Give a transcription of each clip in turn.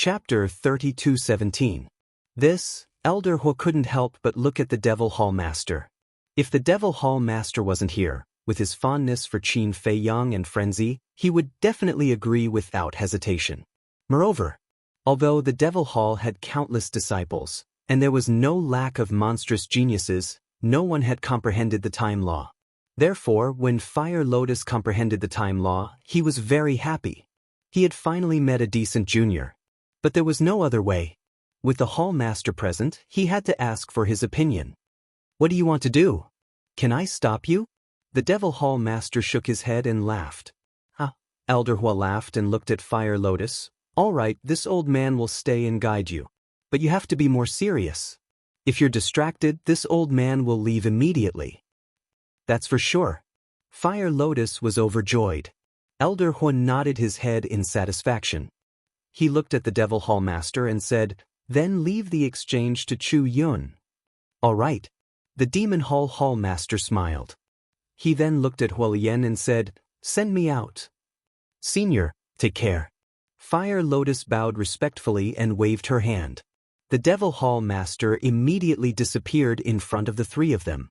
Chapter 32:17. This, Elder Hu couldn't help but look at the Devil Hall Master. If the Devil Hall Master wasn't here, with his fondness for Qin Feiyang and frenzy, he would definitely agree without hesitation. Moreover, although the Devil Hall had countless disciples, and there was no lack of monstrous geniuses, no one had comprehended the time law. Therefore, when Fire Lotus comprehended the time law, he was very happy. He had finally met a decent junior. But there was no other way. With the Hall Master present, he had to ask for his opinion. What do you want to do? Can I stop you? The Devil Hall Master shook his head and laughed. Elder Hu laughed and looked at Fire Lotus. All right, this old man will stay and guide you. But you have to be more serious. If you're distracted, this old man will leave immediately. That's for sure. Fire Lotus was overjoyed. Elder Hu nodded his head in satisfaction. He looked at the Devil Hall Master and said, "Then leave the exchange to Chu Yun." All right. The Demon Hall Master smiled. He then looked at Huolian and said, "Send me out." "Senior, take care." Fire Lotus bowed respectfully and waved her hand. The Devil Hall Master immediately disappeared in front of the three of them.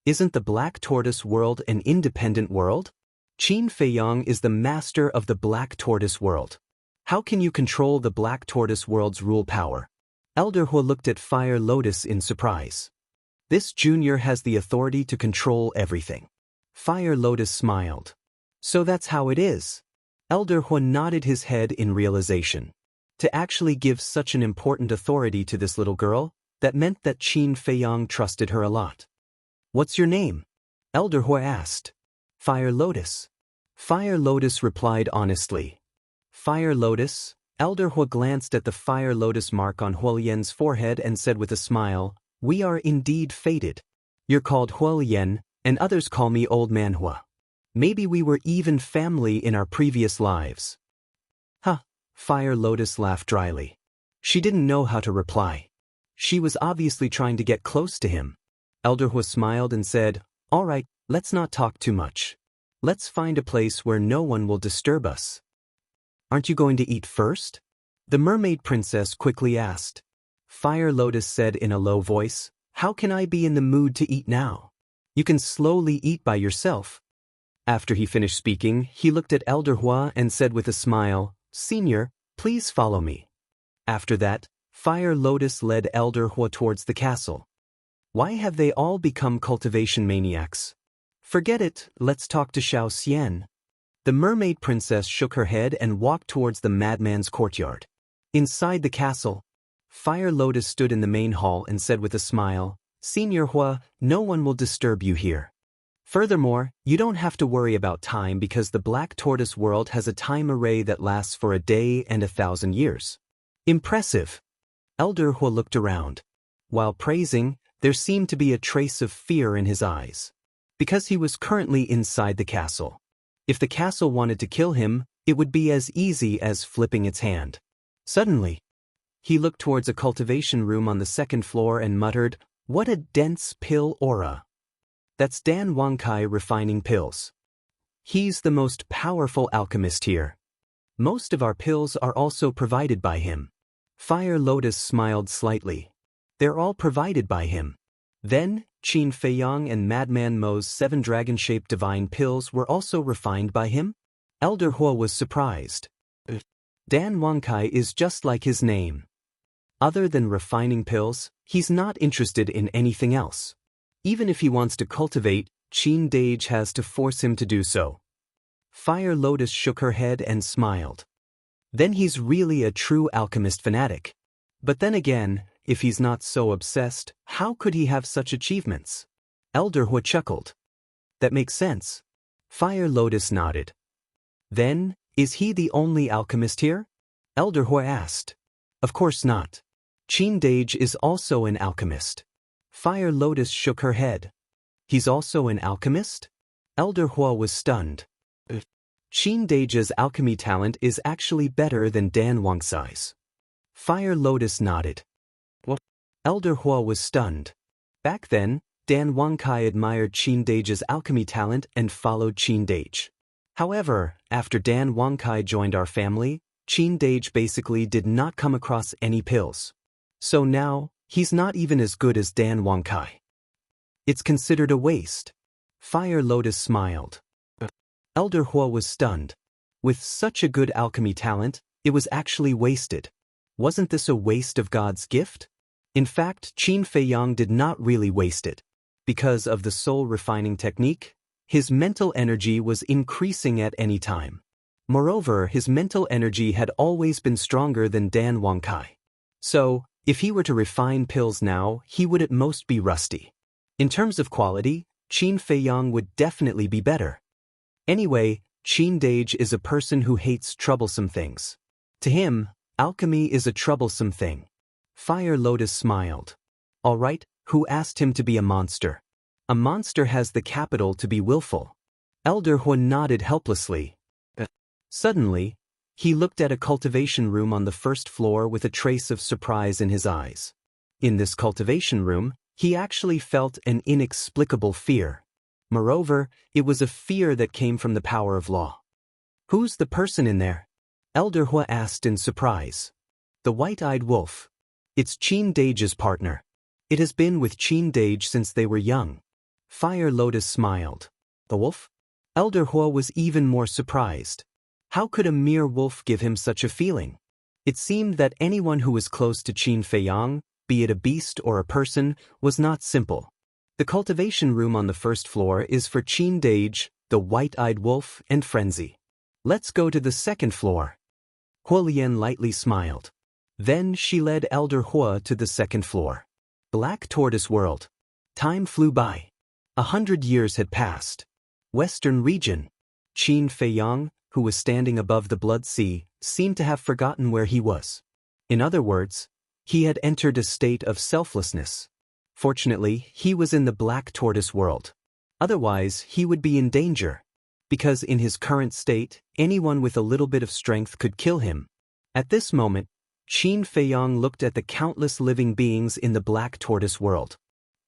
Isn't the Black Tortoise world an independent world? Qin Feiyang is the master of the Black Tortoise world. How can you control the Black Tortoise world's rule power? Elder Hu looked at Fire Lotus in surprise. This junior has the authority to control everything. Fire Lotus smiled. So that's how it is. Elder Hu nodded his head in realization. To actually give such an important authority to this little girl, that meant that Qin Feiyang trusted her a lot. What's your name? Elder Hu asked. Fire Lotus. Fire Lotus replied honestly. Fire Lotus. Elder Hu glanced at the Fire Lotus mark on Huolian's forehead and said with a smile, "We are indeed fated. You're called Huolian, and others call me Old Man Hu. Maybe we were even family in our previous lives." Fire Lotus laughed dryly. She didn't know how to reply. She was obviously trying to get close to him. Elder Hu smiled and said, "All right, let's not talk too much. Let's find a place where no one will disturb us." "Aren't you going to eat first?" The Mermaid Princess quickly asked. Fire Lotus said in a low voice, "How can I be in the mood to eat now? You can slowly eat by yourself." After he finished speaking, he looked at Elder Hu and said with a smile, "Senior, please follow me." After that, Fire Lotus led Elder Hu towards the castle. Why have they all become cultivation maniacs? Forget it, let's talk to Xiao Xian. The Mermaid Princess shook her head and walked towards the madman's courtyard. Inside the castle, Fire Lotus stood in the main hall and said with a smile, "Senior Hu, no one will disturb you here. Furthermore, you don't have to worry about time because the Black Tortoise world has a time array that lasts for a day and 1,000 years. Impressive. Elder Hu looked around. While praising, there seemed to be a trace of fear in his eyes. Because he was currently inside the castle. If the castle wanted to kill him, it would be as easy as flipping its hand. Suddenly, he looked towards a cultivation room on the second floor and muttered, "What a dense pill aura. That's Dan Wangkai refining pills. He's the most powerful alchemist here. Most of our pills are also provided by him." Fire Lotus smiled slightly. They're all provided by him. Then, Qin Feiyang and Madman Mo's 7 dragon-shaped divine pills were also refined by him? Elder Hu was surprised. Dan Wangkai is just like his name. Other than refining pills, he's not interested in anything else. Even if he wants to cultivate, Qin Dage has to force him to do so. Fire Lotus shook her head and smiled. Then he's really a true alchemist fanatic. But then again, if he's not so obsessed, how could he have such achievements? Elder Hu chuckled. That makes sense. Fire Lotus nodded. Then, is he the only alchemist here? Elder Hu asked. Of course not. Qin Dage is also an alchemist. Fire Lotus shook her head. He's also an alchemist? Elder Hu was stunned. Qin Dage's alchemy talent is actually better than Dan Wangkai's. Fire Lotus nodded. What? Elder Hu was stunned. Back then, Dan Wangkai admired Qin Dage's alchemy talent and followed Qin Dage. However, after Dan Wangkai joined our family, Qin Dage basically did not come across any pills. So now, he's not even as good as Dan Wangkai. It's considered a waste. Fire Lotus smiled. Elder Hua was stunned. With such a good alchemy talent, it was actually wasted. Wasn't this a waste of God's gift? In fact, Qin Feiyang did not really waste it. Because of the soul refining technique, his mental energy was increasing at any time. Moreover, his mental energy had always been stronger than Dan Wangkai. So, if he were to refine pills now, he would at most be rusty. In terms of quality, Qin Feiyang would definitely be better. Anyway, Qin Dage is a person who hates troublesome things. To him, alchemy is a troublesome thing. Fire Lotus smiled. All right, who asked him to be a monster? A monster has the capital to be willful. Elder Hua nodded helplessly. Suddenly, he looked at a cultivation room on the first floor with a trace of surprise in his eyes. In this cultivation room, he actually felt an inexplicable fear. Moreover, it was a fear that came from the power of law. Who's the person in there? Elder Hua asked in surprise. The white-eyed wolf. It's Qin Dage's partner. It has been with Qin Dage since they were young. Fire Lotus smiled. The wolf? Elder Hua was even more surprised. How could a mere wolf give him such a feeling? It seemed that anyone who was close to Qin Feiyang, be it a beast or a person, was not simple. The cultivation room on the first floor is for Qin Dage, the white-eyed wolf, and Frenzy. Let's go to the second floor. Huolian lightly smiled. Then she led Elder Hua to the second floor. Black Tortoise World. Time flew by. 100 years had passed. Western region. Qin Feiyang, who was standing above the Blood Sea, seemed to have forgotten where he was. In other words, he had entered a state of selflessness. Fortunately, he was in the Black Tortoise World. Otherwise, he would be in danger. Because in his current state, anyone with a little bit of strength could kill him. At this moment, Qin Feiyang looked at the countless living beings in the Black Tortoise World.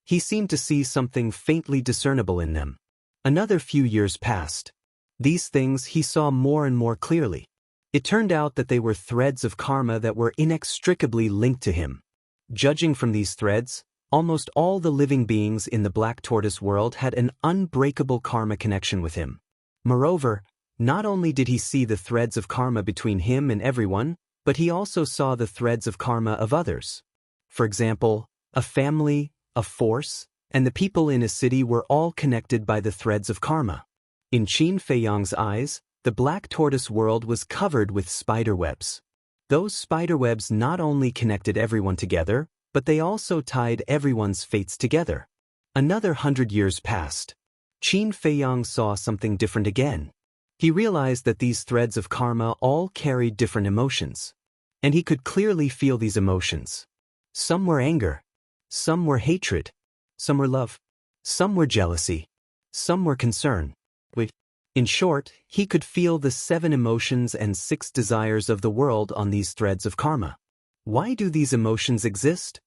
He seemed to see something faintly discernible in them. Another few years passed. These things he saw more and more clearly. It turned out that they were threads of karma that were inextricably linked to him. Judging from these threads, almost all the living beings in the Black Tortoise World had an unbreakable karma connection with him. Moreover, not only did he see the threads of karma between him and everyone, but he also saw the threads of karma of others. For example, a family, a force, and the people in a city were all connected by the threads of karma. In Qin Feiyang's eyes, the Black Tortoise World was covered with spiderwebs. Those spiderwebs not only connected everyone together, but they also tied everyone's fates together. Another 100 years passed. Qin Feiyang saw something different again. He realized that these threads of karma all carried different emotions. And he could clearly feel these emotions. Some were anger. Some were hatred. Some were love. Some were jealousy. Some were concern. In short, he could feel the 7 emotions and 6 desires of the world on these threads of karma. Why do these emotions exist?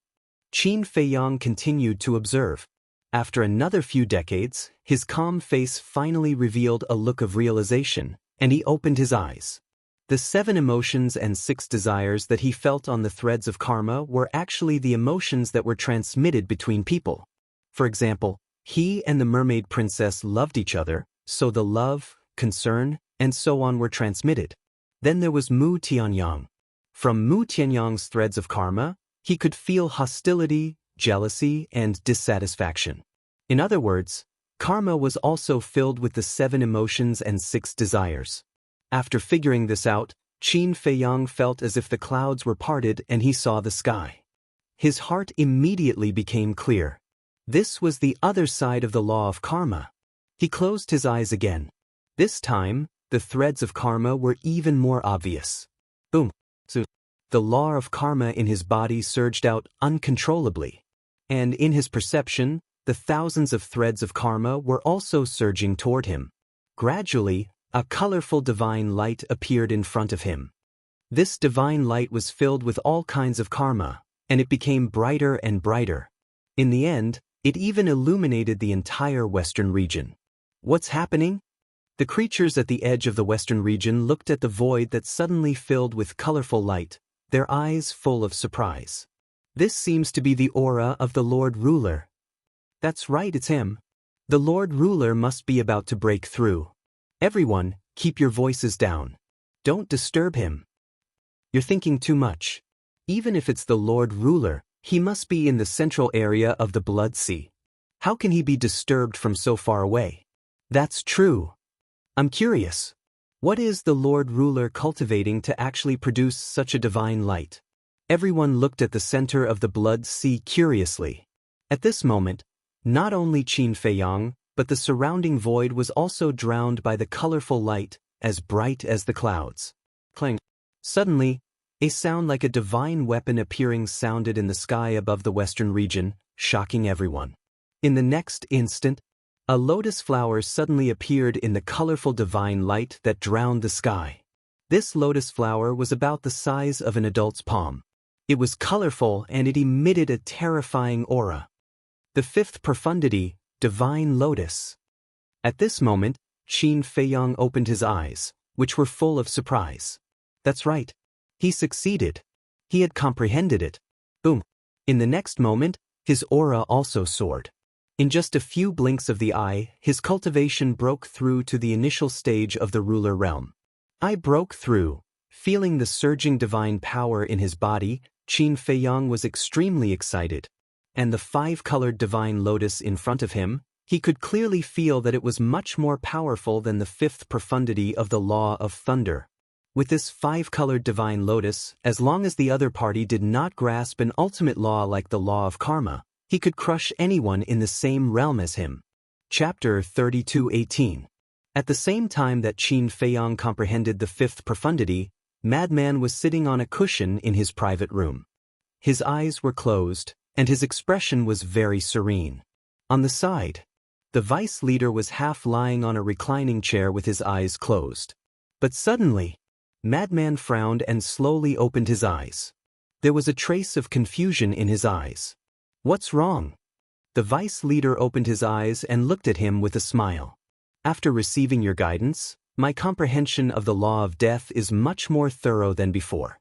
Qin Feiyang continued to observe. After another few decades, his calm face finally revealed a look of realization, and he opened his eyes. The 7 emotions and 6 desires that he felt on the threads of karma were actually the emotions that were transmitted between people. For example, he and the mermaid princess loved each other, so the love, concern, and so on were transmitted. Then there was Mu Tianyang. From Mu Tianyang's threads of karma, he could feel hostility, jealousy, and dissatisfaction. In other words, karma was also filled with the 7 emotions and 6 desires. After figuring this out, Qin Feiyang felt as if the clouds were parted and he saw the sky. His heart immediately became clear. This was the other side of the law of karma. He closed his eyes again. This time, the threads of karma were even more obvious. Boom. So, the law of karma in his body surged out uncontrollably. And in his perception, the thousands of threads of karma were also surging toward him. Gradually, a colorful divine light appeared in front of him. This divine light was filled with all kinds of karma, and it became brighter and brighter. In the end, it even illuminated the entire Western region. What's happening? The creatures at the edge of the western region looked at the void that suddenly filled with colorful light, their eyes full of surprise. This seems to be the aura of the Lord Ruler. That's right, it's him. The Lord Ruler must be about to break through. Everyone, keep your voices down. Don't disturb him. You're thinking too much. Even if it's the Lord Ruler, he must be in the central area of the Blood Sea. How can he be disturbed from so far away? That's true. I'm curious. What is the Lord Ruler cultivating to actually produce such a divine light? Everyone looked at the center of the Blood Sea curiously. At this moment, not only Qin Feiyang, but the surrounding void was also drowned by the colorful light, as bright as the clouds. Clang. Suddenly, a sound like a divine weapon appearing sounded in the sky above the western region, shocking everyone. In the next instant, a lotus flower suddenly appeared in the colorful divine light that drowned the sky. This lotus flower was about the size of an adult's palm. It was colorful and it emitted a terrifying aura. The fifth profundity, Divine Lotus. At this moment, Qin Feiyang opened his eyes, which were full of surprise. That's right. He succeeded. He had comprehended it. Boom. In the next moment, his aura also soared. In just a few blinks of the eye, his cultivation broke through to the initial stage of the ruler realm. I broke through. Feeling the surging divine power in his body, Qin Feiyang was extremely excited. And the five-colored divine lotus in front of him, he could clearly feel that it was much more powerful than the fifth profundity of the law of thunder. With this five-colored divine lotus, as long as the other party did not grasp an ultimate law like the law of karma, he could crush anyone in the same realm as him. Chapter 32:18. At the same time that Qin Feiyang comprehended the fifth profundity, Madman was sitting on a cushion in his private room. His eyes were closed, and his expression was very serene. On the side, the vice leader was half lying on a reclining chair with his eyes closed. But suddenly, Madman frowned and slowly opened his eyes. There was a trace of confusion in his eyes. What's wrong? The vice leader opened his eyes and looked at him with a smile. After receiving your guidance, my comprehension of the law of death is much more thorough than before.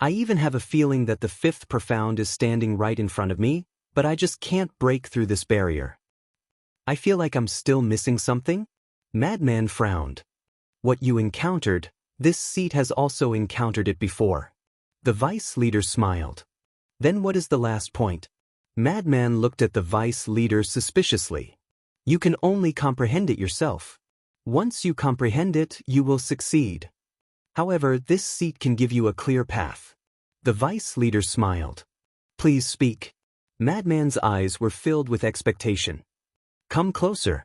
I even have a feeling that the fifth profound is standing right in front of me, but I just can't break through this barrier. I feel like I'm still missing something? Madman frowned. What you encountered, this seat has also encountered it before. The vice leader smiled. Then what is the last point? Madman looked at the vice leader suspiciously. You can only comprehend it yourself. Once you comprehend it, you will succeed. However, this seat can give you a clear path. The vice leader smiled. Please speak. Madman's eyes were filled with expectation. Come closer.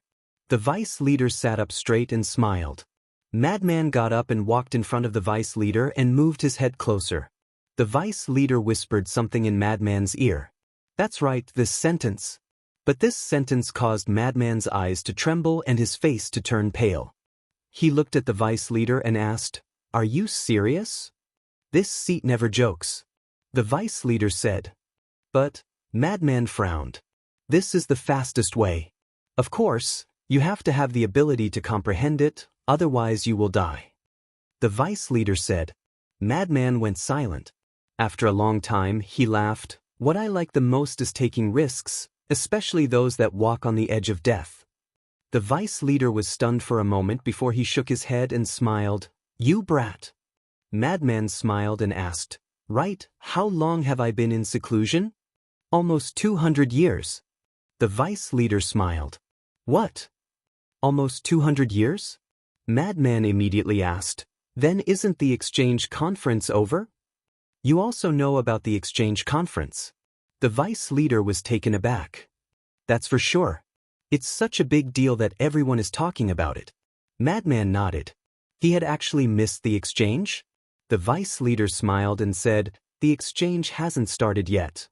The vice leader sat up straight and smiled. Madman got up and walked in front of the vice leader and moved his head closer. The vice leader whispered something in Madman's ear. That's right, this sentence. But this sentence caused Madman's eyes to tremble and his face to turn pale. He looked at the vice leader and asked, Are you serious? This seat never jokes. The vice leader said. But, Madman frowned. This is the fastest way. Of course, you have to have the ability to comprehend it, otherwise you will die. The vice leader said. Madman went silent. After a long time, he laughed. What I like the most is taking risks, especially those that walk on the edge of death. The vice leader was stunned for a moment before he shook his head and smiled. You brat. Madman smiled and asked, Right, how long have I been in seclusion? Almost 200 years. The vice leader smiled. What? Almost 200 years? Madman immediately asked, Then isn't the exchange conference over? You also know about the exchange conference. The vice leader was taken aback. That's for sure. It's such a big deal that everyone is talking about it. Madman nodded. He had actually missed the exchange? The vice leader smiled and said, The exchange hasn't started yet.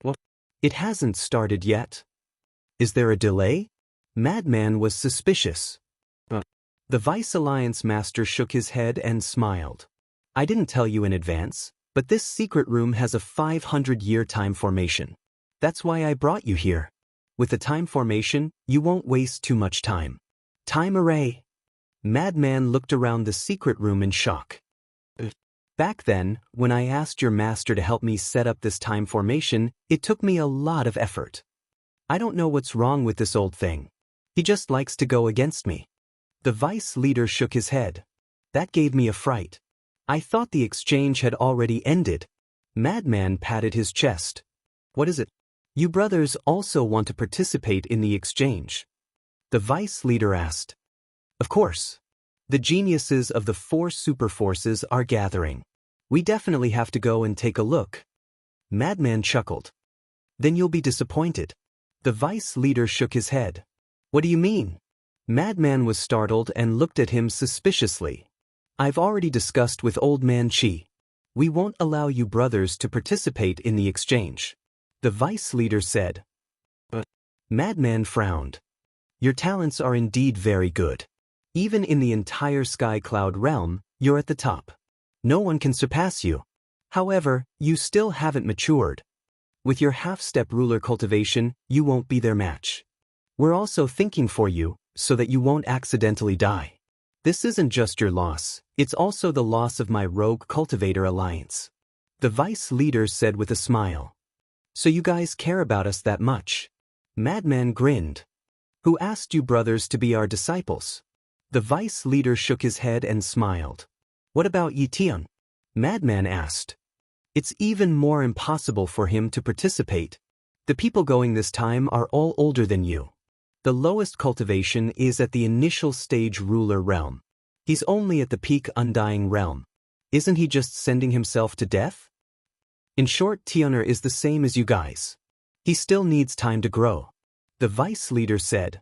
What? It hasn't started yet? Is there a delay? Madman was suspicious. The Vice Alliance Master shook his head and smiled. I didn't tell you in advance, but this secret room has a 500-year time formation. That's why I brought you here. With the time formation, you won't waste too much time. Time array. Madman looked around the secret room in shock. Back then, when I asked your master to help me set up this time formation, it took me a lot of effort. I don't know what's wrong with this old thing. He just likes to go against me. The vice leader shook his head. That gave me a fright. I thought the exchange had already ended. Madman patted his chest. What is it? You brothers also want to participate in the exchange? The vice leader asked. Of course. The geniuses of the 4 superforces are gathering. We definitely have to go and take a look. Madman chuckled. Then you'll be disappointed. The vice leader shook his head. What do you mean? Madman was startled and looked at him suspiciously. I've already discussed with Old Man Chi. We won't allow you brothers to participate in the exchange. The vice leader said. But Madman frowned. Your talents are indeed very good. Even in the entire Sky Cloud realm, you're at the top. No one can surpass you. However, you still haven't matured. With your half-step ruler cultivation, you won't be their match. We're also thinking for you, so that you won't accidentally die. This isn't just your loss, it's also the loss of my rogue cultivator alliance. The vice leader said with a smile. So you guys care about us that much? Madman grinned. Who asked you brothers to be our disciples? The vice leader shook his head and smiled. What about Yi Tian? Madman asked. It's even more impossible for him to participate. The people going this time are all older than you. The lowest cultivation is at the initial stage ruler realm. He's only at the peak undying realm. Isn't he just sending himself to death? In short, Tianer is the same as you guys. He still needs time to grow. The vice leader said.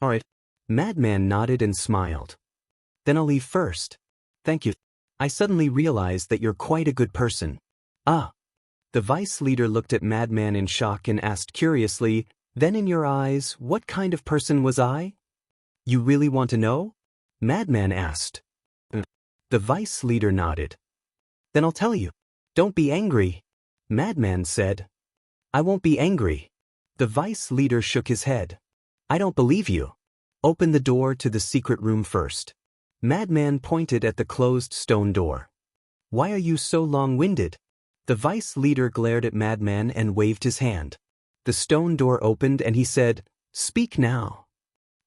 Alright. Madman nodded and smiled. Then I'll leave first. Thank you. I suddenly realized that you're quite a good person. Ah. The vice leader looked at Madman in shock and asked curiously, then in your eyes, what kind of person was I? You really want to know? Madman asked. The vice leader nodded. Then I'll tell you. Don't be angry. Madman said. I won't be angry. The vice leader shook his head. I don't believe you. Open the door to the secret room first. Madman pointed at the closed stone door. Why are you so long-winded? The vice leader glared at Madman and waved his hand. The stone door opened and he said, Speak now.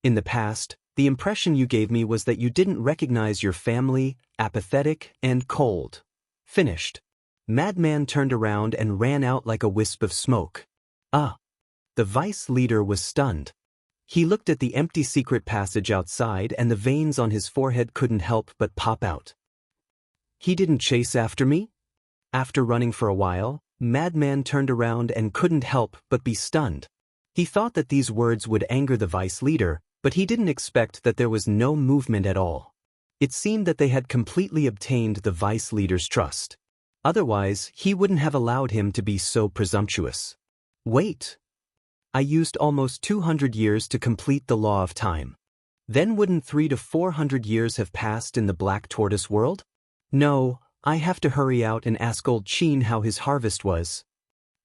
In the past, the impression you gave me was that you didn't recognize your family, apathetic, and cold. Finished. Madman turned around and ran out like a wisp of smoke. Ah. The vice leader was stunned. He looked at the empty secret passage outside and the veins on his forehead couldn't help but pop out. He didn't chase after me? After running for a while, Madman turned around and couldn't help but be stunned. He thought that these words would anger the vice leader, but he didn't expect that there was no movement at all. It seemed that they had completely obtained the vice leader's trust. Otherwise, he wouldn't have allowed him to be so presumptuous. Wait. I used almost 200 years to complete the law of time. Then wouldn't 300 to 400 years have passed in the Black Tortoise world? No, I have to hurry out and ask old Qin how his harvest was.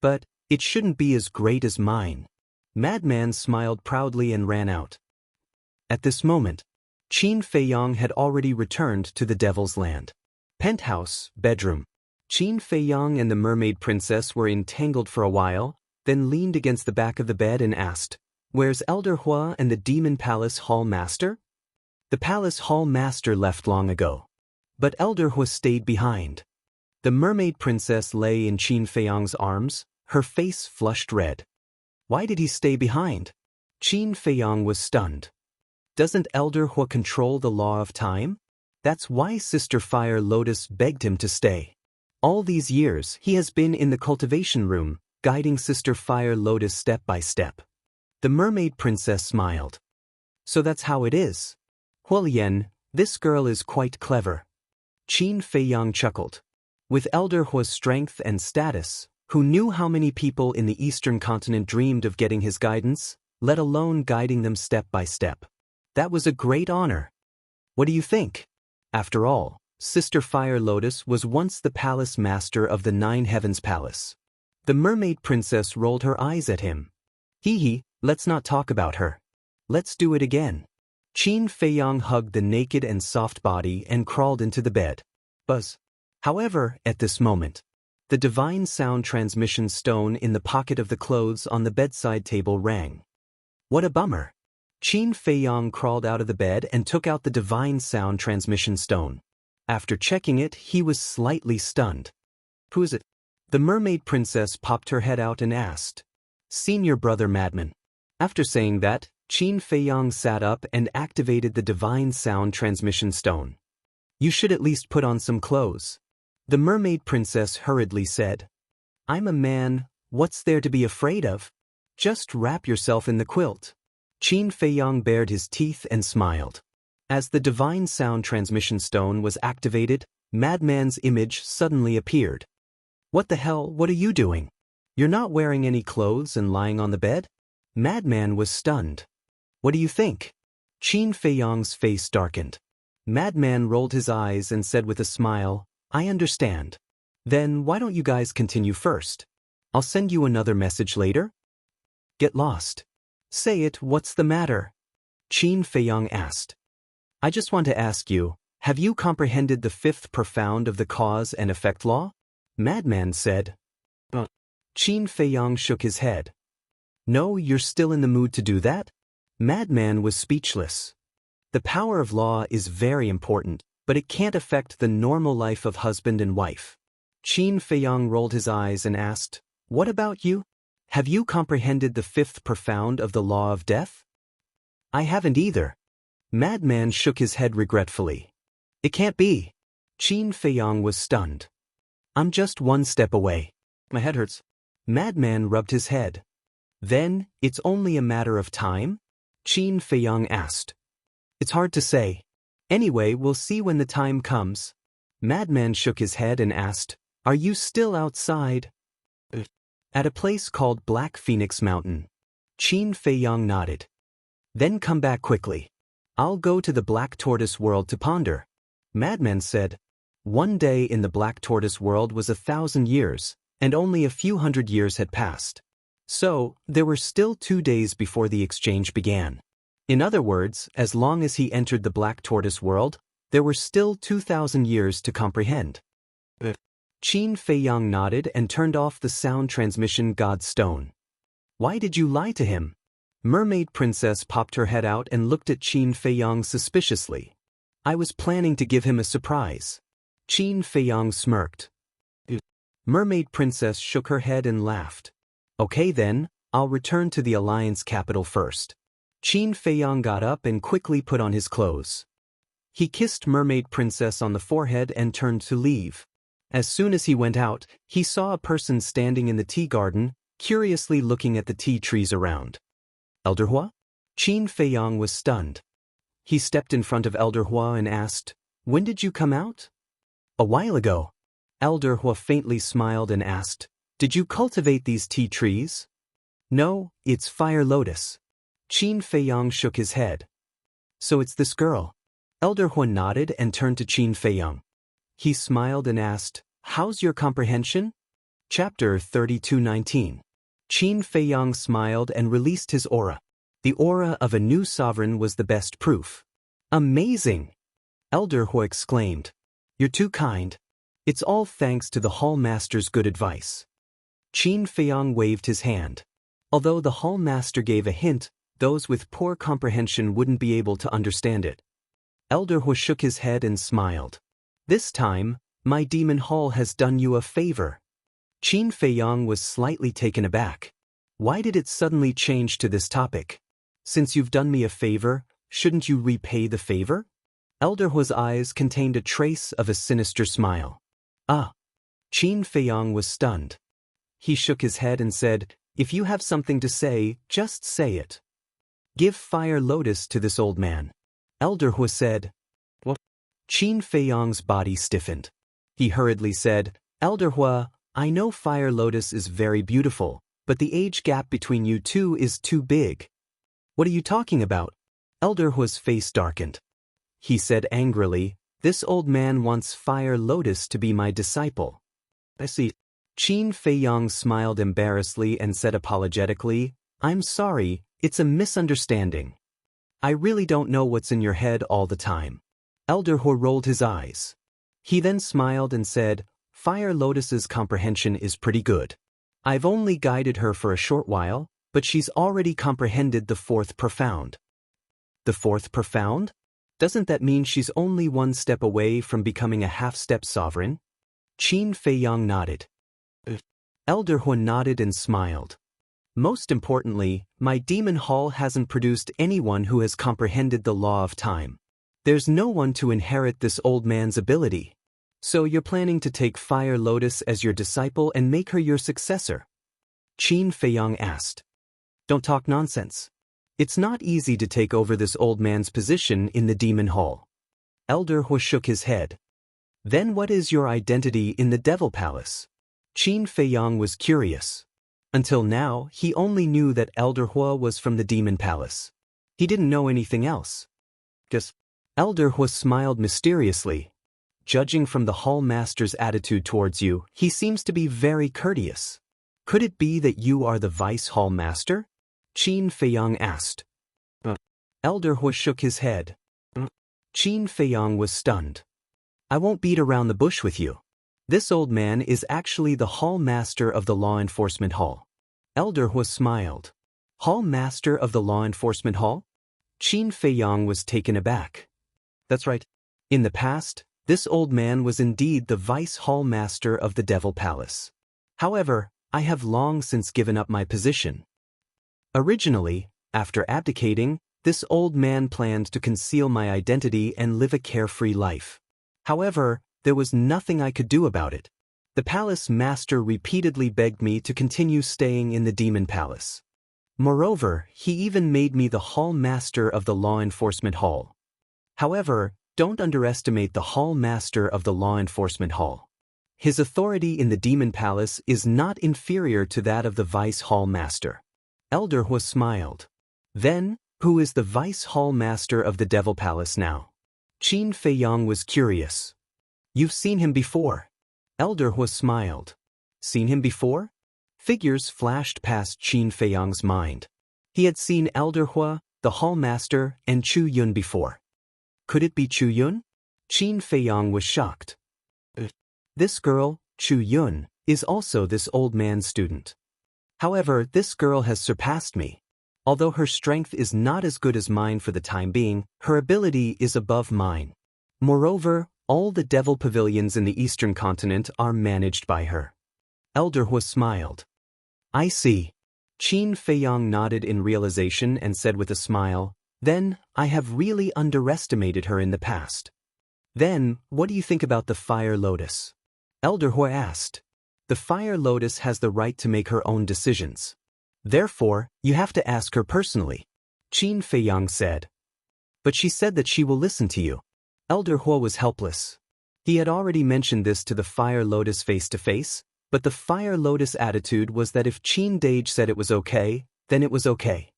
But it shouldn't be as great as mine. Madman smiled proudly and ran out. At this moment, Qin Feiyang had already returned to the Devil's Land. Penthouse, bedroom. Qin Feiyang and the mermaid princess were entangled for a while, then leaned against the back of the bed and asked, Where's Elder Hua and the Demon Palace Hall Master? The Palace Hall Master left long ago. But Elder Hua stayed behind. The mermaid princess lay in Qin Feiyang's arms, her face flushed red. Why did he stay behind? Qin Feiyang was stunned. Doesn't Elder Hua control the law of time? That's why Sister Fire Lotus begged him to stay. All these years he has been in the cultivation room, guiding Sister Fire Lotus step by step. The mermaid princess smiled. So that's how it is. Huolian, this girl is quite clever. Qin Feiyang chuckled. With Elder Hua's strength and status, who knew how many people in the Eastern continent dreamed of getting his guidance, let alone guiding them step by step? That was a great honor. What do you think? After all, Sister Fire Lotus was once the palace master of the Nine Heavens Palace. The mermaid princess rolled her eyes at him. Hee hee, let's not talk about her. Let's do it again. Qin Feiyang hugged the naked and soft body and crawled into the bed. Buzz. However, at this moment, the divine sound transmission stone in the pocket of the clothes on the bedside table rang. What a bummer. Qin Feiyang crawled out of the bed and took out the divine sound transmission stone. After checking it, he was slightly stunned. Who is it? The mermaid princess popped her head out and asked. Senior brother Madman. After saying that, Qin Feiyang sat up and activated the divine sound transmission stone. You should at least put on some clothes. The mermaid princess hurriedly said. I'm a man, what's there to be afraid of? Just wrap yourself in the quilt. Qin Feiyang bared his teeth and smiled. As the divine sound transmission stone was activated, Madman's image suddenly appeared. What the hell, what are you doing? You're not wearing any clothes and lying on the bed? Madman was stunned. What do you think? Qin Feiyang's face darkened. Madman rolled his eyes and said with a smile, I understand. Then why don't you guys continue first? I'll send you another message later. Get lost. Say it, what's the matter? Qin Feiyang asked. I just want to ask you, have you comprehended the fifth profound of the cause and effect law? Madman said. Qin Feiyang shook his head. No, you're still in the mood to do that? Madman was speechless. The power of law is very important, but it can't affect the normal life of husband and wife. Qin Feiyang rolled his eyes and asked, What about you? Have you comprehended the fifth profound of the law of death? I haven't either. Madman shook his head regretfully. It can't be. Qin Feiyang was stunned. I'm just one step away. My head hurts. Madman rubbed his head. Then, it's only a matter of time? Qin Feiyang asked. It's hard to say. Anyway, we'll see when the time comes. Madman shook his head and asked, Are you still outside? At a place called Black Phoenix Mountain. Qin Feiyang nodded. Then come back quickly. I'll go to the Black Tortoise world to ponder. Madman said. One day in the Black Tortoise world was 1,000 years, and only a few hundred years had passed. So, there were still 2 days before the exchange began. In other words, as long as he entered the Black Tortoise world, there were still 2,000 years to comprehend. Qin Feiyang nodded and turned off the sound transmission god stone. Why did you lie to him? Mermaid Princess popped her head out and looked at Qin Feiyang suspiciously. I was planning to give him a surprise. Qin Feiyang smirked. Mermaid Princess shook her head and laughed. Okay then, I'll return to the Alliance capital first. Qin Feiyang got up and quickly put on his clothes. He kissed Mermaid Princess on the forehead and turned to leave. As soon as he went out, he saw a person standing in the tea garden, curiously looking at the tea trees around. Elder Hua? Qin Feiyang was stunned. He stepped in front of Elder Hua and asked, When did you come out? A while ago. Elder Hua faintly smiled and asked, Did you cultivate these tea trees? No, it's fire lotus. Qin Feiyang shook his head. So it's this girl. Elder Hua nodded and turned to Qin Feiyang. He smiled and asked, How's your comprehension? Chapter 32:19. Qin Feiyang smiled and released his aura. The aura of a new sovereign was the best proof. Amazing! Elder Hua exclaimed. You're too kind. It's all thanks to the Hall Master's good advice. Qin Feiyang waved his hand. Although the Hall Master gave a hint, those with poor comprehension wouldn't be able to understand it. Elder Hua shook his head and smiled. This time, my demon hall has done you a favor. Qin Feiyang was slightly taken aback. Why did it suddenly change to this topic? Since you've done me a favor, shouldn't you repay the favor? Elder Hua's eyes contained a trace of a sinister smile. Ah! Qin Feiyang was stunned. He shook his head and said, If you have something to say, just say it. Give fire lotus to this old man. Elder Hua said. What? Qin Feiyang's body stiffened. He hurriedly said, Elder Hua, I know fire lotus is very beautiful, but the age gap between you two is too big. What are you talking about? Elder Hua's face darkened. He said angrily, This old man wants fire lotus to be my disciple. I see. Qin Feiyang smiled embarrassedly and said apologetically, I'm sorry, it's a misunderstanding. I really don't know what's in your head all the time. Elder He rolled his eyes. He then smiled and said, Fire Lotus's comprehension is pretty good. I've only guided her for a short while, but she's already comprehended the fourth profound. The fourth profound? Doesn't that mean she's only one step away from becoming a half-step sovereign? Qin Feiyang nodded. Elder He nodded and smiled. Most importantly, my demon hall hasn't produced anyone who has comprehended the law of time. There's no one to inherit this old man's ability. So you're planning to take Fire Lotus as your disciple and make her your successor? Qin Feiyang asked. Don't talk nonsense. It's not easy to take over this old man's position in the demon hall. Elder He shook his head. Then what is your identity in the Devil Palace? Qin Feiyang was curious. Until now, he only knew that Elder He was from the Demon Palace. He didn't know anything else. Just. Elder He smiled mysteriously. Judging from the Hall Master's attitude towards you, he seems to be very courteous. Could it be that you are the Vice Hall Master? Qin Feiyang asked. Elder He shook his head. Qin Feiyang was stunned. I won't beat around the bush with you. This old man is actually the Hall Master of the Law Enforcement Hall. Elder He smiled. Hall Master of the Law Enforcement Hall? Qin Feiyang was taken aback. That's right. In the past, this old man was indeed the Vice Hall Master of the Devil Palace. However, I have long since given up my position. Originally, after abdicating, this old man planned to conceal my identity and live a carefree life. However, there was nothing I could do about it. The palace master repeatedly begged me to continue staying in the Demon Palace. Moreover, he even made me the Hall Master of the Law Enforcement Hall. However, don't underestimate the Hall Master of the Law Enforcement Hall. His authority in the Demon Palace is not inferior to that of the Vice Hall Master. Elder He smiled. Then, who is the Vice Hall Master of the Devil Palace now? Qin Feiyang was curious. You've seen him before. Elder He smiled. Seen him before? Figures flashed past Qin Feiyang's mind. He had seen Elder He, the Hall Master, and Chu Yun before. Could it be Chu Yun? Qin Feiyang was shocked. This girl, Chu Yun, is also this old man's student. However, this girl has surpassed me. Although her strength is not as good as mine for the time being, her ability is above mine. Moreover, all the devil pavilions in the eastern continent are managed by her. Elder He smiled. I see. Qin Feiyang nodded in realization and said with a smile, Then, I have really underestimated her in the past. Then, what do you think about the Fire Lotus? Elder He asked. The Fire Lotus has the right to make her own decisions. Therefore, you have to ask her personally. Qin Feiyang said. But she said that she will listen to you. Elder He was helpless. He had already mentioned this to the Fire Lotus face-to-face, but the Fire Lotus attitude was that if Qin Dage said it was okay, then it was okay.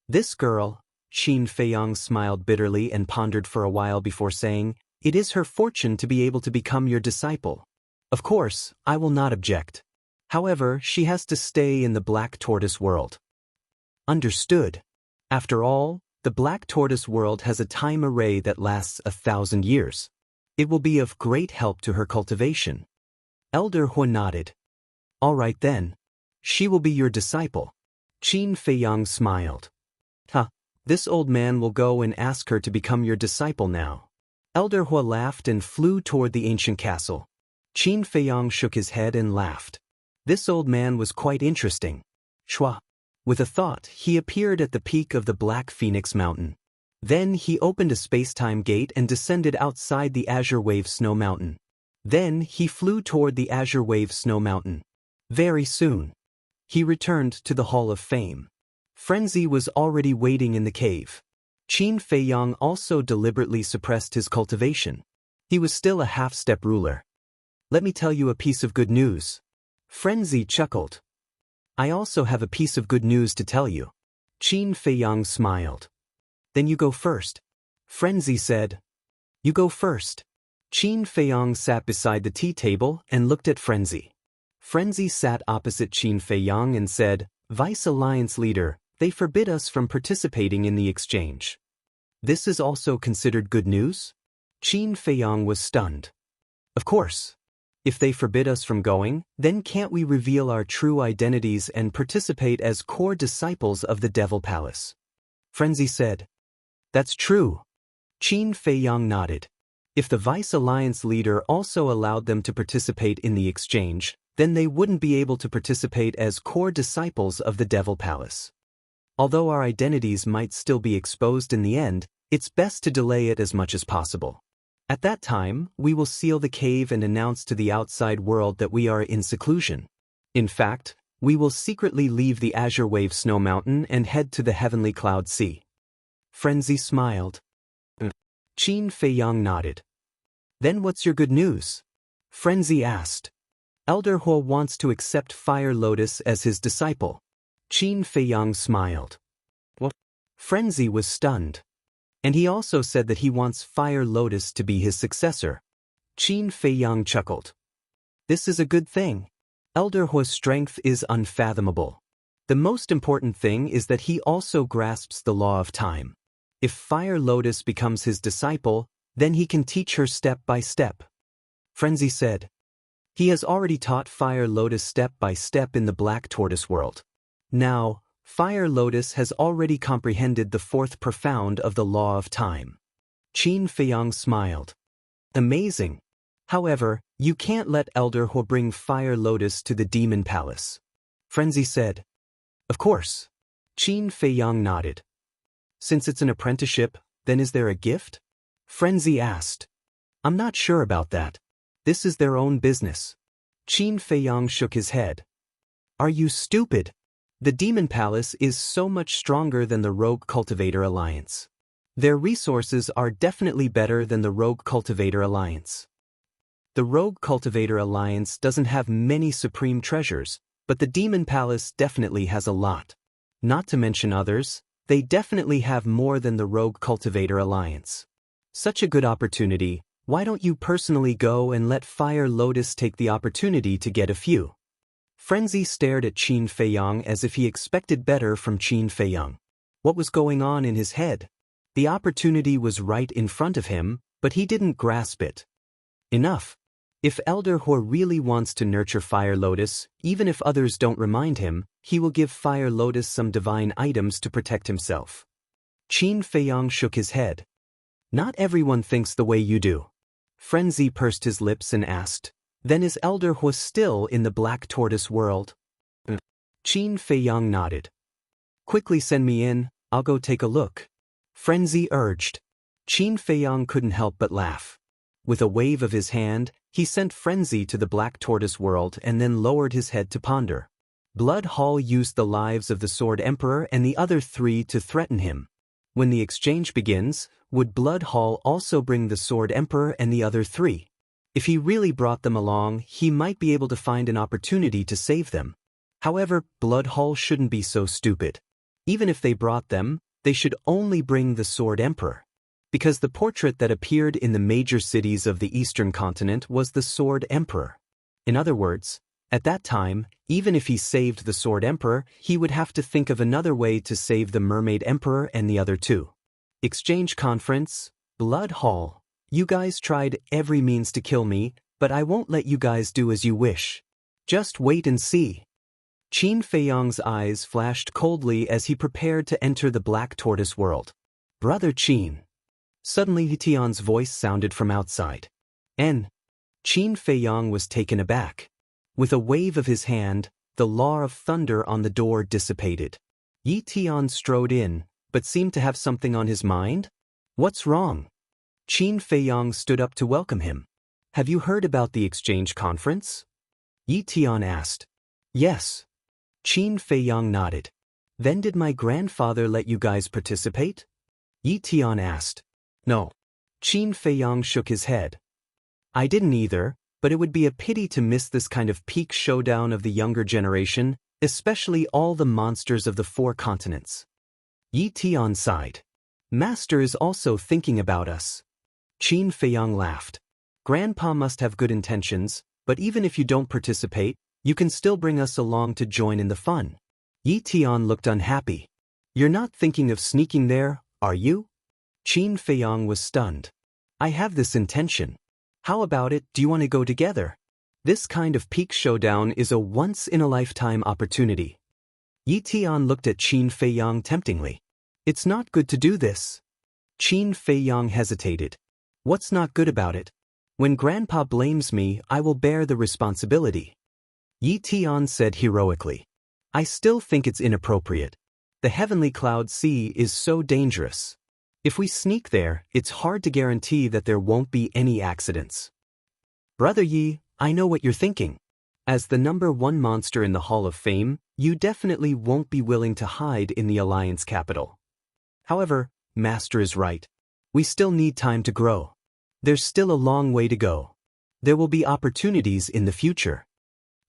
This girl, Qin Feiyang smiled bitterly and pondered for a while before saying, It is her fortune to be able to become your disciple. Of course, I will not object. However, she has to stay in the Black Tortoise world. Understood. After all, the Black Tortoise world has a time array that lasts 1,000 years. It will be of great help to her cultivation. Elder He nodded. All right then. She will be your disciple. Qin Feiyang smiled. This old man will go and ask her to become your disciple now. Elder He laughed and flew toward the ancient castle. Qin Feiyang shook his head and laughed. This old man was quite interesting. Shua. With a thought, he appeared at the peak of the Black Phoenix Mountain. Then he opened a space-time gate and descended outside the Azure Wave Snow Mountain. Then he flew toward the Azure Wave Snow Mountain. Very soon, he returned to the Hall of Fame. Frenzy was already waiting in the cave. Qin Feiyang also deliberately suppressed his cultivation. He was still a half-step ruler. Let me tell you a piece of good news. Frenzy chuckled. I also have a piece of good news to tell you. Qin Feiyang smiled. Then you go first. Frenzy said. You go first. Qin Feiyang sat beside the tea table and looked at Frenzy. Frenzy sat opposite Qin Feiyang and said, Vice Alliance Leader, they forbid us from participating in the exchange. This is also considered good news? Qin Feiyang was stunned. Of course. If they forbid us from going, then can't we reveal our true identities and participate as core disciples of the Devil Palace? Frenzy said. That's true. Qin Feiyang nodded. If the Vice Alliance leader also allowed them to participate in the exchange, then they wouldn't be able to participate as core disciples of the Devil Palace. Although our identities might still be exposed in the end, it's best to delay it as much as possible. At that time, we will seal the cave and announce to the outside world that we are in seclusion. In fact, we will secretly leave the Azure Wave Snow Mountain and head to the Heavenly Cloud Sea. Frenzy smiled. Qin Feiyang nodded. Then what's your good news? Frenzy asked. Elder Huo wants to accept Fire Lotus as his disciple. Qin Feiyang smiled. What? Frenzy was stunned. And he also said that he wants Fire Lotus to be his successor. Qin Feiyang chuckled. This is a good thing. Elder Huo's strength is unfathomable. The most important thing is that he also grasps the law of time. If Fire Lotus becomes his disciple, then he can teach her step by step. Frenzy said. He has already taught Fire Lotus step by step in the Black Tortoise world. Now, Fire Lotus has already comprehended the fourth profound of the law of time. Qin Feiyang smiled. Amazing. However, you can't let Elder Huo bring Fire Lotus to the Demon Palace. Frenzy said. Of course. Qin Feiyang nodded. Since it's an apprenticeship, then is there a gift? Frenzy asked. I'm not sure about that. This is their own business. Qin Feiyang shook his head. Are you stupid? The Demon Palace is so much stronger than the Rogue Cultivator Alliance. Their resources are definitely better than the Rogue Cultivator Alliance. The Rogue Cultivator Alliance doesn't have many supreme treasures, but the Demon Palace definitely has a lot. Not to mention others, they definitely have more than the Rogue Cultivator Alliance. Such a good opportunity, why don't you personally go and let Fire Lotus take the opportunity to get a few? Frenzy stared at Qin Feiyang as if he expected better from Qin Feiyang. What was going on in his head? The opportunity was right in front of him, but he didn't grasp it. Enough. If Elder Huo really wants to nurture Fire Lotus, even if others don't remind him, he will give Fire Lotus some divine items to protect himself. Qin Feiyang shook his head. Not everyone thinks the way you do. Frenzy pursed his lips and asked, Then is Elder Huo still in the Black Tortoise world? Qin Feiyang nodded. Quickly send me in, I'll go take a look. Frenzy urged. Qin Feiyang couldn't help but laugh. With a wave of his hand, he sent Frenzy to the Black Tortoise world and then lowered his head to ponder. Blood Hall used the lives of the Sword Emperor and the other three to threaten him. When the exchange begins, would Blood Hall also bring the Sword Emperor and the other three? If he really brought them along, he might be able to find an opportunity to save them. However, Blood Hall shouldn't be so stupid. Even if they brought them, they should only bring the Sword Emperor. Because the portrait that appeared in the major cities of the Eastern continent was the Sword Emperor. In other words, at that time, even if he saved the Sword Emperor, he would have to think of another way to save the Mermaid Emperor and the other two. Exchange Conference, Blood Hall. You guys tried every means to kill me, but I won't let you guys do as you wish. Just wait and see. Qin Feiyang's eyes flashed coldly as he prepared to enter the Black Tortoise world. Brother Qin. Suddenly Tian's voice sounded from outside. Qin Feiyang was taken aback. With a wave of his hand, the law of thunder on the door dissipated. Yi Tian strode in, but seemed to have something on his mind. What's wrong? Qin Feiyang stood up to welcome him. Have you heard about the exchange conference? Yi Tian asked. Yes. Qin Feiyang nodded. Then did my grandfather let you guys participate? Yi Tian asked. No. Qin Feiyang shook his head. I didn't either, but it would be a pity to miss this kind of peak showdown of the younger generation, especially all the monsters of the 4 continents. Yi Tian sighed. Master is also thinking about us. Qin Feiyang laughed. Grandpa must have good intentions, but even if you don't participate, you can still bring us along to join in the fun. Yi Tian looked unhappy. You're not thinking of sneaking there, are you? Qin Feiyang was stunned. I have this intention. How about it, do you want to go together? This kind of peak showdown is a once-in-a-lifetime opportunity. Yi Tian looked at Qin Feiyang temptingly. It's not good to do this. Qin Feiyang hesitated. What's not good about it? When Grandpa blames me, I will bear the responsibility. Yi Tian said heroically. I still think it's inappropriate. The heavenly cloud sea is so dangerous. If we sneak there, it's hard to guarantee that there won't be any accidents. Brother Yi, I know what you're thinking. As the #1 monster in the Hall of Fame, you definitely won't be willing to hide in the Alliance capital. However, Master is right. We still need time to grow. There's still a long way to go. There will be opportunities in the future.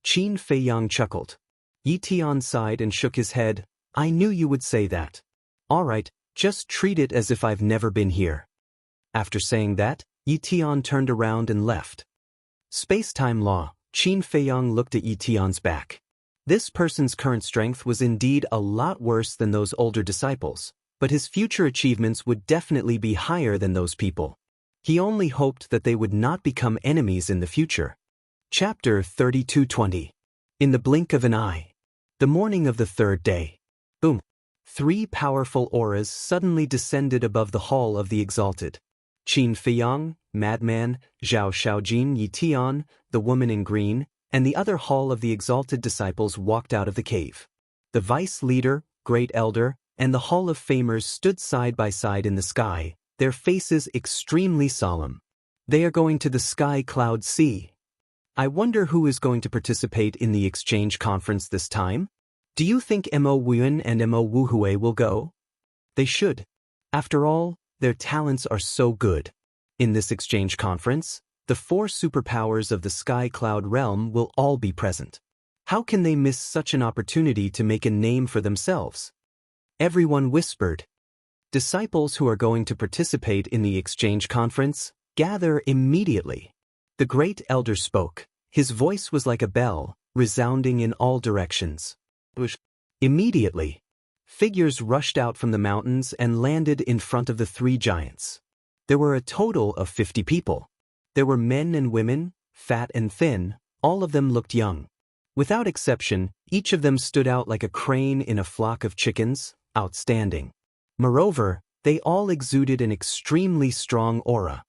Qin Feiyang chuckled. Yi Tian sighed and shook his head. I knew you would say that. All right, just treat it as if I've never been here. After saying that, Yi Tian turned around and left. Space-time law. Qin Feiyang looked at Yi Tian's back. This person's current strength was indeed a lot worse than those older disciples, but his future achievements would definitely be higher than those people. He only hoped that they would not become enemies in the future. Chapter 32:20. In the blink of an eye. The morning of the third day. Boom. 3 powerful auras suddenly descended above the Hall of the Exalted. Qin Feiyang, Madman, Zhao Shaojin, Yi Tian, the woman in green, and the other Hall of the Exalted disciples walked out of the cave. The Vice Leader, Great Elder, and the Hall of Famers stood side by side in the sky, their faces extremely solemn. They are going to the Sky Cloud Sea. I wonder who is going to participate in the exchange conference this time? Do you think Mo Wuyan and Mo Wuhui will go? They should. After all, their talents are so good. In this exchange conference, the 4 superpowers of the Sky Cloud realm will all be present. How can they miss such an opportunity to make a name for themselves? Everyone whispered. Disciples who are going to participate in the exchange conference, gather immediately. The Great Elder spoke. His voice was like a bell, resounding in all directions. Immediately, figures rushed out from the mountains and landed in front of the 3 giants. There were a total of 50 people. There were men and women, fat and thin, all of them looked young. Without exception, each of them stood out like a crane in a flock of chickens, outstanding. Moreover, they all exuded an extremely strong aura.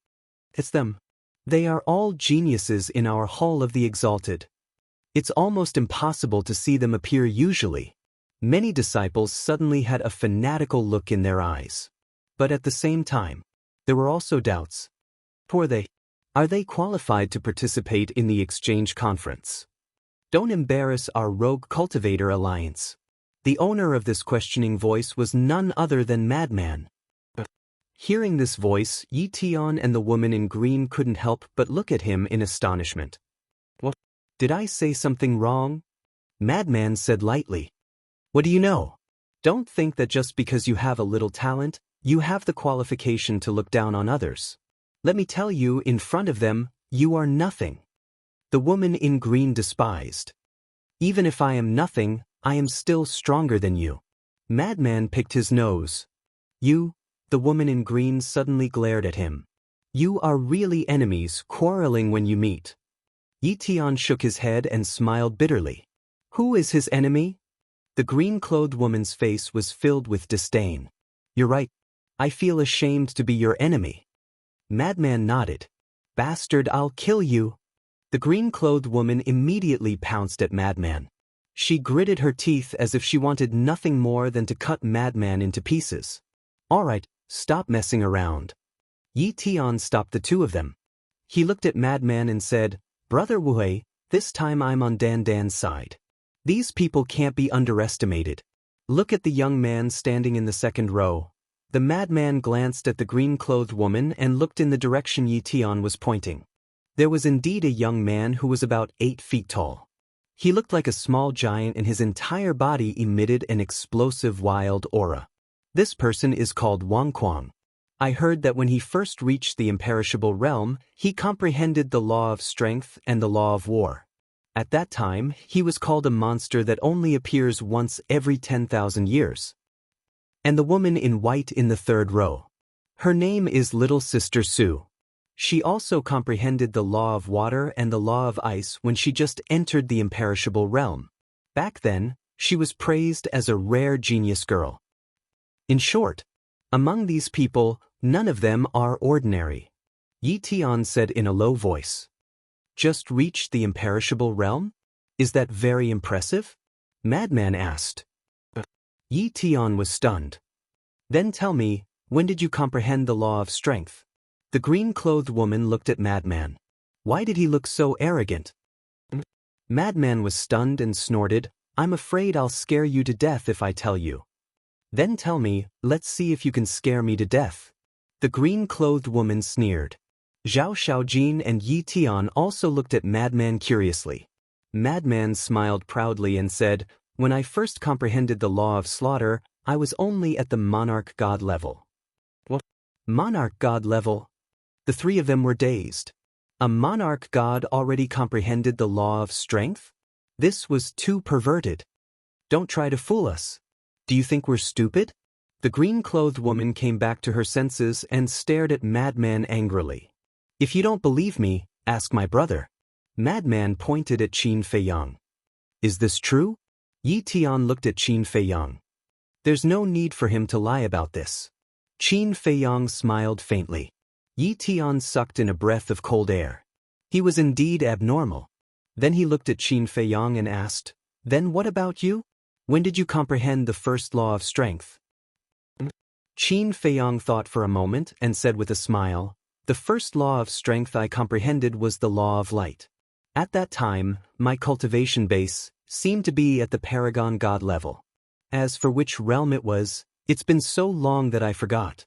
It's them. They are all geniuses in our Hall of the Exalted. It's almost impossible to see them appear usually. Many disciples suddenly had a fanatical look in their eyes. But at the same time, there were also doubts. Who are they? Are they qualified to participate in the exchange conference? Don't embarrass our rogue cultivator alliance. The owner of this questioning voice was none other than Madman. Hearing this voice, Yi Tian and the woman in green couldn't help but look at him in astonishment. What? Did I say something wrong? Madman said lightly. What do you know? Don't think that just because you have a little talent, you have the qualification to look down on others. Let me tell you, in front of them, you are nothing. The woman in green despised. Even if I am nothing, I am still stronger than you. Madman picked his nose. You? The woman in green suddenly glared at him. You are really enemies, quarreling when you meet. Yi Tian shook his head and smiled bitterly. Who is his enemy? The green-clothed woman's face was filled with disdain. You're right. I feel ashamed to be your enemy. Madman nodded. Bastard, I'll kill you. The green-clothed woman immediately pounced at Madman. She gritted her teeth as if she wanted nothing more than to cut Madman into pieces. All right, stop messing around. Yi Tian stopped the 2 of them. He looked at Madman and said, Brother Wuhui, this time I'm on Dan Dan's side. These people can't be underestimated. Look at the young man standing in the 2nd row. The Madman glanced at the green-clothed woman and looked in the direction Yi Tian was pointing. There was indeed a young man who was about 8 feet tall. He looked like a small giant and his entire body emitted an explosive wild aura. This person is called Wang Kuang. I heard that when he first reached the imperishable realm, he comprehended the law of strength and the law of war. At that time, he was called a monster that only appears once every 10,000 years. And the woman in white in the 3rd row. Her name is Little Sister Sue. She also comprehended the law of water and the law of ice when she just entered the imperishable realm. Back then, she was praised as a rare genius girl. In short, among these people, none of them are ordinary. Yi Tian said in a low voice. Just reached the imperishable realm? Is that very impressive? Madman asked. Yi Tian was stunned. Then tell me, when did you comprehend the law of strength? The green-clothed woman looked at Madman. Why did he look so arrogant? Madman was stunned and snorted, I'm afraid I'll scare you to death if I tell you. Then tell me, let's see if you can scare me to death. The green-clothed woman sneered. Zhao Xiaojin and Yi Tian also looked at Madman curiously. Madman smiled proudly and said, when I first comprehended the law of slaughter, I was only at the monarch god level. What? Monarch god level? The three of them were dazed. A monarch god already comprehended the law of strength? This was too perverted. Don't try to fool us. Do you think we're stupid? The green-clothed woman came back to her senses and stared at Madman angrily. If you don't believe me, ask my brother. Madman pointed at Qin Feiyang. Is this true? Yi Tian looked at Qin Feiyang. There's no need for him to lie about this. Qin Feiyang smiled faintly. Yi Tian sucked in a breath of cold air. He was indeed abnormal. Then he looked at Qin Feiyang and asked, then what about you? When did you comprehend the first law of strength? Qin Feiyang thought for a moment and said with a smile, the first law of strength I comprehended was the law of light. At that time, my cultivation base seemed to be at the paragon god level. As for which realm it was, it's been so long that I forgot.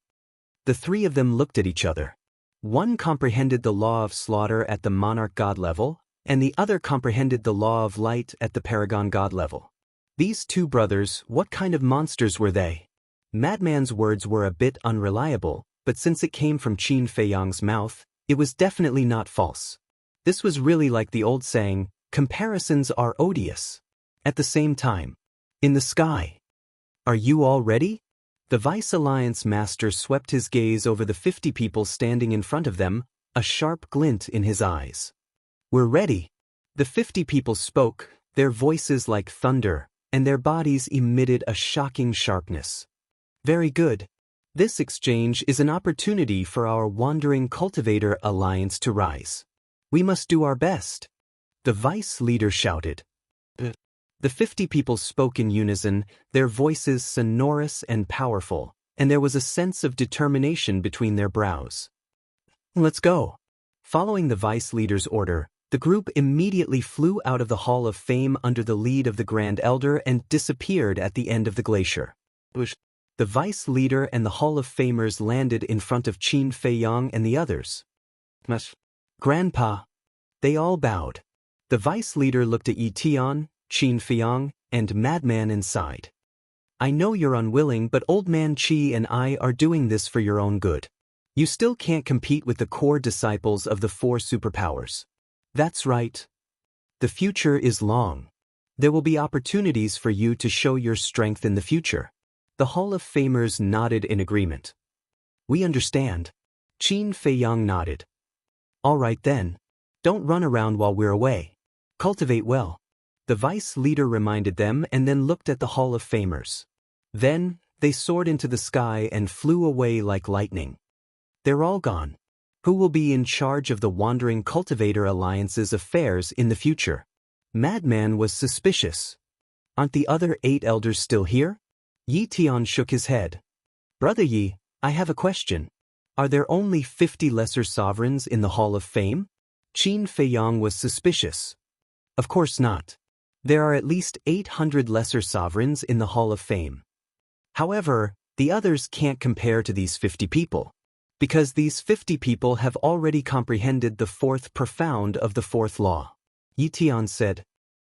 The three of them looked at each other. One comprehended the law of slaughter at the monarch god level, and the other comprehended the law of light at the paragon god level. These two brothers, what kind of monsters were they? Madman's words were a bit unreliable, but since it came from Qin Feiyang's mouth, it was definitely not false. This was really like the old saying, comparisons are odious. At the same time, in the sky. Are you all ready? The Vice Alliance Master swept his gaze over the 50 people standing in front of them, a sharp glint in his eyes. We're ready. The 50 people spoke, their voices like thunder, and their bodies emitted a shocking sharpness. Very good. This exchange is an opportunity for our Wandering Cultivator Alliance to rise. We must do our best. The Vice Leader shouted. The 50 people spoke in unison, their voices sonorous and powerful, and there was a sense of determination between their brows. Let's go. Following the Vice Leader's order, the group immediately flew out of the Hall of Fame under the lead of the Grand Elder and disappeared at the end of the glacier. The Vice Leader and the Hall of Famers landed in front of Qin Feiyang and the others. Grandpa. They all bowed. The Vice Leader looked at Yi Tian, Qin Feiyang, and Madman inside. I know you're unwilling, but Old Man Qi and I are doing this for your own good. You still can't compete with the core disciples of the four superpowers. That's right. The future is long. There will be opportunities for you to show your strength in the future. The Hall of Famers nodded in agreement. We understand. Qin Feiyang nodded. All right then. Don't run around while we're away. Cultivate well. The Vice Leader reminded them and then looked at the Hall of Famers. Then, they soared into the sky and flew away like lightning. They're all gone. Who will be in charge of the Wandering Cultivator Alliance's affairs in the future? Madman was suspicious. Aren't the other 8 elders still here? Yi Tian shook his head. Brother Yi, I have a question. Are there only 50 lesser sovereigns in the Hall of Fame? Qin Feiyang was suspicious. Of course not. There are at least 800 lesser sovereigns in the Hall of Fame. However, the others can't compare to these 50 people, because these 50 people have already comprehended the fourth profound of the fourth law. Yi Tian said.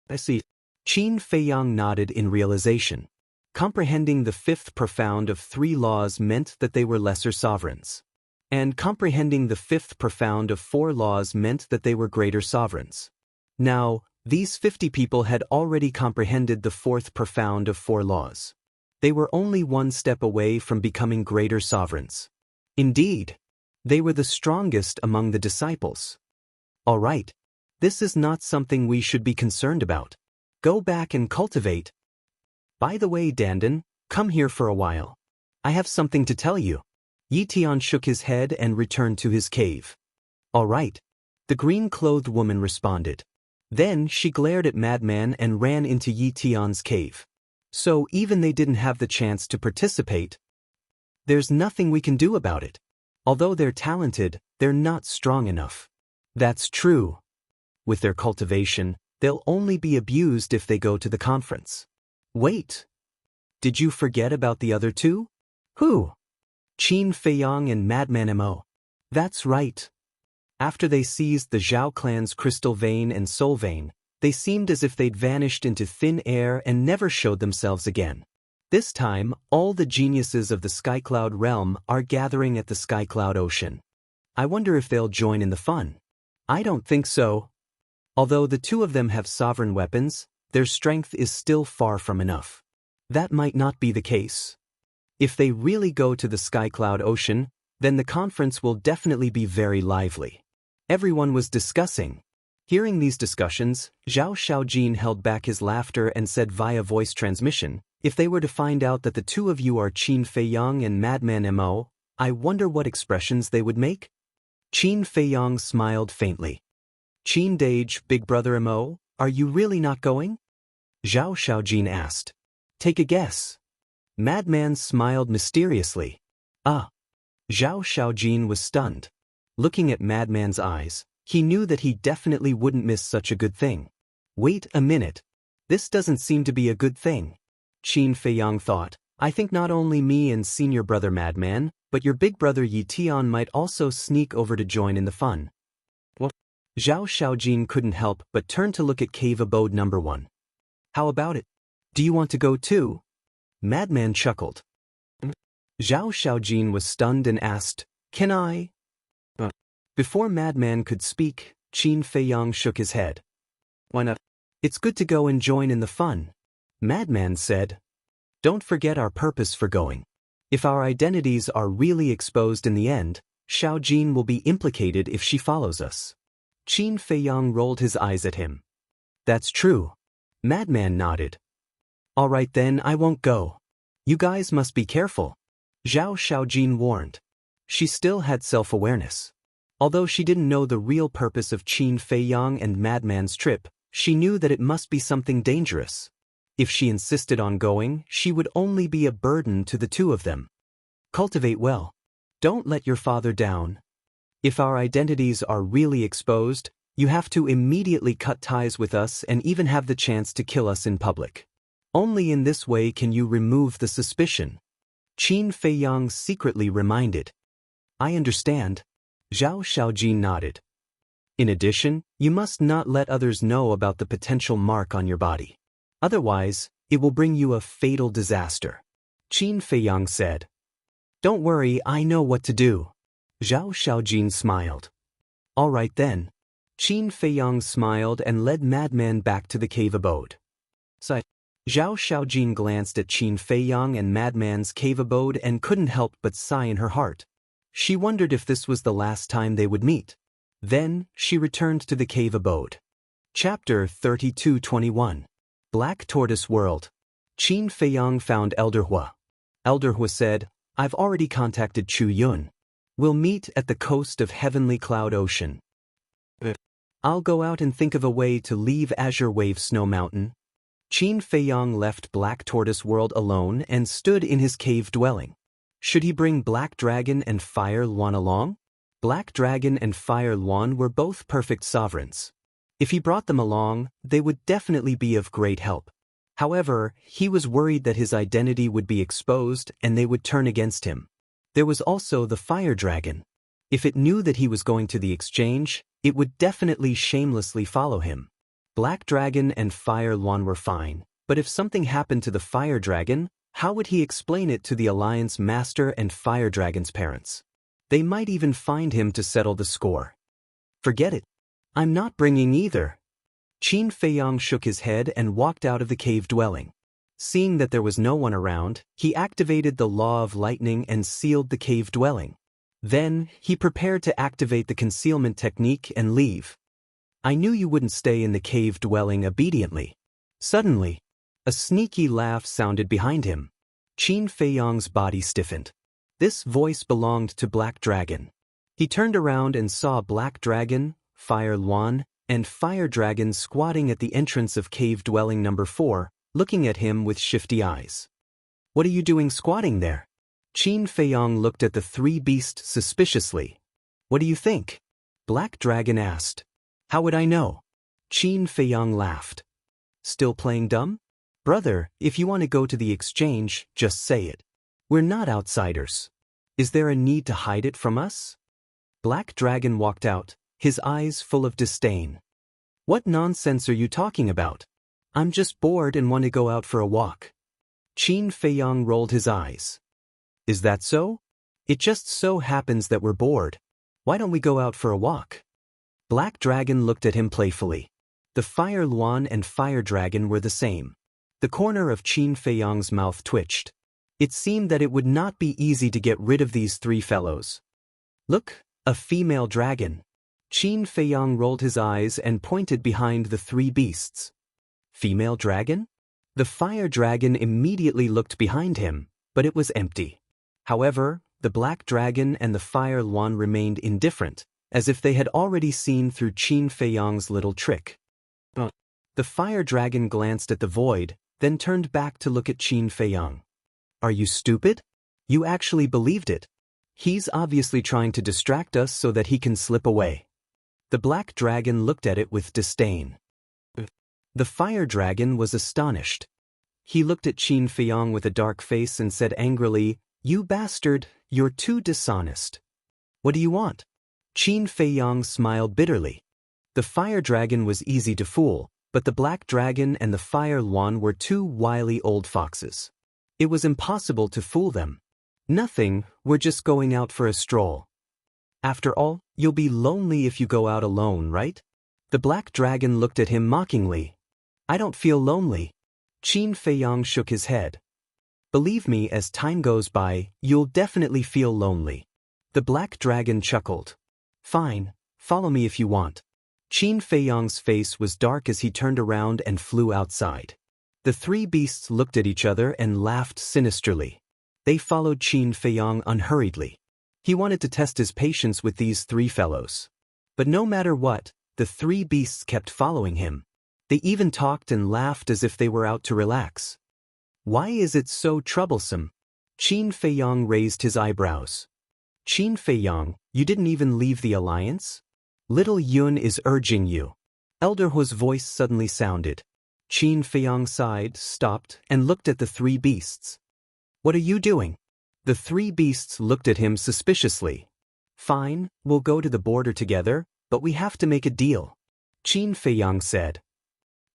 I see. Qin Feiyang nodded in realization. Comprehending the fifth profound of 3 laws meant that they were lesser sovereigns. And comprehending the fifth profound of 4 laws meant that they were greater sovereigns. Now, these 50 people had already comprehended the fourth profound of 4 laws. They were only one step away from becoming greater sovereigns. Indeed, they were the strongest among the disciples. All right. This is not something we should be concerned about. Go back and cultivate. By the way, Dandan, come here for a while. I have something to tell you. Yi Tian shook his head and returned to his cave. All right. The green-clothed woman responded. Then she glared at Madman and ran into Yi Tian's cave. So even they didn't have the chance to participate. There's nothing we can do about it. Although they're talented, they're not strong enough. That's true. With their cultivation, they'll only be abused if they go to the conference. Wait. Did you forget about the other two? Who? Qin Feiyang and Madman Mo. That's right. After they seized the Zhao clan's crystal vein and soul vein, they seemed as if they'd vanished into thin air and never showed themselves again. This time, all the geniuses of the Skycloud realm are gathering at the Skycloud Ocean. I wonder if they'll join in the fun. I don't think so. Although the two of them have sovereign weapons, their strength is still far from enough. That might not be the case. If they really go to the Skycloud Ocean, then the conference will definitely be very lively. Everyone was discussing. Hearing these discussions, Zhao Xiaojin held back his laughter and said via voice transmission, if they were to find out that the two of you are Qin Feiyang and Madman Mo, I wonder what expressions they would make? Qin Feiyang smiled faintly. Qin Dage, Big Brother Mo, are you really not going? Zhao Xiaojin asked. Take a guess. Madman smiled mysteriously. Ah. Zhao Xiaojin was stunned. Looking at Madman's eyes, he knew that he definitely wouldn't miss such a good thing. Wait a minute. This doesn't seem to be a good thing. Qin Feiyang thought, I think not only me and senior brother Madman, but your big brother Yi Tian might also sneak over to join in the fun. What? Zhao Xiaojin couldn't help but turn to look at cave abode number 1. How about it? Do you want to go too? Madman chuckled. Zhao Xiaojin was stunned and asked, Can I? Before Madman could speak, Qin Feiyang shook his head. Why not? It's good to go and join in the fun. Madman said. Don't forget our purpose for going. If our identities are really exposed in the end, Xiaojin will be implicated if she follows us. Qin Feiyang rolled his eyes at him. That's true. Madman nodded. All right then, I won't go. You guys must be careful. Zhao Xiaojin warned. She still had self-awareness. Although she didn't know the real purpose of Qin Feiyang and Madman's trip, she knew that it must be something dangerous. If she insisted on going, she would only be a burden to the two of them. Cultivate well. Don't let your father down. If our identities are really exposed, you have to immediately cut ties with us and even have the chance to kill us in public. Only in this way can you remove the suspicion. Qin Feiyang secretly reminded. I understand. Zhao Xiaojin nodded. In addition, you must not let others know about the potential mark on your body. Otherwise, it will bring you a fatal disaster. Qin Feiyang said. Don't worry, I know what to do. Zhao Xiaojin smiled. All right then. Qin Feiyang smiled and led Madman back to the cave abode. Zhao Xiaojin glanced at Qin Feiyang and Madman's cave abode and couldn't help but sigh in her heart. She wondered if this was the last time they would meet. Then, she returned to the cave abode. Chapter 32:21. Black Tortoise World. Qin Feiyang found Elder Hua. Elder Hua said, I've already contacted Chu Yun. We'll meet at the coast of Heavenly Cloud Ocean. I'll go out and think of a way to leave Azure Wave Snow Mountain. Qin Feiyang left Black Tortoise World alone and stood in his cave dwelling. Should he bring Black Dragon and Fire Luan along? Black Dragon and Fire Luan were both perfect sovereigns. If he brought them along, they would definitely be of great help. However, he was worried that his identity would be exposed and they would turn against him. There was also the Fire Dragon. If it knew that he was going to the exchange, it would definitely shamelessly follow him. Black Dragon and Fire Luan were fine, but if something happened to the Fire Dragon, how would he explain it to the Alliance Master and Fire Dragon's parents? They might even find him to settle the score. Forget it. I'm not bringing either. Qin Feiyang shook his head and walked out of the cave dwelling. Seeing that there was no one around, he activated the Law of Lightning and sealed the cave dwelling. Then, he prepared to activate the concealment technique and leave. I knew you wouldn't stay in the cave dwelling obediently. Suddenly, a sneaky laugh sounded behind him. Qin Feiyang's body stiffened. This voice belonged to Black Dragon. He turned around and saw Black Dragon, Fire Luan, and Fire Dragon squatting at the entrance of cave dwelling number 4, looking at him with shifty eyes. What are you doing squatting there? Qin Feiyang looked at the three beasts suspiciously. What do you think? Black Dragon asked. How would I know? Qin Feiyang laughed. Still playing dumb? Brother, if you want to go to the exchange, just say it. We're not outsiders. Is there a need to hide it from us? Black Dragon walked out, his eyes full of disdain. What nonsense are you talking about? I'm just bored and want to go out for a walk. Qin Feiyang rolled his eyes. Is that so? It just so happens that we're bored. Why don't we go out for a walk? Black Dragon looked at him playfully. The Fire Luan and Fire Dragon were the same. The corner of Qin Feiyang's mouth twitched. It seemed that it would not be easy to get rid of these three fellows. Look, a female dragon. Qin Feiyang rolled his eyes and pointed behind the three beasts. Female dragon? The Fire Dragon immediately looked behind him, but it was empty. However, the Black Dragon and the Fire Luan remained indifferent, as if they had already seen through Qin Feiyang's little trick. The Fire Dragon glanced at the void, then turned back to look at Qin Feiyang. Are you stupid? You actually believed it. He's obviously trying to distract us so that he can slip away. The Black Dragon looked at it with disdain. The Fire Dragon was astonished. He looked at Qin Feiyang with a dark face and said angrily, You bastard, you're too dishonest. What do you want? Qin Feiyang smiled bitterly. The Fire Dragon was easy to fool, but the Black Dragon and the Fire Luan were two wily old foxes. It was impossible to fool them. Nothing, we're just going out for a stroll. After all, you'll be lonely if you go out alone, right? The Black Dragon looked at him mockingly. I don't feel lonely. Qin Feiyang shook his head. Believe me, as time goes by, you'll definitely feel lonely. The Black Dragon chuckled. Fine, follow me if you want. Qin Feiyang's face was dark as he turned around and flew outside. The three beasts looked at each other and laughed sinisterly. They followed Qin Feiyang unhurriedly. He wanted to test his patience with these three fellows. But no matter what, the three beasts kept following him. They even talked and laughed as if they were out to relax. Why is it so troublesome? Qin Feiyang raised his eyebrows. Qin Feiyang, you didn't even leave the alliance? Little Yun is urging you. Elder Hu's voice suddenly sounded. Qin Feiyang sighed, stopped, and looked at the three beasts. What are you doing? The three beasts looked at him suspiciously. Fine, we'll go to the border together, but we have to make a deal. Qin Feiyang said.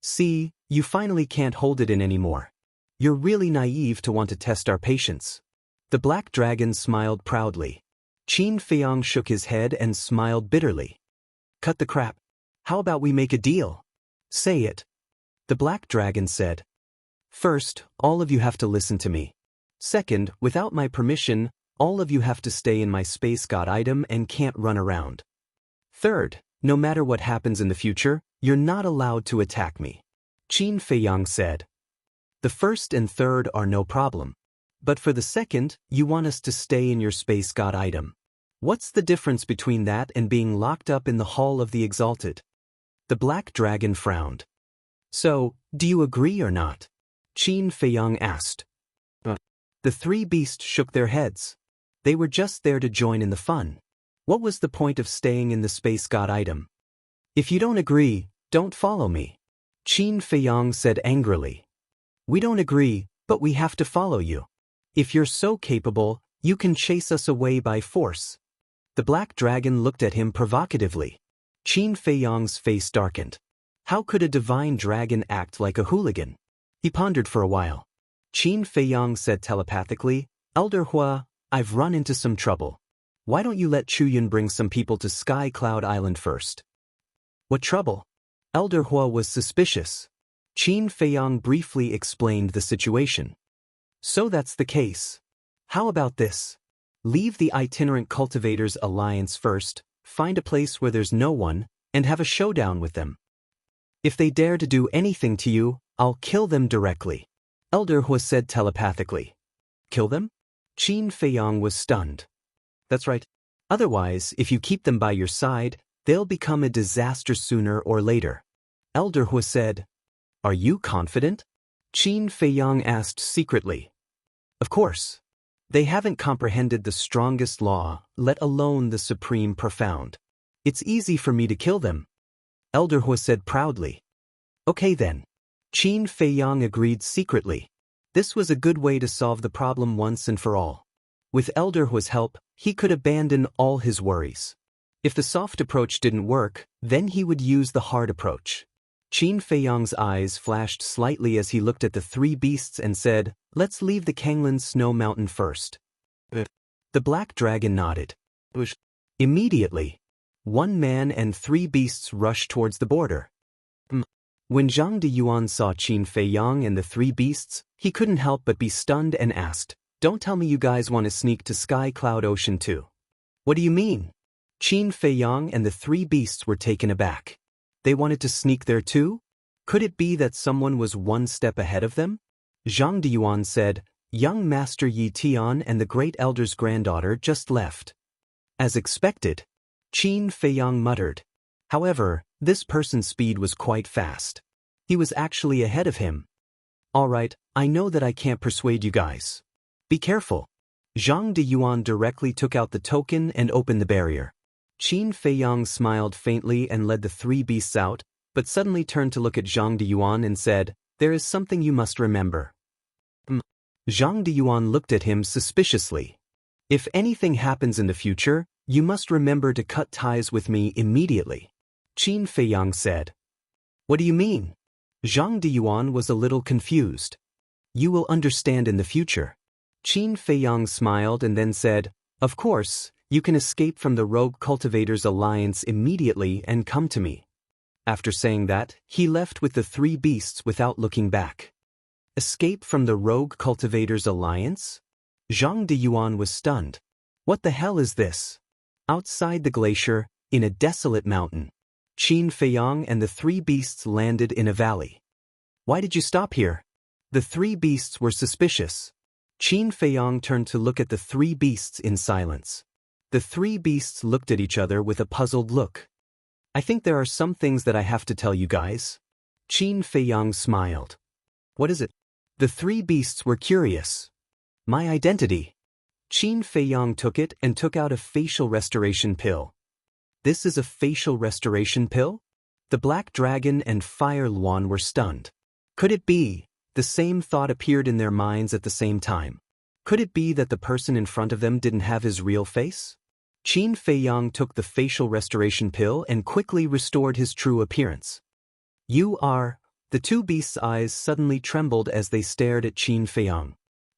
See, you finally can't hold it in anymore. You're really naive to want to test our patience. The Black Dragon smiled proudly. Qin Feiyang shook his head and smiled bitterly. Cut the crap. How about we make a deal? Say it. The Black Dragon said. First, all of you have to listen to me. Second, without my permission, all of you have to stay in my space god item and can't run around. Third, no matter what happens in the future, you're not allowed to attack me. Qin Feiyang said. The first and third are no problem. But for the second, you want us to stay in your space god item. What's the difference between that and being locked up in the Hall of the Exalted? The Black Dragon frowned. So, do you agree or not? Qin Feiyang asked. The three beasts shook their heads. They were just there to join in the fun. What was the point of staying in the space god item? If you don't agree, don't follow me. Qin Feiyang said angrily. We don't agree, but we have to follow you. If you're so capable, you can chase us away by force. The Black Dragon looked at him provocatively. Qin Feiyang's face darkened. How could a divine dragon act like a hooligan? He pondered for a while. Qin Feiyang said telepathically, Elder Hua, I've run into some trouble. Why don't you let Chuyun bring some people to Sky Cloud Island first? What trouble? Elder Hua was suspicious. Qin Feiyang briefly explained the situation. So that's the case. How about this? Leave the itinerant cultivators alliance first, find a place where there's no one, and have a showdown with them. If they dare to do anything to you, I'll kill them directly. Elder Hu said telepathically. Kill them? Qin Feiyang was stunned. That's right. Otherwise, if you keep them by your side, they'll become a disaster sooner or later. Elder Hu said. Are you confident? Qin Feiyang asked secretly. Of course. They haven't comprehended the strongest law, let alone the supreme profound. It's easy for me to kill them. Elder Hu said proudly. Okay then. Qin Feiyang agreed secretly. This was a good way to solve the problem once and for all. With Elder Hu's help, he could abandon all his worries. If the soft approach didn't work, then he would use the hard approach. Qin Feiyang's eyes flashed slightly as he looked at the three beasts and said, Let's leave the Kanglan Snow Mountain first. The black dragon nodded. Immediately, one man and three beasts rushed towards the border. When Zhang Deyuan saw Qin Feiyang and the three beasts, he couldn't help but be stunned and asked, Don't tell me you guys want to sneak to Sky Cloud Ocean too. What do you mean? Qin Feiyang and the three beasts were taken aback. They wanted to sneak there too? Could it be that someone was one step ahead of them? Zhang Deyuan said, Young Master Yi Tian and the Great Elder's granddaughter just left. As expected, Qin Feiyang muttered. However, this person's speed was quite fast. He was actually ahead of him. All right, I know that I can't persuade you guys. Be careful. Zhang Deyuan directly took out the token and opened the barrier. Qin Feiyang smiled faintly and led the three beasts out, but suddenly turned to look at Zhang Deyuan and said, There is something you must remember. Zhang Deyuan looked at him suspiciously. If anything happens in the future, you must remember to cut ties with me immediately. Qin Feiyang said. What do you mean? Zhang Deyuan was a little confused. You will understand in the future. Qin Feiyang smiled and then said, Of course, you can escape from the Rogue Cultivators Alliance immediately and come to me. After saying that, he left with the three beasts without looking back. Escape from the Rogue Cultivators Alliance? Zhang Deyuan was stunned. What the hell is this? Outside the glacier, in a desolate mountain, Qin Feiyang and the three beasts landed in a valley. Why did you stop here? The three beasts were suspicious. Qin Feiyang turned to look at the three beasts in silence. The three beasts looked at each other with a puzzled look. I think there are some things that I have to tell you guys. Qin Feiyang smiled. What is it? The three beasts were curious. My identity. Qin Feiyang took it and took out a facial restoration pill. This is a facial restoration pill? The Black Dragon and Fire Luan were stunned. Could it be? The same thought appeared in their minds at the same time. Could it be that the person in front of them didn't have his real face? Qin Feiyang took the facial restoration pill and quickly restored his true appearance. You are... The two beasts' eyes suddenly trembled as they stared at Qin Feiyang.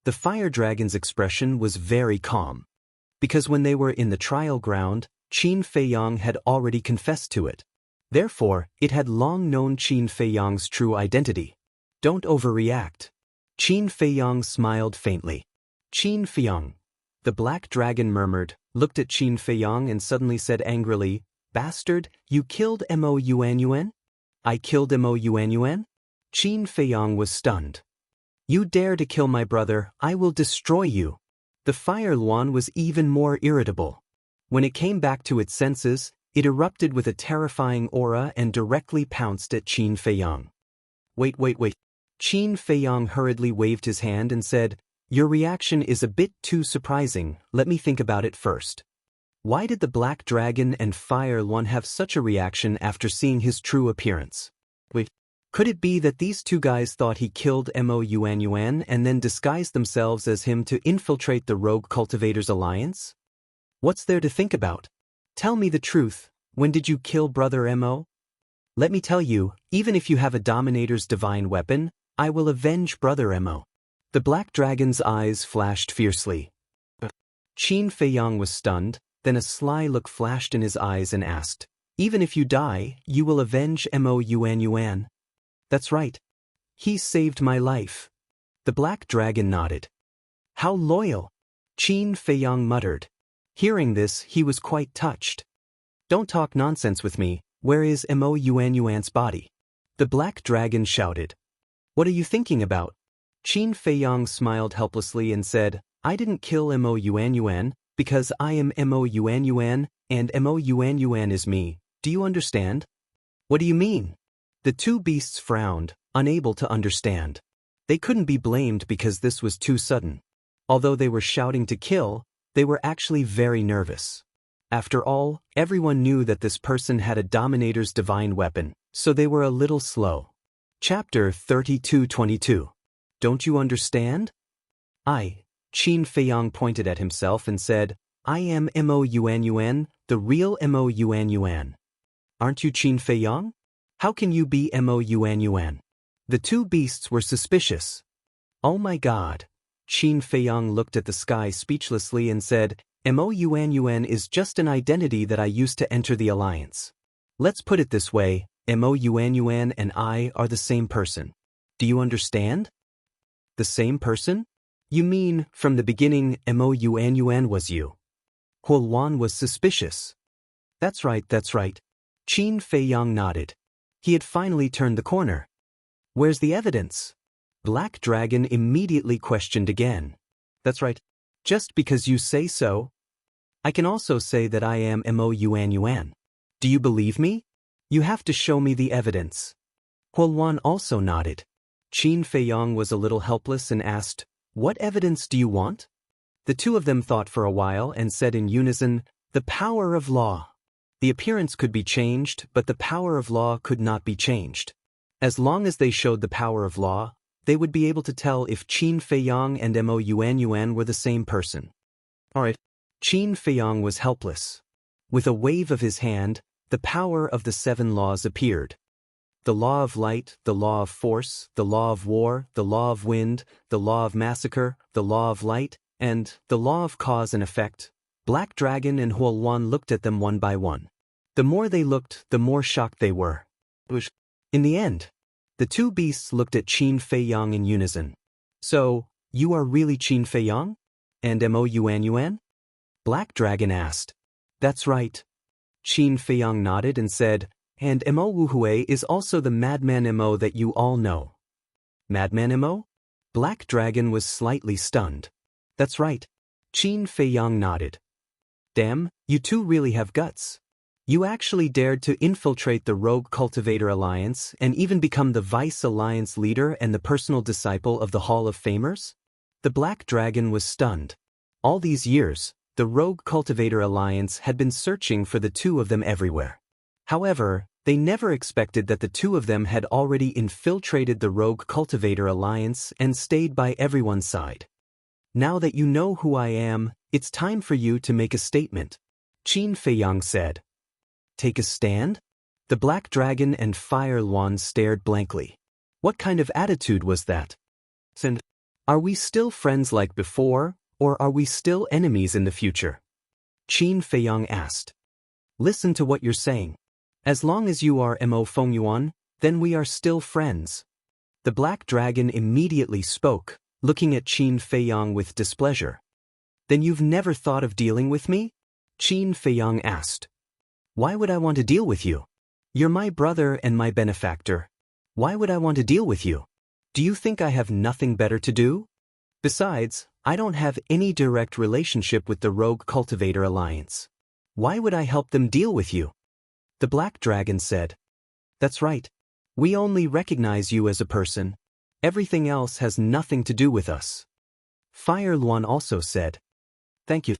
The fire dragon's expression was very calm. Because when they were in the trial ground, Qin Feiyang had already confessed to it. Therefore, it had long known Qin Feiyang's true identity. Don't overreact. Qin Feiyang smiled faintly. Qin Feiyang. The black dragon murmured, looked at Qin Feiyang and suddenly said angrily, Bastard, you killed Mo Yuanyuan? I killed Mo Yuanyuan? Qin Feiyang was stunned. You dare to kill my brother, I will destroy you. The Fire Luan was even more irritable. When it came back to its senses, it erupted with a terrifying aura and directly pounced at Qin Feiyang. Wait. Qin Feiyang hurriedly waved his hand and said, Your reaction is a bit too surprising, let me think about it first. Why did the Black Dragon and Fire Luan have such a reaction after seeing his true appearance? Could it be that these two guys thought he killed Mo Yuanyuan and then disguised themselves as him to infiltrate the Rogue Cultivators Alliance? What's there to think about? Tell me the truth, when did you kill Brother Mo? Let me tell you, even if you have a Dominator's divine weapon, I will avenge Brother Mo. The Black Dragon's eyes flashed fiercely. Qin Feiyang was stunned, then a sly look flashed in his eyes and asked, Even if you die, you will avenge Mo Yuanyuan? That's right. He saved my life. The Black Dragon nodded. How loyal! Qin Feiyang muttered. Hearing this, he was quite touched. Don't talk nonsense with me, where is Mo Yuan's body? The black dragon shouted. What are you thinking about? Qin Feiyang smiled helplessly and said, I didn't kill Mo Yuan, because I am Mo Yuan, and Mo Yuan is me, do you understand? What do you mean? The two beasts frowned, unable to understand. They couldn't be blamed because this was too sudden. Although they were shouting to kill, they were actually very nervous. After all, everyone knew that this person had a Dominator's divine weapon, so they were a little slow. Chapter 32:22. Don't you understand? Qin Feiyang pointed at himself and said, I am Mo Yuan, the real Mo Yuan. Aren't you Qin Feiyang? How can you be Mo Yuan? The two beasts were suspicious. Oh my God. Qin Feiyang looked at the sky speechlessly and said, Mo Yuan is just an identity that I used to enter the alliance. Let's put it this way, Mo Yuan and I are the same person. Do you understand? The same person? You mean, from the beginning, Mo Yuan was you? Huoluan was suspicious. That's right. Qin Feiyang nodded. He had finally turned the corner. Where's the evidence? Black Dragon immediately questioned again. That's right. Just because you say so? I can also say that I am Mo Yuan. Do you believe me? You have to show me the evidence. Huoluan also nodded. Qin Feiyang was a little helpless and asked, What evidence do you want? The two of them thought for a while and said in unison, The power of law. The appearance could be changed, but the power of law could not be changed. As long as they showed the power of law, they would be able to tell if Qin Feiyang and Mo Yuan were the same person. Alright. Qin Feiyang was helpless. With a wave of his hand, the power of the 7 laws appeared. The law of light, the law of force, the law of war, the law of wind, the law of massacre, the law of light, and the law of cause and effect. Black Dragon and Huoluan looked at them one by one. The more they looked, the more shocked they were. In the end, the two beasts looked at Qin Feiyang in unison. So, you are really Qin Feiyang? And Mo Yuan? Black Dragon asked. That's right. Qin Feiyang nodded and said, and Mo Wuhui is also the madman Mo that you all know. Madman Mo? Black Dragon was slightly stunned. That's right. Qin Feiyang nodded. Damn, you two really have guts. You actually dared to infiltrate the Rogue Cultivator Alliance and even become the Vice Alliance leader and the personal disciple of the Hall of Famers? The Black Dragon was stunned. All these years, the Rogue Cultivator Alliance had been searching for the two of them everywhere. However, they never expected that the two of them had already infiltrated the Rogue Cultivator Alliance and stayed by everyone's side. Now that you know who I am, it's time for you to make a statement, Qin Feiyang said. Take a stand? The Black Dragon and Fire Luan stared blankly. What kind of attitude was that? And are we still friends like before, or are we still enemies in the future? Qin Feiyang asked. Listen to what you're saying. As long as you are Mo Fengyuan, then we are still friends. The Black Dragon immediately spoke, looking at Qin Feiyang with displeasure. Then you've never thought of dealing with me? Qin Feiyang asked. Why would I want to deal with you? You're my brother and my benefactor. Why would I want to deal with you? Do you think I have nothing better to do? Besides, I don't have any direct relationship with the Rogue Cultivator Alliance. Why would I help them deal with you? The Black Dragon said. That's right. We only recognize you as a person. Everything else has nothing to do with us. Fire Luan also said. Thank you.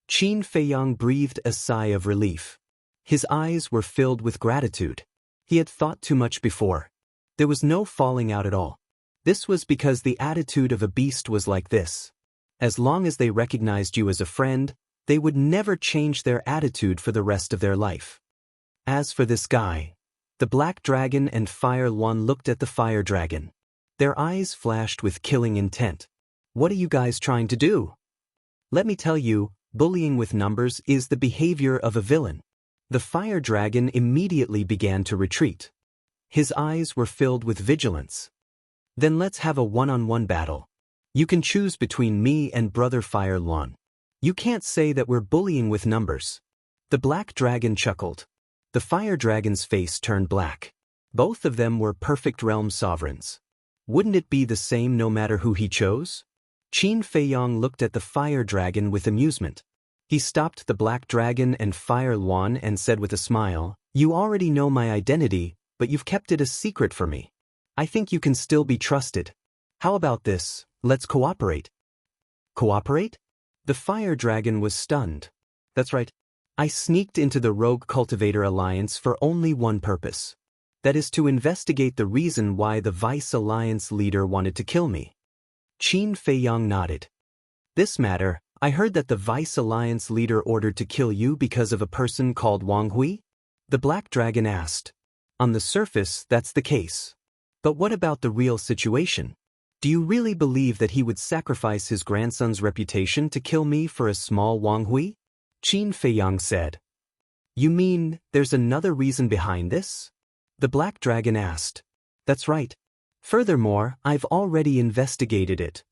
Qin Feiyang breathed a sigh of relief. His eyes were filled with gratitude. He had thought too much before. There was no falling out at all. This was because the attitude of a beast was like this. As long as they recognized you as a friend, they would never change their attitude for the rest of their life. As for this guy, the Black Dragon and Fire Luan looked at the Fire Dragon. Their eyes flashed with killing intent. What are you guys trying to do? Let me tell you, bullying with numbers is the behavior of a villain. The Fire Dragon immediately began to retreat. His eyes were filled with vigilance. Then let's have a one-on-one battle. You can choose between me and Brother Fire Luan. You can't say that we're bullying with numbers. The black dragon chuckled. The fire dragon's face turned black. Both of them were perfect realm sovereigns. Wouldn't it be the same no matter who he chose? Qin Feiyang looked at the fire dragon with amusement. He stopped the black dragon and Fire Luan and said with a smile, "You already know my identity, but you've kept it a secret for me. I think you can still be trusted. How about this, let's cooperate." Cooperate? The fire dragon was stunned. That's right. I sneaked into the Rogue Cultivator Alliance for only one purpose. That is to investigate the reason why the Vice Alliance leader wanted to kill me. Qin Feiyang nodded. This matter, I heard that the Vice Alliance leader ordered to kill you because of a person called Wang Hui? The Black Dragon asked. On the surface, that's the case. But what about the real situation? Do you really believe that he would sacrifice his grandson's reputation to kill me for a small Wang Hui? Qin Feiyang said. You mean, there's another reason behind this? The Black Dragon asked. That's right. Furthermore, I've already investigated it.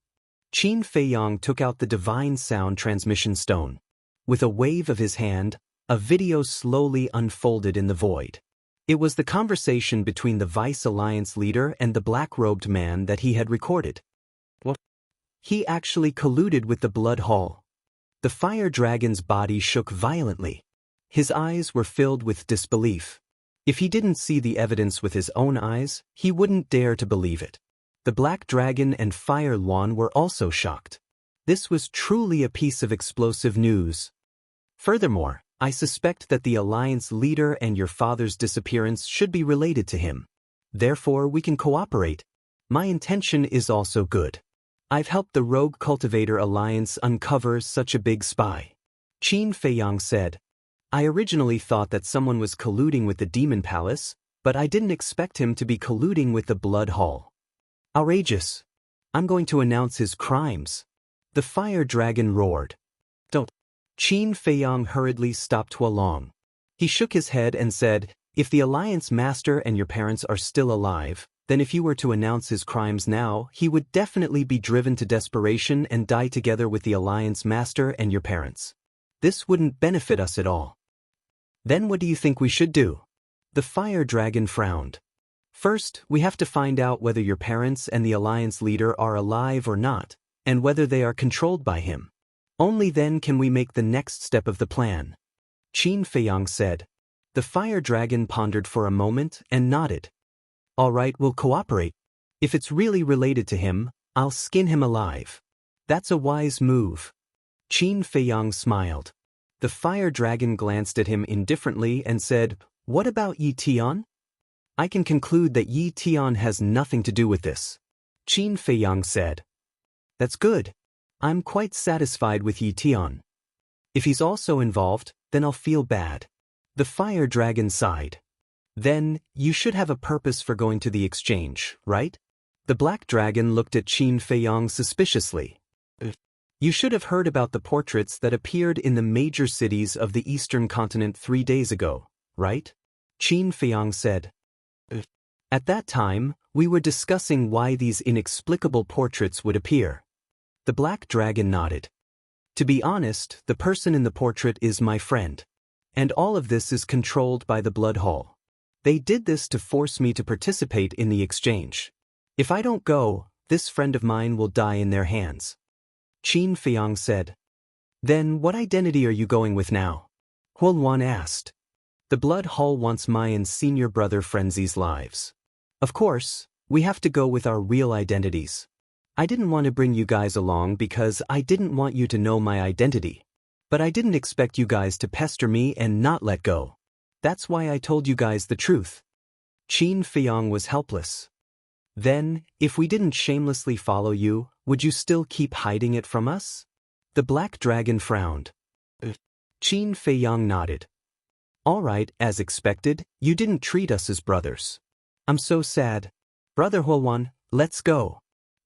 Qin Feiyang took out the Divine Sound Transmission Stone. With a wave of his hand, a video slowly unfolded in the void. It was the conversation between the Vice Alliance leader and the black-robed man that he had recorded. What? He actually colluded with the Blood Hall. The fire dragon's body shook violently. His eyes were filled with disbelief. If he didn't see the evidence with his own eyes, he wouldn't dare to believe it. The Black Dragon and Fire Luan were also shocked. This was truly a piece of explosive news. Furthermore, I suspect that the Alliance leader and your father's disappearance should be related to him. Therefore, we can cooperate. My intention is also good. I've helped the Rogue Cultivator Alliance uncover such a big spy. Qin Feiyang said. I originally thought that someone was colluding with the Demon Palace, but I didn't expect him to be colluding with the Blood Hall. Outrageous. I'm going to announce his crimes. The Fire Dragon roared. Don't. Qin Feiyang hurriedly stopped Hualong. He shook his head and said, if the Alliance Master and your parents are still alive, then if you were to announce his crimes now, he would definitely be driven to desperation and die together with the Alliance Master and your parents. This wouldn't benefit us at all. Then what do you think we should do? The Fire Dragon frowned. First, we have to find out whether your parents and the Alliance leader are alive or not, and whether they are controlled by him. Only then can we make the next step of the plan. Qin Feiyang said. The Fire Dragon pondered for a moment and nodded. All right, we'll cooperate. If it's really related to him, I'll skin him alive. That's a wise move. Qin Feiyang smiled. The Fire Dragon glanced at him indifferently and said, What about Yi Tian? I can conclude that Yi Tian has nothing to do with this. Qin Feiyang said. That's good. I'm quite satisfied with Yi Tian. If he's also involved, then I'll feel bad. The Fire Dragon sighed. Then, you should have a purpose for going to the exchange, right? The Black Dragon looked at Qin Feiyang suspiciously. You should have heard about the portraits that appeared in the major cities of the Eastern continent 3 days ago, right? Qin Feiyang said. At that time, we were discussing why these inexplicable portraits would appear. The Black Dragon nodded. To be honest, the person in the portrait is my friend. And all of this is controlled by the Blood Hall. They did this to force me to participate in the exchange. If I don't go, this friend of mine will die in their hands. Qin Feiyang said. Then what identity are you going with now? Hualwan asked. The Blood Hall wants my and senior brother Frenzy's lives. Of course, we have to go with our real identities. I didn't want to bring you guys along because I didn't want you to know my identity. But I didn't expect you guys to pester me and not let go. That's why I told you guys the truth. Qin Feiyang was helpless. Then, if we didn't shamelessly follow you, would you still keep hiding it from us? The Black Dragon frowned. Qin Feiyang nodded. All right, as expected, you didn't treat us as brothers. I'm so sad. Brother Hualwan, let's go.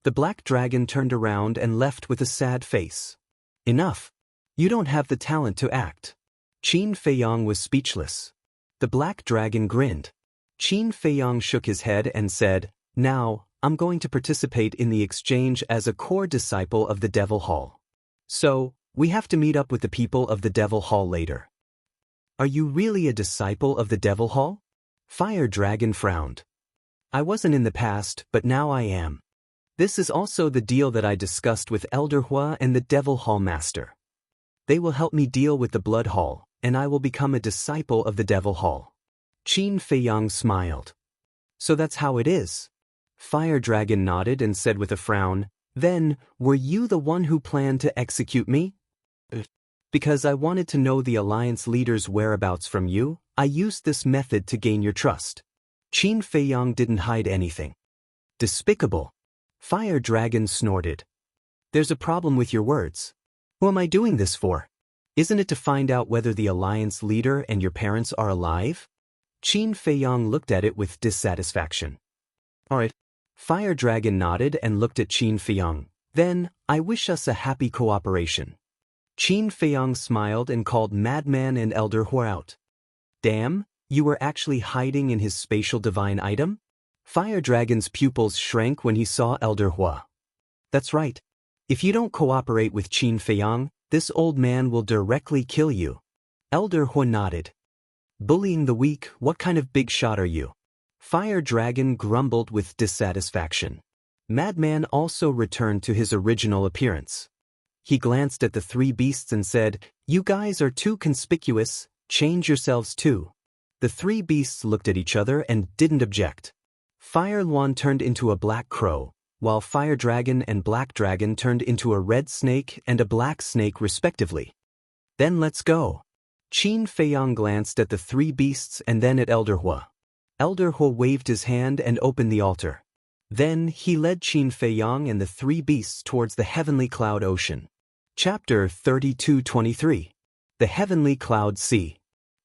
The Black Dragon turned around and left with a sad face. Enough. You don't have the talent to act. Qin Feiyang was speechless. The Black Dragon grinned. Qin Feiyang shook his head and said, Now, I'm going to participate in the exchange as a core disciple of the Devil Hall. So, We have to meet up with the people of the Devil Hall later. Are you really a disciple of the Devil Hall? Fire Dragon frowned. I wasn't in the past, but now I am. This is also the deal that I discussed with Elder Hua and the Devil Hall Master. They will help me deal with the Blood Hall, and I will become a disciple of the Devil Hall. Qin Feiyang smiled. So that's how it is. Fire Dragon nodded and said with a frown, Then, were you the one who planned to execute me? Because I wanted to know the Alliance leader's whereabouts from you, I used this method to gain your trust. Qin Feiyang didn't hide anything. Despicable. Fire Dragon snorted. There's a problem with your words. Who am I doing this for? Isn't it to find out whether the Alliance leader and your parents are alive? Qin Feiyang looked at it with dissatisfaction. Alright. Fire Dragon nodded and looked at Qin Feiyang. Then, I wish us a happy cooperation. Qin Feiyang smiled and called Madman and Elder Hua out. Damn, you were actually hiding in his spatial divine item? Fire Dragon's pupils shrank when he saw Elder Hua. That's right. If you don't cooperate with Qin Feiyang, this old man will directly kill you. Elder Hua nodded. Bullying the weak, what kind of big shot are you? Fire Dragon grumbled with dissatisfaction. Madman also returned to his original appearance. He glanced at the three beasts and said, You guys are too conspicuous, change yourselves too. The three beasts looked at each other and didn't object. Fire Luan turned into a black crow, while Fire Dragon and Black Dragon turned into a red snake and a black snake respectively. Then let's go. Qin Feiyang glanced at the three beasts and then at Elder Hua. Elder Hua waved his hand and opened the altar. Then he led Qin Feiyang and the three beasts towards the Heavenly Cloud Ocean. Chapter 32-23. The Heavenly Cloud Sea.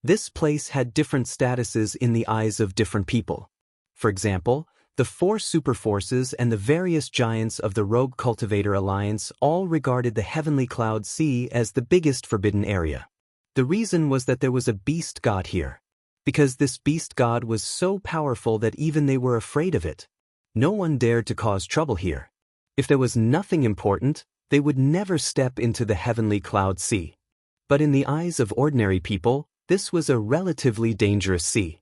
This place had different statuses in the eyes of different people. For example, the four superforces and the various giants of the Rogue Cultivator Alliance all regarded the Heavenly Cloud Sea as the biggest forbidden area. The reason was that there was a beast god here. Because this beast god was so powerful that even they were afraid of it. No one dared to cause trouble here. If there was nothing important, they would never step into the Heavenly Cloud Sea. But in the eyes of ordinary people, this was a relatively dangerous sea.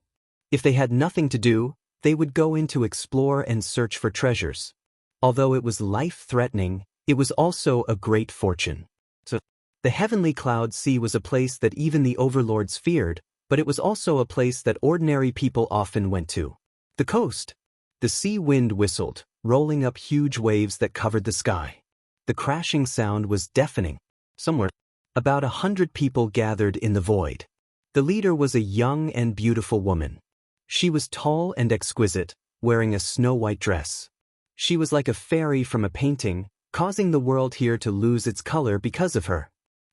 If they had nothing to do, they would go in to explore and search for treasures. Although it was life-threatening, it was also a great fortune. So, the Heavenly Cloud Sea was a place that even the overlords feared, but it was also a place that ordinary people often went to. The coast. The sea wind whistled, rolling up huge waves that covered the sky. The crashing sound was deafening. Somewhere, about 100 people gathered in the void. The leader was a young and beautiful woman. She was tall and exquisite, wearing a snow-white dress. She was like a fairy from a painting, causing the world here to lose its color because of her.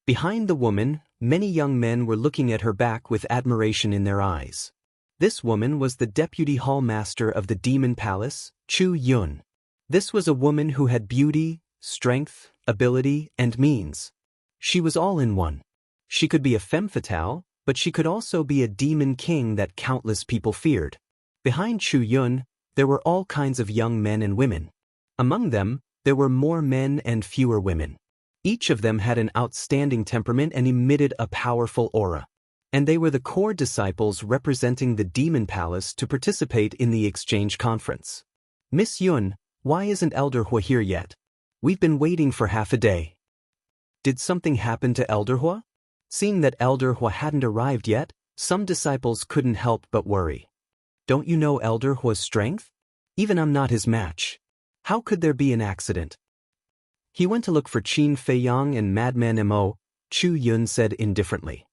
Behind the woman, many young men were looking at her back with admiration in their eyes. This woman was the deputy hall master of the Demon Palace, Chu Yun. This was a woman who had beauty, strength, ability, and means. She was all in one. She could be a femme fatale, but she could also be a demon king that countless people feared. Behind Chu Yun, there were all kinds of young men and women. Among them, there were more men and fewer women. Each of them had an outstanding temperament and emitted a powerful aura. And they were the core disciples representing the Demon Palace to participate in the exchange conference. Miss Yun, why isn't Elder Hua here yet? We've been waiting for half a day. Did something happen to Elder Hua? Seeing that Elder Hua hadn't arrived yet, some disciples couldn't help but worry. Don't you know Elder Hua's strength? Even I'm not his match. How could there be an accident? He went to look for Qin Feiyang and Madman Mo, Chu Yun said indifferently.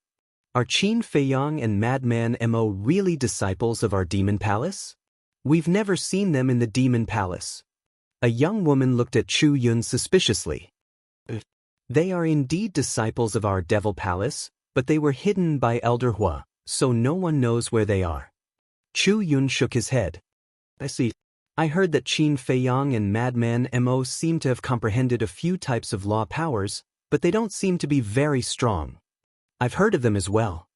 Are Qin Feiyang and Madman Mo really disciples of our Demon Palace? We've never seen them in the Demon Palace. A young woman looked at Chu Yun suspiciously. They are indeed disciples of our Devil Palace, but they were hidden by Elder Hua, so no one knows where they are. Chu Yun shook his head. I see. I heard that Qin Feiyang and Madman Mo seem to have comprehended a few types of law powers, but they don't seem to be very strong. I've heard of them as well.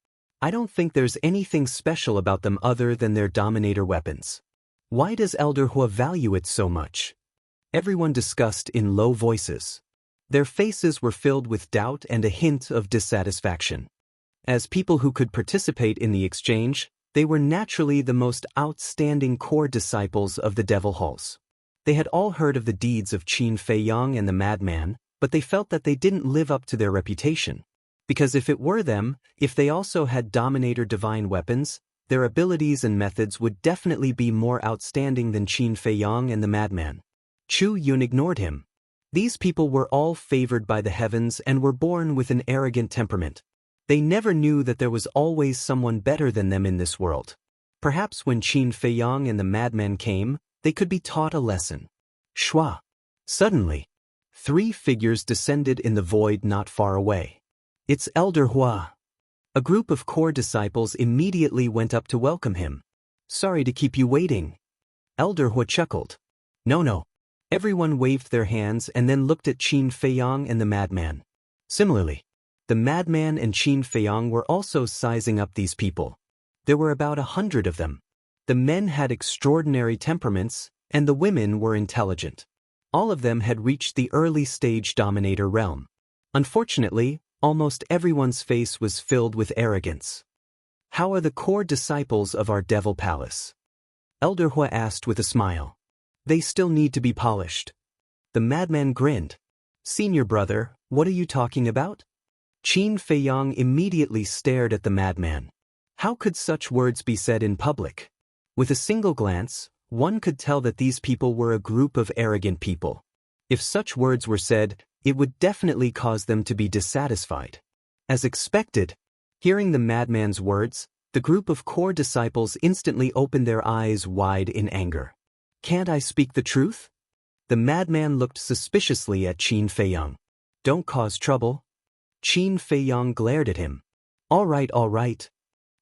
I don't think there's anything special about them other than their dominator weapons. Why does Elder Hua value it so much? Everyone discussed in low voices. Their faces were filled with doubt and a hint of dissatisfaction. As people who could participate in the exchange, they were naturally the most outstanding core disciples of the Devil Halls. They had all heard of the deeds of Qin Feiyang and the madman, but they felt that they didn't live up to their reputation. Because if it were them, if they also had Dominator divine weapons, their abilities and methods would definitely be more outstanding than Qin Feiyang and the madman. Chu Yun ignored him. These people were all favored by the heavens and were born with an arrogant temperament. They never knew that there was always someone better than them in this world. Perhaps when Qin Feiyang and the madman came, they could be taught a lesson. Shua. Suddenly, 3 figures descended in the void not far away. It's Elder Hua. A group of core disciples immediately went up to welcome him. Sorry to keep you waiting. Elder Hua chuckled. No. Everyone waved their hands and then looked at Qin Feiyang and the madman. Similarly, the madman and Qin Feiyang were also sizing up these people. There were about 100 of them. The men had extraordinary temperaments, and the women were intelligent. All of them had reached the early stage Dominator realm. Unfortunately, almost everyone's face was filled with arrogance. How are the core disciples of our Devil Palace? Elder Hua asked with a smile. They still need to be polished. The madman grinned. Senior brother, what are you talking about? Qin Feiyang immediately stared at the madman. How could such words be said in public? With a single glance, one could tell that these people were a group of arrogant people. If such words were said, it would definitely cause them to be dissatisfied. As expected, hearing the madman's words, the group of core disciples instantly opened their eyes wide in anger. Can't I speak the truth? The madman looked suspiciously at Qin Feiyang. Don't cause trouble. Qin Feiyang glared at him. All right.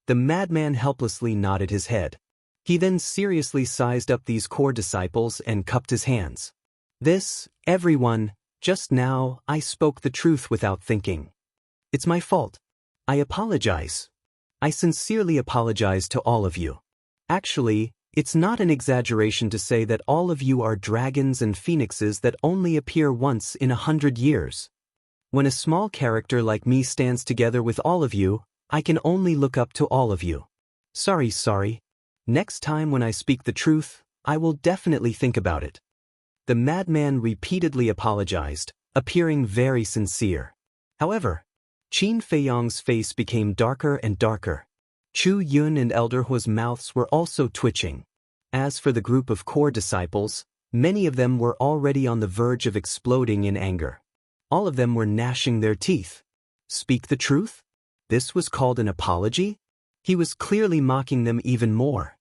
The madman helplessly nodded his head. He then seriously sized up these core disciples and cupped his hands. Everyone, just now, I spoke the truth without thinking. It's my fault. I apologize. I sincerely apologize to all of you. Actually, it's not an exaggeration to say that all of you are dragons and phoenixes that only appear once in 100 years. When a small character like me stands together with all of you, I can only look up to all of you. Sorry. Next time when I speak the truth, I will definitely think about it. The madman repeatedly apologized, appearing very sincere. However, Qin Feiyang's face became darker and darker. Chu Yun and Elder Hua's mouths were also twitching. As for the group of core disciples, many of them were already on the verge of exploding in anger. All of them were gnashing their teeth. Speak the truth? This was called an apology? He was clearly mocking them even more.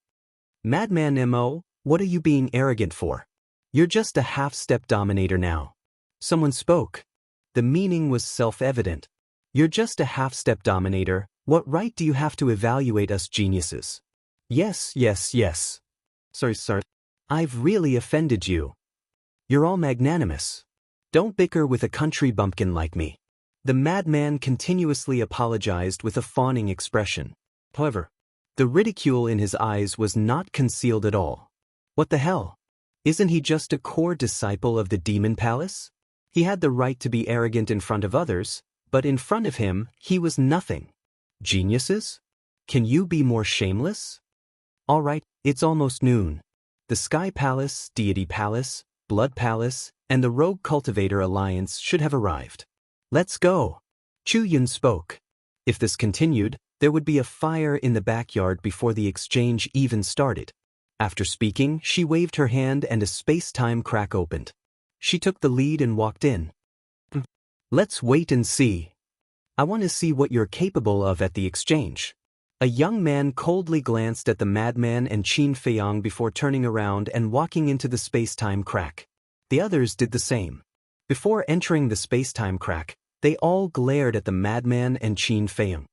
Madman Mo, what are you being arrogant for? You're just a half-step dominator now. Someone spoke. The meaning was self-evident. You're just a half-step dominator. What right do you have to evaluate us geniuses? Yes. Sorry. I've really offended you. You're all magnanimous. Don't bicker with a country bumpkin like me. The madman continuously apologized with a fawning expression. However, the ridicule in his eyes was not concealed at all. What the hell? Isn't he just a core disciple of the Demon Palace? He had the right to be arrogant in front of others, but in front of him, he was nothing. Geniuses? Can you be more shameless? All right, it's almost noon. The Sky Palace, Deity Palace, Blood Palace, and the Rogue Cultivator Alliance should have arrived. Let's go. Chu Yun spoke. If this continued, there would be a fire in the backyard before the exchange even started. After speaking, she waved her hand and a space-time crack opened. She took the lead and walked in. Let's wait and see. I want to see what you're capable of at the exchange. A young man coldly glanced at the madman and Qin Feiyang before turning around and walking into the space-time crack. The others did the same. Before entering the space-time crack, they all glared at the madman and Qin Feiyang.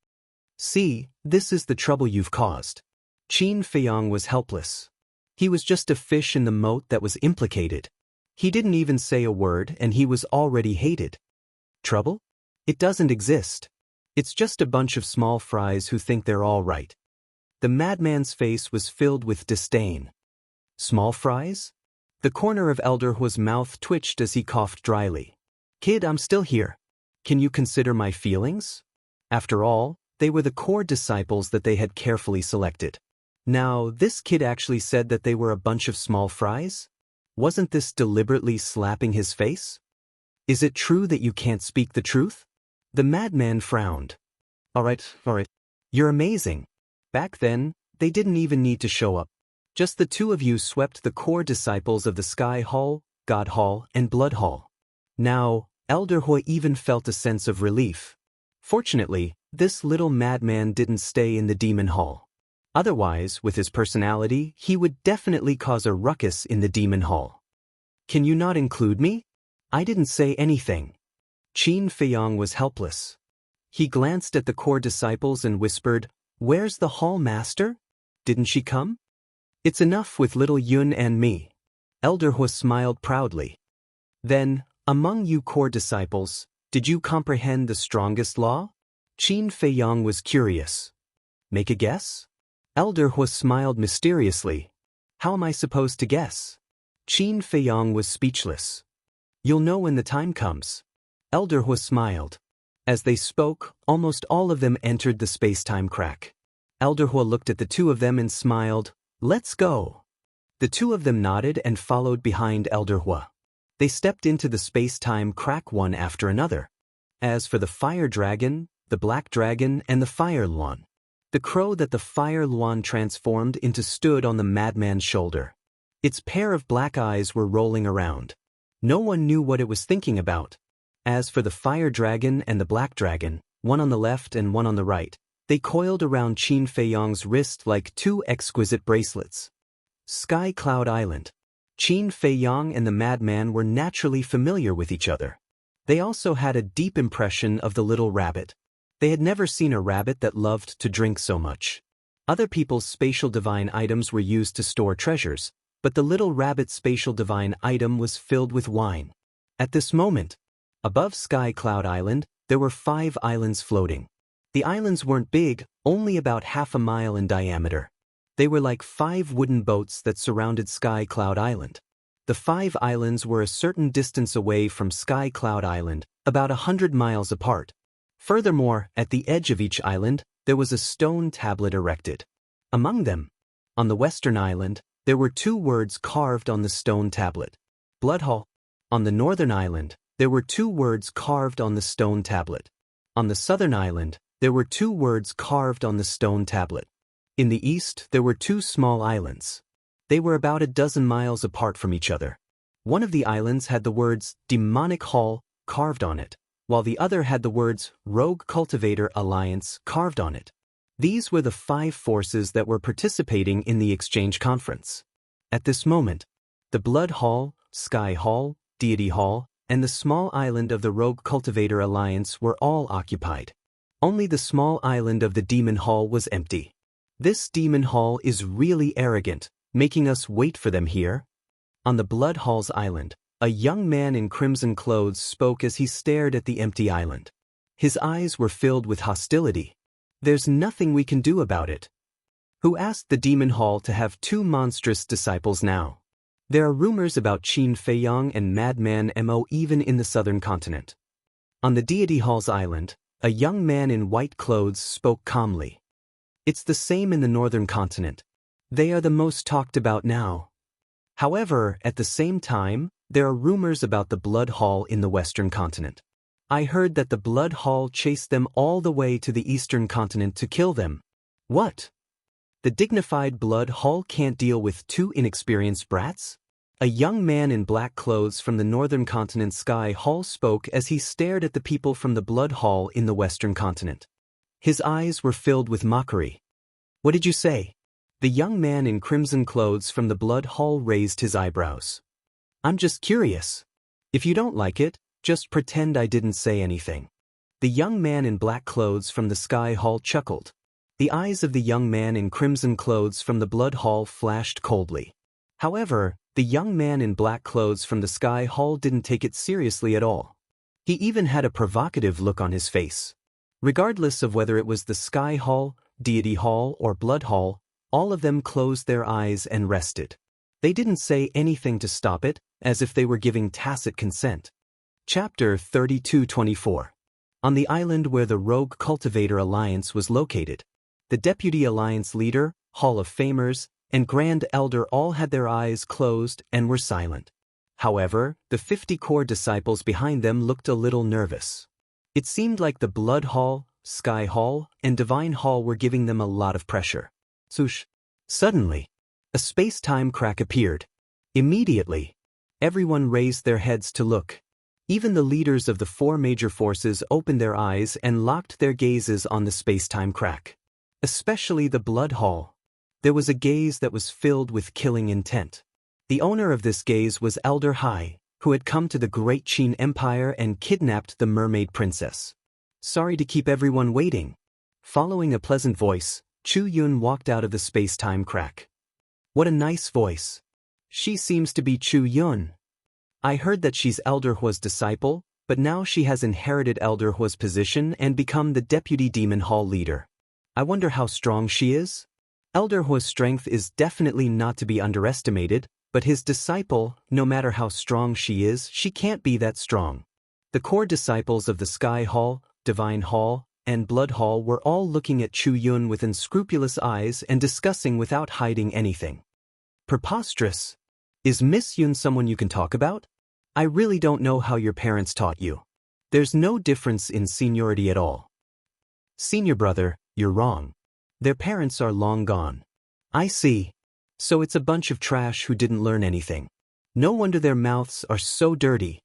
See, this is the trouble you've caused. Qin Feiyang was helpless. He was just a fish in the moat that was implicated. He didn't even say a word and he was already hated. Trouble? It doesn't exist. It's just a bunch of small fries who think they're all right. The madman's face was filled with disdain. Small fries? The corner of Elder Hua's mouth twitched as he coughed dryly. Kid, I'm still here. Can you consider my feelings? After all, they were the core disciples that they had carefully selected. Now, this kid actually said that they were a bunch of small fries? Wasn't this deliberately slapping his face? Is it true that you can't speak the truth? The madman frowned. All right. You're amazing. Back then, they didn't even need to show up. Just the two of you swept the core disciples of the Sky Hall, God Hall, and Blood Hall. Now, Elder Hui even felt a sense of relief. Fortunately, this little madman didn't stay in the Demon Hall. Otherwise, with his personality, he would definitely cause a ruckus in the Demon Hall. Can you not include me? I didn't say anything. Qin Feiyong was helpless. He glanced at the core disciples and whispered, "Where's the Hall Master? Didn't she come?" "It's enough with little Yun and me." Elder Hui smiled proudly. "Then, among you core disciples, did you comprehend the strongest law?" Qin Feiyong was curious. "Make a guess?" Elder Hui smiled mysteriously. "How am I supposed to guess?" Qin Feiyong was speechless. "You'll know when the time comes." Elder Hui smiled. As they spoke, almost all of them entered the space-time crack. Elder Hui looked at the two of them and smiled. "Let's go." The two of them nodded and followed behind Elder Hui. They stepped into the space-time crack one after another. As for the fire dragon, the black dragon, and the fire luan, the crow that the fire luan transformed into stood on the madman's shoulder. Its pair of black eyes were rolling around. No one knew what it was thinking about. As for the fire dragon and the black dragon, one on the left and one on the right, they coiled around Qin Feiyong's wrist like two exquisite bracelets. Sky Cloud Island. Qin Feiyong and the madman were naturally familiar with each other. They also had a deep impression of the little rabbit. They had never seen a rabbit that loved to drink so much. Other people's spatial divine items were used to store treasures, but the little rabbit's spatial divine item was filled with wine. At this moment, above Sky Cloud Island, there were 5 islands floating. The islands weren't big, only about half a mile in diameter. They were like 5 wooden boats that surrounded Sky Cloud Island. The 5 islands were a certain distance away from Sky Cloud Island, about 100 miles apart. Furthermore, at the edge of each island, there was a stone tablet erected. Among them, on the western island, there were 2 words carved on the stone tablet. Blood Hall. On the northern island, there were 2 words carved on the stone tablet. On the southern island, there were 2 words carved on the stone tablet. In the east, there were 2 small islands. They were about a dozen miles apart from each other. One of the islands had the words Demonic Hall carved on it, while the other had the words Rogue Cultivator Alliance carved on it. These were the 5 forces that were participating in the exchange conference. At this moment, the Blood Hall, Sky Hall, Deity Hall, and the small island of the Rogue Cultivator Alliance were all occupied. Only the small island of the Demon Hall was empty. "This Demon Hall is really arrogant, making us wait for them here." On the Blood Hall's island, a young man in crimson clothes spoke as he stared at the empty island. His eyes were filled with hostility. "There's nothing we can do about it." "Who asked the Demon Hall to have 2 monstrous disciples now?" "There are rumors about Qin Feiyong and Madman Mo even in the southern continent." On the Deity Hall's island, a young man in white clothes spoke calmly. "It's the same in the northern continent. They are the most talked about now. However, at the same time, there are rumors about the Blood Hall in the western continent. I heard that the Blood Hall chased them all the way to the eastern continent to kill them." "What? The dignified Blood Hall can't deal with 2 inexperienced brats?" A young man in black clothes from the northern continent Sky Hall spoke as he stared at the people from the Blood Hall in the western continent. His eyes were filled with mockery. "What did you say?" The young man in crimson clothes from the Blood Hall raised his eyebrows. "I'm just curious. If you don't like it, just pretend I didn't say anything." The young man in black clothes from the Sky Hall chuckled. The eyes of the young man in crimson clothes from the Blood Hall flashed coldly. However, the young man in black clothes from the Sky Hall didn't take it seriously at all. He even had a provocative look on his face. Regardless of whether it was the Sky Hall, Deity Hall, or Blood Hall, all of them closed their eyes and rested. They didn't say anything to stop it, as if they were giving tacit consent. Chapter 32-24. On the island where the Rogue Cultivator Alliance was located, the Deputy Alliance Leader, Hall of Famers, and Grand Elder all had their eyes closed and were silent. However, the 50 core disciples behind them looked a little nervous. It seemed like the Blood Hall, Sky Hall, and Divine Hall were giving them a lot of pressure. Swoosh! Suddenly, a space-time crack appeared. Immediately, everyone raised their heads to look. Even the leaders of the 4 major forces opened their eyes and locked their gazes on the space-time crack. Especially the Blood Hall. There was a gaze that was filled with killing intent. The owner of this gaze was Elder Hai, who had come to the Great Qin Empire and kidnapped the Mermaid Princess. Sorry to keep everyone waiting. Following a pleasant voice, Chu Yun walked out of the space-time crack. What a nice voice. She seems to be Chu Yun. I heard that she's Elder Hua's disciple, but now she has inherited Elder Hua's position and become the Deputy Demon Hall leader. I wonder how strong she is? Elder Hua's strength is definitely not to be underestimated, but his disciple, no matter how strong she is, she can't be that strong. The core disciples of the Sky Hall, Divine Hall, and Blood Hall were all looking at Chu Yun with unscrupulous eyes and discussing without hiding anything. Preposterous. Is Miss Yun someone you can talk about? I really don't know how your parents taught you. There's no difference in seniority at all. Senior brother, you're wrong. Their parents are long gone. I see. So it's a bunch of trash who didn't learn anything. No wonder their mouths are so dirty.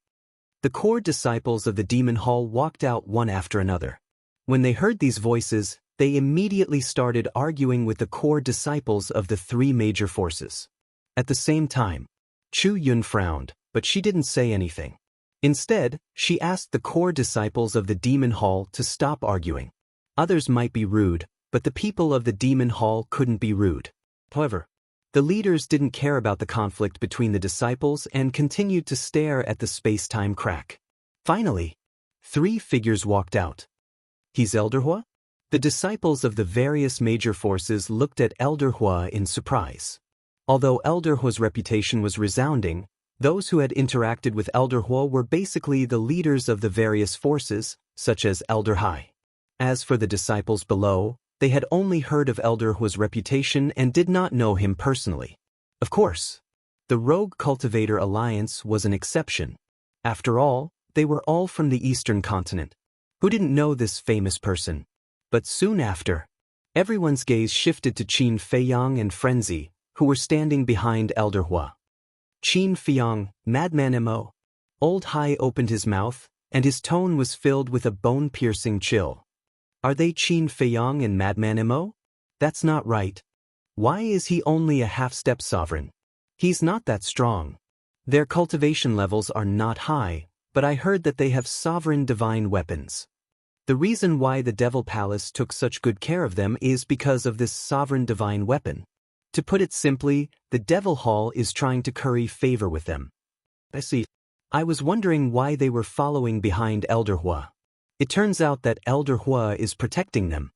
The core disciples of the Demon Hall walked out one after another. When they heard these voices, they immediately started arguing with the core disciples of the 3 major forces. At the same time, Chu Yun frowned, but she didn't say anything. Instead, she asked the core disciples of the Demon Hall to stop arguing. Others might be rude, but the people of the Demon Hall couldn't be rude. However, the leaders didn't care about the conflict between the disciples and continued to stare at the space-time crack. Finally, 3 figures walked out. He's Elder Hua? The disciples of the various major forces looked at Elder Hua in surprise. Although Elder Hua's reputation was resounding, those who had interacted with Elder Hua were basically the leaders of the various forces, such as Elder Hai. As for the disciples below, they had only heard of Elder Hua's reputation and did not know him personally. Of course, the Rogue Cultivator Alliance was an exception. After all, they were all from the Eastern continent. Who didn't know this famous person? But soon after, everyone's gaze shifted to Qin Feiyang and Frenzy, who were standing behind Elder Hua. Qin Feiyang, Madman Mo. Old Hai opened his mouth, and his tone was filled with a bone-piercing chill. Are they Qin Feiyang and Madman Mo? That's not right. Why is he only a half-step sovereign? He's not that strong. Their cultivation levels are not high, but I heard that they have sovereign divine weapons. The reason why the Devil Palace took such good care of them is because of this sovereign divine weapon. To put it simply, the Devil Hall is trying to curry favor with them. I see. I was wondering why they were following behind Elder Hua. It turns out that Elder Hua is protecting them.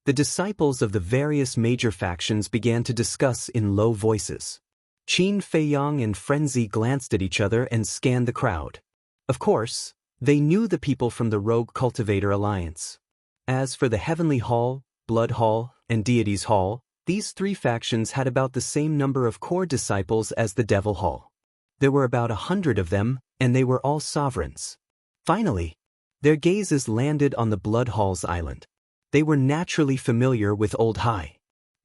The disciples of the various major factions began to discuss in low voices. Qin Feiyang and Frenzy glanced at each other and scanned the crowd. Of course, they knew the people from the Rogue Cultivator Alliance. As for the Heavenly Hall, Blood Hall, and Deities Hall, these 3 factions had about the same number of core disciples as the Devil Hall. There were about 100 of them, and they were all sovereigns. Finally, their gazes landed on the Blood Hall's island. They were naturally familiar with Old Hai.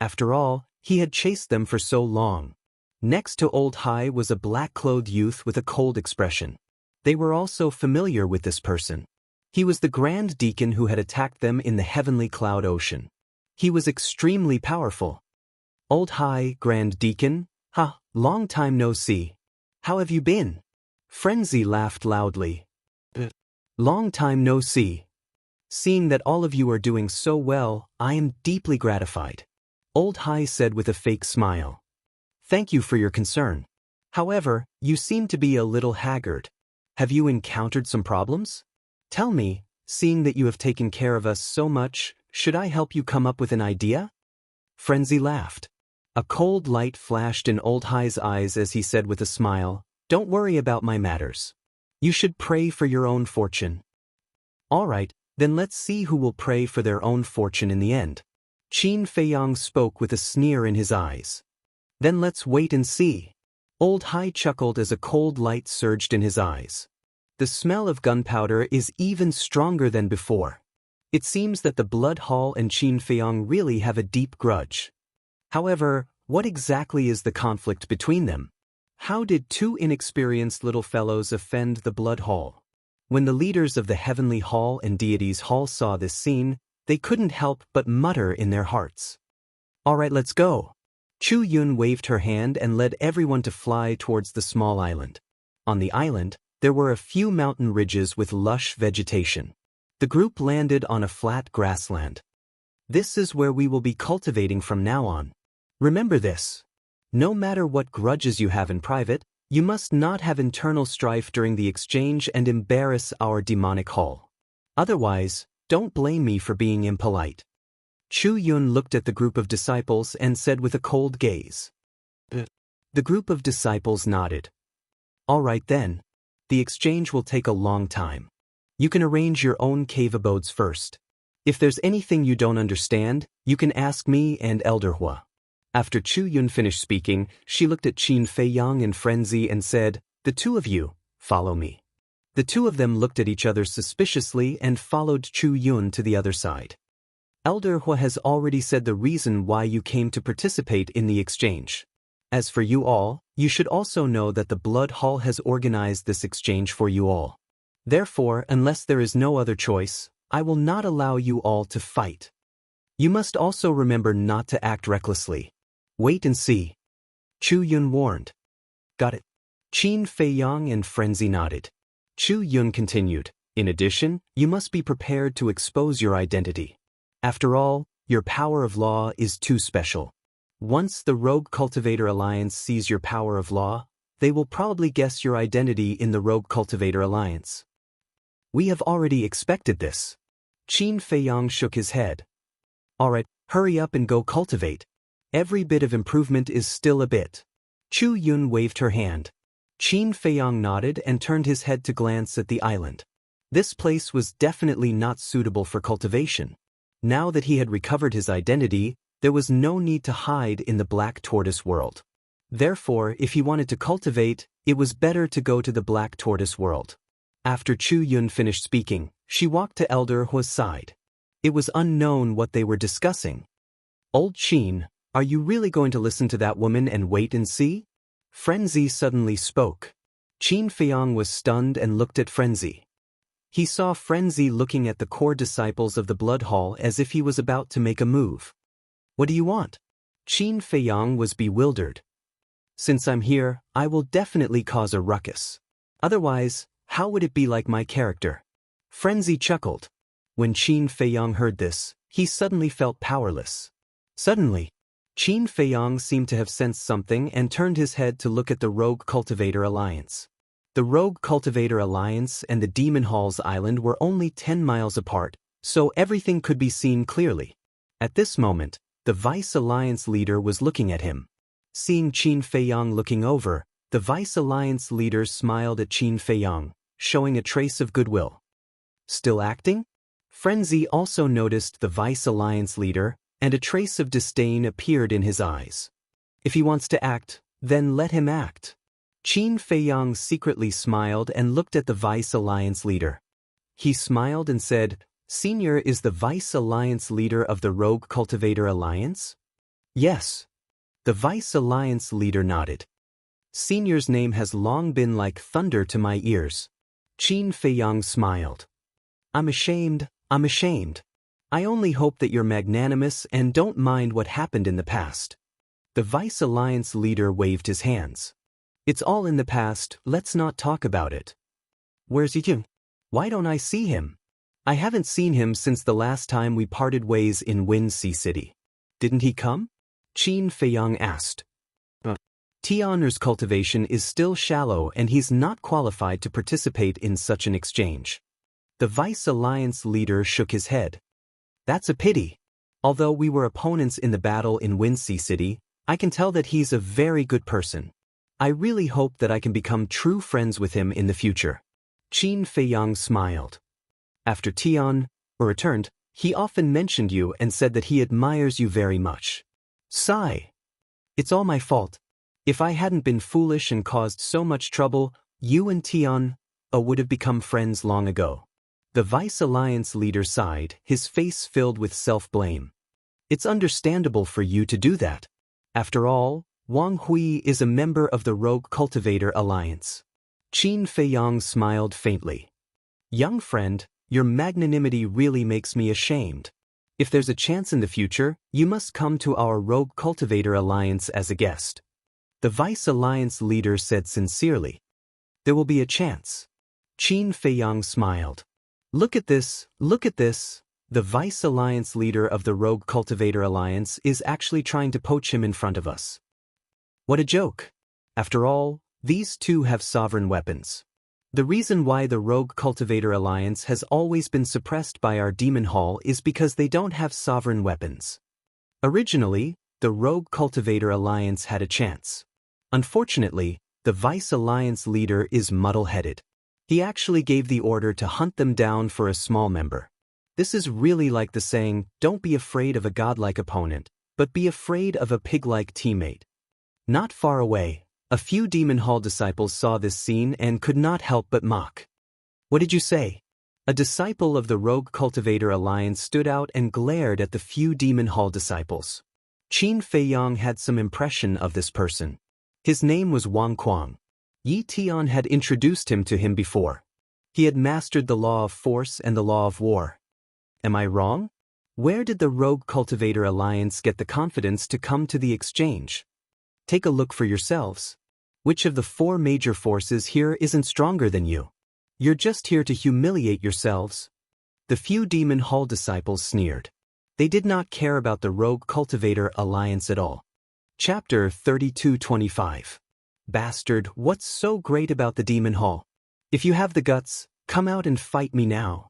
After all, he had chased them for so long. Next to Old Hai was a black-clothed youth with a cold expression. They were also familiar with this person. He was the Grand Deacon who had attacked them in the Heavenly Cloud Ocean. He was extremely powerful. Old Hai, Grand Deacon? Ha, long time no see. How have you been? Frenzy laughed loudly. Long time no see. Seeing that all of you are doing so well, I am deeply gratified. Old Hai said with a fake smile. Thank you for your concern. However, you seem to be a little haggard. Have you encountered some problems? Tell me, seeing that you have taken care of us so much, should I help you come up with an idea? Frenzy laughed. A cold light flashed in Old Hai's eyes as he said with a smile, Don't worry about my matters. You should pray for your own fortune. Alright, then let's see who will pray for their own fortune in the end. Qin Feiyang spoke with a sneer in his eyes. Then let's wait and see. Old Hai chuckled as a cold light surged in his eyes. The smell of gunpowder is even stronger than before. It seems that the Blood Hall and Qin Feiyang really have a deep grudge. However, what exactly is the conflict between them? How did two inexperienced little fellows offend the Blood Hall? When the leaders of the Heavenly Hall and Deities Hall saw this scene, they couldn't help but mutter in their hearts. Alright, let's go. Chu Yun waved her hand and led everyone to fly towards the small island. On the island, there were a few mountain ridges with lush vegetation. The group landed on a flat grassland. This is where we will be cultivating from now on. Remember this. No matter what grudges you have in private, you must not have internal strife during the exchange and embarrass our demonic hall. Otherwise, don't blame me for being impolite. Chu Yun looked at the group of disciples and said with a cold gaze. The group of disciples nodded. All right then. The exchange will take a long time. You can arrange your own cave abodes first. If there's anything you don't understand, you can ask me and Elder Hua. After Chu Yun finished speaking, she looked at Qin Feiyang and Frenzy and said, The two of you, follow me. The two of them looked at each other suspiciously and followed Chu Yun to the other side. Elder Hua has already said the reason why you came to participate in the exchange. As for you all, you should also know that the Blood Hall has organized this exchange for you all. Therefore, unless there is no other choice, I will not allow you all to fight. You must also remember not to act recklessly. Wait and see. Chu Yun warned. Got it. Qin Feiyang and Frenzy nodded. Chu Yun continued. In addition, you must be prepared to expose your identity. After all, your power of law is too special. Once the Rogue Cultivator Alliance sees your power of law, they will probably guess your identity in the Rogue Cultivator Alliance. We have already expected this. Qin Feiyang shook his head. Alright, hurry up and go cultivate. Every bit of improvement is still a bit. Chu Yun waved her hand. Qin Feiyang nodded and turned his head to glance at the island. This place was definitely not suitable for cultivation. Now that he had recovered his identity, there was no need to hide in the Black Tortoise world. Therefore, if he wanted to cultivate, it was better to go to the Black Tortoise world. After Chu Yun finished speaking, she walked to Elder Hua's side. It was unknown what they were discussing. Old Qin, are you really going to listen to that woman and wait and see? Frenzy suddenly spoke. Qin Feiyang was stunned and looked at Frenzy. He saw Frenzy looking at the core disciples of the Blood Hall as if he was about to make a move. What do you want? Qin Feiyang was bewildered. Since I'm here, I will definitely cause a ruckus. Otherwise, how would it be like my character? Frenzy chuckled. When Qin Feiyang heard this, he suddenly felt powerless. Suddenly, Qin Feiyang seemed to have sensed something and turned his head to look at the Rogue Cultivator Alliance. The Rogue Cultivator Alliance and the Demon Hall's island were only 10 miles apart, so everything could be seen clearly. At this moment, the Vice Alliance leader was looking at him. Seeing Qin Feiyang looking over, the Vice Alliance leader smiled at Qin Feiyang, showing a trace of goodwill. Still acting? Frenzy also noticed the Vice Alliance leader, and a trace of disdain appeared in his eyes. If he wants to act, then let him act. Qin Feiyang secretly smiled and looked at the Vice Alliance leader. He smiled and said, Senior is the Vice Alliance leader of the Rogue Cultivator Alliance? Yes. The Vice Alliance leader nodded. Senior's name has long been like thunder to my ears. Qin Feiyang smiled. I'm ashamed. I only hope that you're magnanimous and don't mind what happened in the past. The Vice Alliance leader waved his hands. It's all in the past, let's not talk about it. Where's he? Why don't I see him? I haven't seen him since the last time we parted ways in Wuxia City. Didn't he come? Qin Feiyang asked. Tianer's cultivation is still shallow and he's not qualified to participate in such an exchange. The Vice Alliance leader shook his head. That's a pity. Although we were opponents in the battle in Wuxia City, I can tell that he's a very good person. I really hope that I can become true friends with him in the future. Qin Feiyang smiled. After Tian returned, he often mentioned you and said that he admires you very much. Sigh. It's all my fault. If I hadn't been foolish and caused so much trouble, you and Tian would have become friends long ago. The Vice Alliance leader sighed, his face filled with self-blame. It's understandable for you to do that. After all, Wang Hui is a member of the Rogue Cultivator Alliance. Qin Feiyang smiled faintly. Young friend, your magnanimity really makes me ashamed. If there's a chance in the future, you must come to our Rogue Cultivator Alliance as a guest. The Vice Alliance leader said sincerely. There will be a chance. Qin Feiyang smiled. Look at this, look at this. The Vice Alliance leader of the Rogue Cultivator Alliance is actually trying to poach him in front of us. What a joke. After all, these two have sovereign weapons. The reason why the Rogue Cultivator Alliance has always been suppressed by our Demon Hall is because they don't have sovereign weapons. Originally, the Rogue Cultivator Alliance had a chance. Unfortunately, the Vice Alliance leader is muddle-headed. He actually gave the order to hunt them down for a small member. This is really like the saying, don't be afraid of a godlike opponent, but be afraid of a pig-like teammate. Not far away, a few Demon Hall disciples saw this scene and could not help but mock. What did you say? A disciple of the Rogue Cultivator Alliance stood out and glared at the few Demon Hall disciples. Qin Feiyang had some impression of this person. His name was Wang Kuang. Yi Tian had introduced him to him before. He had mastered the law of force and the law of war. Am I wrong? Where did the Rogue Cultivator Alliance get the confidence to come to the exchange? Take a look for yourselves. Which of the four major forces here isn't stronger than you? You're just here to humiliate yourselves. The few Demon Hall disciples sneered. They did not care about the Rogue Cultivator Alliance at all. Chapter 32:25. Bastard, what's so great about the Demon Hall? If you have the guts, come out and fight me now.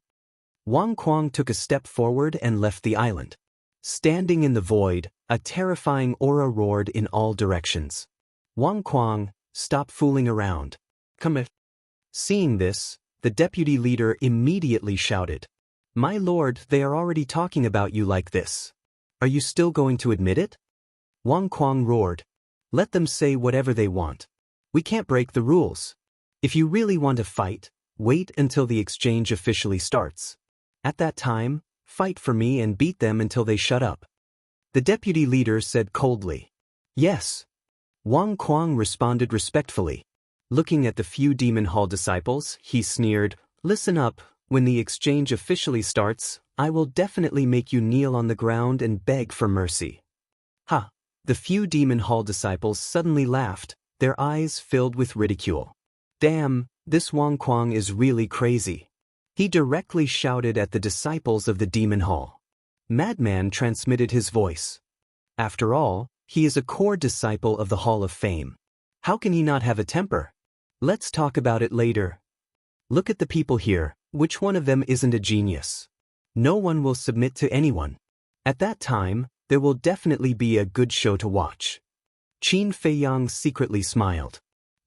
Wang Kuang took a step forward and left the island. Standing in the void, a terrifying aura roared in all directions. Wang Kuang, stop fooling around. Come here. Seeing this, the deputy leader immediately shouted. My lord, they are already talking about you like this. Are you still going to admit it? Wang Kuang roared. Let them say whatever they want. We can't break the rules. If you really want to fight, wait until the exchange officially starts. At that time, fight for me and beat them until they shut up. The deputy leader said coldly. Yes. Wang Kuang responded respectfully. Looking at the few Demon Hall disciples, he sneered, Listen up, when the exchange officially starts, I will definitely make you kneel on the ground and beg for mercy. Ha! The few Demon Hall disciples suddenly laughed, their eyes filled with ridicule. Damn, this Wang Kuang is really crazy. He directly shouted at the disciples of the Demon Hall. Madman transmitted his voice. After all, he is a core disciple of the Hall of Fame. How can he not have a temper? Let's talk about it later. Look at the people here, which one of them isn't a genius? No one will submit to anyone. At that time, there will definitely be a good show to watch. Qin Feiyang secretly smiled.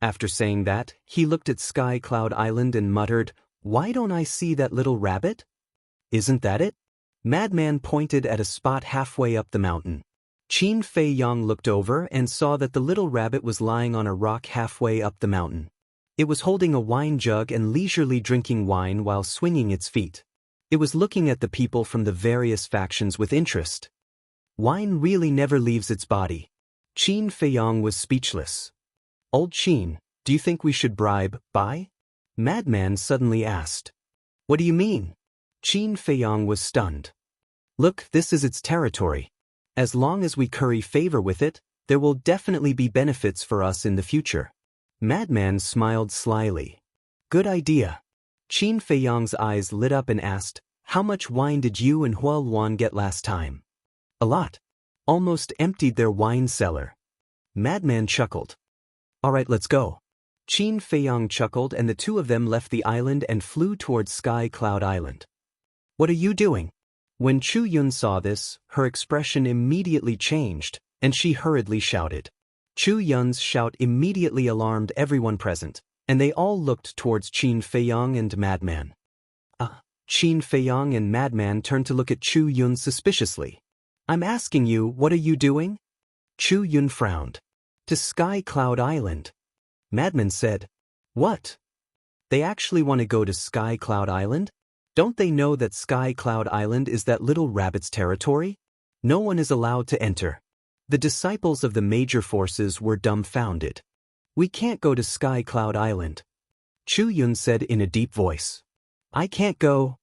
After saying that, he looked at Sky Cloud Island and muttered, Why don't I see that little rabbit? Isn't that it? Madman pointed at a spot halfway up the mountain. Qin Feiyang looked over and saw that the little rabbit was lying on a rock halfway up the mountain. It was holding a wine jug and leisurely drinking wine while swinging its feet. It was looking at the people from the various factions with interest. Wine really never leaves its body. Qin Feiyang was speechless. Old Qin, do you think we should buy? Madman suddenly asked. What do you mean? Qin Feiyang was stunned. Look, this is its territory. As long as we curry favor with it, there will definitely be benefits for us in the future. Madman smiled slyly. Good idea. Qin Feiyang's eyes lit up and asked, How much wine did you and Hualuan get last time? A lot. Almost emptied their wine cellar. Madman chuckled. All right, let's go. Qin Feiyang chuckled and the two of them left the island and flew towards Sky Cloud Island. What are you doing? When Chu Yun saw this, her expression immediately changed, and she hurriedly shouted. Chu Yun's shout immediately alarmed everyone present, and they all looked towards Qin Feiyang and Madman. Qin Feiyang and Madman turned to look at Chu Yun suspiciously. I'm asking you, what are you doing? Chu Yun frowned. To Sky Cloud Island. Madman said. What? They actually want to go to Sky Cloud Island? Don't they know that Sky Cloud Island is that little rabbit's territory? No one is allowed to enter. The disciples of the major forces were dumbfounded. We can't go to Sky Cloud Island. Chu Yun said in a deep voice. I can't go.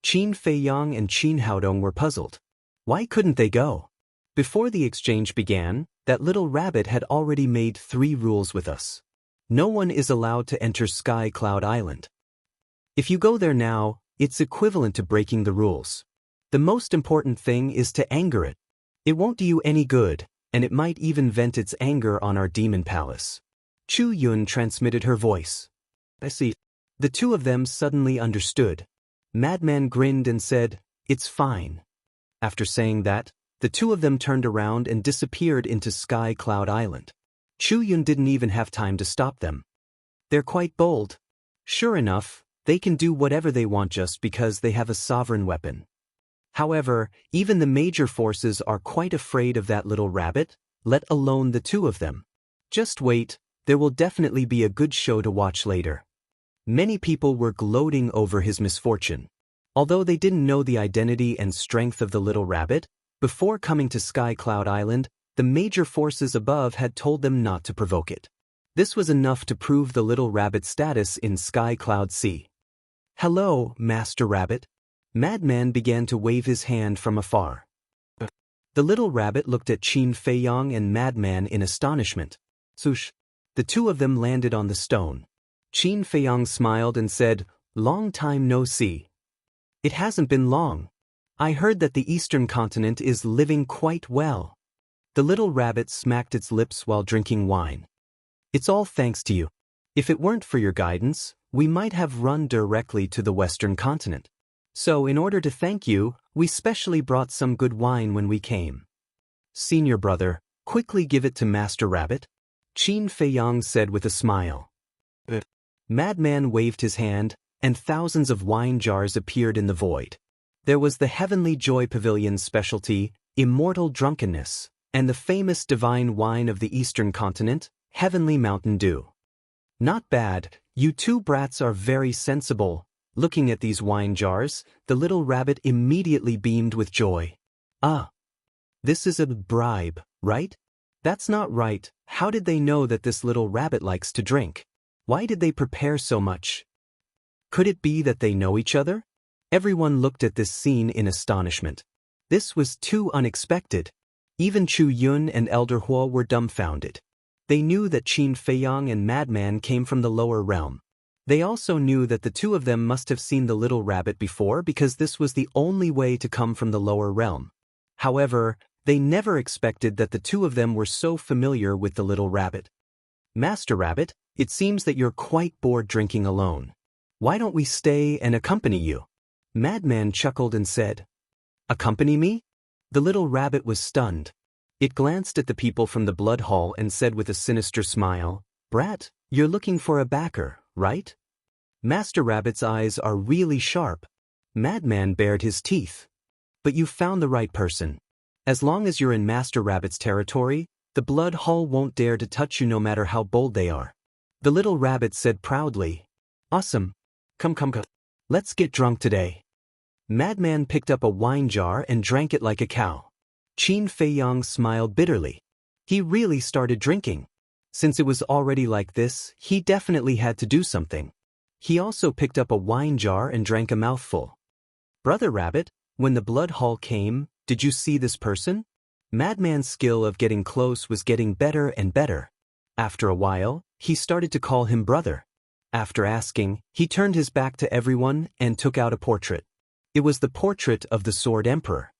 Qin Feiyang and Qin Haodong were puzzled. Why couldn't they go? Before the exchange began, that little rabbit had already made 3 rules with us. No one is allowed to enter Sky Cloud Island. If you go there now, it's equivalent to breaking the rules. The most important thing is to anger it. It won't do you any good, and it might even vent its anger on our demon palace. Chu Yun transmitted her voice. I see. The 2 of them suddenly understood. Madman grinned and said, It's fine. After saying that, the 2 of them turned around and disappeared into Sky Cloud Island. Chu Yun didn't even have time to stop them. They're quite bold. Sure enough, they can do whatever they want just because they have a sovereign weapon. However, even the major forces are quite afraid of that little rabbit, let alone the 2 of them. Just wait, there will definitely be a good show to watch later. Many people were gloating over his misfortune. Although they didn't know the identity and strength of the little rabbit, before coming to Sky Cloud Island, the major forces above had told them not to provoke it. This was enough to prove the little rabbit's status in Sky Cloud Sea. Hello, Master Rabbit. Madman began to wave his hand from afar. The little rabbit looked at Qin Feiyang and Madman in astonishment. Swoosh! The 2 of them landed on the stone. Qin Feiyang smiled and said, Long time no see. It hasn't been long. I heard that the eastern continent is living quite well. The little rabbit smacked its lips while drinking wine. It's all thanks to you. If it weren't for your guidance, we might have run directly to the western continent. So in order to thank you, we specially brought some good wine when we came. Senior brother, quickly give it to Master Rabbit. Qin Feiyang said with a smile. Madman waved his hand, and thousands of wine jars appeared in the void. There was the Heavenly Joy Pavilion's specialty, Immortal Drunkenness, and the famous divine wine of the eastern continent, Heavenly Mountain Dew. Not bad, you 2 brats are very sensible. Looking at these wine jars, the little rabbit immediately beamed with joy. This is a bribe, right? That's not right. How did they know that this little rabbit likes to drink? Why did they prepare so much? Could it be that they know each other? Everyone looked at this scene in astonishment. This was too unexpected. Even Chu Yun and Elder Huo were dumbfounded. They knew that Qin Feiyang and Madman came from the lower realm. They also knew that the 2 of them must have seen the little rabbit before because this was the only way to come from the lower realm. However, they never expected that the 2 of them were so familiar with the little rabbit. Master Rabbit, it seems that you're quite bored drinking alone. Why don't we stay and accompany you? Madman chuckled and said. Accompany me? The little rabbit was stunned. It glanced at the people from the blood hall and said with a sinister smile, Brat, you're looking for a backer, right? Master Rabbit's eyes are really sharp. Madman bared his teeth. But you found the right person. As long as you're in Master Rabbit's territory, the blood hall won't dare to touch you no matter how bold they are. The little rabbit said proudly. Awesome. Come. Let's get drunk today. Madman picked up a wine jar and drank it like a cow. Qin Feiyang smiled bitterly. He really started drinking. Since it was already like this, he definitely had to do something. He also picked up a wine jar and drank a mouthful. Brother Rabbit, when the blood hall came, did you see this person? Madman's skill of getting close was getting better and better. After a while, he started to call him brother. After asking, he turned his back to everyone and took out a portrait. It was the portrait of the Sword Emperor.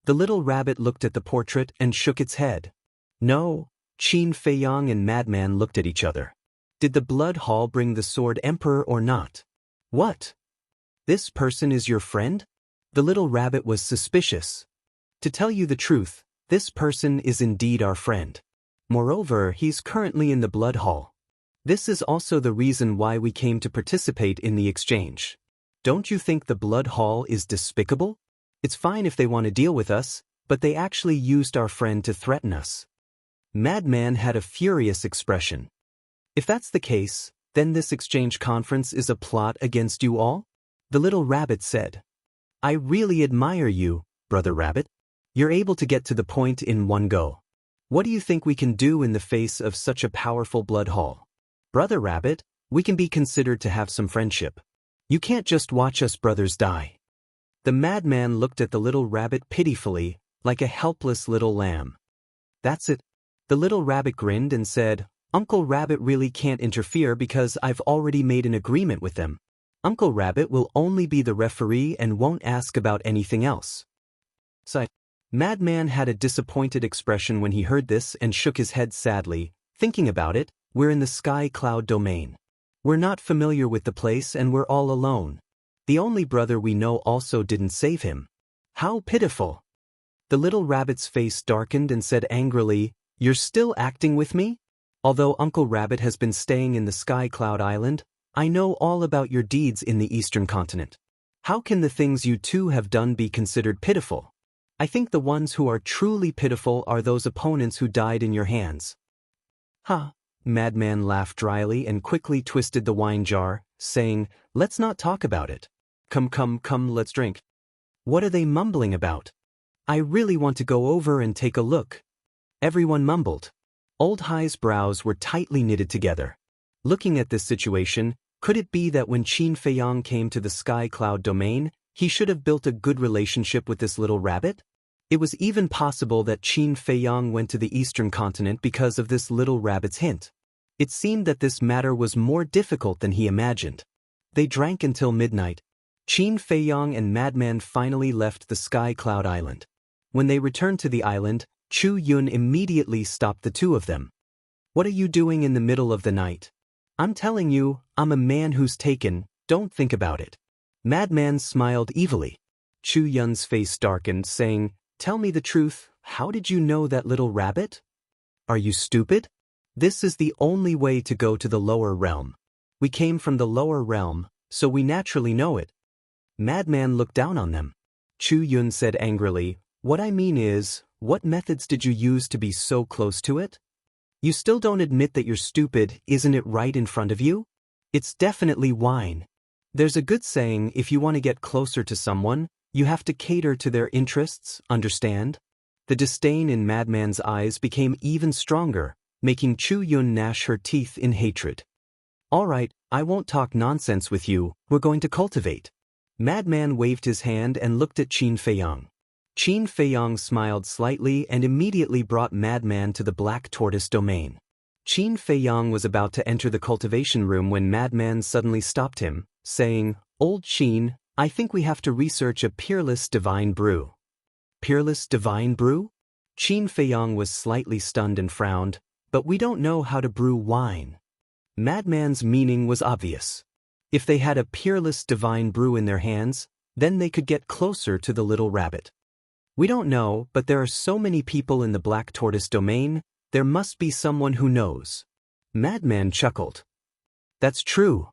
The little rabbit looked at the portrait and shook its head. No. Qin Feiyang and Madman looked at each other. Did the blood hall bring the Sword Emperor or not? What? This person is your friend? The little rabbit was suspicious. To tell you the truth, this person is indeed our friend. Moreover, he's currently in the blood hall. This is also the reason why we came to participate in the exchange. Don't you think the Blood Hall is despicable? It's fine if they want to deal with us, but they actually used our friend to threaten us. Madman had a furious expression. If that's the case, then this exchange conference is a plot against you all? The little rabbit said. I really admire you, Brother Rabbit. You're able to get to the point in one go. What do you think we can do in the face of such a powerful Blood Hall? Brother Rabbit, we can be considered to have some friendship. You can't just watch us brothers die. The madman looked at the little rabbit pitifully, like a helpless little lamb. That's it. The little rabbit grinned and said, Uncle Rabbit really can't interfere because I've already made an agreement with them. Uncle Rabbit will only be the referee and won't ask about anything else. Sigh. Madman had a disappointed expression when he heard this and shook his head sadly. Thinking about it, we're in the sky cloud domain. We're not familiar with the place and we're all alone. The only brother we know also didn't save him. How pitiful. The little rabbit's face darkened and said angrily, You're still acting with me? Although Uncle Rabbit has been staying in the Sky Cloud Island, I know all about your deeds in the Eastern Continent. How can the things you two have done be considered pitiful? I think the ones who are truly pitiful are those opponents who died in your hands. Ha! Madman laughed dryly and quickly twisted the wine jar, saying, Let's not talk about it. Come, let's drink. What are they mumbling about? I really want to go over and take a look. Everyone mumbled. Old Hai's brows were tightly knitted together. Looking at this situation, could it be that when Qin Feiyang came to the Sky Cloud domain, he should have built a good relationship with this little rabbit? It was even possible that Qin Feiyang went to the Eastern Continent because of this little rabbit's hint. It seemed that this matter was more difficult than he imagined. They drank until midnight. Qin Feiyang and Madman finally left the Sky Cloud Island. When they returned to the island, Chu Yun immediately stopped the two of them. What are you doing in the middle of the night? I'm telling you, I'm a man who's taken, don't think about it. Madman smiled evilly. Chu Yun's face darkened, saying, Tell me the truth, how did you know that little rabbit? Are you stupid? This is the only way to go to the lower realm. We came from the lower realm, so we naturally know it. Madman looked down on them. Chu Yun said angrily, What I mean is, what methods did you use to be so close to it? You still don't admit that you're stupid, isn't it right in front of you? It's definitely wine. There's a good saying, if you want to get closer to someone, you have to cater to their interests, understand? The disdain in Madman's eyes became even stronger, making Chu Yun gnash her teeth in hatred. All right, I won't talk nonsense with you, we're going to cultivate. Madman waved his hand and looked at Qin Feiyang. Qin Feiyang smiled slightly and immediately brought Madman to the Black Tortoise domain. Qin Feiyang was about to enter the cultivation room when Madman suddenly stopped him, saying, Old Qin, I think we have to research a peerless divine brew. Peerless divine brew? Qin Feiyang was slightly stunned and frowned, but we don't know how to brew wine. Madman's meaning was obvious. If they had a peerless divine brew in their hands, then they could get closer to the little rabbit. We don't know, but there are so many people in the Black Tortoise domain, there must be someone who knows. Madman chuckled. That's true.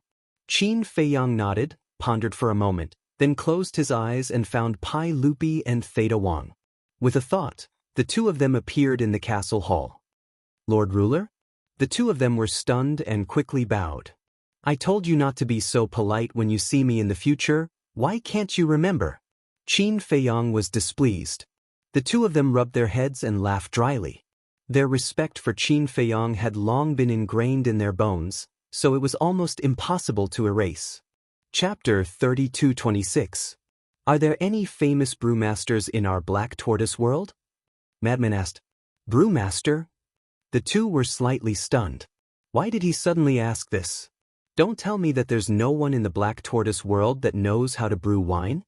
Qin Feiyang nodded, pondered for a moment, then closed his eyes and found Pai Lupi and Theta Wang. With a thought, the two of them appeared in the castle hall. Lord Ruler? The two of them were stunned and quickly bowed. I told you not to be so polite when you see me in the future, why can't you remember? Qin Feiyang was displeased. The two of them rubbed their heads and laughed dryly. Their respect for Qin Feiyang had long been ingrained in their bones, so it was almost impossible to erase. Chapter 3226. Are there any famous brewmasters in our Black Tortoise world? Madman asked. Brewmaster? The two were slightly stunned. Why did he suddenly ask this? Don't tell me that there's no one in the Black Tortoise world that knows how to brew wine?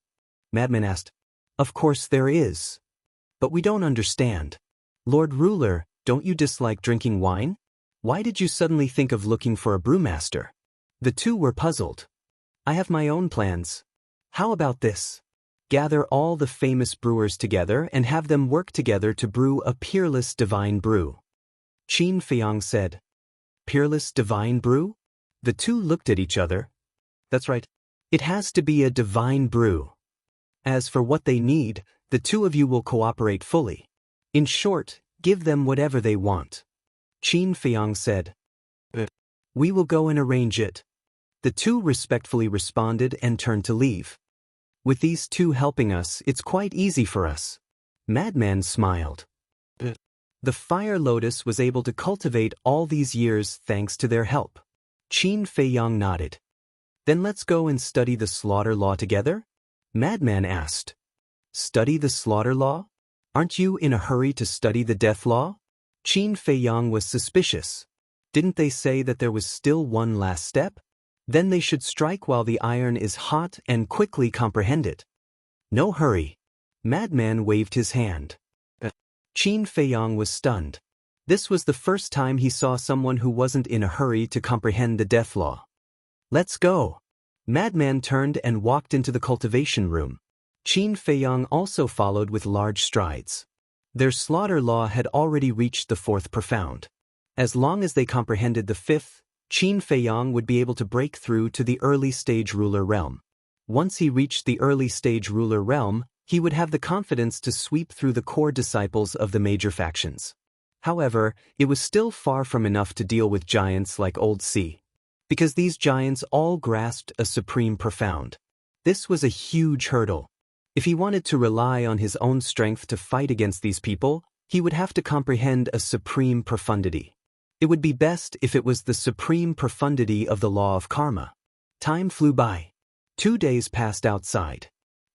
Madman asked. Of course there is. But we don't understand. Lord Ruler, don't you dislike drinking wine? Why did you suddenly think of looking for a brewmaster? The two were puzzled. I have my own plans. How about this? Gather all the famous brewers together and have them work together to brew a peerless divine brew. Qin Feiyang said. Peerless divine brew? The two looked at each other. That's right. It has to be a divine brew. As for what they need, the two of you will cooperate fully. In short, give them whatever they want. Qin Feiyang said. We will go and arrange it. The two respectfully responded and turned to leave. With these two helping us, it's quite easy for us. Madman smiled. The Fire Lotus was able to cultivate all these years thanks to their help. Qin Feiyang nodded. Then let's go and study the slaughter law together? Madman asked. Study the slaughter law? Aren't you in a hurry to study the death law? Qin Feiyang was suspicious. Didn't they say that there was still one last step? Then they should strike while the iron is hot and quickly comprehend it. No hurry. Madman waved his hand. Qin Feiyang was stunned. This was the first time he saw someone who wasn't in a hurry to comprehend the death law. Let's go. Madman turned and walked into the cultivation room. Qin Feiyang also followed with large strides. Their slaughter law had already reached the fourth profound. As long as they comprehended the fifth, Qin Feiyang would be able to break through to the early stage ruler realm. Once he reached the early stage ruler realm, he would have the confidence to sweep through the core disciples of the major factions. However, it was still far from enough to deal with giants like Old Sea, because these giants all grasped a supreme profound. This was a huge hurdle. If he wanted to rely on his own strength to fight against these people, he would have to comprehend a supreme profundity. It would be best if it was the supreme profundity of the law of karma. Time flew by. 2 days passed outside.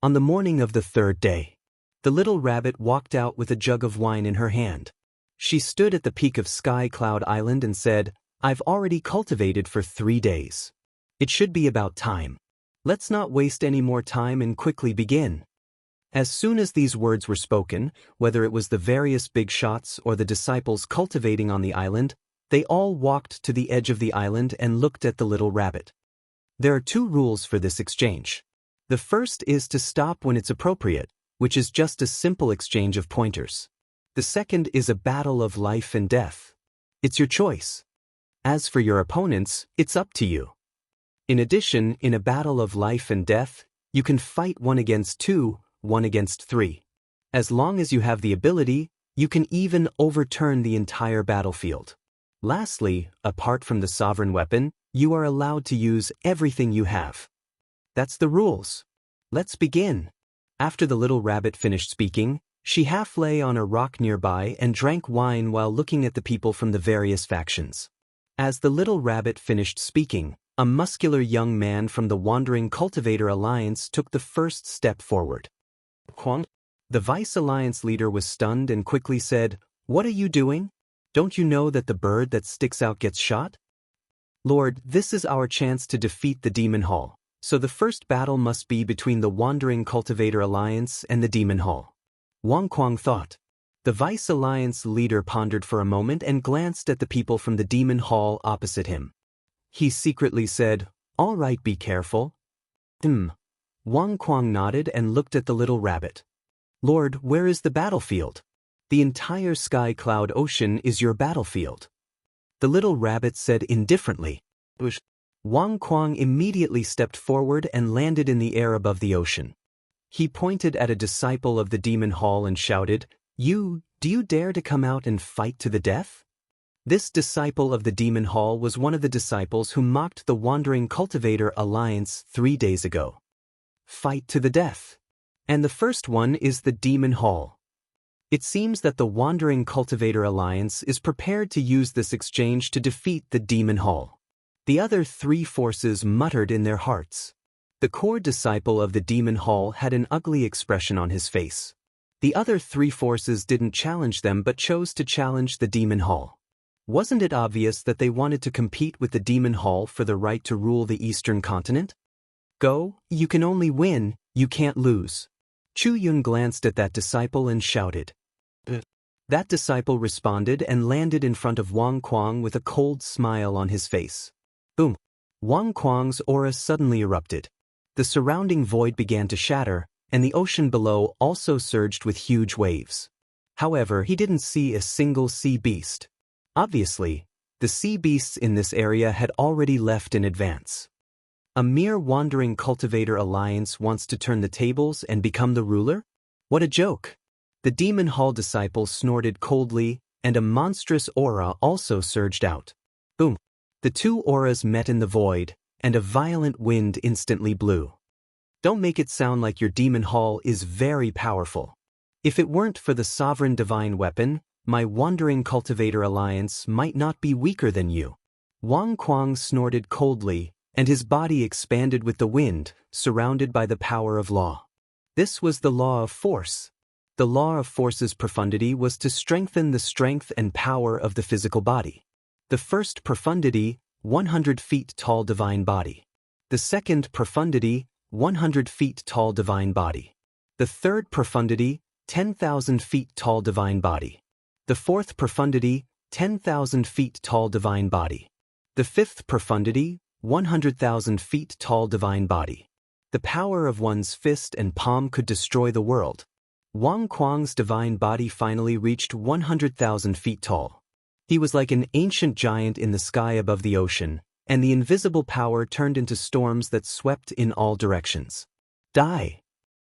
On the morning of the third day, the little rabbit walked out with a jug of wine in her hand. She stood at the peak of Sky Cloud Island and said, I've already cultivated for 3 days. It should be about time. Let's not waste any more time and quickly begin. As soon as these words were spoken, whether it was the various big shots or the disciples cultivating on the island, they all walked to the edge of the island and looked at the little rabbit. There are 2 rules for this exchange. The first is to stop when it's appropriate, which is just a simple exchange of pointers. The second is a battle of life and death. It's your choice. As for your opponents, it's up to you. In addition, in a battle of life and death, you can fight 1 against 2, 1 against 3. As long as you have the ability, you can even overturn the entire battlefield. Lastly, apart from the sovereign weapon, you are allowed to use everything you have. That's the rules. Let's begin. After the little rabbit finished speaking, she half lay on a rock nearby and drank wine while looking at the people from the various factions. As the little rabbit finished speaking, a muscular young man from the Wandering Cultivator Alliance took the first step forward. Huang? The Vice Alliance leader was stunned and quickly said, What are you doing? Don't you know that the bird that sticks out gets shot? Lord, this is our chance to defeat the Demon Hall, so the first battle must be between the Wandering Cultivator Alliance and the Demon Hall. Wang Kuang thought. The Vice Alliance leader pondered for a moment and glanced at the people from the Demon Hall opposite him. He secretly said, All right, be careful. Wang Kuang nodded and looked at the little rabbit. Lord, where is the battlefield? The entire Sky Cloud Ocean is your battlefield. The little rabbit said indifferently. Wang Kuang immediately stepped forward and landed in the air above the ocean. He pointed at a disciple of the Demon Hall and shouted, Do you dare to come out and fight to the death? This disciple of the Demon Hall was one of the disciples who mocked the Wandering Cultivator Alliance 3 days ago. Fight to the death. And the first one is the Demon Hall. It seems that the Wandering Cultivator Alliance is prepared to use this exchange to defeat the Demon Hall. The other 3 forces muttered in their hearts. The core disciple of the Demon Hall had an ugly expression on his face. The other 3 forces didn't challenge them but chose to challenge the Demon Hall. Wasn't it obvious that they wanted to compete with the Demon Hall for the right to rule the Eastern continent? Go, you can only win, you can't lose. Chu Yun glanced at that disciple and shouted. That disciple responded and landed in front of Wang Kuang with a cold smile on his face. Boom! Wang Kuang's aura suddenly erupted. The surrounding void began to shatter, and the ocean below also surged with huge waves. However, he didn't see a single sea beast. Obviously, The sea beasts in this area had already left in advance. A mere wandering cultivator alliance wants to turn the tables and become the ruler? What a joke! The demon hall disciple snorted coldly, and a monstrous aura also surged out. Boom! The two auras met in the void, and a violent wind instantly blew. Don't make it sound like your demon hall is very powerful. If it weren't for the sovereign divine weapon, my wandering cultivator alliance might not be weaker than you. Wang Kuang snorted coldly, and his body expanded with the wind, surrounded by the power of law. This was the law of force. The law of force's profundity was to strengthen the strength and power of the physical body. The first profundity, 100 feet tall divine body. The second profundity, 100 feet tall divine body. The third profundity, 10,000 feet tall divine body. The fourth profundity, 10,000 feet tall divine body. The fifth profundity, 100,000 feet tall divine body. The power of one's fist and palm could destroy the world. Wang Kuang's divine body finally reached 100,000 feet tall. He was like an ancient giant in the sky above the ocean, and the invisible power turned into storms that swept in all directions. Die!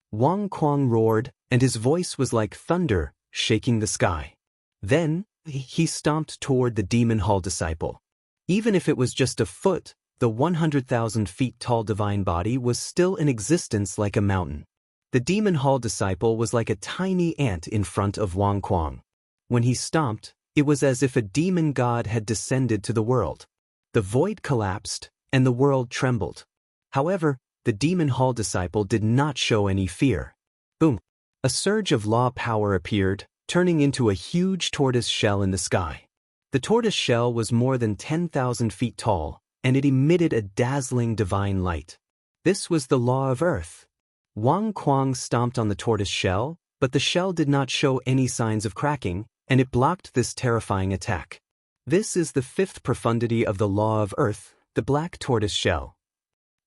Wang Kuang roared, and his voice was like thunder, shaking the sky. Then, he stomped toward the demon hall disciple. Even if it was just a foot, the 100,000 feet tall divine body was still in existence like a mountain. The demon hall disciple was like a tiny ant in front of Wang Kuang. When he stomped, it was as if a demon god had descended to the world. The void collapsed, and the world trembled. However, the demon hall disciple did not show any fear. Boom! A surge of law power appeared, turning into a huge tortoise shell in the sky. The tortoise shell was more than 10,000 feet tall, and it emitted a dazzling divine light. This was the law of earth. Wang Kuang stomped on the tortoise shell, but the shell did not show any signs of cracking, and it blocked this terrifying attack. This is the fifth profundity of the law of earth, the black tortoise shell.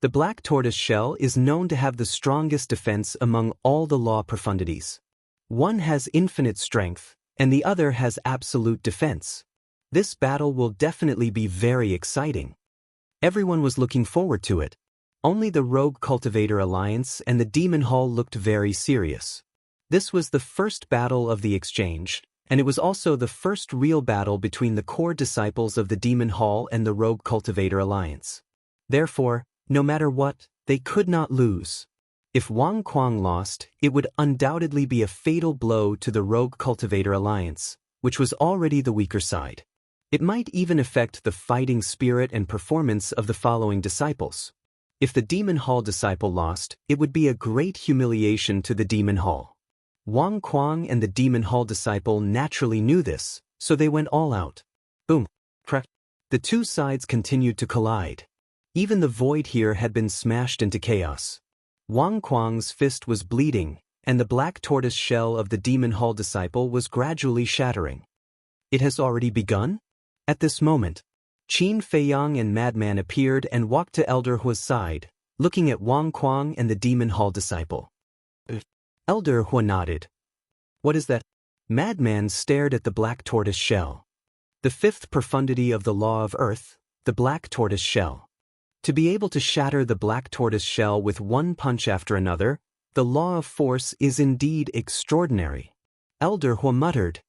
The black tortoise shell is known to have the strongest defense among all the law profundities. One has infinite strength, and the other has absolute defense. This battle will definitely be very exciting. Everyone was looking forward to it. Only the Rogue Cultivator Alliance and the Demon Hall looked very serious. This was the first battle of the exchange, and it was also the first real battle between the core disciples of the Demon Hall and the Rogue Cultivator Alliance. Therefore, no matter what, they could not lose. If Wang Kuang lost, it would undoubtedly be a fatal blow to the Rogue Cultivator Alliance, which was already the weaker side. It might even affect the fighting spirit and performance of the following disciples. If the Demon Hall disciple lost, it would be a great humiliation to the Demon Hall. Wang Kuang and the Demon Hall disciple naturally knew this, so they went all out. Boom! Crack! The two sides continued to collide. Even the void here had been smashed into chaos. Wang Kuang's fist was bleeding, and the black tortoise shell of the Demon Hall disciple was gradually shattering. It has already begun? At this moment, Qin Feiyang and Madman appeared and walked to Elder Hua's side, looking at Wang Kuang and the Demon Hall disciple. Elder Hua nodded. What is that? Madman stared at the black tortoise shell. The fifth profundity of the law of earth, the black tortoise shell. To be able to shatter the black tortoise shell with one punch after another, the law of force is indeed extraordinary. Elder Hua muttered.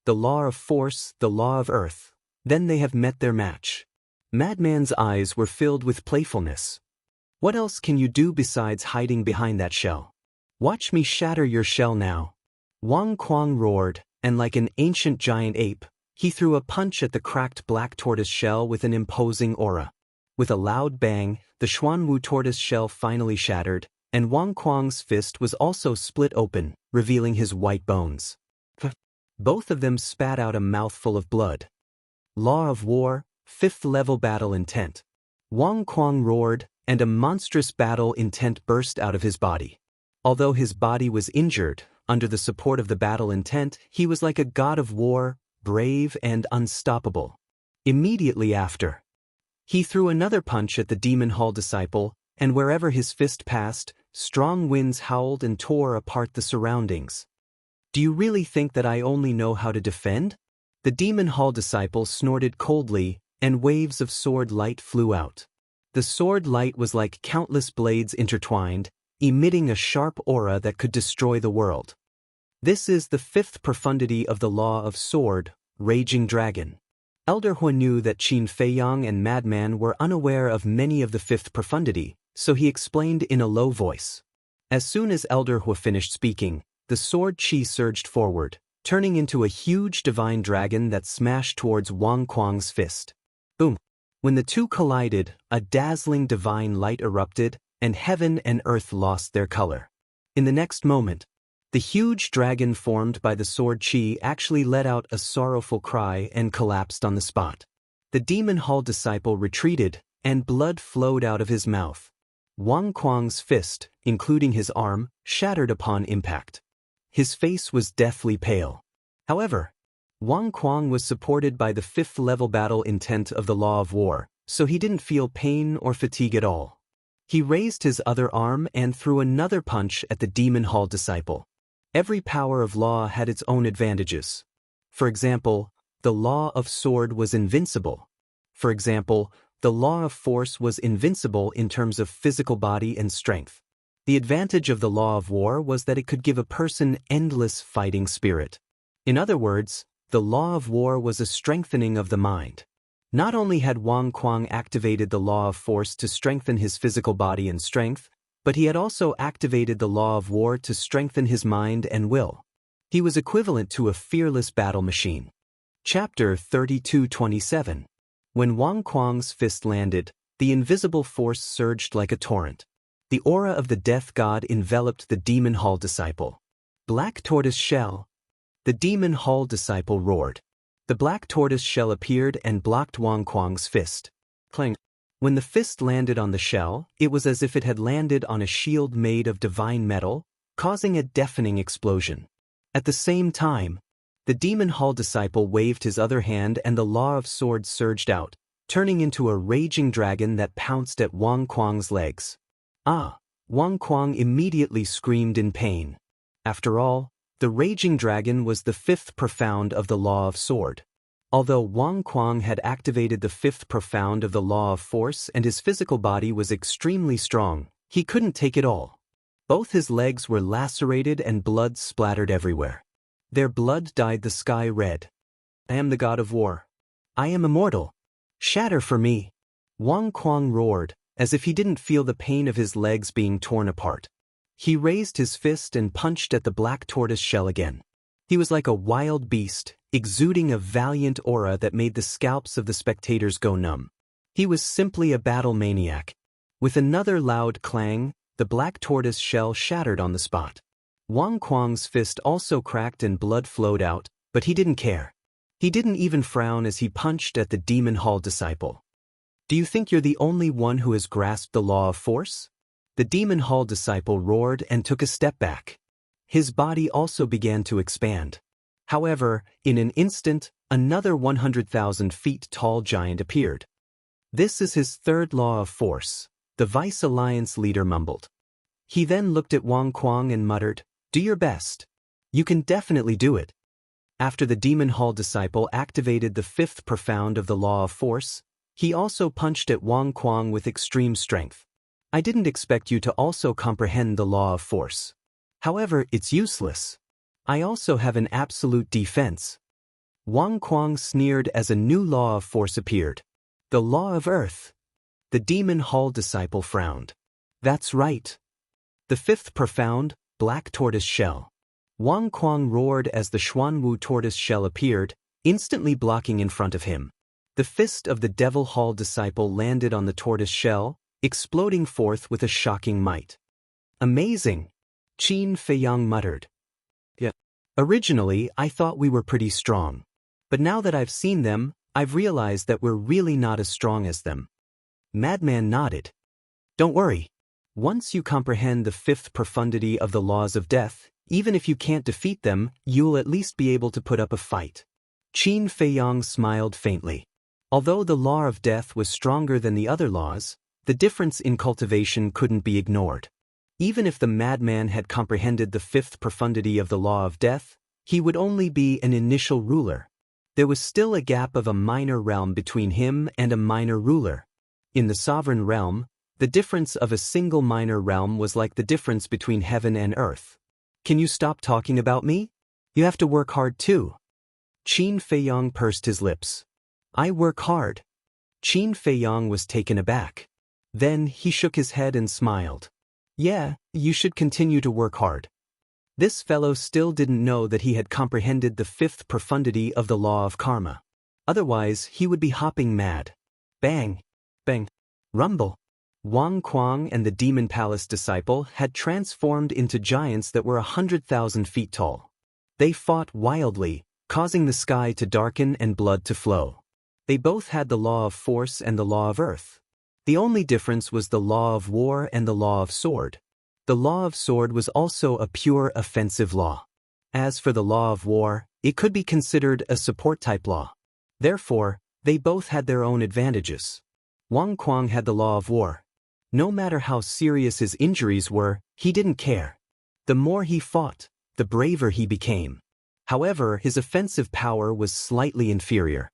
The law of force, the law of earth. Then they have met their match. Madman's eyes were filled with playfulness. What else can you do besides hiding behind that shell? Watch me shatter your shell now. Wang Kuang roared, and like an ancient giant ape, he threw a punch at the cracked black tortoise shell with an imposing aura. With a loud bang, the Xuanwu tortoise shell finally shattered, and Wang Kuang's fist was also split open, revealing his white bones. Both of them spat out a mouthful of blood. Law of War, 5th level battle intent. Wang Kuang roared, and a monstrous battle intent burst out of his body. Although his body was injured, under the support of the battle intent, he was like a god of war, brave and unstoppable. Immediately after, he threw another punch at the Demon Hall disciple, and wherever his fist passed, strong winds howled and tore apart the surroundings. Do you really think that I only know how to defend? The demon hall disciple snorted coldly, and waves of sword light flew out. The sword light was like countless blades intertwined, emitting a sharp aura that could destroy the world. This is the fifth profundity of the law of sword, Raging Dragon. Elder Hu knew that Qin Feiyang and Madman were unaware of many of the fifth profundity, so he explained in a low voice. As soon as Elder Hu finished speaking, the sword chi surged forward, turning into a huge divine dragon that smashed towards Wang Kuang's fist. Boom! When the two collided, a dazzling divine light erupted, and heaven and earth lost their color. In the next moment, the huge dragon formed by the sword chi actually let out a sorrowful cry and collapsed on the spot. The demon hall disciple retreated, and blood flowed out of his mouth. Wang Kuang's fist, including his arm, shattered upon impact. His face was deathly pale. However, Wang Kuang was supported by the fifth-level battle intent of the law of war, so he didn't feel pain or fatigue at all. He raised his other arm and threw another punch at the demon hall disciple. Every power of law had its own advantages. For example, the law of sword was invincible. For example, the law of force was invincible in terms of physical body and strength. The advantage of the law of war was that it could give a person endless fighting spirit. In other words, the law of war was a strengthening of the mind. Not only had Wang Kuang activated the law of force to strengthen his physical body and strength, but he had also activated the law of war to strengthen his mind and will. He was equivalent to a fearless battle machine. Chapter 32:27. When Wang Kuang's fist landed, the invisible force surged like a torrent. The aura of the death god enveloped the demon hall disciple. Black tortoise shell. The demon hall disciple roared. The black tortoise shell appeared and blocked Wang Kuang's fist. Clang. When the fist landed on the shell, it was as if it had landed on a shield made of divine metal, causing a deafening explosion. At the same time, the demon hall disciple waved his other hand and the law of swords surged out, turning into a raging dragon that pounced at Wang Kuang's legs. Ah! Wang Kuang immediately screamed in pain. After all, the raging dragon was the fifth profound of the law of sword. Although Wang Kuang had activated the fifth profound of the law of force and his physical body was extremely strong, he couldn't take it all. Both his legs were lacerated and blood splattered everywhere. Their blood dyed the sky red. I am the god of war. I am immortal. Shatter for me. Wang Kuang roared, as if he didn't feel the pain of his legs being torn apart. He raised his fist and punched at the black tortoise shell again. He was like a wild beast, exuding a valiant aura that made the scalps of the spectators go numb. He was simply a battle maniac. With another loud clang, the black tortoise shell shattered on the spot. Wang Kuang's fist also cracked and blood flowed out, but he didn't care. He didn't even frown as he punched at the demon hall disciple. Do you think you're the only one who has grasped the law of force? The demon hall disciple roared and took a step back. His body also began to expand. However, in an instant, another 100,000 feet tall giant appeared. This is his third law of force, the Vice Alliance leader mumbled. He then looked at Wang Kuang and muttered, "Do your best. You can definitely do it." After the demon hall disciple activated the fifth profound of the law of force, he also punched at Wang Kuang with extreme strength. I didn't expect you to also comprehend the law of force. However, it's useless. I also have an absolute defense. Wang Kuang sneered as a new law of force appeared. The law of earth. The demon hall disciple frowned. That's right. The fifth profound, black tortoise shell. Wang Kuang roared as the Xuanwu tortoise shell appeared, instantly blocking in front of him. The fist of the devil hall disciple landed on the tortoise shell, exploding forth with a shocking might. Amazing! Qin Feiyang muttered. Yeah. Originally, I thought we were pretty strong. But now that I've seen them, I've realized that we're really not as strong as them. Madman nodded. Don't worry. Once you comprehend the fifth profundity of the laws of death, even if you can't defeat them, you'll at least be able to put up a fight. Qin Feiyang smiled faintly. Although the law of death was stronger than the other laws, the difference in cultivation couldn't be ignored. Even if the madman had comprehended the fifth profundity of the law of death, he would only be an initial ruler. There was still a gap of a minor realm between him and a minor ruler. In the sovereign realm, the difference of a single minor realm was like the difference between heaven and earth. Can you stop talking about me? You have to work hard too. Qin Feiyong pursed his lips. I work hard. Qin Feiyong was taken aback. Then he shook his head and smiled. Yeah, you should continue to work hard. This fellow still didn't know that he had comprehended the fifth profundity of the law of karma. Otherwise, he would be hopping mad. Bang! Bang! Rumble! Wang Kuang and the Demon Palace disciple had transformed into giants that were 100,000 feet tall. They fought wildly, causing the sky to darken and blood to flow. They both had the law of force and the law of earth. The only difference was the law of war and the law of sword. The law of sword was also a pure offensive law. As for the law of war, it could be considered a support-type law. Therefore, they both had their own advantages. Wang Kuang had the law of war. No matter how serious his injuries were, he didn't care. The more he fought, the braver he became. However, his offensive power was slightly inferior.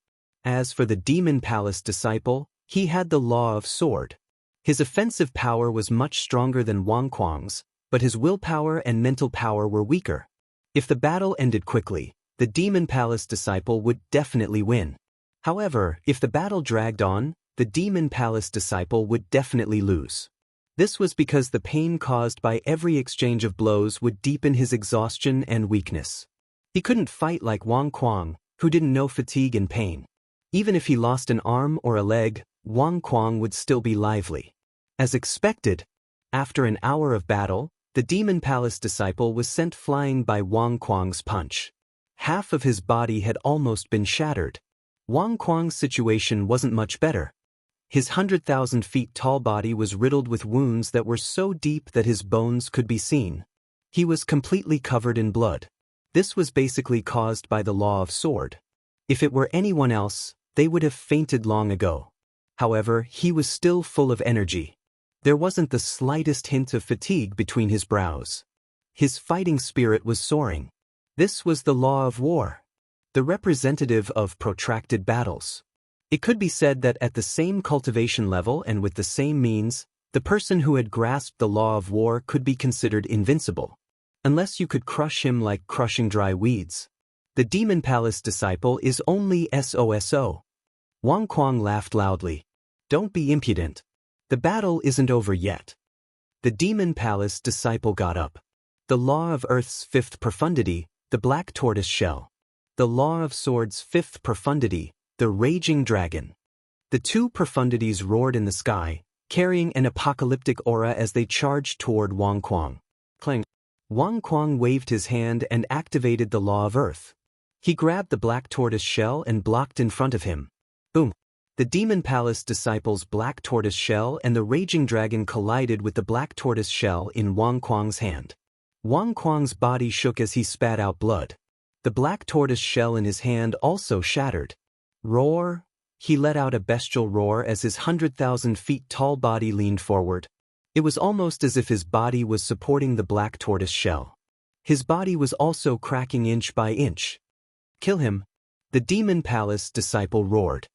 As for the Demon Palace disciple, he had the law of sword. His offensive power was much stronger than Wang Kuang's, but his willpower and mental power were weaker. If the battle ended quickly, the Demon Palace disciple would definitely win. However, if the battle dragged on, the Demon Palace disciple would definitely lose. This was because the pain caused by every exchange of blows would deepen his exhaustion and weakness. He couldn't fight like Wang Kuang, who didn't know fatigue and pain. Even if he lost an arm or a leg, Wang Kuang would still be lively. As expected, after an hour of battle, the Demon Palace disciple was sent flying by Wang Kuang's punch. Half of his body had almost been shattered. Wang Kuang's situation wasn't much better. His 100,000 feet tall body was riddled with wounds that were so deep that his bones could be seen. He was completely covered in blood. This was basically caused by the law of sword. If it were anyone else, they would have fainted long ago. However, he was still full of energy. There wasn't the slightest hint of fatigue between his brows. His fighting spirit was soaring. This was the law of war, the representative of protracted battles. It could be said that at the same cultivation level and with the same means, the person who had grasped the law of war could be considered invincible. Unless you could crush him like crushing dry weeds. The Demon Palace disciple is only SOSO. Wang Kuang laughed loudly. Don't be impudent. The battle isn't over yet. The Demon Palace disciple got up. The law of earth's fifth profundity, the black tortoise shell. The law of sword's fifth profundity, the raging dragon. The two profundities roared in the sky, carrying an apocalyptic aura as they charged toward Wang Kuang. Clang. Wang Kuang waved his hand and activated the law of earth. He grabbed the black tortoise shell and blocked in front of him. Boom. The Demon Palace disciple's black tortoise shell and the raging dragon collided with the black tortoise shell in Wang Kuang's hand. Wang Kuang's body shook as he spat out blood. The black tortoise shell in his hand also shattered. Roar! He let out a bestial roar as his 100,000 feet tall body leaned forward. It was almost as if his body was supporting the black tortoise shell. His body was also cracking inch by inch. Kill him! The Demon Palace disciple roared.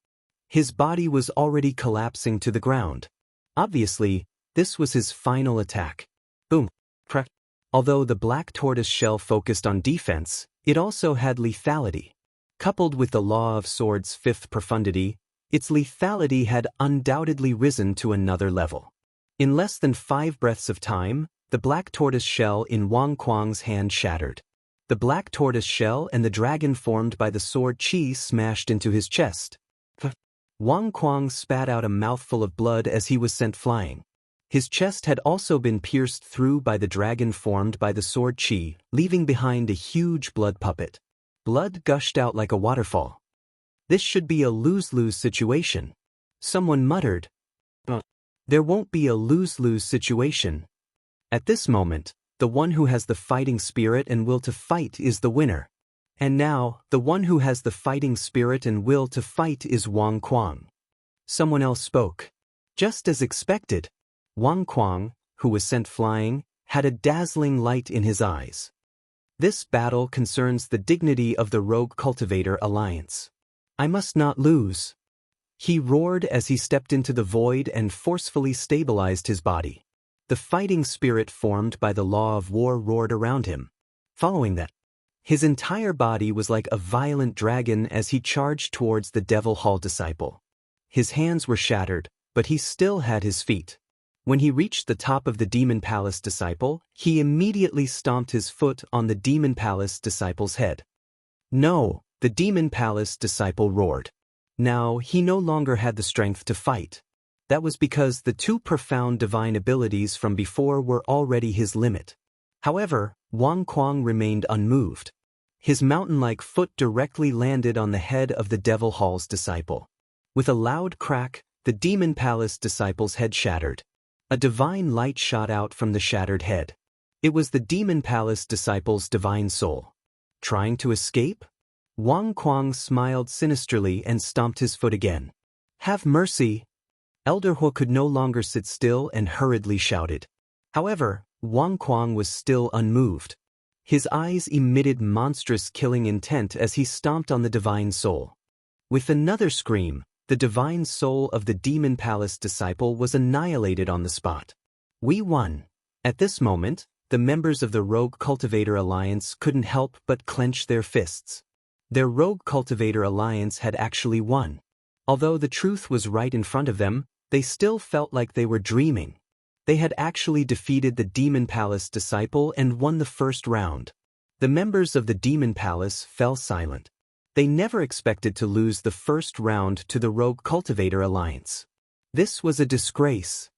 His body was already collapsing to the ground. Obviously, this was his final attack. Boom. Crack. Although the black tortoise shell focused on defense, it also had lethality. Coupled with the law of sword's fifth profundity, its lethality had undoubtedly risen to another level. In less than 5 breaths of time, the black tortoise shell in Wang Kuang's hand shattered. The black tortoise shell and the dragon formed by the sword qi smashed into his chest. Wang Kuang spat out a mouthful of blood as he was sent flying. His chest had also been pierced through by the dragon formed by the sword qi, leaving behind a huge blood puppet. Blood gushed out like a waterfall. This should be a lose-lose situation. Someone muttered. There won't be a lose-lose situation. At this moment, the one who has the fighting spirit and will to fight is the winner. And now, the one who has the fighting spirit and will to fight is Wang Kuang. Someone else spoke. Just as expected, Wang Kuang, who was sent flying, had a dazzling light in his eyes. This battle concerns the dignity of the Rogue Cultivator Alliance. I must not lose. He roared as he stepped into the void and forcefully stabilized his body. The fighting spirit formed by the law of war roared around him. Following that, his entire body was like a violent dragon as he charged towards the Devil Hall disciple. His hands were shattered, but he still had his feet. When he reached the top of the Demon Palace disciple, he immediately stomped his foot on the Demon Palace disciple's head. No, the Demon Palace disciple roared. Now, he no longer had the strength to fight. That was because the two profound divine abilities from before were already his limit. However, Wang Kuang remained unmoved. His mountain-like foot directly landed on the head of the Devil Hall's disciple. With a loud crack, the Demon Palace disciple's head shattered. A divine light shot out from the shattered head. It was the Demon Palace disciple's divine soul. Trying to escape? Wang Kuang smiled sinisterly and stomped his foot again. Have mercy! Elder Hu could no longer sit still and hurriedly shouted. However, Wang Kuang was still unmoved. His eyes emitted monstrous killing intent as he stomped on the divine soul. With another scream, the divine soul of the Demon Palace disciple was annihilated on the spot. We won. At this moment, the members of the Rogue Cultivator Alliance couldn't help but clench their fists. Their Rogue Cultivator Alliance had actually won. Although the truth was right in front of them, they still felt like they were dreaming. They had actually defeated the Demon Palace disciple and won the first round. The members of the Demon Palace fell silent. They never expected to lose the first round to the Rogue Cultivator Alliance. This was a disgrace.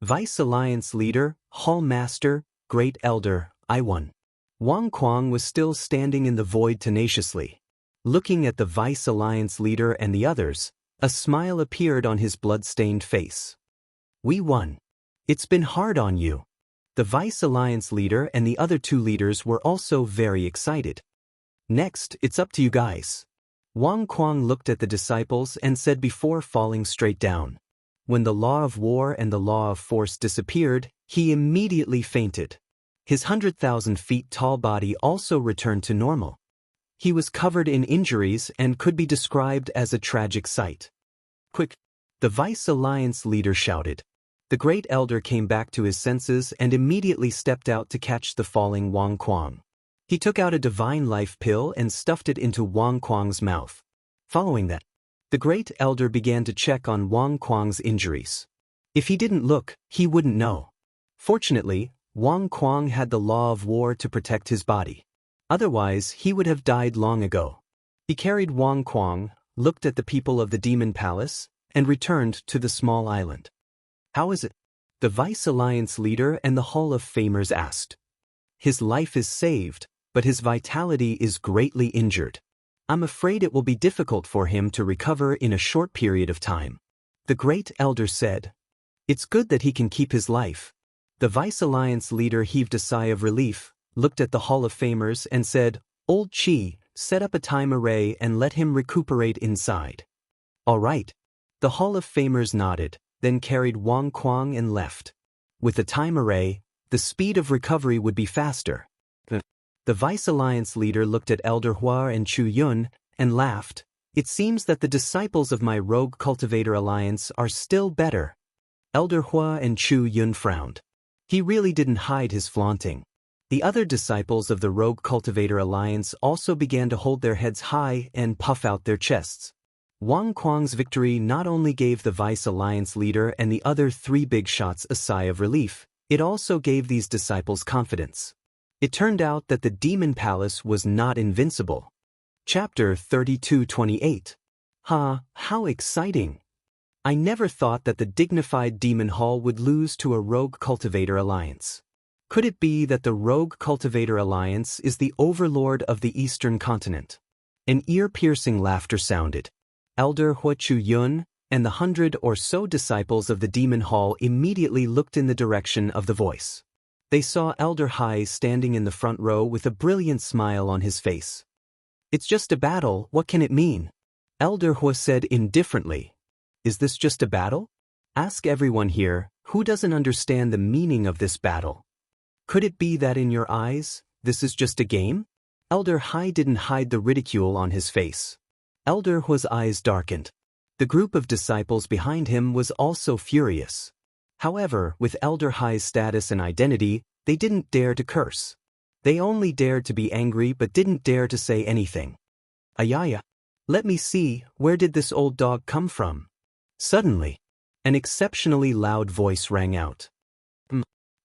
Vice Alliance Leader, Hall Master, Great Elder, I won. Wang Kuang was still standing in the void tenaciously. Looking at the Vice Alliance Leader and the others, a smile appeared on his blood-stained face. We won. It's been hard on you. The Vice Alliance Leader and the other two leaders were also very excited. Next, it's up to you guys. Wang Kuang looked at the disciples and said before falling straight down. When the law of war and the law of force disappeared, he immediately fainted. His 100,000 feet tall body also returned to normal. He was covered in injuries and could be described as a tragic sight. Quick! The Vice Alliance Leader shouted. The Great Elder came back to his senses and immediately stepped out to catch the falling Wang Kuang. He took out a divine life pill and stuffed it into Wang Kuang's mouth. Following that, the Great Elder began to check on Wang Kuang's injuries. If he didn't look, he wouldn't know. Fortunately, Wang Kuang had the law of war to protect his body. Otherwise, he would have died long ago. He carried Wang Kuang, looked at the people of the Demon Palace, and returned to the small island. How is it? The Vice Alliance Leader and the Hall of Famers asked. His life is saved, but his vitality is greatly injured. I'm afraid it will be difficult for him to recover in a short period of time. The Great Elder said. It's good that he can keep his life. The Vice Alliance Leader heaved a sigh of relief, looked at the Hall of Famers and said, Old Chi, set up a time array and let him recuperate inside. All right. The Hall of Famers nodded, then carried Wang Kuang and left. With the time array, the speed of recovery would be faster. The Vice Alliance Leader looked at Elder Hua and Chu Yun and laughed. It seems that the disciples of my Rogue Cultivator Alliance are still better. Elder Hua and Chu Yun frowned. He really didn't hide his flaunting. The other disciples of the Rogue Cultivator Alliance also began to hold their heads high and puff out their chests. Wang Kuang's victory not only gave the Vice Alliance Leader and the other three big shots a sigh of relief, it also gave these disciples confidence. It turned out that the Demon Palace was not invincible. Chapter 32-28. How exciting! I never thought that the dignified Demon Hall would lose to a Rogue Cultivator Alliance. Could it be that the Rogue Cultivator Alliance is the overlord of the Eastern Continent? An ear-piercing laughter sounded. Elder Hua Chu Yun and the 100 or so disciples of the Demon Hall immediately looked in the direction of the voice. They saw Elder Hai standing in the front row with a brilliant smile on his face. It's just a battle, what can it mean? Elder Hua said indifferently. Is this just a battle? Ask everyone here, who doesn't understand the meaning of this battle? Could it be that in your eyes, This is just a game? Elder Hai didn't hide the ridicule on his face. Elder Hua's eyes darkened. The group of disciples behind him was also furious. However, with Elder Hai's status and identity, they didn't dare to curse. They only dared to be angry but didn't dare to say anything. Ayaya. Let me see, where did this old dog come from? Suddenly, an exceptionally loud voice rang out.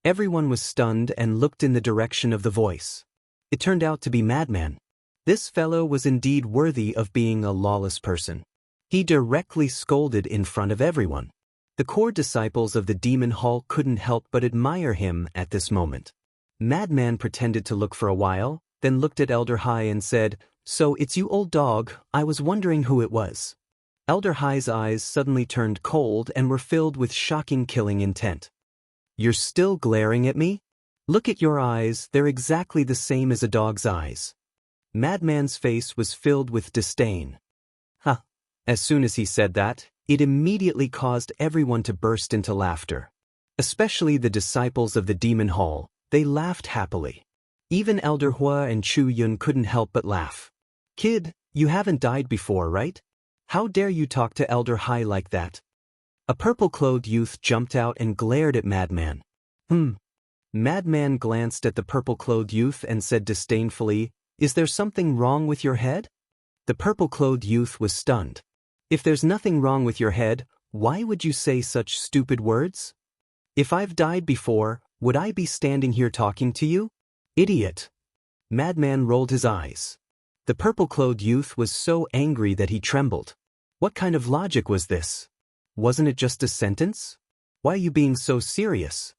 Everyone was stunned and looked in the direction of the voice. It turned out to be Madman. This fellow was indeed worthy of being a lawless person. He directly scolded in front of everyone. The core disciples of the Demon Hall couldn't help but admire him at this moment. Madman pretended to look for a while, then looked at Elder Hai and said, "So it's you, old dog. I was wondering who it was." Elder Hai's eyes suddenly turned cold and were filled with shocking killing intent. "You're still glaring at me? Look at your eyes, they're exactly the same as a dog's eyes." Madman's face was filled with disdain. "Huh." As soon as he said that, it immediately caused everyone to burst into laughter. Especially the disciples of the Demon Hall, they laughed happily. Even Elder Hua and Chu Yun couldn't help but laugh. "Kid, you haven't died before, right? How dare you talk to Elder Hai like that?" A purple-clothed youth jumped out and glared at Madman. Madman glanced at the purple-clothed youth and said disdainfully, "Is there something wrong with your head?" The purple-clothed youth was stunned. "If there's nothing wrong with your head, why would you say such stupid words? If I've died before, would I be standing here talking to you? Idiot." Madman rolled his eyes. The purple-clothed youth was so angry that he trembled. What kind of logic was this? Wasn't it just a sentence? Why are you being so serious?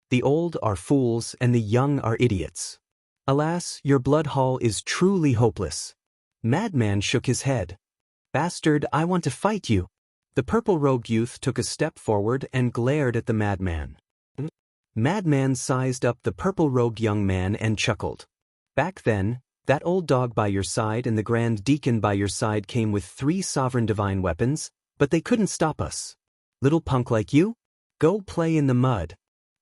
The old are fools and the young are idiots. Alas, your blood hall is truly hopeless. Madman shook his head. "Bastard, I want to fight you." The purple-robed youth took a step forward and glared at the madman. Madman sized up the purple-robed young man and chuckled. "Back then, that old dog by your side and the Grand Deacon by your side came with 3 sovereign divine weapons, but they couldn't stop us. Little punk like you? Go play in the mud."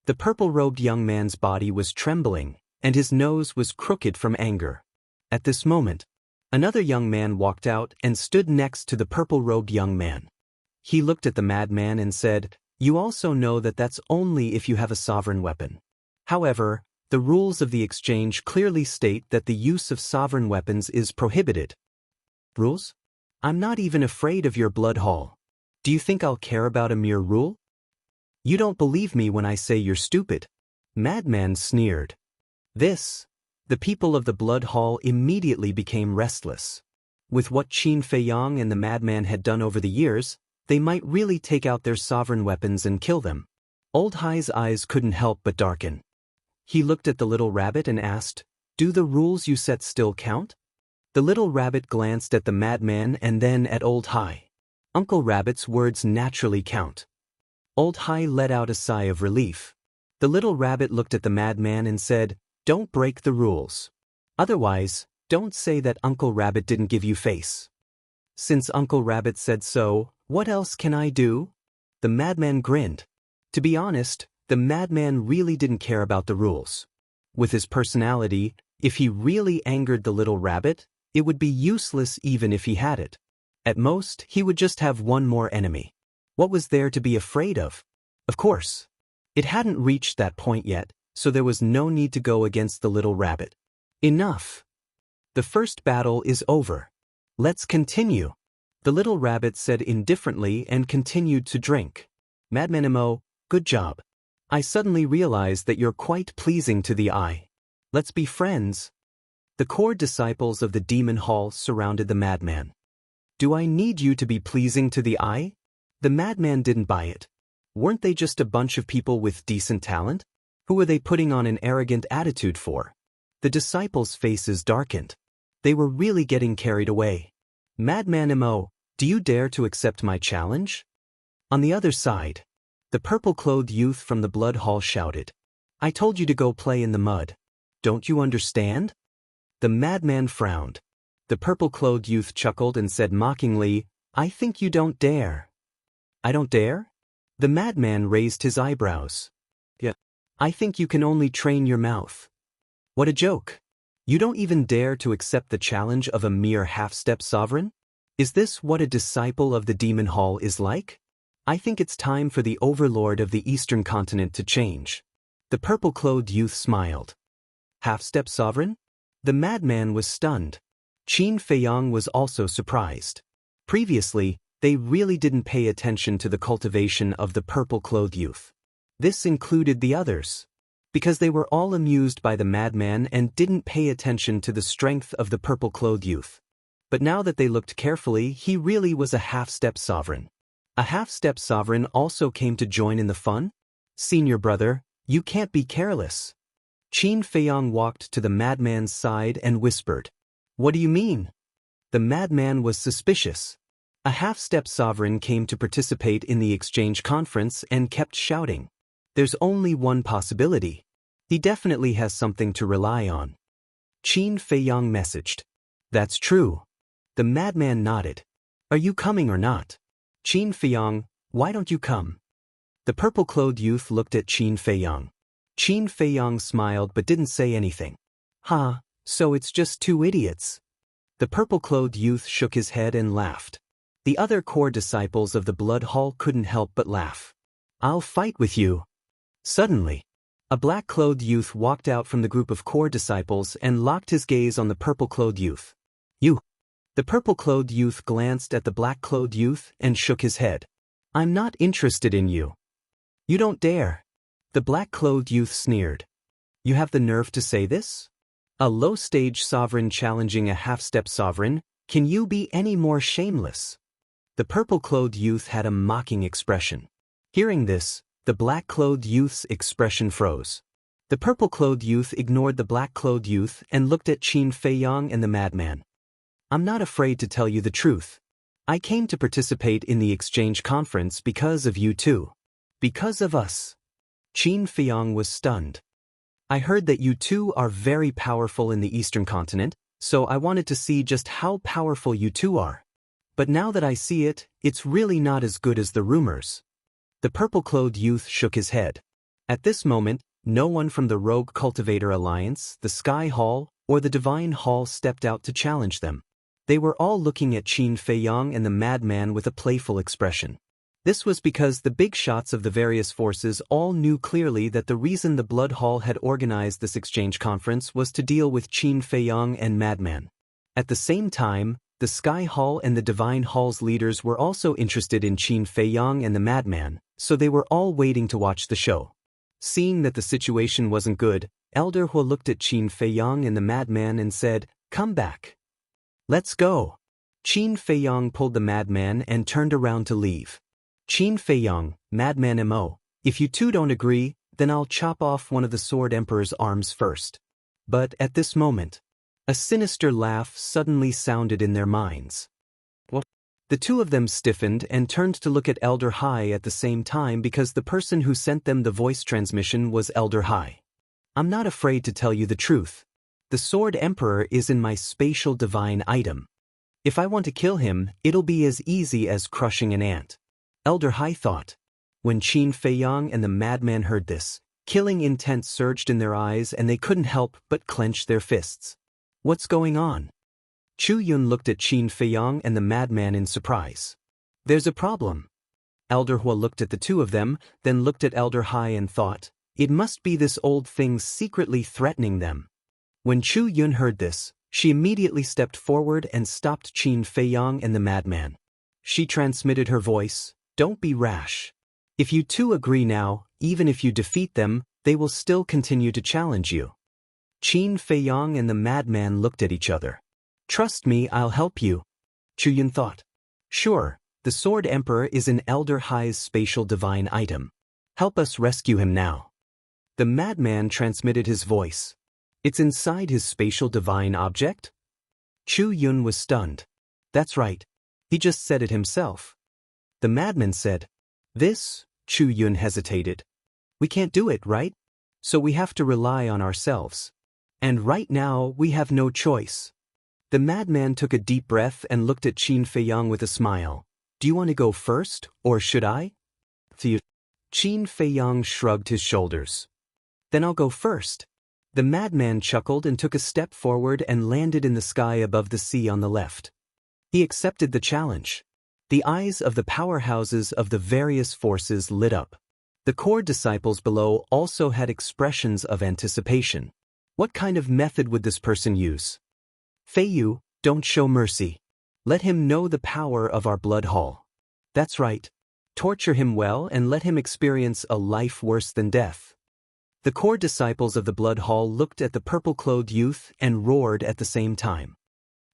The purple-robed young man's body was trembling, and his nose was crooked from anger. At this moment, another young man walked out and stood next to the purple-robed young man. He looked at the madman and said, "You also know that that's only if you have a sovereign weapon. However, the rules of the exchange clearly state that the use of sovereign weapons is prohibited." "Rules? I'm not even afraid of your blood hall. Do you think I'll care about a mere rule? You don't believe me when I say you're stupid." Madman sneered. The people of the blood hall immediately became restless. With what Qin Feiyang and the madman had done over the years, they might really take out their sovereign weapons and kill them. Old Hai's eyes couldn't help but darken. He looked at the little rabbit and asked, "Do the rules you set still count?" The little rabbit glanced at the madman and then at Old Hai. Uncle Rabbit's words naturally count. Old Hai let out a sigh of relief. The little rabbit looked at the madman and said, "Don't break the rules. Otherwise, don't say that Uncle Rabbit didn't give you face." "Since Uncle Rabbit said so, what else can I do?" The madman grinned. To be honest, the madman really didn't care about the rules. With his personality, if he really angered the little rabbit, it would be useless even if he had it. At most, he would just have one more enemy. What was there to be afraid of? Of course, it hadn't reached that point yet, so there was no need to go against the little rabbit. Enough. The first battle is over. Let's continue. The little rabbit said indifferently and continued to drink. Madman Mo, good job. I suddenly realize that you're quite pleasing to the eye. Let's be friends. The core disciples of the Demon Hall surrounded the madman. "Do I need you to be pleasing to the eye?" The madman didn't buy it. Weren't they just a bunch of people with decent talent? Who were they putting on an arrogant attitude for? The disciples' faces darkened. They were really getting carried away. "Madman Mo, do you dare to accept my challenge?" On the other side, the purple-clothed youth from the blood hall shouted, "I told you to go play in the mud. Don't you understand?" The madman frowned. The purple-clothed youth chuckled and said mockingly, "I think you don't dare." "I don't dare?" The madman raised his eyebrows. "Yeah. I think you can only train your mouth." What a joke. You don't even dare to accept the challenge of a mere half-step sovereign? Is this what a disciple of the Demon Hall is like? I think it's time for the overlord of the Eastern continent to change. The purple-clothed youth smiled. Half-step sovereign? The madman was stunned. Qin Feiyang was also surprised. Previously, they really didn't pay attention to the cultivation of the purple-clothed youth. This included the others, because they were all amused by the madman and didn't pay attention to the strength of the purple-clothed youth. But now that they looked carefully, he really was a half-step sovereign. A half-step sovereign also came to join in the fun? Senior brother, you can't be careless. Qin Feiyang walked to the madman's side and whispered. What do you mean? The madman was suspicious. A half-step sovereign came to participate in the exchange conference and kept shouting. There's only one possibility. He definitely has something to rely on. Qin Feiyang messaged. That's true. The madman nodded. Are you coming or not? Qin Feiyang, why don't you come? The purple-clothed youth looked at Qin Feiyang. Qin Feiyang smiled but didn't say anything. So it's just two idiots. The purple-clothed youth shook his head and laughed. The other core disciples of the Blood Hall couldn't help but laugh. I'll fight with you. Suddenly, a black-clothed youth walked out from the group of core disciples and locked his gaze on the purple-clothed youth. You. The purple-clothed youth glanced at the black-clothed youth and shook his head. I'm not interested in you. You don't dare. The black-clothed youth sneered. You have the nerve to say this? A low-stage sovereign challenging a half-step sovereign, can you be any more shameless? The purple-clothed youth had a mocking expression. Hearing this, the black-clothed youth's expression froze. The purple-clothed youth ignored the black-clothed youth and looked at Qin Feiyang and the madman. I'm not afraid to tell you the truth. I came to participate in the exchange conference because of you two. Because of us. Qin Feiyang was stunned. I heard that you two are very powerful in the Eastern continent, so I wanted to see just how powerful you two are. But now that I see it, it's really not as good as the rumors. The purple-clothed youth shook his head. At this moment, no one from the Rogue Cultivator Alliance, the Sky Hall, or the Divine Hall stepped out to challenge them. They were all looking at Qin Feiyang and the madman with a playful expression. This was because the big shots of the various forces all knew clearly that the reason the Blood Hall had organized this exchange conference was to deal with Qin Feiyang and madman. At the same time, the Sky Hall and the Divine Hall's leaders were also interested in Qin Feiyang and the madman, so they were all waiting to watch the show. Seeing that the situation wasn't good, Elder Hua looked at Qin Feiyang and the madman and said, Come back. Let's go. Qin Feiyang pulled the madman and turned around to leave. Qin Feiyang, madman Mo, if you two don't agree, then I'll chop off one of the Sword Emperor's arms first. But at this moment, a sinister laugh suddenly sounded in their minds. What? The two of them stiffened and turned to look at Elder Hai at the same time because the person who sent them the voice transmission was Elder Hai. I'm not afraid to tell you the truth. The Sword Emperor is in my spatial divine item. If I want to kill him, it'll be as easy as crushing an ant. Elder Hai thought. When Qin Feiyang and the madman heard this, killing intent surged in their eyes and they couldn't help but clench their fists. What's going on? Chu Yun looked at Qin Feiyang and the madman in surprise. There's a problem. Elder Hua looked at the two of them, then looked at Elder Hai and thought, it must be this old thing secretly threatening them. When Chu Yun heard this, she immediately stepped forward and stopped Qin Feiyang and the madman. She transmitted her voice, Don't be rash. If you two agree now, even if you defeat them, they will still continue to challenge you. Qin Feiyang and the madman looked at each other. Trust me, I'll help you. Chu Yun thought. Sure, the Sword Emperor is an Elder Hai's spatial divine item. Help us rescue him now. The madman transmitted his voice. It's inside his spatial divine object? Chu Yun was stunned. That's right. He just said it himself. The madman said. This? Chu Yun hesitated. We can't do it, right? So we have to rely on ourselves. And right now, we have no choice. The madman took a deep breath and looked at Qin Feiyang with a smile. Do you want to go first, or should I? Qin Feiyang shrugged his shoulders. Then I'll go first. The madman chuckled and took a step forward and landed in the sky above the sea on the left. He accepted the challenge. The eyes of the powerhouses of the various forces lit up. The core disciples below also had expressions of anticipation. What kind of method would this person use? Feiyu, don't show mercy. Let him know the power of our blood hall. That's right. Torture him well and let him experience a life worse than death. The core disciples of the blood hall looked at the purple-clothed youth and roared at the same time.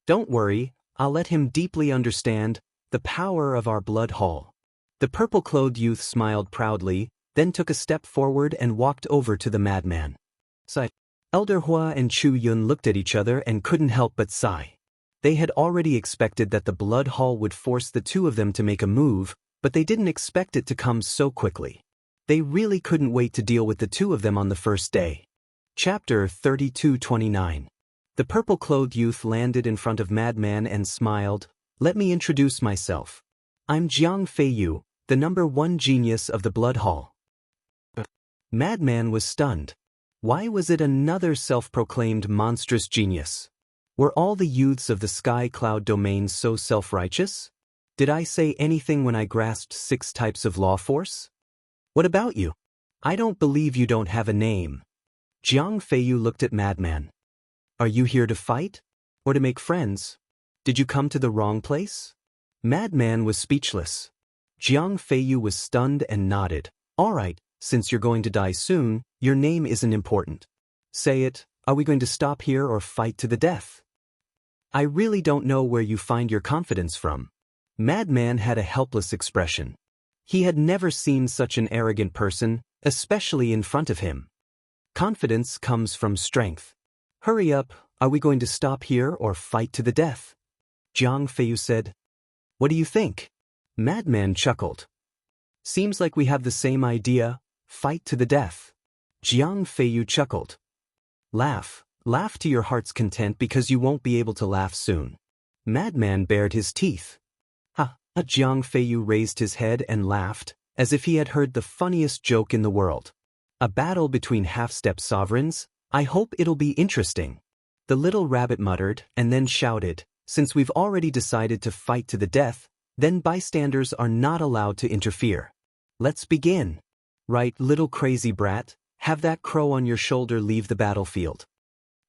Don't worry, I'll let him deeply understand the power of our blood hall. The purple-clothed youth smiled proudly, then took a step forward and walked over to the madman. Sigh. Elder Hua and Chu Yun looked at each other and couldn't help but sigh. They had already expected that the blood hall would force the two of them to make a move, but they didn't expect it to come so quickly. They really couldn't wait to deal with the two of them on the first day. Chapter 32:29. The purple-clothed youth landed in front of Madman and smiled. Let me introduce myself. I'm Jiang Feiyu, the #1 genius of the blood hall. Madman was stunned. Why was it another self-proclaimed monstrous genius? Were all the youths of the Sky Cloud domain so self-righteous? Did I say anything when I grasped 6 types of law force? What about you? I don't believe you don't have a name. Jiang Feiyu looked at Madman. Are you here to fight? Or to make friends? Did you come to the wrong place? Madman was speechless. Jiang Feiyu was stunned and nodded. All right, since you're going to die soon, your name isn't important. Say it, are we going to stop here or fight to the death? I really don't know where you find your confidence from. Madman had a helpless expression. He had never seen such an arrogant person, especially in front of him. Confidence comes from strength. Hurry up, are we going to stop here or fight to the death? Jiang Feiyu said. What do you think? Madman chuckled. Seems like we have the same idea, fight to the death. Jiang Feiyu chuckled. Laugh to your heart's content because you won't be able to laugh soon. Madman bared his teeth. Ha! Jiang Feiyu raised his head and laughed, as if he had heard the funniest joke in the world. A battle between half-step sovereigns? I hope it'll be interesting. The little rabbit muttered and then shouted, since we've already decided to fight to the death, then bystanders are not allowed to interfere. Let's begin. Right, little crazy brat, have that crow on your shoulder leave the battlefield.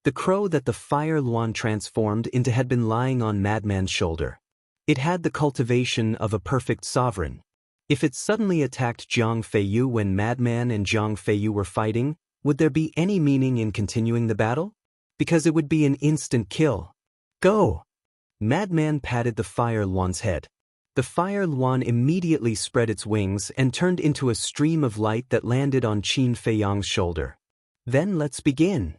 The crow that the fire Luan transformed into had been lying on Madman's shoulder. It had the cultivation of a perfect sovereign. If it suddenly attacked Jiang Feiyu when Madman and Jiang Feiyu were fighting, would there be any meaning in continuing the battle? Because it would be an instant kill. Go! Madman patted the fire Luan's head. The fire Luan immediately spread its wings and turned into a stream of light that landed on Qin Feiyang's shoulder. Then let's begin.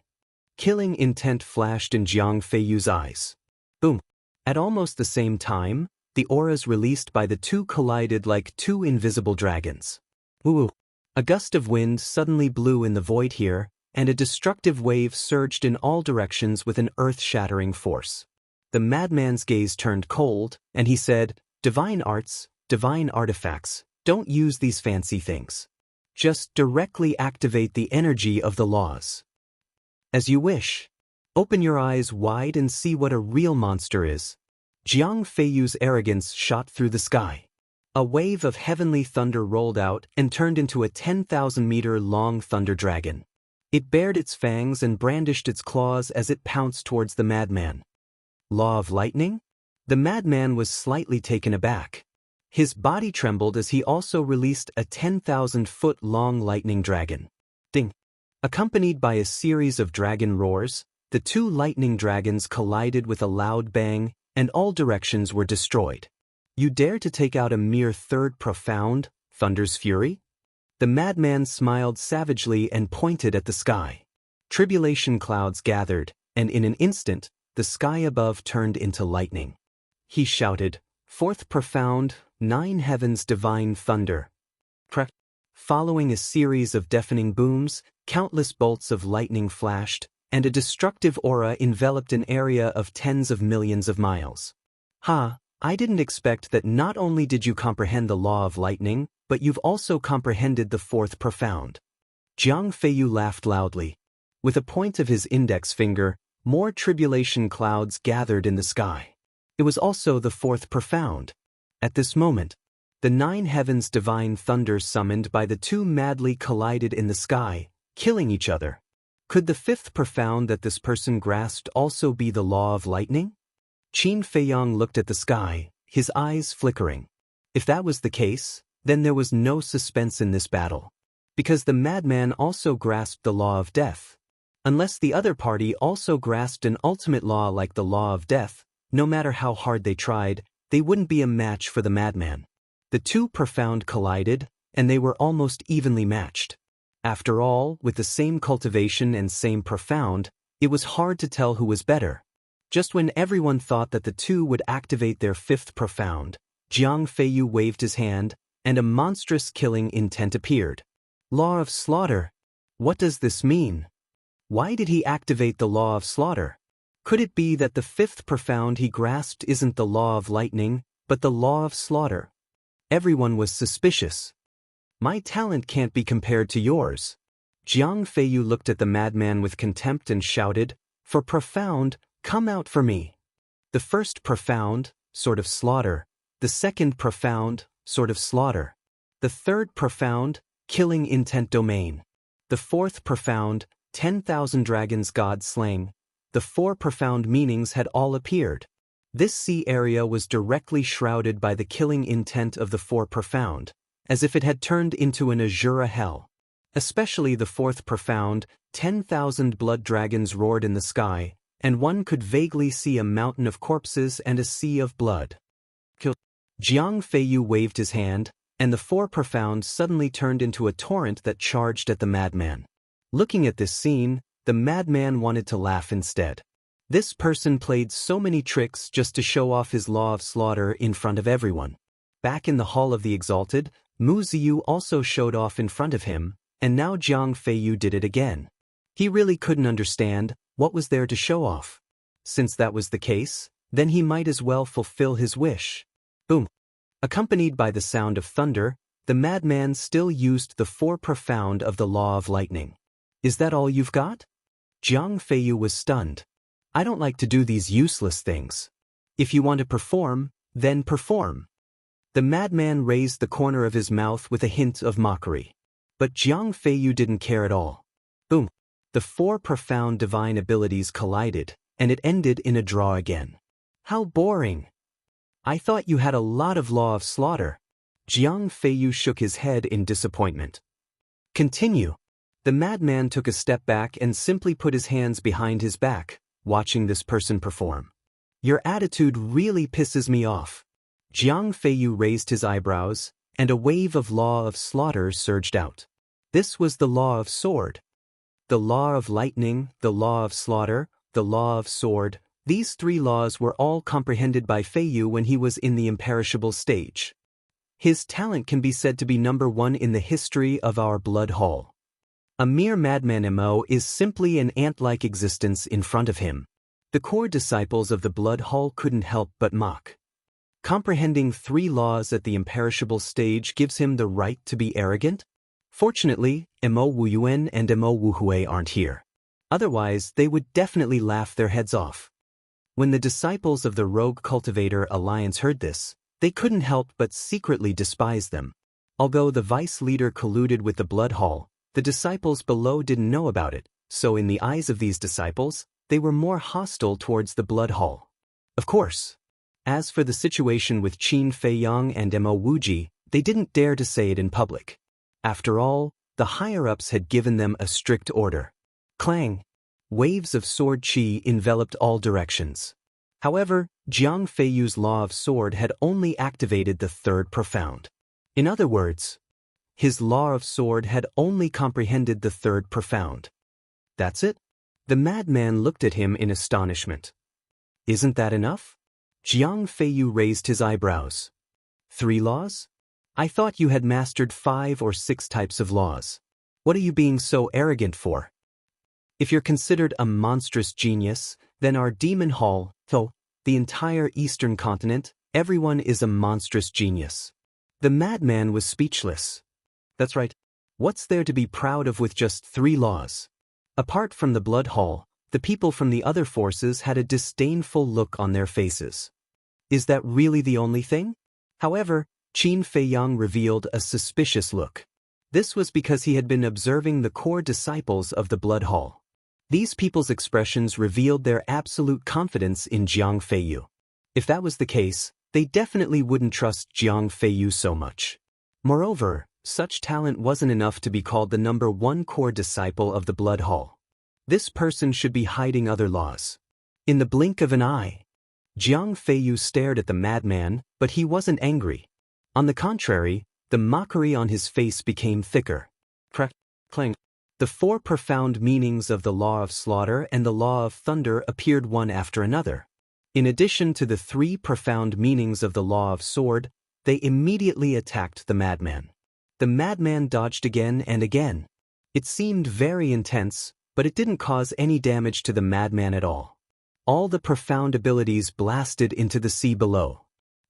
Killing intent flashed in Jiang Feiyu's eyes. Boom! At almost the same time, the auras released by the two collided like two invisible dragons. Woo! A gust of wind suddenly blew in the void here, and a destructive wave surged in all directions with an earth-shattering force. The madman's gaze turned cold, and he said, Divine arts, divine artifacts, don't use these fancy things. Just directly activate the energy of the laws. As you wish. Open your eyes wide and see what a real monster is. Jiang Feiyu's arrogance shot through the sky. A wave of heavenly thunder rolled out and turned into a 10,000-meter-long thunder dragon. It bared its fangs and brandished its claws as it pounced towards the madman. Law of lightning? The madman was slightly taken aback. His body trembled as he also released a 10,000-foot-long lightning dragon. Ding! Accompanied by a series of dragon roars, the two lightning dragons collided with a loud bang, and all directions were destroyed. You dare to take out a mere third profound, thunder's fury? The madman smiled savagely and pointed at the sky. Tribulation clouds gathered, and in an instant, the sky above turned into lightning. He shouted, Fourth profound, 9 heavens divine thunder. Crack! Following a series of deafening booms, countless bolts of lightning flashed, and a destructive aura enveloped an area of tens of millions of miles. Ha! I didn't expect that not only did you comprehend the law of lightning, but you've also comprehended the fourth profound. Jiang Feiyu laughed loudly. With a point of his index finger, more tribulation clouds gathered in the sky. It was also the fourth profound. At this moment, the 9 heavens divine thunder summoned by the 2 madly collided in the sky, killing each other. Could the 5th profound that this person grasped also be the law of lightning? Qin Feiyang looked at the sky, his eyes flickering. If that was the case, then there was no suspense in this battle. Because the madman also grasped the law of death. Unless the other party also grasped an ultimate law like the law of death, no matter how hard they tried, they wouldn't be a match for the madman. The 2 profound collided, and they were almost evenly matched. After all, with the same cultivation and same profound, it was hard to tell who was better. Just when everyone thought that the 2 would activate their 5th profound, Jiang Feiyu waved his hand, and a monstrous killing intent appeared. Law of slaughter. What does this mean? Why did he activate the law of slaughter? Could it be that the 5th profound he grasped isn't the law of lightning, but the law of slaughter? Everyone was suspicious. My talent can't be compared to yours. Jiang Feiyu looked at the madman with contempt and shouted, "For profound, come out for me." The first profound, sort of slaughter. The second profound, sort of slaughter. The third profound, killing intent domain. The fourth profound, 10,000 dragons god slaying. The 4 profound meanings had all appeared. This sea area was directly shrouded by the killing intent of the 4 profound, as if it had turned into an Azura hell. Especially the 4th profound, 10,000 blood dragons roared in the sky, and one could vaguely see a mountain of corpses and a sea of blood. Jiang Feiyu waved his hand, and the 4 profound suddenly turned into a torrent that charged at the madman. Looking at this scene, the madman wanted to laugh instead. This person played so many tricks just to show off his law of slaughter in front of everyone. Back in the Hall of the Exalted, Mu Ziyu also showed off in front of him, and now Jiang Feiyu did it again. He really couldn't understand what was there to show off. Since that was the case, then he might as well fulfill his wish. Boom. Accompanied by the sound of thunder, the madman still used the 4 profound of the law of lightning. Is that all you've got? Jiang Feiyu was stunned. I don't like to do these useless things. If you want to perform, then perform. The madman raised the corner of his mouth with a hint of mockery. But Jiang Feiyu didn't care at all. Boom. The 4 profound divine abilities collided, and it ended in a draw again. How boring. I thought you had a lot of law of slaughter. Jiang Feiyu shook his head in disappointment. Continue. The madman took a step back and simply put his hands behind his back, watching this person perform. Your attitude really pisses me off. Jiang Feiyu raised his eyebrows, and a wave of law of slaughter surged out. This was the law of sword. The law of lightning, the law of slaughter, the law of sword. These 3 laws were all comprehended by Feiyu when he was in the imperishable stage. His talent can be said to be number 1 in the history of our blood hall. A mere madman Mo is simply an ant-like existence in front of him. The core disciples of the blood hall couldn't help but mock. Comprehending 3 laws at the imperishable stage gives him the right to be arrogant? Fortunately, Mo Wuyuan and Mo Wuhui aren't here. Otherwise, they would definitely laugh their heads off. When the disciples of the Rogue Cultivator Alliance heard this, they couldn't help but secretly despise them. Although the vice leader colluded with the blood hall, the disciples below didn't know about it, so in the eyes of these disciples, they were more hostile towards the blood hall. Of course. As for the situation with Qin Feiyang and Mo Wuji, they didn't dare to say it in public. After all, the higher-ups had given them a strict order. Clang! Waves of sword qi enveloped all directions. However, Jiang Feiyu's law of sword had only activated the 3rd profound. In other words, his law of sword had only comprehended the 3rd profound. That's it? The madman looked at him in astonishment. Isn't that enough? Jiang Feiyu raised his eyebrows. 3 laws? I thought you had mastered 5 or 6 types of laws. What are you being so arrogant for? If you're considered a monstrous genius, then our demon hall, the entire eastern continent, everyone is a monstrous genius. The madman was speechless. That's right. What's there to be proud of with just 3 laws? Apart from the blood hall, the people from the other forces had a disdainful look on their faces. Is that really the only thing? However, Qin Feiyang revealed a suspicious look. This was because he had been observing the core disciples of the blood hall. These people's expressions revealed their absolute confidence in Jiang Feiyu. If that was the case, they definitely wouldn't trust Jiang Feiyu so much. Moreover, such talent wasn't enough to be called the number one core disciple of the blood hall. This person should be hiding other laws. In the blink of an eye, Jiang Feiyu stared at the madman, but he wasn't angry. On the contrary, the mockery on his face became thicker. Clang. The four profound meanings of the law of slaughter and the law of thunder appeared one after another. In addition to the three profound meanings of the law of sword, they immediately attacked the madman. The madman dodged again and again. It seemed very intense, but it didn't cause any damage to the madman at all. All the profound abilities blasted into the sea below.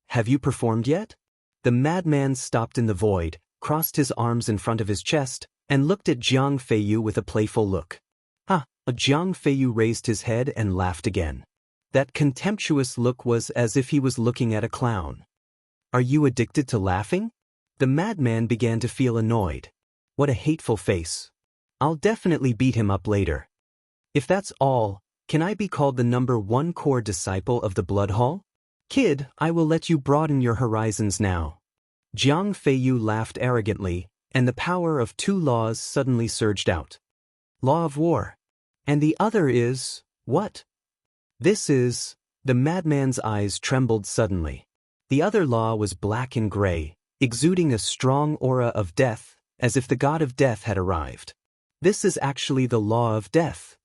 Have you performed yet? The madman stopped in the void, crossed his arms in front of his chest, and looked at Jiang Feiyu with a playful look. Jiang Feiyu raised his head and laughed again. That contemptuous look was as if he was looking at a clown. Are you addicted to laughing? The madman began to feel annoyed. What a hateful face. I'll definitely beat him up later. If that's all, can I be called the number one core disciple of the blood hall? Kid, I will let you broaden your horizons now. Jiang Feiyu laughed arrogantly, and the power of two laws suddenly surged out. Law of war. And the other is, what? This is, the madman's eyes trembled suddenly. The other law was black and gray, exuding a strong aura of death, as if the god of death had arrived. This is actually the law of death.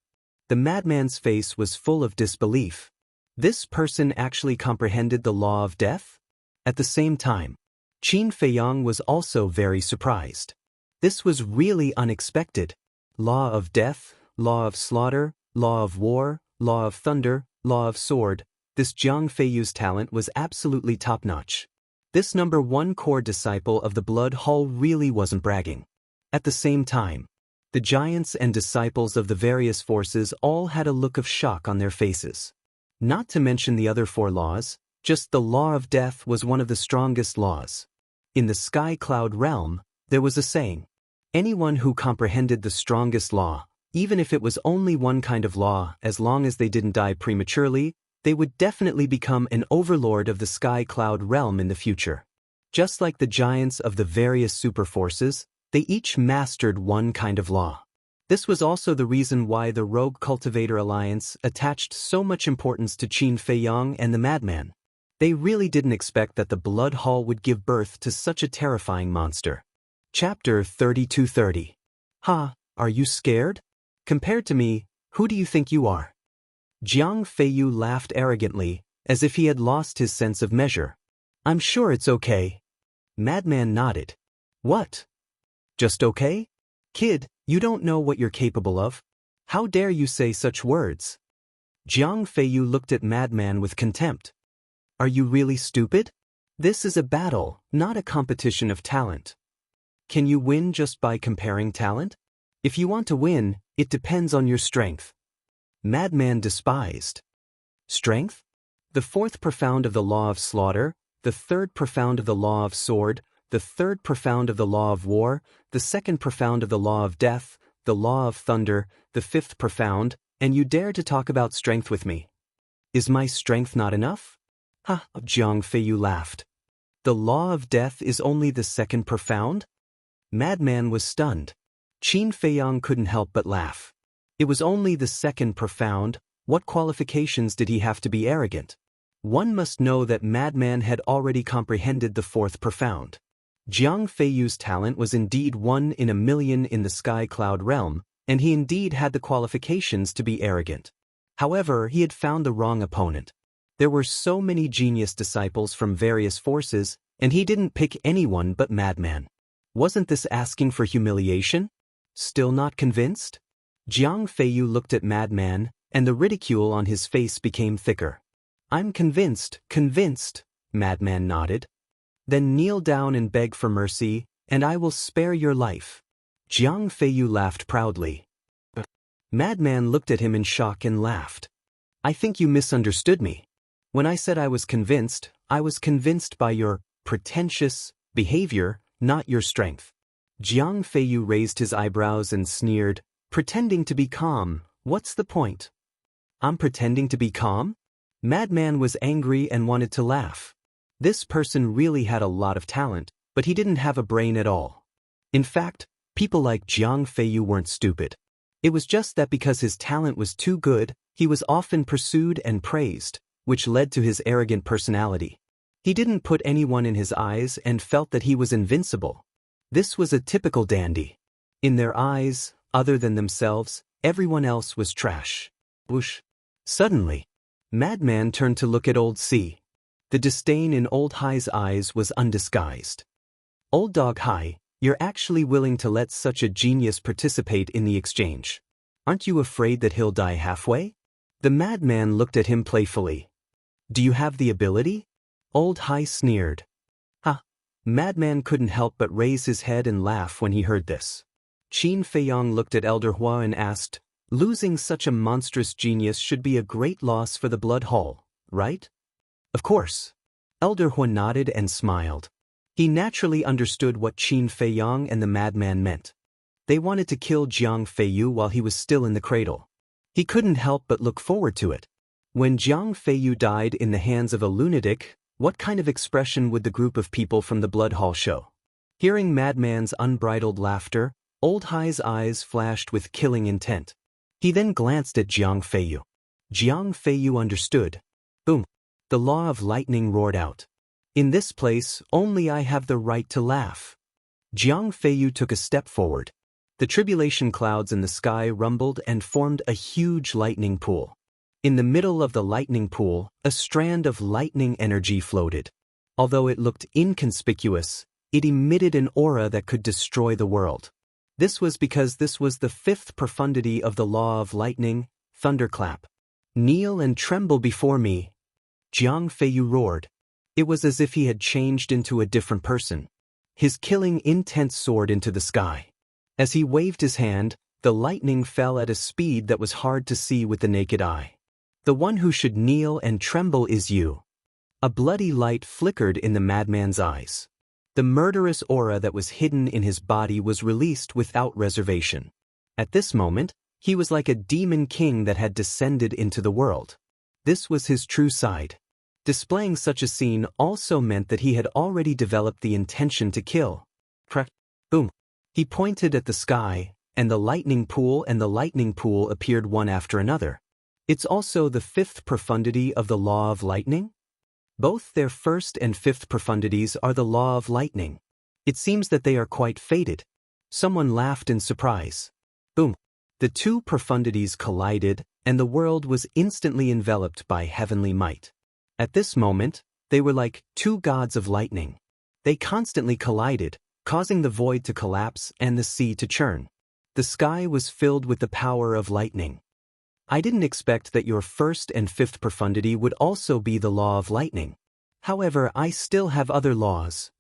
The madman's face was full of disbelief. This person actually comprehended the law of death? At the same time, Qin Feiyang was also very surprised. This was really unexpected. Law of death, law of slaughter, law of war, law of thunder, law of sword. This Jiang Feiyu's talent was absolutely top-notch. This number one core disciple of the blood hall really wasn't bragging. At the same time, the giants and disciples of the various forces all had a look of shock on their faces. Not to mention the other four laws, just the law of death was one of the strongest laws. In the sky cloud realm, there was a saying, anyone who comprehended the strongest law, even if it was only one kind of law, as long as they didn't die prematurely, they would definitely become an overlord of the sky cloud realm in the future. Just like the giants of the various super forces, they each mastered one kind of law. This was also the reason why the Rogue Cultivator Alliance attached so much importance to Qin Feiyang and the madman. They really didn't expect that the Blood Hall would give birth to such a terrifying monster. Chapter 3230. Are you scared? Compared to me, who do you think you are? Jiang Feiyu laughed arrogantly, as if he had lost his sense of measure. I'm sure it's okay. Madman nodded. What? Just okay? Kid, you don't know what you're capable of. How dare you say such words? Jiang Feiyu looked at Madman with contempt. Are you really stupid? This is a battle, not a competition of talent. Can you win just by comparing talent? If you want to win, it depends on your strength. Madman despised. Strength? The fourth profound of the law of slaughter, the third profound of the law of sword, the third profound of the law of war, the second profound of the law of death, the law of thunder, the fifth profound, and you dare to talk about strength with me. Is my strength not enough? Jiang Feiyu laughed. The law of death is only the second profound? Madman was stunned. Qin Feiyang couldn't help but laugh. It was only the second profound. What qualifications did he have to be arrogant? One must know that Madman had already comprehended the fourth profound. Jiang Feiyu's talent was indeed 1 in a million in the sky cloud realm, and he indeed had the qualifications to be arrogant. However, he had found the wrong opponent. There were so many genius disciples from various forces, and he didn't pick anyone but Madman. Wasn't this asking for humiliation? Still not convinced? Jiang Feiyu looked at Madman, and the ridicule on his face became thicker. I'm convinced, Madman nodded. Then kneel down and beg for mercy, and I will spare your life. Jiang Feiyu laughed proudly. Madman looked at him in shock and laughed. I think you misunderstood me. When I said I was convinced by your pretentious behavior, not your strength. Jiang Feiyu raised his eyebrows and sneered, pretending to be calm. What's the point? I'm pretending to be calm? Madman was angry and wanted to laugh. This person really had a lot of talent, but he didn't have a brain at all. In fact, people like Jiang Feiyu weren't stupid. It was just that because his talent was too good, he was often pursued and praised, which led to his arrogant personality. He didn't put anyone in his eyes and felt that he was invincible. This was a typical dandy. In their eyes, other than themselves, everyone else was trash. Whoosh. Suddenly, Madman turned to look at Old C. The disdain in Old Hi's eyes was undisguised. Old Dog Hi, you're actually willing to let such a genius participate in the exchange. Aren't you afraid that he'll die halfway? The madman looked at him playfully. Do you have the ability? Old Hi sneered. Ha! Madman couldn't help but raise his head and laugh when he heard this. Qin Feiyong looked at Elder Hua and asked, losing such a monstrous genius should be a great loss for the Blood Hall, right? Of course. Elder Hua nodded and smiled. He naturally understood what Qin Feiyong and the madman meant. They wanted to kill Jiang Feiyu while he was still in the cradle. He couldn't help but look forward to it. When Jiang Feiyu died in the hands of a lunatic, what kind of expression would the group of people from the Blood Hall show? Hearing Madman's unbridled laughter, Old Hi's eyes flashed with killing intent. He then glanced at Jiang Feiyu. Jiang Feiyu understood. Boom! The law of lightning roared out. In this place, only I have the right to laugh. Jiang Feiyu took a step forward. The tribulation clouds in the sky rumbled and formed a huge lightning pool. In the middle of the lightning pool, a strand of lightning energy floated. Although it looked inconspicuous, it emitted an aura that could destroy the world. This was because this was the fifth profundity of the law of lightning, thunderclap. Kneel and tremble before me. Jiang Feiyu roared. It was as if he had changed into a different person. His killing intent soared into the sky. As he waved his hand, the lightning fell at a speed that was hard to see with the naked eye. The one who should kneel and tremble is you. A bloody light flickered in the madman's eyes. The murderous aura that was hidden in his body was released without reservation. At this moment, he was like a demon king that had descended into the world. This was his true side. Displaying such a scene also meant that he had already developed the intention to kill. Boom. He pointed at the sky, and the lightning pool appeared one after another. It's also the fifth profundity of the law of lightning? Both their first and fifth profundities are the law of lightning. It seems that they are quite fated. Someone laughed in surprise. Boom. The two profundities collided, and the world was instantly enveloped by heavenly might. At this moment, they were like two gods of lightning. They constantly collided, causing the void to collapse and the sea to churn. The sky was filled with the power of lightning. I didn't expect that your first and fifth profundity would also be the law of lightning. However, I still have other laws.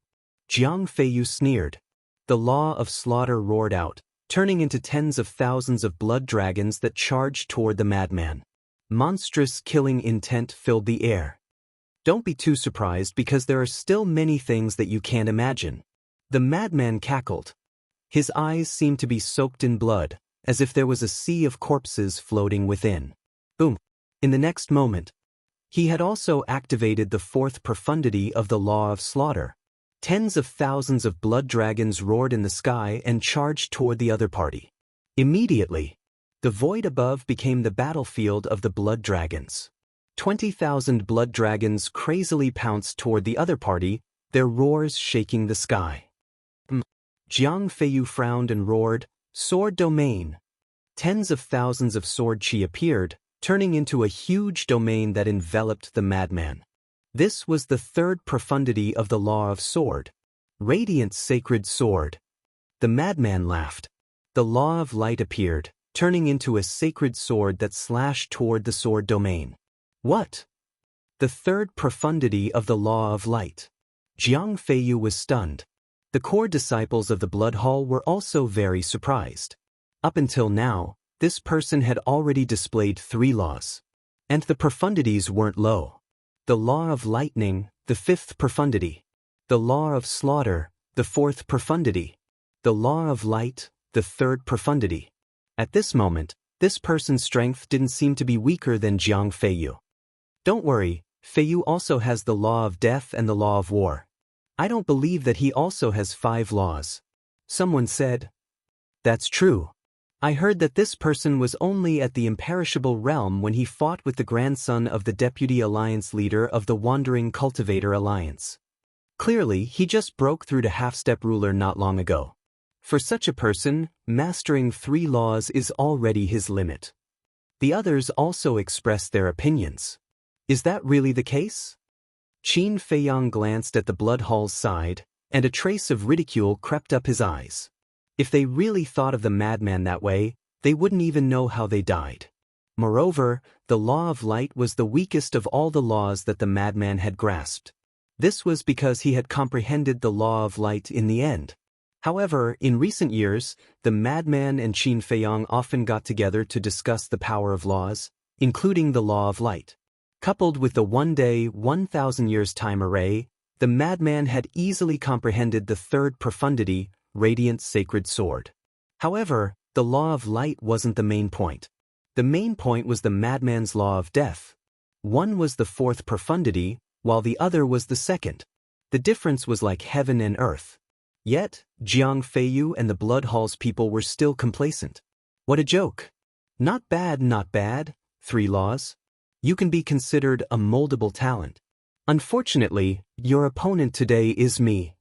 Jiang Feiyu sneered. The law of slaughter roared out, turning into tens of thousands of blood dragons that charged toward the madman. Monstrous killing intent filled the air. Don't be too surprised because there are still many things that you can't imagine. The madman cackled. His eyes seemed to be soaked in blood, as if there was a sea of corpses floating within. Boom. In the next moment, he had also activated the fourth profundity of the law of slaughter. Tens of thousands of blood dragons roared in the sky and charged toward the other party. Immediately, the void above became the battlefield of the blood dragons. 20,000 blood dragons crazily pounced toward the other party, their roars shaking the sky. Jiang Feiyu frowned and roared, Sword domain. Tens of thousands of sword chi appeared, turning into a huge domain that enveloped the madman. This was the third profundity of the law of sword. Radiant sacred sword. The madman laughed. The law of light appeared, turning into a sacred sword that slashed toward the sword domain. What? The third profundity of the law of light. Jiang Feiyu was stunned. The core disciples of the Blood Hall were also very surprised. Up until now, This person had already displayed 3 laws. And the profundities weren't low. The law of lightning, the 5th profundity. The law of slaughter, the 4th profundity. The law of light, the 3rd profundity. At this moment, this person's strength didn't seem to be weaker than Jiang Feiyu. Don't worry, Feiyu also has the law of death and the law of war. I don't believe that he also has 5 laws. Someone said. That's true. I heard that this person was only at the imperishable realm when he fought with the grandson of the Deputy Alliance leader of the Wandering Cultivator Alliance. Clearly, he just broke through to half-step ruler not long ago. For such a person, mastering 3 laws is already his limit. The others also expressed their opinions. Is that really the case? Qin Feiyang glanced at the blood hall's side, and a trace of ridicule crept up his eyes. If they really thought of the madman that way, they wouldn't even know how they died. Moreover, the law of light was the weakest of all the laws that the madman had grasped. This was because he had comprehended the law of light in the end. However, in recent years, the madman and Qin Feiyang often got together to discuss the power of laws, including the law of light. Coupled with the 1-day, 1,000 years time array, the madman had easily comprehended the 3rd profundity, Radiant Sacred Sword. However, the law of light wasn't the main point. The main point was the madman's law of death. One was the 4th profundity, while the other was the 2nd. The difference was like heaven and earth. Yet, Jiang Feiyu and the Blood Hall's people were still complacent. What a joke. Not bad, not bad. 3 laws. You can be considered a moldable talent. Unfortunately, your opponent today is me.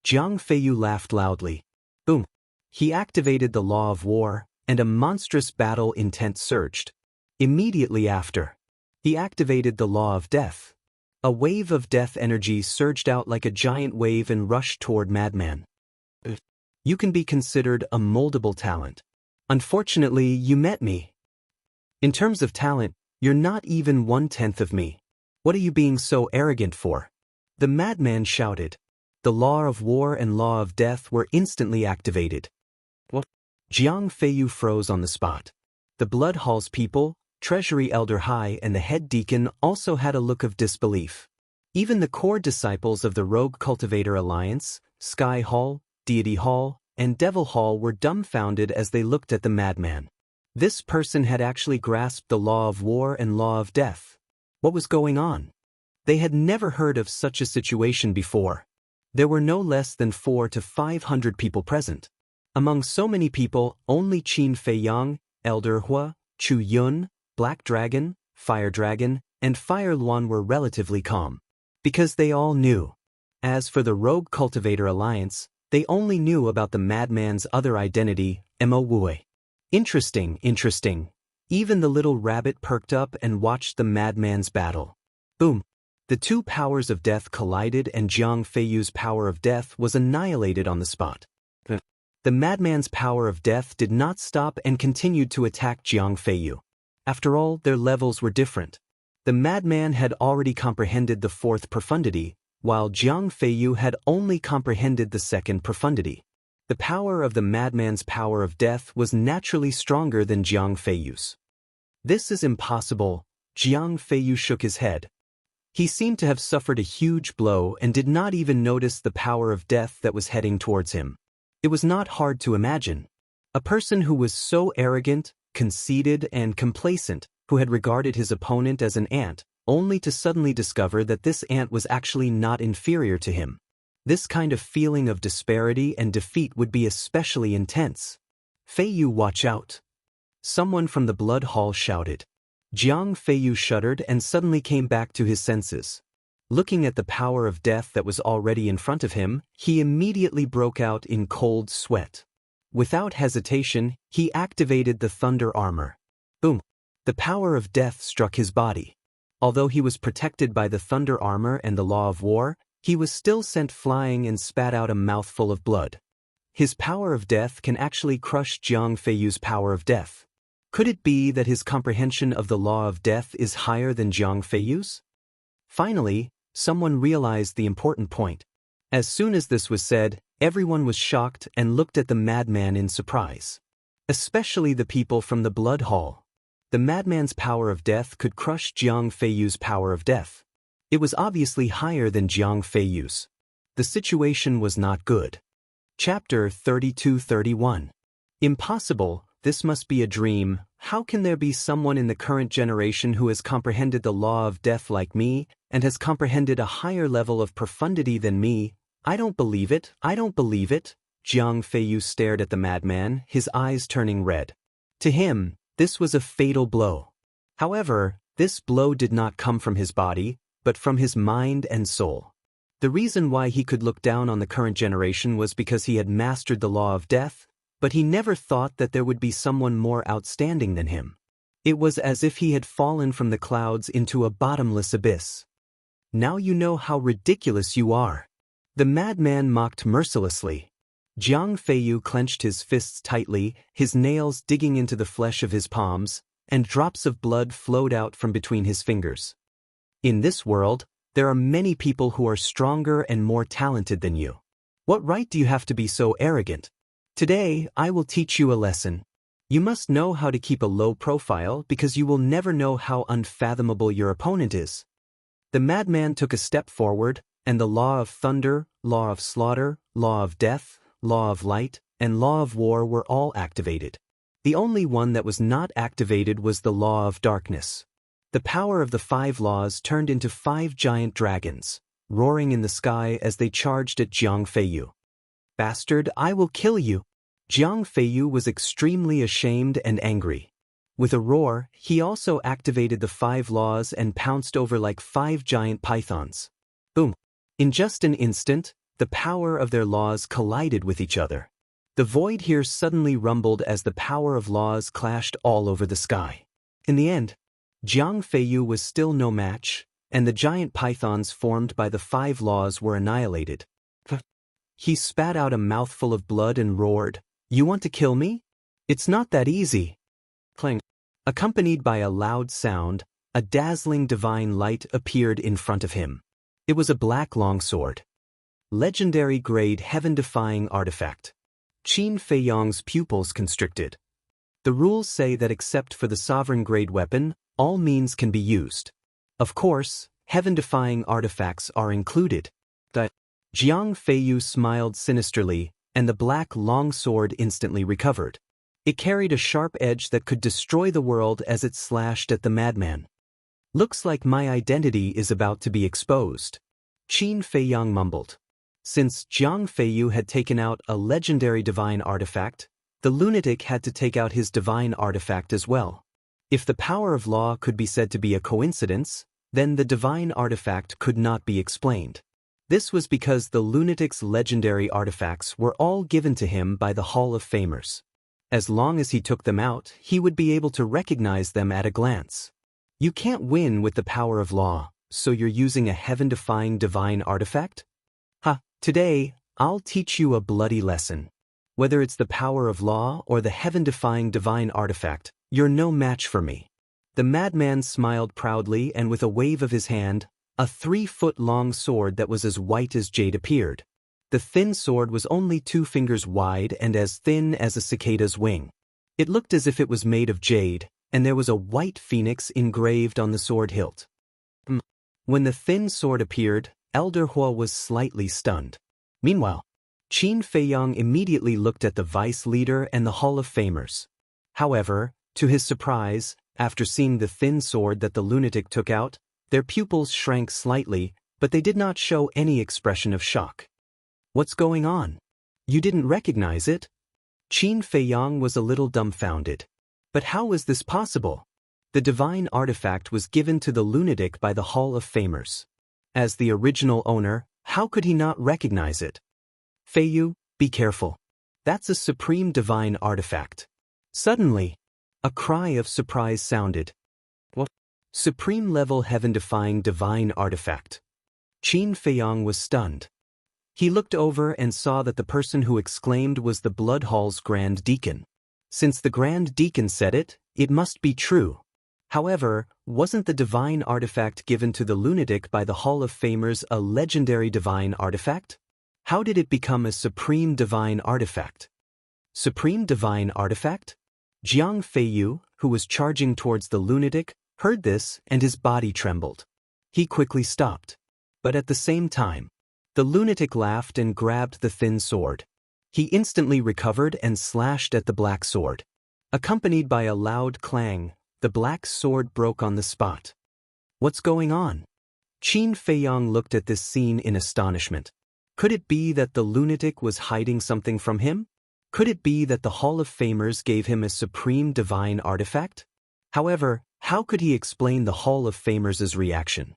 Jiang Feiyu laughed loudly. Boom. He activated the law of war, and a monstrous battle intent surged. Immediately after, he activated the law of death. A wave of death energy surged out like a giant wave and rushed toward Madman. You can be considered a moldable talent. Unfortunately, you met me. In terms of talent, you're not even 1/10 of me. What are you being so arrogant for? The madman shouted. The law of war and law of death were instantly activated. What? Jiang Feiyu froze on the spot. The Blood Hall's people, Treasury Elder Hai and the head deacon also had a look of disbelief. Even the core disciples of the Rogue Cultivator Alliance, Sky Hall, Deity Hall, and Devil Hall were dumbfounded as they looked at the madman. This person had actually grasped the law of war and law of death. What was going on? They had never heard of such a situation before. There were no less than 400 to 500 people present. Among so many people, only Qin Feiyang, Elder Hua, Chu Yun, Black Dragon, Fire Dragon, and Fire Luan were relatively calm. Because they all knew. As for the Rogue Cultivator Alliance, they only knew about the madman's other identity, Mo Wue. Interesting. Even the little rabbit perked up and watched the madman's battle. Boom. The 2 powers of death collided and Jiang Feiyu's power of death was annihilated on the spot. The madman's power of death did not stop and continued to attack Jiang Feiyu. After all, their levels were different. The madman had already comprehended the 4th profundity, while Jiang Feiyu had only comprehended the 2nd profundity. The power of the madman's power of death was naturally stronger than Jiang Feiyu's. This is impossible. Jiang Feiyu shook his head. He seemed to have suffered a huge blow and did not even notice the power of death that was heading towards him. It was not hard to imagine. A person who was so arrogant, conceited, and complacent, who had regarded his opponent as an ant, only to suddenly discover that this ant was actually not inferior to him. This kind of feeling of disparity and defeat would be especially intense. Feiyu, watch out! Someone from the Blood Hall shouted. Jiang Feiyu shuddered and suddenly came back to his senses. Looking at the power of death that was already in front of him, he immediately broke out in cold sweat. Without hesitation, he activated the thunder armor. Boom! The power of death struck his body. Although he was protected by the thunder armor and the law of war, he was still sent flying and spat out a mouthful of blood. His power of death can actually crush Jiang Feiyu's power of death. Could it be that his comprehension of the law of death is higher than Jiang Feiyu's? Finally, someone realized the important point. As soon as this was said, everyone was shocked and looked at the madman in surprise. especially the people from the Blood Hall. The madman's power of death could crush Jiang Feiyu's power of death. It was obviously higher than Jiang Feiyu's. The situation was not good. Chapter 32-31. Impossible, this must be a dream. How can there be someone in the current generation who has comprehended the law of death like me, and has comprehended a higher level of profundity than me? I don't believe it, I don't believe it. Jiang Feiyu stared at the madman, his eyes turning red. To him, this was a fatal blow. However, this blow did not come from his body, but from his mind and soul. The reason why he could look down on the current generation was because he had mastered the law of death, but he never thought that there would be someone more outstanding than him. It was as if he had fallen from the clouds into a bottomless abyss. Now you know how ridiculous you are. The madman mocked mercilessly. Jiang Feiyu clenched his fists tightly, his nails digging into the flesh of his palms, and drops of blood flowed out from between his fingers. In this world, there are many people who are stronger and more talented than you. What right do you have to be so arrogant? Today, I will teach you a lesson. You must know how to keep a low profile because you will never know how unfathomable your opponent is. The madman took a step forward, and the law of thunder, law of slaughter, law of death, law of light, and law of war were all activated. The only one that was not activated was the law of darkness. The power of the 5 laws turned into 5 giant dragons, roaring in the sky as they charged at Jiang Feiyu. Bastard, I will kill you! Jiang Feiyu was extremely ashamed and angry. With a roar, he also activated the 5 laws and pounced over like 5 giant pythons. Boom! In just an instant, the power of their laws collided with each other. The void here suddenly rumbled as the power of laws clashed all over the sky. In the end, Jiang Feiyu was still no match, and the giant pythons formed by the 5 laws were annihilated. He spat out a mouthful of blood and roared, "You want to kill me? It's not that easy." Clang. Accompanied by a loud sound, a dazzling divine light appeared in front of him. It was a black longsword. Legendary grade heaven-defying artifact. Qin Feiyong's pupils constricted. The rules say that except for the sovereign grade weapon, all means can be used. Of course, heaven-defying artifacts are included. Jiang Feiyu smiled sinisterly, and the black longsword instantly recovered. It carried a sharp edge that could destroy the world as it slashed at the madman. Looks like my identity is about to be exposed. Qin Feiyong mumbled. Since Jiang Feiyu had taken out a legendary divine artifact, the lunatic had to take out his divine artifact as well. If the power of law could be said to be a coincidence, then the divine artifact could not be explained. This was because the lunatic's legendary artifacts were all given to him by the Hall of Famers. As long as he took them out, he would be able to recognize them at a glance. You can't win with the power of law, so you're using a heaven-defying divine artifact? Today, I'll teach you a bloody lesson. Whether it's the power of law or the heaven-defying divine artifact, you're no match for me. The madman smiled proudly, and with a wave of his hand, a 3-foot-long sword that was as white as jade appeared. The thin sword was only 2 fingers wide and as thin as a cicada's wing. It looked as if it was made of jade, and there was a white phoenix engraved on the sword hilt. When the thin sword appeared, Elder Hua was slightly stunned. Meanwhile, Qin Feiyong immediately looked at the vice leader and the Hall of Famers. However, to his surprise, after seeing the thin sword that the lunatic took out, their pupils shrank slightly, but they did not show any expression of shock. What's going on? You didn't recognize it? Qin Feiyong was a little dumbfounded. But how was this possible? The divine artifact was given to the lunatic by the Hall of Famers. As the original owner, how could he not recognize it? Feiyu, be careful. That's a supreme divine artifact. Suddenly, a cry of surprise sounded. What? Supreme-level heaven-defying divine artifact. Qin Feiyong was stunned. He looked over and saw that the person who exclaimed was the Blood Hall's Grand Deacon. Since the Grand Deacon said it, it must be true. However, wasn't the divine artifact given to the lunatic by the Hall of Famers a legendary divine artifact? How did it become a supreme divine artifact? Supreme Divine Artifact? Jiang Feiyu, who was charging towards the lunatic, heard this and his body trembled. He quickly stopped. But at the same time, the lunatic laughed and grabbed the thin sword. He instantly recovered and slashed at the black sword. Accompanied by a loud clang, the black sword broke on the spot. What's going on? Qin Feiyang looked at this scene in astonishment. Could it be that the lunatic was hiding something from him? Could it be that the Hall of Famers gave him a supreme divine artifact? However, how could he explain the Hall of Famers' reaction?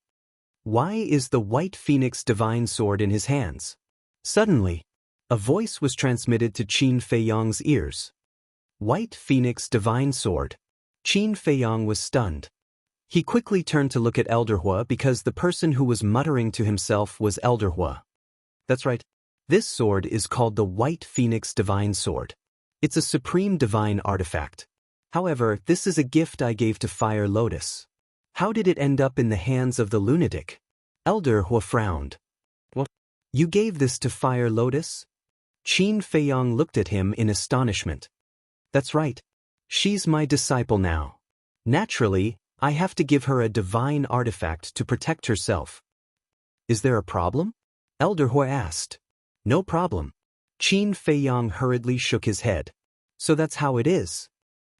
Why is the White Phoenix divine sword in his hands? Suddenly, a voice was transmitted to Qin Feiyang's ears. White Phoenix divine sword. Qin Feiyang was stunned. He quickly turned to look at Elder Hua because the person who was muttering to himself was Elder Hua. That's right. This sword is called the White Phoenix Divine Sword. It's a supreme divine artifact. However, this is a gift I gave to Fire Lotus. How did it end up in the hands of the lunatic? Elder Hua frowned. What? You gave this to Fire Lotus? Qin Feiyang looked at him in astonishment. That's right. She's my disciple now. Naturally, I have to give her a divine artifact to protect herself. Is there a problem? Elder Hua asked. No problem. Qin Feiyang hurriedly shook his head. So that's how it is.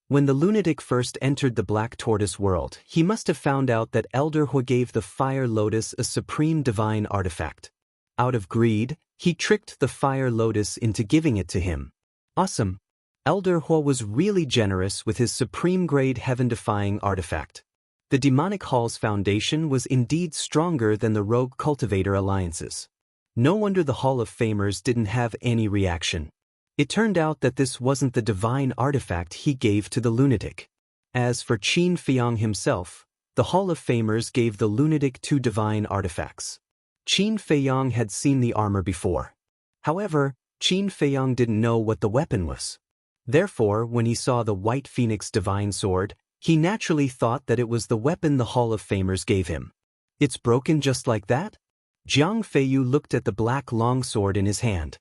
When the lunatic first entered the Black Tortoise world, he must have found out that Elder Hua gave the Fire Lotus a supreme divine artifact. Out of greed, he tricked the Fire Lotus into giving it to him. Awesome. Elder Hua was really generous with his supreme-grade heaven-defying artifact. The Demonic Hall's foundation was indeed stronger than the rogue cultivator alliances. No wonder the Hall of Famers didn't have any reaction. It turned out that this wasn't the divine artifact he gave to the lunatic. As for Qin Feiyang himself, the Hall of Famers gave the lunatic 2 divine artifacts. Qin Feiyang had seen the armor before. However, Qin Feiyang didn't know what the weapon was. Therefore, when he saw the White Phoenix divine sword, he naturally thought that it was the weapon the Hall of Famers gave him. It's broken just like that? Jiang Feiyu looked at the black longsword in his hand.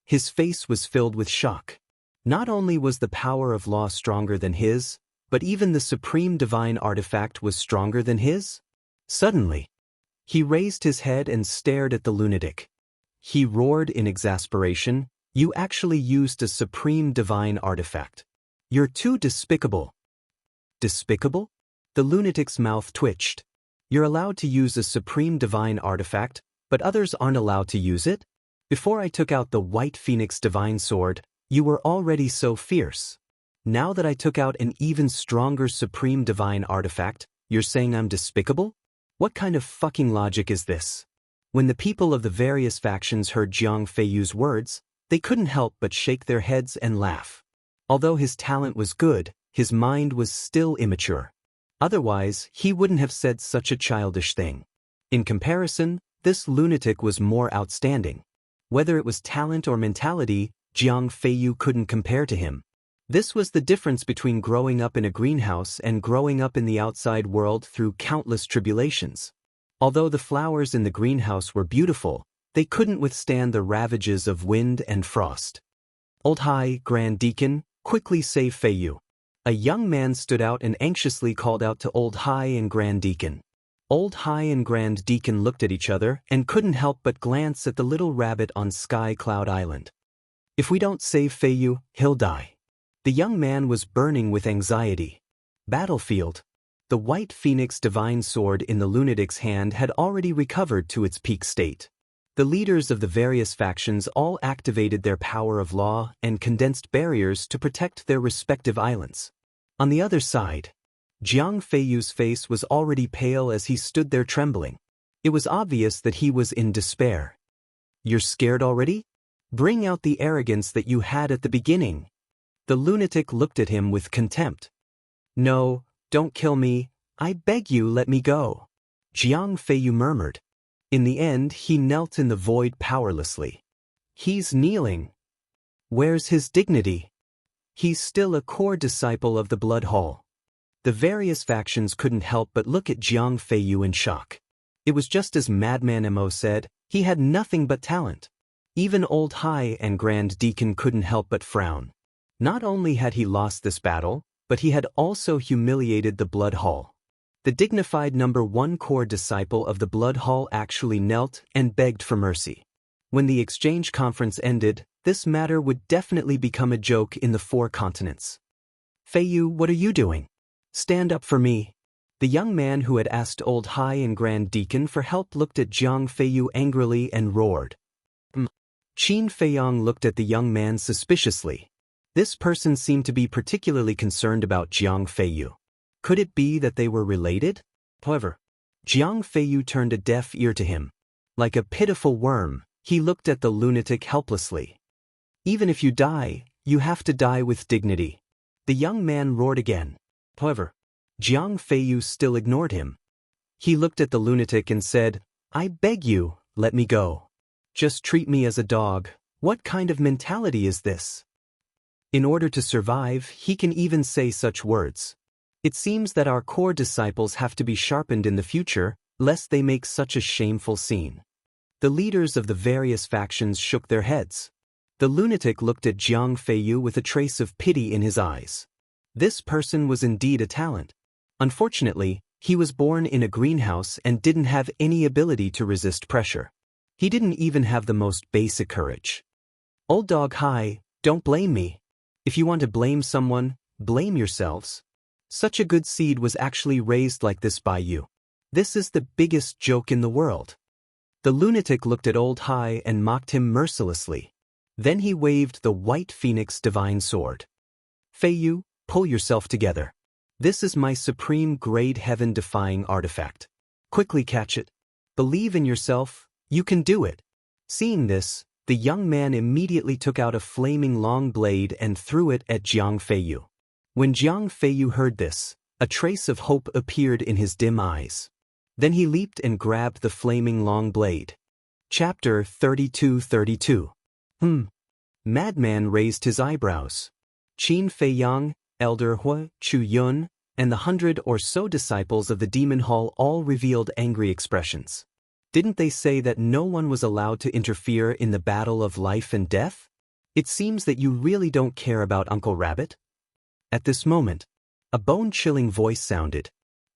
His face was filled with shock. Not only was the power of law stronger than his, but even the supreme divine artifact was stronger than his? Suddenly, he raised his head and stared at the lunatic. He roared in exasperation, "You actually used a supreme divine artifact. You're too despicable." Despicable? The lunatic's mouth twitched. You're allowed to use a supreme divine artifact, but others aren't allowed to use it? Before I took out the White Phoenix divine sword, you were already so fierce. Now that I took out an even stronger supreme divine artifact, you're saying I'm despicable? What kind of fucking logic is this? When the people of the various factions heard Jiang Feiyu's words, they couldn't help but shake their heads and laugh. Although his talent was good, his mind was still immature. Otherwise, he wouldn't have said such a childish thing. In comparison, this lunatic was more outstanding. Whether it was talent or mentality, Jiang Feiyu couldn't compare to him. This was the difference between growing up in a greenhouse and growing up in the outside world through countless tribulations. Although the flowers in the greenhouse were beautiful, they couldn't withstand the ravages of wind and frost. Old Hai, Grand Deacon, quickly save Feiyu. A young man stood out and anxiously called out to Old Hai and Grand Deacon. Old Hai and Grand Deacon looked at each other and couldn't help but glance at the little rabbit on Sky Cloud Island. If we don't save Feiyu, he'll die. The young man was burning with anxiety. Battlefield. The White Phoenix divine sword in the lunatic's hand had already recovered to its peak state. The leaders of the various factions all activated their power of law and condensed barriers to protect their respective islands. On the other side, Jiang Feiyu's face was already pale as he stood there trembling. It was obvious that he was in despair. You're scared already? Bring out the arrogance that you had at the beginning. The lunatic looked at him with contempt. No, don't kill me. I beg you, let me go. Jiang Feiyu murmured. In the end, he knelt in the void powerlessly. He's kneeling. Where's his dignity? He's still a core disciple of the Blood Hall. The various factions couldn't help but look at Jiang Feiyu in shock. It was just as Madman Mo said, he had nothing but talent. Even Old Hai and Grand Deacon couldn't help but frown. Not only had he lost this battle, but he had also humiliated the Blood Hall. The dignified number 1 core disciple of the Blood Hall actually knelt and begged for mercy. When the exchange conference ended, this matter would definitely become a joke in the 4 continents. Feiyu, what are you doing? Stand up for me. The young man who had asked Old High and Grand Deacon for help looked at Jiang Feiyu angrily and roared. Qin Feiyang looked at the young man suspiciously. This person seemed to be particularly concerned about Jiang Feiyu. Could it be that they were related? However, Jiang Feiyu turned a deaf ear to him. Like a pitiful worm, he looked at the lunatic helplessly. Even if you die, you have to die with dignity. The young man roared again. However, Jiang Feiyu still ignored him. He looked at the lunatic and said, I beg you, let me go. Just treat me as a dog. What kind of mentality is this? In order to survive, he can even say such words. It seems that our core disciples have to be sharpened in the future, lest they make such a shameful scene. The leaders of the various factions shook their heads. The lunatic looked at Jiang Feiyu with a trace of pity in his eyes. This person was indeed a talent. Unfortunately, he was born in a greenhouse and didn't have any ability to resist pressure. He didn't even have the most basic courage. Old Dog High, don't blame me. If you want to blame someone, blame yourselves. Such a good seed was actually raised like this by you. This is the biggest joke in the world. The lunatic looked at Old High and mocked him mercilessly. Then he waved the White Phoenix Divine Sword. Feiyu, pull yourself together. This is my supreme grade heaven-defying artifact. Quickly catch it. Believe in yourself. You can do it. Seeing this, the young man immediately took out a flaming long blade and threw it at Jiang Feiyu. When Jiang Feiyu heard this, a trace of hope appeared in his dim eyes. Then he leaped and grabbed the flaming long blade. Chapter 32-32. Madman raised his eyebrows. Qin Feiyang, Elder Hui, Chu Yun, and the 100 or so disciples of the Demon Hall all revealed angry expressions. Didn't they say that no one was allowed to interfere in the battle of life and death? It seems that you really don't care about Uncle Rabbit. At this moment, a bone-chilling voice sounded.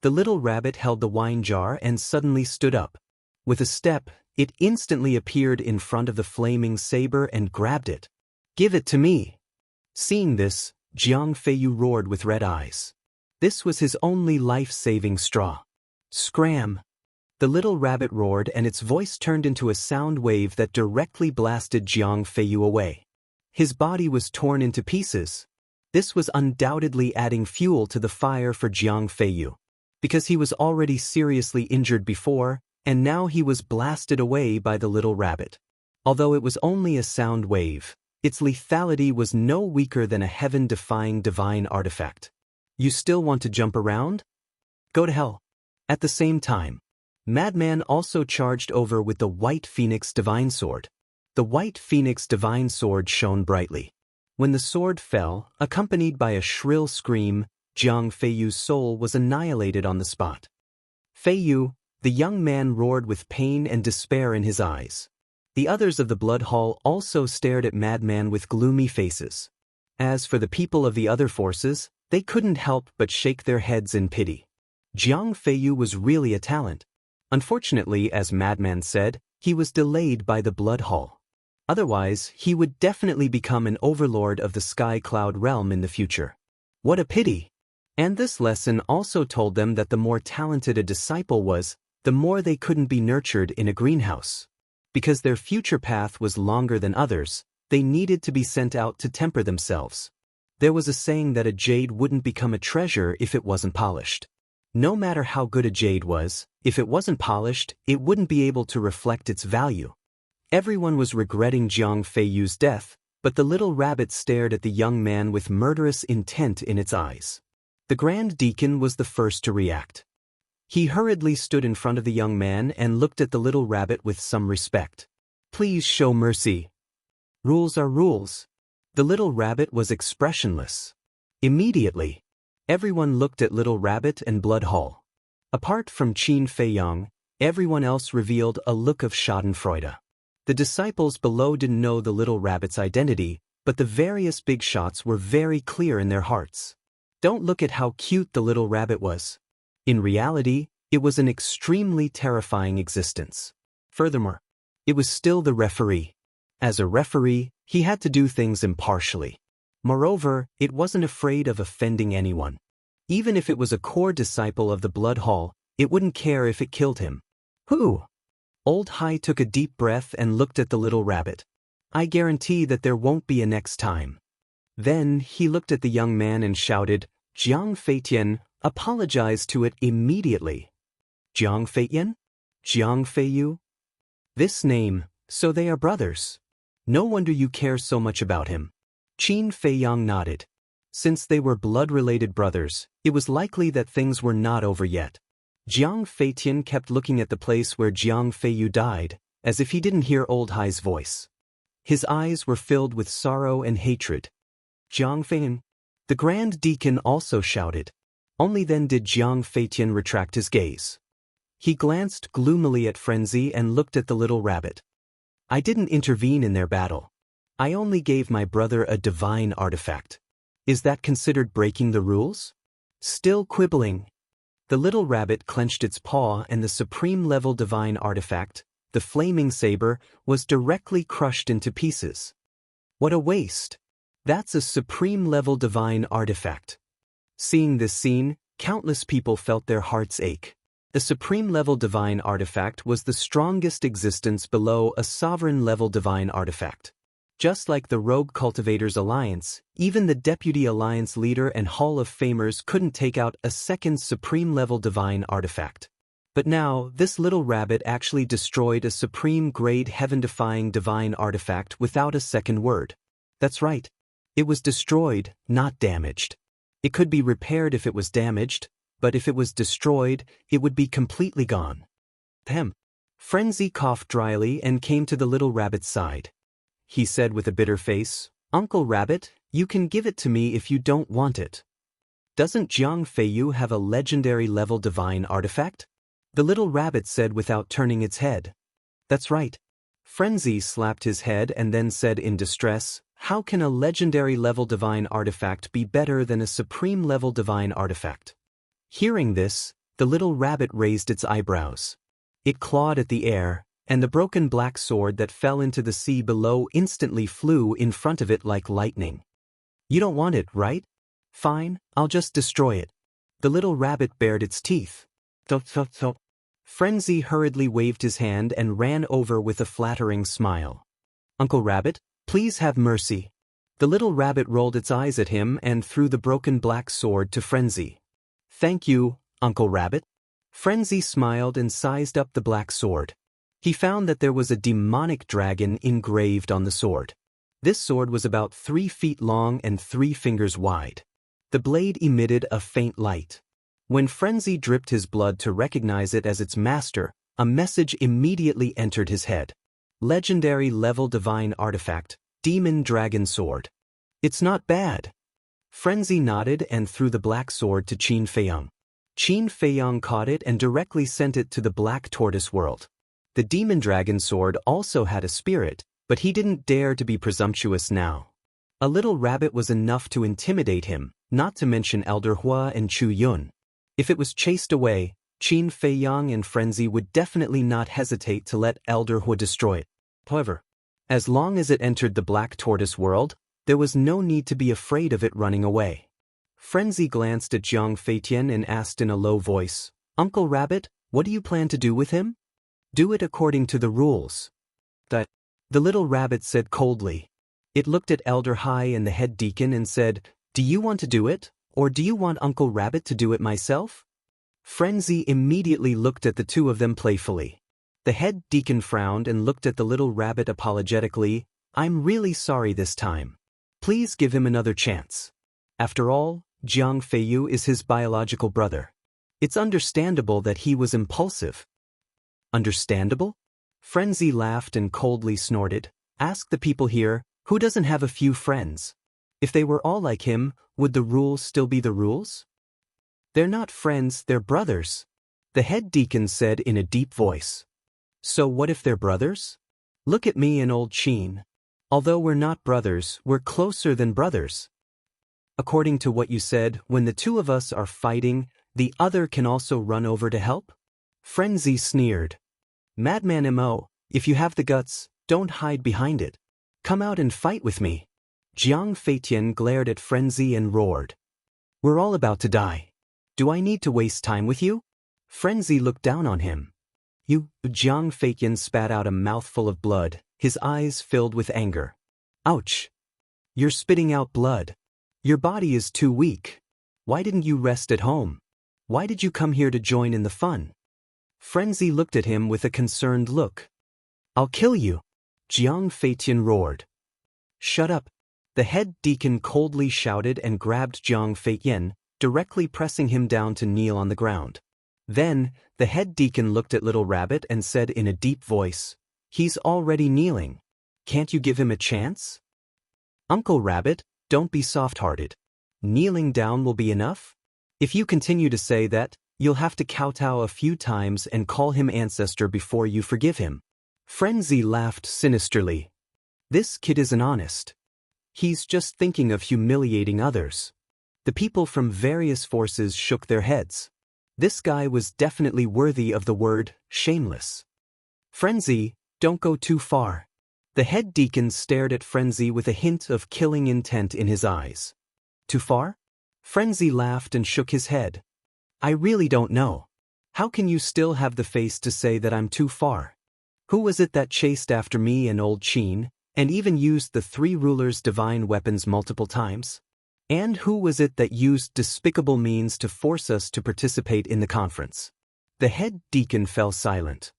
The little rabbit held the wine jar and suddenly stood up. With a step, it instantly appeared in front of the flaming saber and grabbed it. Give it to me! Seeing this, Jiang Feiyu roared with red eyes. This was his only life-saving straw. Scram! The little rabbit roared and its voice turned into a sound wave that directly blasted Jiang Feiyu away. His body was torn into pieces. This was undoubtedly adding fuel to the fire for Jiang Feiyu. Because he was already seriously injured before, and now he was blasted away by the little rabbit. Although it was only a sound wave, its lethality was no weaker than a heaven-defying divine artifact. You still want to jump around? Go to hell. At the same time, Madman also charged over with the White Phoenix Divine Sword. The White Phoenix Divine Sword shone brightly. When the sword fell, accompanied by a shrill scream, Jiang Feiyu's soul was annihilated on the spot. Feiyu, the young man roared with pain and despair in his eyes. The others of the Blood Hall also stared at Madman with gloomy faces. As for the people of the other forces, they couldn't help but shake their heads in pity. Jiang Feiyu was really a talent. Unfortunately, as Madman said, he was delayed by the Blood Hall. Otherwise, he would definitely become an overlord of the Sky Cloud realm in the future. What a pity! And this lesson also told them that the more talented a disciple was, the more they couldn't be nurtured in a greenhouse. Because their future path was longer than others, they needed to be sent out to temper themselves. There was a saying that a jade wouldn't become a treasure if it wasn't polished. No matter how good a jade was, if it wasn't polished, it wouldn't be able to reflect its value. Everyone was regretting Jiang Feiyu's death, but the little rabbit stared at the young man with murderous intent in its eyes. The Grand Deacon was the first to react. He hurriedly stood in front of the young man and looked at the little rabbit with some respect. Please show mercy. Rules are rules. The little rabbit was expressionless. Immediately, everyone looked at Little Rabbit and Blood Hall. Apart from Qin Feiyang, everyone else revealed a look of schadenfreude. The disciples below didn't know the little rabbit's identity, but the various big shots were very clear in their hearts. Don't look at how cute the little rabbit was. In reality, it was an extremely terrifying existence. Furthermore, it was still the referee. As a referee, he had to do things impartially. Moreover, it wasn't afraid of offending anyone. Even if it was a core disciple of the Blood Hall, it wouldn't care if it killed him. Who? Old Hai took a deep breath and looked at the little rabbit. I guarantee that there won't be a next time. Then he looked at the young man and shouted, Jiang Feitian, apologize to it immediately. Jiang Feitian? Jiang Feiyu? This name, so they are brothers. No wonder you care so much about him. Qin Feiyang nodded. Since they were blood-related brothers, it was likely that things were not over yet. Jiang Feitian kept looking at the place where Jiang Feiyu died, as if he didn't hear Old Hai's voice. His eyes were filled with sorrow and hatred. Jiang Feitian? The Grand Deacon also shouted. Only then did Jiang Feitian retract his gaze. He glanced gloomily at Frenzy and looked at the little rabbit. I didn't intervene in their battle. I only gave my brother a divine artifact. Is that considered breaking the rules? Still quibbling. The little rabbit clenched its paw and the supreme-level divine artifact, the flaming saber, was directly crushed into pieces. What a waste! That's a supreme-level divine artifact. Seeing this scene, countless people felt their hearts ache. The supreme-level divine artifact was the strongest existence below a sovereign-level divine artifact. Just like the Rogue Cultivators Alliance, even the Deputy Alliance leader and Hall of Famers couldn't take out a second supreme-level divine artifact. But now, this little rabbit actually destroyed a supreme-grade heaven-defying divine artifact without a second word. That's right. It was destroyed, not damaged. It could be repaired if it was damaged, but if it was destroyed, it would be completely gone. Ahem. Frenzy coughed dryly and came to the little rabbit's side. He said with a bitter face, Uncle Rabbit, you can give it to me if you don't want it. Doesn't Jiang Feiyu have a legendary-level divine artifact? The little rabbit said without turning its head. That's right. Frenzy slapped his head and then said in distress, how can a legendary-level divine artifact be better than a supreme-level divine artifact? Hearing this, the little rabbit raised its eyebrows. It clawed at the air, and the broken black sword that fell into the sea below instantly flew in front of it like lightning. You don't want it, right? Fine, I'll just destroy it. The little rabbit bared its teeth. Thop. Frenzy hurriedly waved his hand and ran over with a flattering smile. Uncle Rabbit, please have mercy. The little rabbit rolled its eyes at him and threw the broken black sword to Frenzy. Thank you, Uncle Rabbit. Frenzy smiled and sized up the black sword. He found that there was a demonic dragon engraved on the sword. This sword was about 3 feet long and 3 fingers wide. The blade emitted a faint light. When Frenzy dripped his blood to recognize it as its master, a message immediately entered his head. Legendary-level divine artifact, Demon Dragon Sword. It's not bad. Frenzy nodded and threw the black sword to Qin Feiyang. Qin Feiyang caught it and directly sent it to the Black Tortoise world. The Demon Dragon Sword also had a spirit, but he didn't dare to be presumptuous now. A little rabbit was enough to intimidate him, not to mention Elder Hua and Chu Yun. If it was chased away, Qin Feiyang and Frenzy would definitely not hesitate to let Elder Hua destroy it. However, as long as it entered the Black Tortoise world, there was no need to be afraid of it running away. Frenzy glanced at Jiang Feitian and asked in a low voice, Uncle Rabbit, what do you plan to do with him? Do it according to the rules. The little rabbit said coldly. It looked at Elder Hai and the head deacon and said, Do you want to do it, or do you want Uncle Rabbit to do it myself? Frenzy immediately looked at the two of them playfully. The head deacon frowned and looked at the little rabbit apologetically. I'm really sorry this time. Please give him another chance. After all, Jiang Feiyu is his biological brother. It's understandable that he was impulsive. Understandable? Frenzy laughed and coldly snorted. Ask the people here, who doesn't have a few friends? If they were all like him, would the rules still be the rules? They're not friends, they're brothers, the head deacon said in a deep voice. So what if they're brothers? Look at me and old Qin. Although we're not brothers, we're closer than brothers. According to what you said, when the two of us are fighting, the other can also run over to help? Frenzy sneered. Madman Mo, if you have the guts, don't hide behind it. Come out and fight with me. Jianghu glared at Frenzy and roared. We're all about to die. Do I need to waste time with you? Frenzy looked down on him. You, Jianghu spat out a mouthful of blood, his eyes filled with anger. Ouch. You're spitting out blood. Your body is too weak. Why didn't you rest at home? Why did you come here to join in the fun? Frenzy looked at him with a concerned look. I'll kill you. Jianghu roared. Shut up. The head deacon coldly shouted and grabbed Jianghu, directly pressing him down to kneel on the ground. Then, the head deacon looked at Little Rabbit and said in a deep voice, He's already kneeling. Can't you give him a chance? Uncle Rabbit, don't be soft-hearted. Kneeling down will be enough? If you continue to say that, you'll have to kowtow a few times and call him ancestor before you forgive him. Frenzy laughed sinisterly. This kid isn't honest. He's just thinking of humiliating others. The people from various forces shook their heads. This guy was definitely worthy of the word shameless. Frenzy, don't go too far. The head deacon stared at Frenzy with a hint of killing intent in his eyes. Too far? Frenzy laughed and shook his head. I really don't know. How can you still have the face to say that I'm too far? Who was it that chased after me and old Qin, and even used the three rulers' divine weapons multiple times? And who was it that used despicable means to force us to participate in the conference? The head deacon fell silent.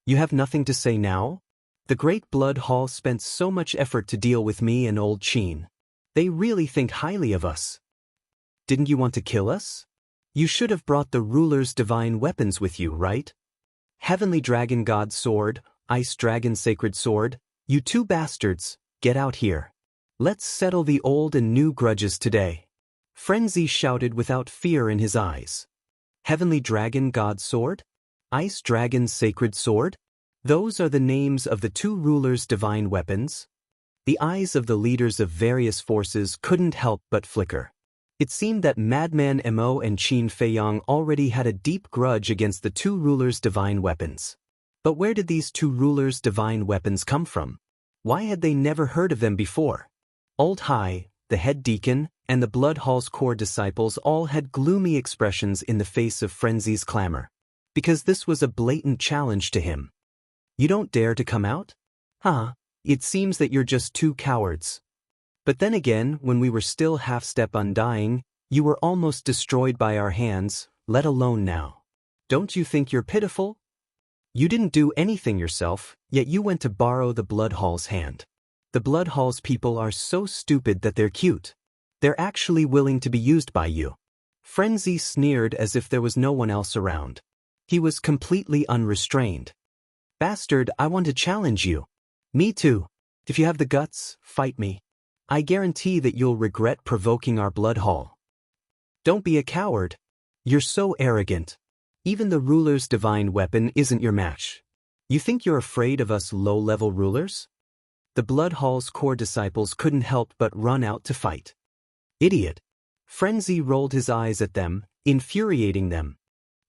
You have nothing to say now? The Great Blood Hall spent so much effort to deal with me and old Qin. They really think highly of us. Didn't you want to kill us? You should have brought the ruler's divine weapons with you, right? Heavenly Dragon God Sword, Ice Dragon Sacred Sword, you two bastards, get out here. Let's settle the old and new grudges today. Frenzy shouted without fear in his eyes. Heavenly Dragon God Sword? Ice Dragon Sacred Sword? Those are the names of the two rulers' divine weapons. The eyes of the leaders of various forces couldn't help but flicker. It seemed that Madman Mo and Qin Feiyang already had a deep grudge against the two rulers' divine weapons. But where did these two rulers' divine weapons come from? Why had they never heard of them before? Old Hai, the head deacon, and the Blood Hall's core disciples all had gloomy expressions in the face of Frenzy's clamor. Because this was a blatant challenge to him. You don't dare to come out? Huh, it seems that you're just two cowards. But then again, when we were still half-step undying, you were almost destroyed by our hands, let alone now. Don't you think you're pitiful? You didn't do anything yourself, yet you went to borrow the Blood Hall's hand. The Blood Hall's people are so stupid that they're cute. They're actually willing to be used by you. Frenzy sneered as if there was no one else around. He was completely unrestrained. Bastard, I want to challenge you. Me too. If you have the guts, fight me. I guarantee that you'll regret provoking our Blood Hall. Don't be a coward. You're so arrogant. Even the ruler's divine weapon isn't your match. You think you're afraid of us low-level rulers? The Blood Hall's core disciples couldn't help but run out to fight. Idiot. Frenzy rolled his eyes at them, infuriating them.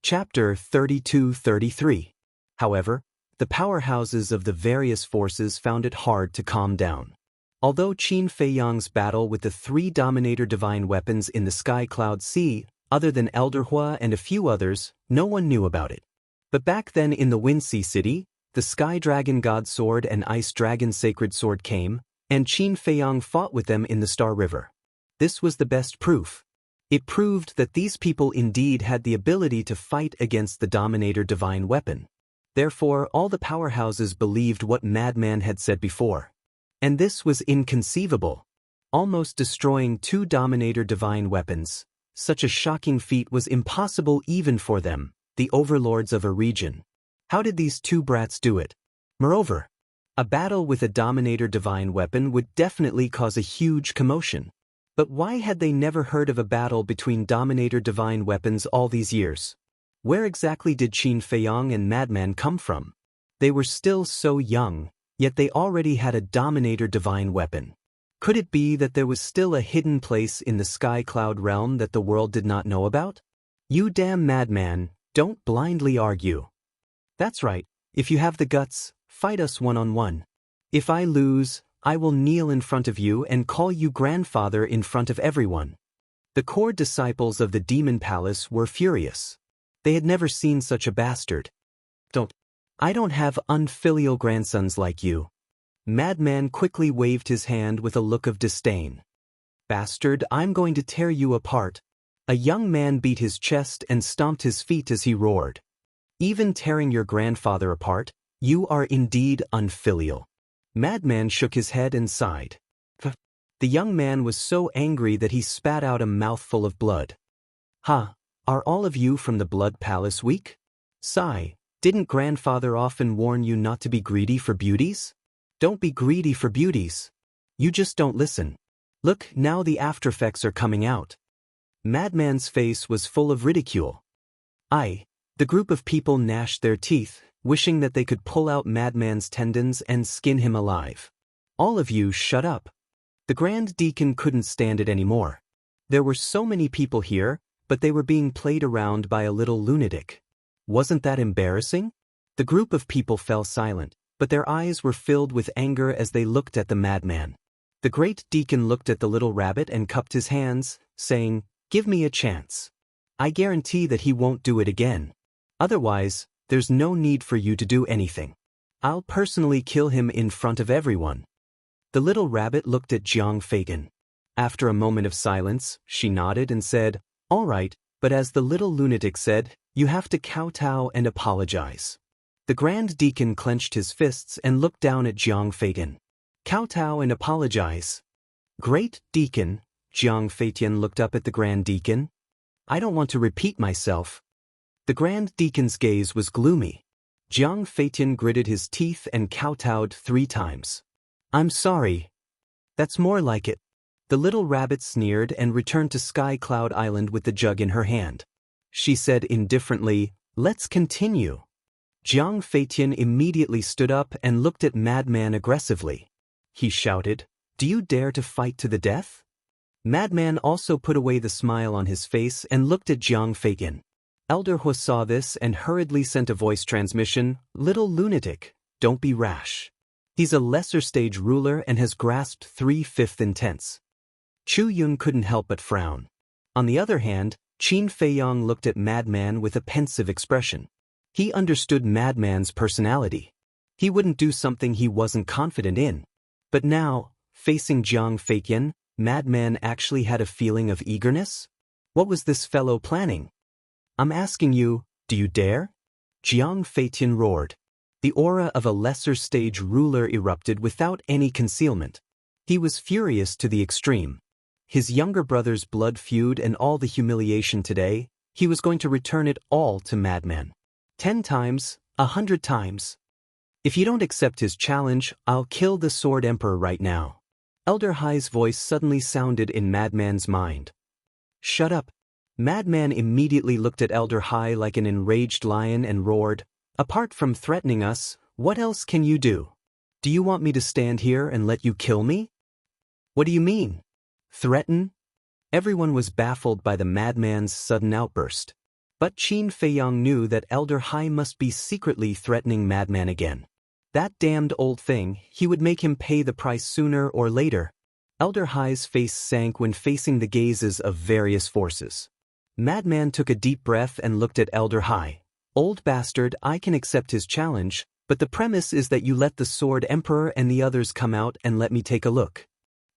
Chapter 32-33. However, the powerhouses of the various forces found it hard to calm down. Although Qin Feiyang's battle with the three Dominator divine weapons in the Sky Cloud Sea, other than Elder Hua and a few others, no one knew about it. But back then in the Wind Sea City, the Sky Dragon God Sword and Ice Dragon Sacred Sword came, and Qin Feiyang fought with them in the Star River. This was the best proof. It proved that these people indeed had the ability to fight against the Dominator divine weapon. Therefore, all the powerhouses believed what Madman had said before. And this was inconceivable. Almost destroying two Dominator divine weapons. Such a shocking feat was impossible even for them, the overlords of a region. How did these two brats do it? Moreover, a battle with a Dominator divine weapon would definitely cause a huge commotion. But why had they never heard of a battle between Dominator divine weapons all these years? Where exactly did Qin Feiyang and Madman come from? They were still so young, Yet they already had a Dominator divine weapon. Could it be that there was still a hidden place in the Sky Cloud realm that the world did not know about? You damn madman, don't blindly argue. That's right, if you have the guts, fight us one-on-one. If I lose, I will kneel in front of you and call you grandfather in front of everyone. The core disciples of the Demon Palace were furious. They had never seen such a bastard. I don't have unfilial grandsons like you. Madman quickly waved his hand with a look of disdain. Bastard, I'm going to tear you apart. A young man beat his chest and stomped his feet as he roared. Even tearing your grandfather apart, you are indeed unfilial. Madman shook his head and sighed. The young man was so angry that he spat out a mouthful of blood. Ha, are all of you from the Blood Palace weak? Sigh, didn't grandfather often warn you not to be greedy for beauties? Don't be greedy for beauties. You just don't listen. Look, now the aftereffects are coming out. Madman's face was full of ridicule. The group of people gnashed their teeth, wishing that they could pull out Madman's tendons and skin him alive. All of you shut up. The Grand Deacon couldn't stand it anymore. There were so many people here, but they were being played around by a little lunatic. Wasn't that embarrassing? The group of people fell silent, but their eyes were filled with anger as they looked at the madman. The Great Deacon looked at the little rabbit and cupped his hands, saying, "Give me a chance. I guarantee that he won't do it again. Otherwise, there's no need for you to do anything. I'll personally kill him in front of everyone." The little rabbit looked at Jianghu. After a moment of silence, she nodded and said, "All right, but as the little lunatic said, you have to kowtow and apologize." The Grand Deacon clenched his fists and looked down at Jianghu. Kowtow and apologize. Great Deacon, Jianghu looked up at the Grand Deacon. I don't want to repeat myself. The Grand Deacon's gaze was gloomy. Jianghu gritted his teeth and kowtowed 3 times. I'm sorry. That's more like it. The little rabbit sneered and returned to Sky Cloud Island with the jug in her hand. She said indifferently, "Let's continue." Jianghu immediately stood up and looked at Madman aggressively. He shouted, "Do you dare to fight to the death?" Madman also put away the smile on his face and looked at Jianghu. Elder Hu saw this and hurriedly sent a voice transmission, "Little lunatic, don't be rash. He's a lesser stage ruler and has grasped 3/5 intents." Chu Yun couldn't help but frown. On the other hand, Qin Feiyang looked at Madman with a pensive expression. He understood Madman's personality. He wouldn't do something he wasn't confident in. But now, facing Jianghu, Madman actually had a feeling of eagerness? What was this fellow planning? I'm asking you, do you dare? Jianghu roared. The aura of a lesser stage ruler erupted without any concealment. He was furious to the extreme. His younger brother's blood feud and all the humiliation today, he was going to return it all to Madman. 10 times, 100 times. If you don't accept his challenge, I'll kill the Sword Emperor right now. Elder Hai's voice suddenly sounded in Madman's mind. Shut up. Madman immediately looked at Elder Hai like an enraged lion and roared, "Apart from threatening us, what else can you do? Do you want me to stand here and let you kill me?" What do you mean? Threaten? Everyone was baffled by the madman's sudden outburst. But Qin Feiyang knew that Elder Hai must be secretly threatening Madman again. That damned old thing, he would make him pay the price sooner or later. Elder Hai's face sank when facing the gazes of various forces. Madman took a deep breath and looked at Elder Hai. "Old bastard, I can accept his challenge, but the premise is that you let the Sword Emperor and the others come out and let me take a look."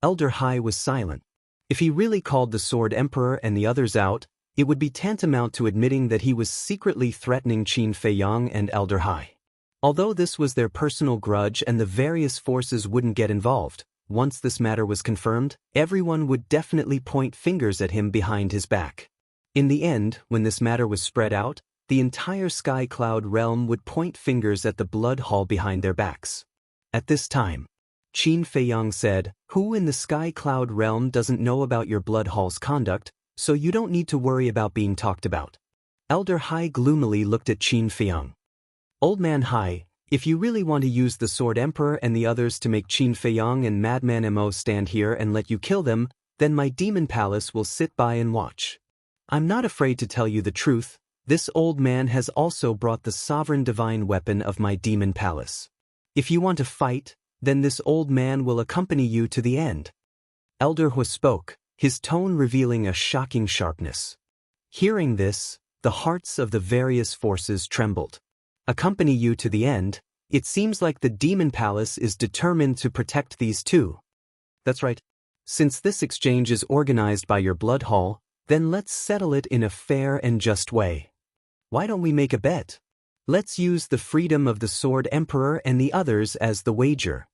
Elder Hai was silent. If he really called the Sword Emperor and the others out, it would be tantamount to admitting that he was secretly threatening Qin Feiyang and Elder Hai. Although this was their personal grudge and the various forces wouldn't get involved, once this matter was confirmed, everyone would definitely point fingers at him behind his back. In the end, when this matter was spread out, the entire Sky Cloud realm would point fingers at the Blood Hall behind their backs. At this time, Qin Feiyang said, "Who in the Sky Cloud realm doesn't know about your Blood Hall's conduct, so you don't need to worry about being talked about." Elder Hai gloomily looked at Qin Feiyang. "Old man Hai, If you really want to use the Sword Emperor and the others to make Qin Feiyong and Madman Mo stand here and let you kill them, then my demon palace will sit by and watch. I'm not afraid to tell you the truth, this old man has also brought the sovereign divine weapon of my demon palace. If you want to fight, then this old man will accompany you to the end. Elder Hu spoke, his tone revealing a shocking sharpness. Hearing this, the hearts of the various forces trembled. Accompany you to the end, it seems like the demon palace is determined to protect these two. That's right. Since this exchange is organized by your blood hall, then let's settle it in a fair and just way. Why don't we make a bet? Let's use the freedom of the Sword Emperor and the others as the wager.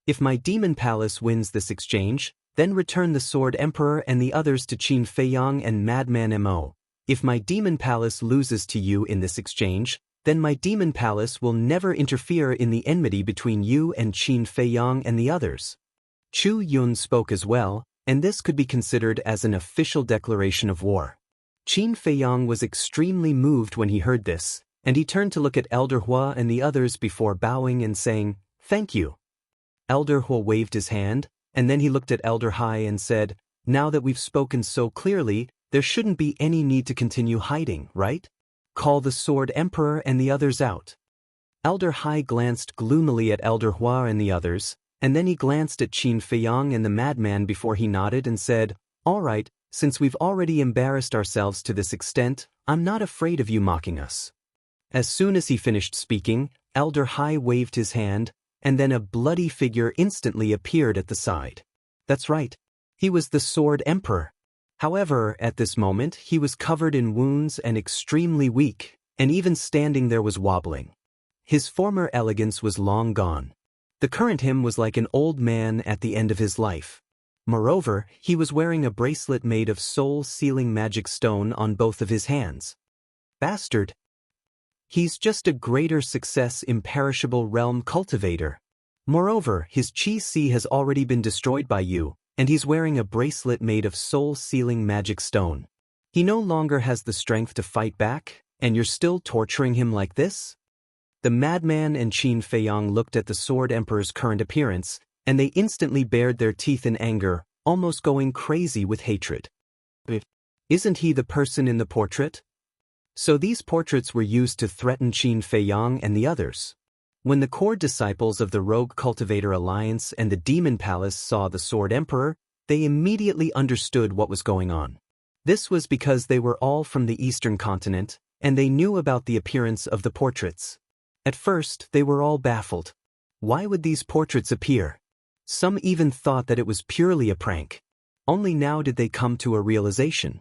If my demon palace wins this exchange, then return the Sword Emperor and the others to Qin Feiyong and Madman Mo. If my demon palace loses to you in this exchange, then my demon palace will never interfere in the enmity between you and Qin Feiyong and the others. Chu Yun spoke as well, and this could be considered as an official declaration of war. Qin Feiyong was extremely moved when he heard this, and he turned to look at Elder Hua and the others before bowing and saying, "Thank you." Elder Hua waved his hand, and then he looked at Elder Hai and said, "Now that we've spoken so clearly, there shouldn't be any need to continue hiding, right? Call the Sword Emperor and the others out." Elder Hai glanced gloomily at Elder Hua and the others, and then he glanced at Qin Feiyong and the madman before he nodded and said, "All right, since we've already embarrassed ourselves to this extent, I'm not afraid of you mocking us." As soon as he finished speaking, Elder Hai waved his hand, and then a bloody figure instantly appeared at the side. That's right. He was the Sword Emperor. However, at this moment, he was covered in wounds and extremely weak, and even standing there was wobbling. His former elegance was long gone. The current him was like an old man at the end of his life. Moreover, he was wearing a bracelet made of soul-sealing magic stone on both of his hands. Bastard. He's just a greater success imperishable realm cultivator. Moreover, his Qi has already been destroyed by you, and he's wearing a bracelet made of soul-sealing magic stone. He no longer has the strength to fight back, and you're still torturing him like this? The madman and Qin Feiyong looked at the Sword Emperor's current appearance, and they instantly bared their teeth in anger, almost going crazy with hatred. Isn't he the person in the portrait? So these portraits were used to threaten Qin Feiyong and the others. When the core disciples of the Rogue Cultivator Alliance and the Demon Palace saw the Sword Emperor, they immediately understood what was going on. This was because they were all from the Eastern continent, and they knew about the appearance of the portraits. At first, they were all baffled. Why would these portraits appear? Some even thought that it was purely a prank. Only now did they come to a realization.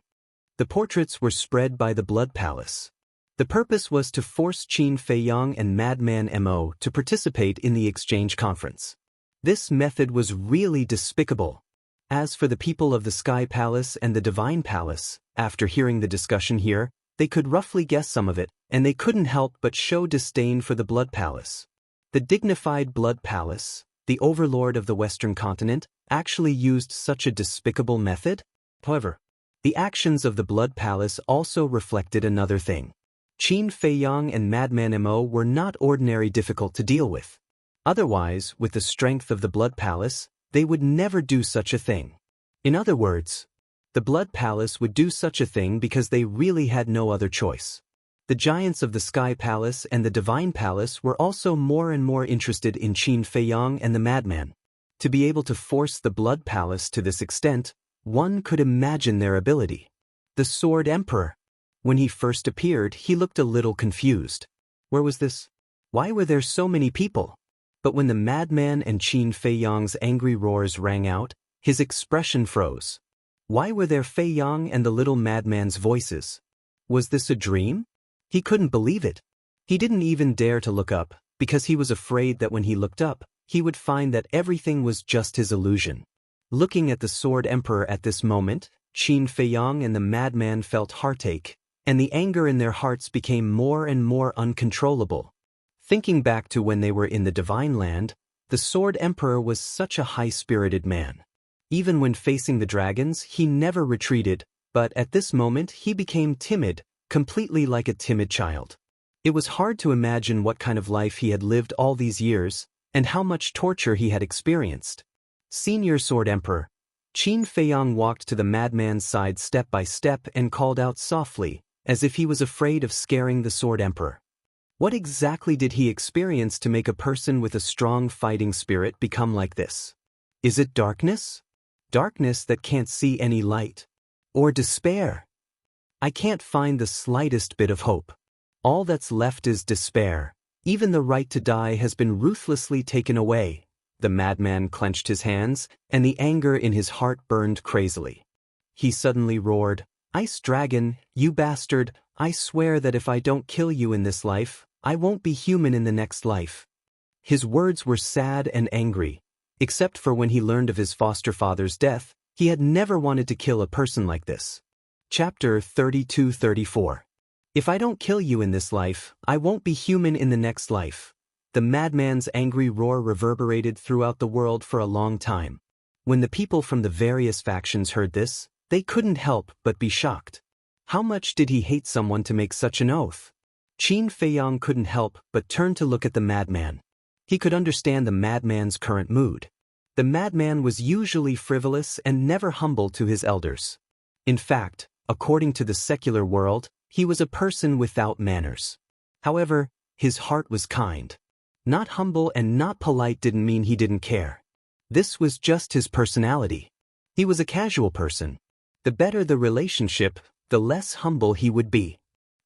The portraits were spread by the Blood Palace. The purpose was to force Qin Feiyong and Madman Mo to participate in the exchange conference. This method was really despicable. As for the people of the Sky Palace and the Divine Palace, after hearing the discussion here, they could roughly guess some of it, and they couldn't help but show disdain for the Blood Palace. The dignified Blood Palace, the overlord of the Western continent, actually used such a despicable method? However, the actions of the Blood Palace also reflected another thing. Qin Feiyong and Madman Mo were not ordinary difficult to deal with. Otherwise, with the strength of the Blood Palace, they would never do such a thing. In other words, the Blood Palace would do such a thing because they really had no other choice. The giants of the Sky Palace and the Divine Palace were also more and more interested in Qin Feiyong and the Madman. To be able to force the Blood Palace to this extent, one could imagine their ability. The Sword Emperor. When he first appeared, he looked a little confused. Where was this? Why were there so many people? But when the Madman and Qin Feiyong's angry roars rang out, his expression froze. Why were there Feiyong and the little madman's voices? Was this a dream? He couldn't believe it. He didn't even dare to look up, because he was afraid that when he looked up, he would find that everything was just his illusion. Looking at the Sword Emperor at this moment, Qin Feiyong and the madman felt heartache, and the anger in their hearts became more and more uncontrollable. Thinking back to when they were in the Divine Land, the Sword Emperor was such a high-spirited man. Even when facing the dragons, he never retreated, but at this moment he became timid, completely like a timid child. It was hard to imagine what kind of life he had lived all these years, and how much torture he had experienced. Senior Sword Emperor. Qin Feiyang walked to the madman's side step by step and called out softly, as if he was afraid of scaring the Sword Emperor. What exactly did he experience to make a person with a strong fighting spirit become like this? Is it darkness? Darkness that can't see any light? Or despair? I can't find the slightest bit of hope. All that's left is despair. Even the right to die has been ruthlessly taken away. The madman clenched his hands, and the anger in his heart burned crazily. He suddenly roared, "Ice Dragon, you bastard, I swear that if I don't kill you in this life, I won't be human in the next life." His words were sad and angry. Except for when he learned of his foster father's death, he had never wanted to kill a person like this. Chapter 32-34. If I don't kill you in this life, I won't be human in the next life. The madman's angry roar reverberated throughout the world for a long time. When the people from the various factions heard this, they couldn't help but be shocked. How much did he hate someone to make such an oath? Qin Feiyang couldn't help but turn to look at the madman. He could understand the madman's current mood. The madman was usually frivolous and never humble to his elders. In fact, according to the secular world, he was a person without manners. However, his heart was kind. Not humble and not polite didn't mean he didn't care. This was just his personality. He was a casual person. The better the relationship, the less humble he would be.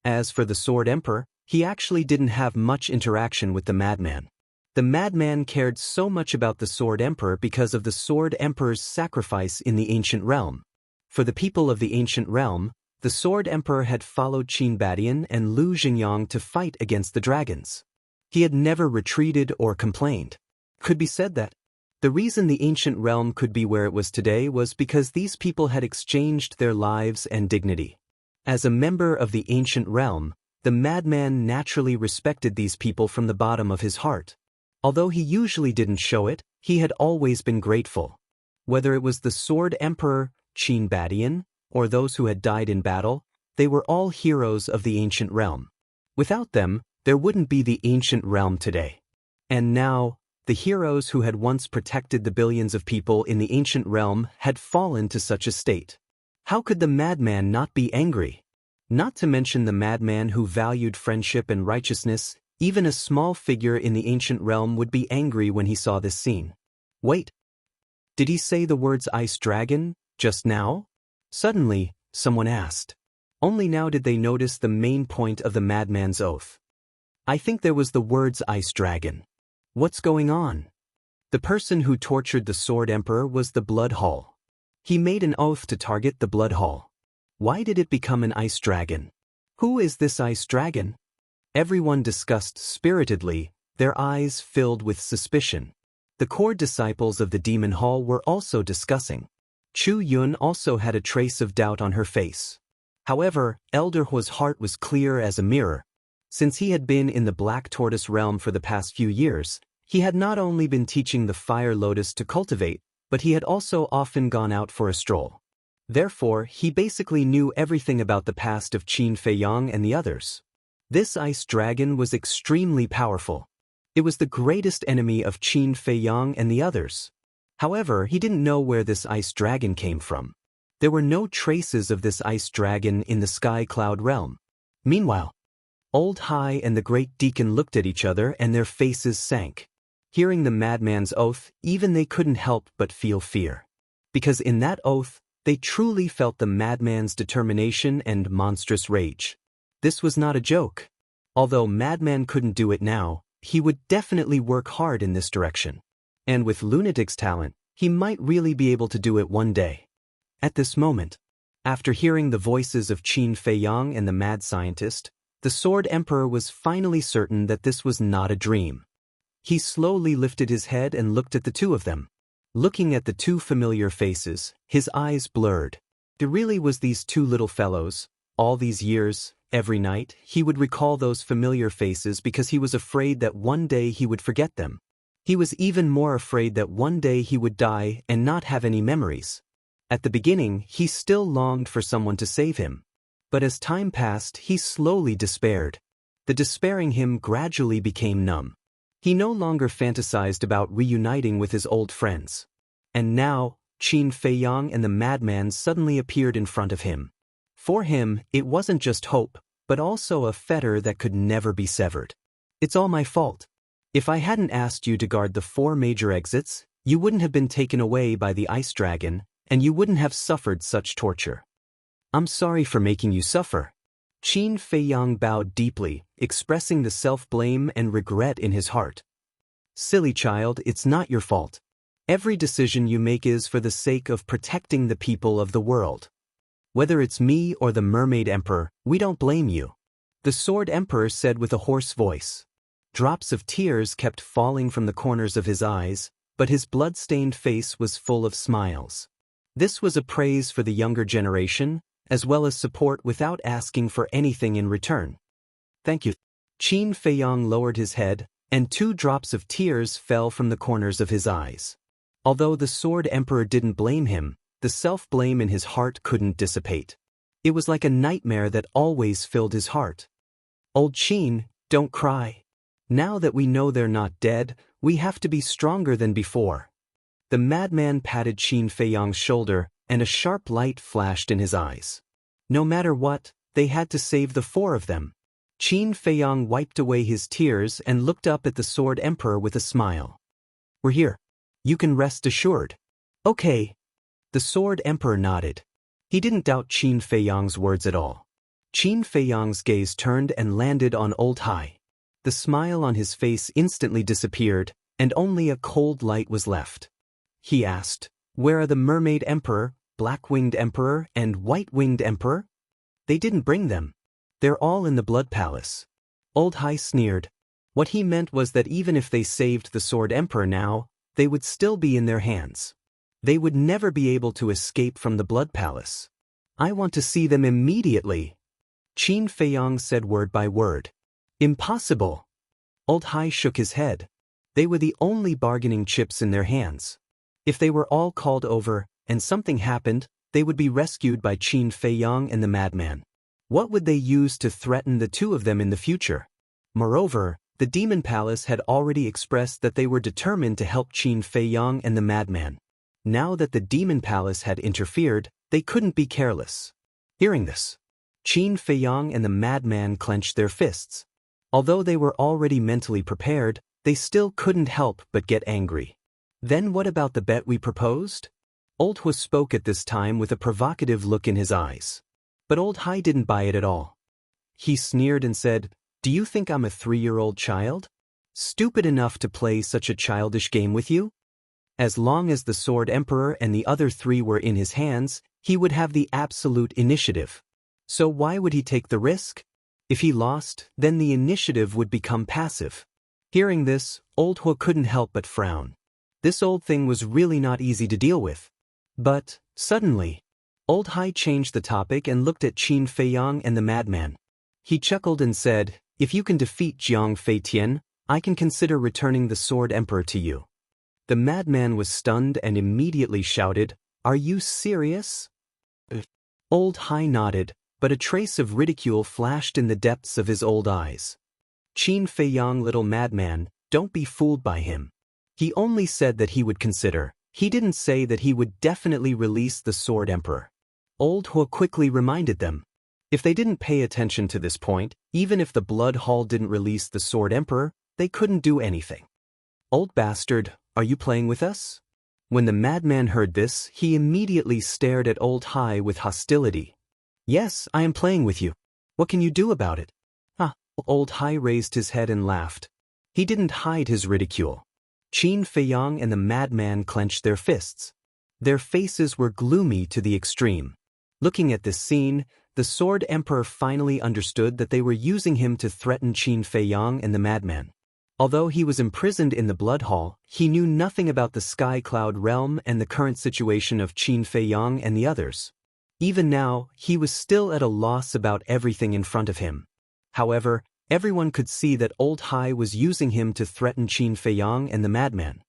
As for the Sword Emperor, he actually didn't have much interaction with the madman. The madman cared so much about the Sword Emperor because of the Sword Emperor's sacrifice in the ancient realm. For the people of the ancient realm, the Sword Emperor had followed Qin Badian and Lu Xingyang to fight against the dragons. He had never retreated or complained. Could be said that the reason the ancient realm could be where it was today was because these people had exchanged their lives and dignity. As a member of the ancient realm, the madman naturally respected these people from the bottom of his heart. Although he usually didn't show it, he had always been grateful. Whether it was the Sword Emperor, Qin Badian, or those who had died in battle, they were all heroes of the ancient realm. Without them, there wouldn't be the ancient realm today. And now, the heroes who had once protected the billions of people in the ancient realm had fallen to such a state. How could the madman not be angry? Not to mention the madman who valued friendship and righteousness, even a small figure in the ancient realm would be angry when he saw this scene. Wait. Did he say the words Ice Dragon, just now? Suddenly, someone asked. Only now did they notice the main point of the madman's oath. I think there was the words Ice Dragon. What's going on? The person who tortured the Sword Emperor was the Blood Hall. He made an oath to target the Blood Hall. Why did it become an Ice Dragon? Who is this Ice Dragon? Everyone discussed spiritedly, their eyes filled with suspicion. The core disciples of the Demon Hall were also discussing. Chu Yun also had a trace of doubt on her face. However, Elder Huo's heart was clear as a mirror. Since he had been in the Black Tortoise realm for the past few years, he had not only been teaching the Fire Lotus to cultivate, but he had also often gone out for a stroll. Therefore, he basically knew everything about the past of Qin Feiyang and the others. This Ice Dragon was extremely powerful. It was the greatest enemy of Qin Feiyang and the others. However, he didn't know where this Ice Dragon came from. There were no traces of this Ice Dragon in the Sky Cloud realm. Meanwhile, Old Hai and the Great Deacon looked at each other and their faces sank. Hearing the madman's oath, even they couldn't help but feel fear. Because in that oath, they truly felt the madman's determination and monstrous rage. This was not a joke. Although Madman couldn't do it now, he would definitely work hard in this direction. And with Lunatic's talent, he might really be able to do it one day. At this moment, after hearing the voices of Qin Feiyang and the mad scientist, the Sword Emperor was finally certain that this was not a dream. He slowly lifted his head and looked at the two of them. Looking at the two familiar faces, his eyes blurred. There really was these two little fellows. All these years, every night, he would recall those familiar faces because he was afraid that one day he would forget them. He was even more afraid that one day he would die and not have any memories. At the beginning, he still longed for someone to save him. But as time passed, he slowly despaired. The despairing him gradually became numb. He no longer fantasized about reuniting with his old friends. And now, Qin Feiyang and the madman suddenly appeared in front of him. For him, it wasn't just hope, but also a fetter that could never be severed. It's all my fault. If I hadn't asked you to guard the 4 major exits, you wouldn't have been taken away by the ice dragon, and you wouldn't have suffered such torture. I'm sorry for making you suffer. Qin Feiyang bowed deeply, expressing the self-blame and regret in his heart. Silly child, it's not your fault. Every decision you make is for the sake of protecting the people of the world. Whether it's me or the Mermaid Emperor, we don't blame you. The Sword Emperor said with a hoarse voice. Drops of tears kept falling from the corners of his eyes, but his blood-stained face was full of smiles. This was a praise for the younger generation, as well as support without asking for anything in return. Thank you. Qin Feiyang lowered his head, and 2 drops of tears fell from the corners of his eyes. Although the Sword Emperor didn't blame him, the self-blame in his heart couldn't dissipate. It was like a nightmare that always filled his heart. Old Qin, don't cry. Now that we know they're not dead, we have to be stronger than before. The madman patted Qin Feiyang's shoulder, and a sharp light flashed in his eyes. No matter what, they had to save the 4 of them. Qin Feiyang wiped away his tears and looked up at the Sword Emperor with a smile. We're here. You can rest assured. Okay. The Sword Emperor nodded. He didn't doubt Qin Feiyang's words at all. Qin Feiyang's gaze turned and landed on Old Hai. The smile on his face instantly disappeared, and only a cold light was left. He asked, Where are the Mermaid Emperor, Black-Winged Emperor, and White-Winged Emperor? They didn't bring them. They're all in the Blood Palace. Old Hai sneered. What he meant was that even if they saved the Sword Emperor now, they would still be in their hands. They would never be able to escape from the Blood Palace. I want to see them immediately. Qin Feiyang said word by word. Impossible. Old Hai shook his head. They were the only bargaining chips in their hands. If they were all called over, and something happened, they would be rescued by Qin Feiyang and the madman. What would they use to threaten the 2 of them in the future? Moreover, the Demon Palace had already expressed that they were determined to help Qin Feiyang and the madman. Now that the Demon Palace had interfered, they couldn't be careless. Hearing this, Qin Feiyang and the madman clenched their fists. Although they were already mentally prepared, they still couldn't help but get angry. Then what about the bet we proposed? Old Hu spoke at this time with a provocative look in his eyes. But Old Hai didn't buy it at all. He sneered and said, Do you think I'm a 3-year-old child? Stupid enough to play such a childish game with you? As long as the Sword Emperor and the other 3 were in his hands, he would have the absolute initiative. So why would he take the risk? If he lost, then the initiative would become passive. Hearing this, Old Hu couldn't help but frown. This old thing was really not easy to deal with. But, suddenly, Old Hai changed the topic and looked at Qin Feiyang and the madman. He chuckled and said, If you can defeat Jiang Feitian, I can consider returning the Sword Emperor to you. The madman was stunned and immediately shouted, Are you serious? Old Hai nodded, but a trace of ridicule flashed in the depths of his old eyes. Qin Feiyang, little madman, don't be fooled by him. He only said that he would consider. He didn't say that he would definitely release the Sword Emperor. Old Hu quickly reminded them. If they didn't pay attention to this point, even if the Blood Hall didn't release the Sword Emperor, they couldn't do anything. Old bastard, are you playing with us? When the madman heard this, he immediately stared at Old Hai with hostility. Yes, I am playing with you. What can you do about it? Old Hai raised his head and laughed. He didn't hide his ridicule. Qin Feiyang and the madman clenched their fists. Their faces were gloomy to the extreme. Looking at this scene, the Sword Emperor finally understood that they were using him to threaten Qin Feiyang and the madman. Although he was imprisoned in the Blood Hall, he knew nothing about the Sky Cloud realm and the current situation of Qin Feiyang and the others. Even now, he was still at a loss about everything in front of him. However, everyone could see that Old Hai was using him to threaten Qin Feiyang and the madman.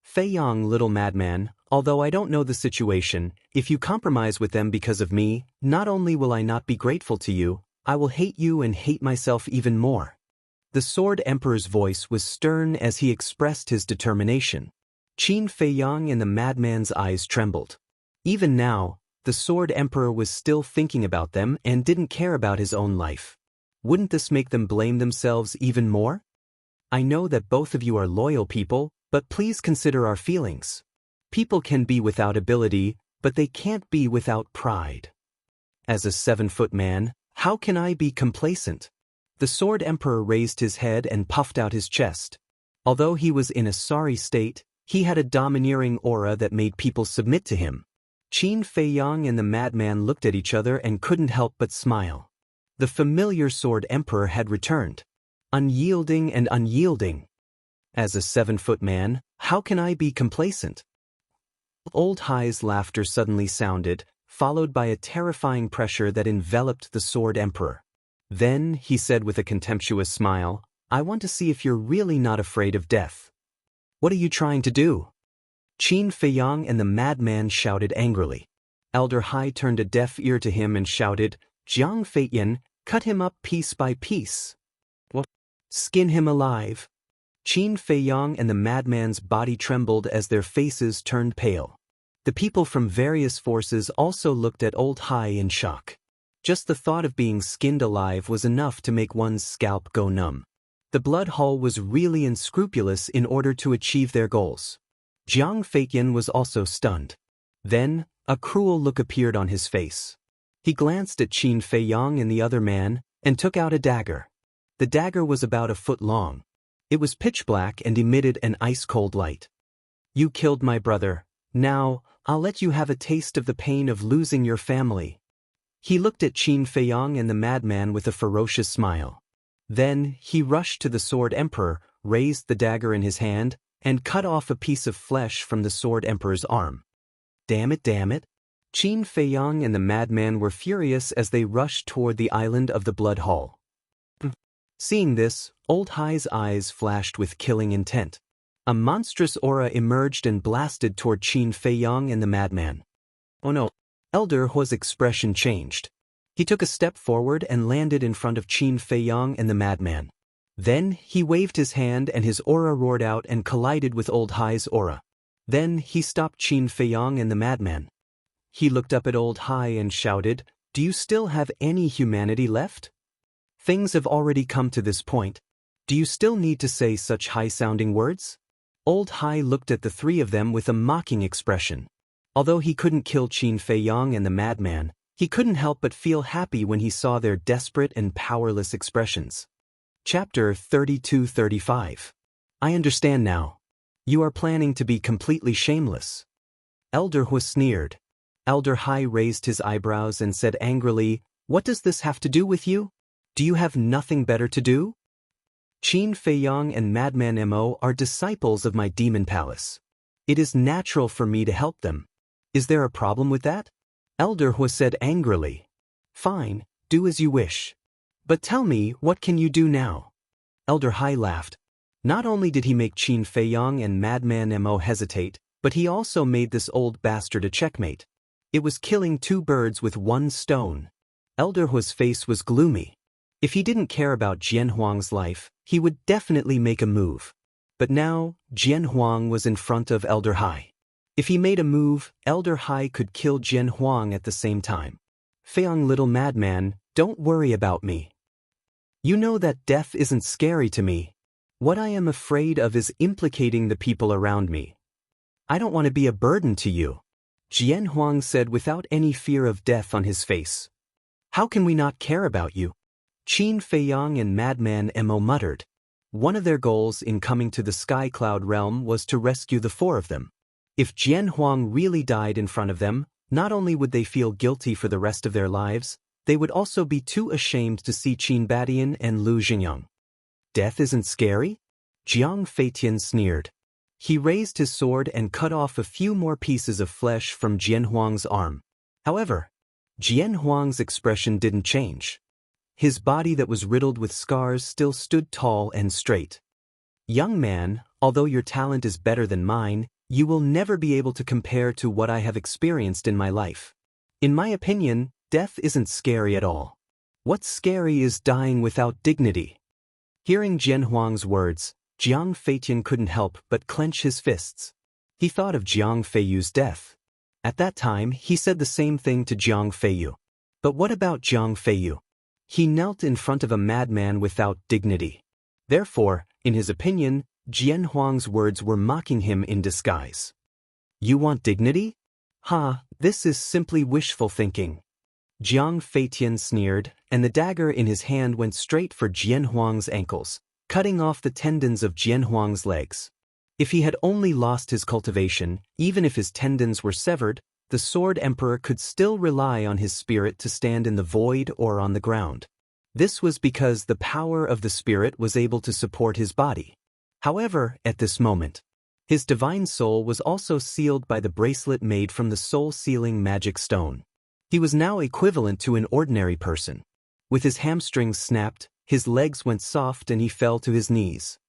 Feiyang, little madman, although I don't know the situation, if you compromise with them because of me, not only will I not be grateful to you, I will hate you and hate myself even more. The Sword Emperor's voice was stern as he expressed his determination. Qin Feiyang and the madman's eyes trembled. Even now, the Sword Emperor was still thinking about them and didn't care about his own life. Wouldn't this make them blame themselves even more? I know that both of you are loyal people, but please consider our feelings. People can be without ability, but they can't be without pride. As a 7-foot man, how can I be complacent? The Sword Emperor raised his head and puffed out his chest. Although he was in a sorry state, he had a domineering aura that made people submit to him. Qin Feiyang and the madman looked at each other and couldn't help but smile. The familiar Sword Emperor had returned. Unyielding and unyielding. As a 7-foot man, how can I be complacent? Old Hai's laughter suddenly sounded, followed by a terrifying pressure that enveloped the Sword Emperor. Then, he said with a contemptuous smile, I want to see if you're really not afraid of death. What are you trying to do? Qin Feiyang and the madman shouted angrily. Elder Hai turned a deaf ear to him and shouted, Jiang Feiyan, cut him up piece by piece. What? Skin him alive. Qin Feiyang and the madman's body trembled as their faces turned pale. The people from various forces also looked at Old Hai in shock. Just the thought of being skinned alive was enough to make one's scalp go numb. The blood hall was really unscrupulous in order to achieve their goals. Jiang Feiyan was also stunned. Then, a cruel look appeared on his face. He glanced at Qin Feiyang and the other man, and took out a dagger. The dagger was about a foot long. It was pitch black and emitted an ice-cold light. You killed my brother. Now, I'll let you have a taste of the pain of losing your family. He looked at Qin Feiyang and the madman with a ferocious smile. Then, he rushed to the Sword Emperor, raised the dagger in his hand, and cut off a piece of flesh from the Sword Emperor's arm. Damn it, damn it. Qin Feiyang and the madman were furious as they rushed toward the island of the Blood Hall. Seeing this, Old Hai's eyes flashed with killing intent. A monstrous aura emerged and blasted toward Qin Feiyang and the madman. Oh no. Elder Hua's expression changed. He took a step forward and landed in front of Qin Feiyang and the madman. Then, he waved his hand and his aura roared out and collided with Old Hai's aura. Then, he stopped Qin Feiyang and the madman. He looked up at Old Hai and shouted, Do you still have any humanity left? Things have already come to this point. Do you still need to say such high-sounding words? Old Hai looked at the three of them with a mocking expression. Although he couldn't kill Qin Feiyang and the madman, he couldn't help but feel happy when he saw their desperate and powerless expressions. Chapter 32-35. I understand now. You are planning to be completely shameless. Elder Hu sneered. Elder Hai raised his eyebrows and said angrily, What does this have to do with you? Do you have nothing better to do? Qin Feiyang and Madman Mo are disciples of my demon palace. It is natural for me to help them. Is there a problem with that? Elder Hu said angrily. Fine, do as you wish. But tell me, what can you do now? Elder Hai laughed. Not only did he make Qin Feiyang and Madman Mo hesitate, but he also made this old bastard a checkmate. It was killing two birds with one stone. Elder Hua's face was gloomy. If he didn't care about Jianhuang's life, he would definitely make a move. But now, Jianhuang was in front of Elder Hai. If he made a move, Elder Hai could kill Jianhuang at the same time. Feiyang, little madman, don't worry about me. You know that death isn't scary to me. What I am afraid of is implicating the people around me. I don't want to be a burden to you. Jianhuang said without any fear of death on his face. How can we not care about you? Qin Feiyang and Madman Mo muttered. One of their goals in coming to the Sky Cloud realm was to rescue the four of them. If Jianhuang really died in front of them, not only would they feel guilty for the rest of their lives, they would also be too ashamed to see Qin Badian and Lu Xingyang. Death isn't scary? Jiang Feitian sneered. He raised his sword and cut off a few more pieces of flesh from Jianhuang's arm. However, Jianhuang's expression didn't change. His body that was riddled with scars still stood tall and straight. Young man, although your talent is better than mine, you will never be able to compare to what I have experienced in my life. In my opinion, death isn't scary at all. What's scary is dying without dignity. Hearing Jian Huang's words, Jiang Feitian couldn't help but clench his fists. He thought of Jiang Feiyu's death. At that time, he said the same thing to Jiang Feiyu. But what about Jiang Feiyu? He knelt in front of a madman without dignity. Therefore, in his opinion, Jian Huang's words were mocking him in disguise. You want dignity? This is simply wishful thinking. Jiang Feitian sneered, and the dagger in his hand went straight for Jian Huang's ankles, cutting off the tendons of Jian Huang's legs. If he had only lost his cultivation, even if his tendons were severed, the Sword Emperor could still rely on his spirit to stand in the void or on the ground. This was because the power of the spirit was able to support his body. However, at this moment, his divine soul was also sealed by the bracelet made from the soul-sealing magic stone. He was now equivalent to an ordinary person. With his hamstrings snapped, his legs went soft and he fell to his knees.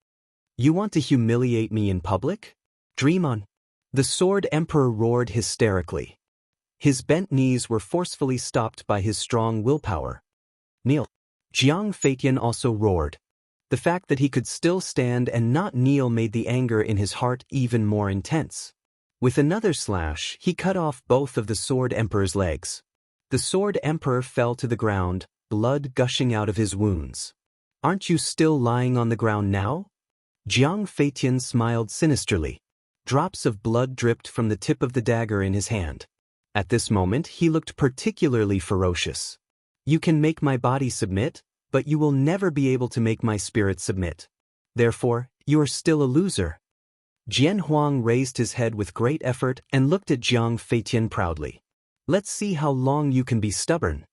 You want to humiliate me in public? Dream on. The Sword Emperor roared hysterically. His bent knees were forcefully stopped by his strong willpower. Kneel. Jiang Feitian also roared. The fact that he could still stand and not kneel made the anger in his heart even more intense. With another slash, he cut off both of the Sword Emperor's legs. The Sword Emperor fell to the ground, blood gushing out of his wounds. Aren't you still lying on the ground now? Jiang Feitian smiled sinisterly. Drops of blood dripped from the tip of the dagger in his hand. At this moment, he looked particularly ferocious. You can make my body submit, but you will never be able to make my spirit submit. Therefore, you are still a loser. Jian Huang raised his head with great effort and looked at Jiang Feitian proudly. Let's see how long you can be stubborn.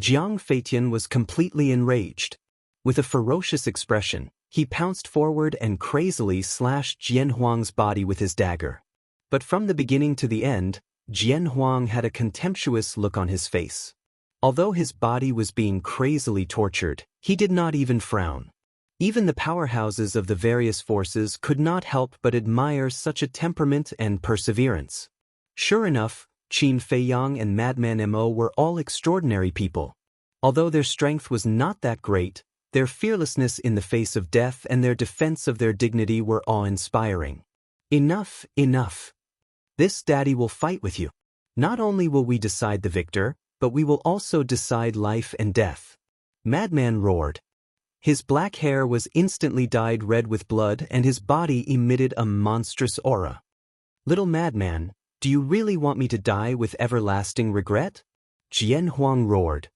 Jiang Feitian was completely enraged. With a ferocious expression, he pounced forward and crazily slashed Jian Huang's body with his dagger. But from the beginning to the end, Jian Huang had a contemptuous look on his face. Although his body was being crazily tortured, he did not even frown. Even the powerhouses of the various forces could not help but admire such a temperament and perseverance. Sure enough, Qin Feiyang and Madman Mo were all extraordinary people. Although their strength was not that great, their fearlessness in the face of death and their defense of their dignity were awe-inspiring. Enough, enough. This daddy will fight with you. Not only will we decide the victor, but we will also decide life and death. Madman roared. His black hair was instantly dyed red with blood and his body emitted a monstrous aura. Little Madman, do you really want me to die with everlasting regret? Jian Huang roared.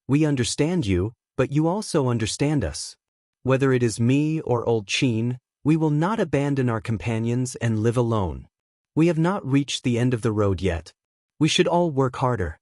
We understand you, but you also understand us. Whether it is me or old Qin, we will not abandon our companions and live alone. We have not reached the end of the road yet. We should all work harder.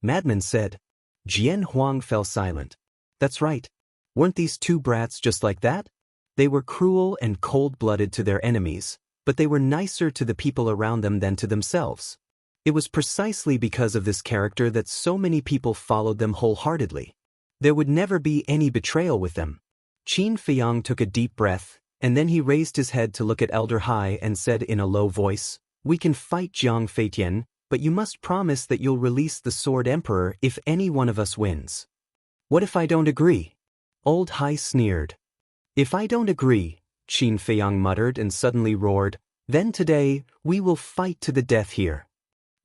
Madman said. Jian Huang fell silent. That's right. Weren't these two brats just like that? They were cruel and cold-blooded to their enemies, but they were nicer to the people around them than to themselves. It was precisely because of this character that so many people followed them wholeheartedly. There would never be any betrayal with them. Qin Feiyang took a deep breath, and then he raised his head to look at Elder Hai and said in a low voice, We can fight Jiang Feitian, but you must promise that you'll release the Sword Emperor if any one of us wins. What if I don't agree? Old Hai sneered. If I don't agree, Qin Feiyang muttered and suddenly roared, then today, we will fight to the death here.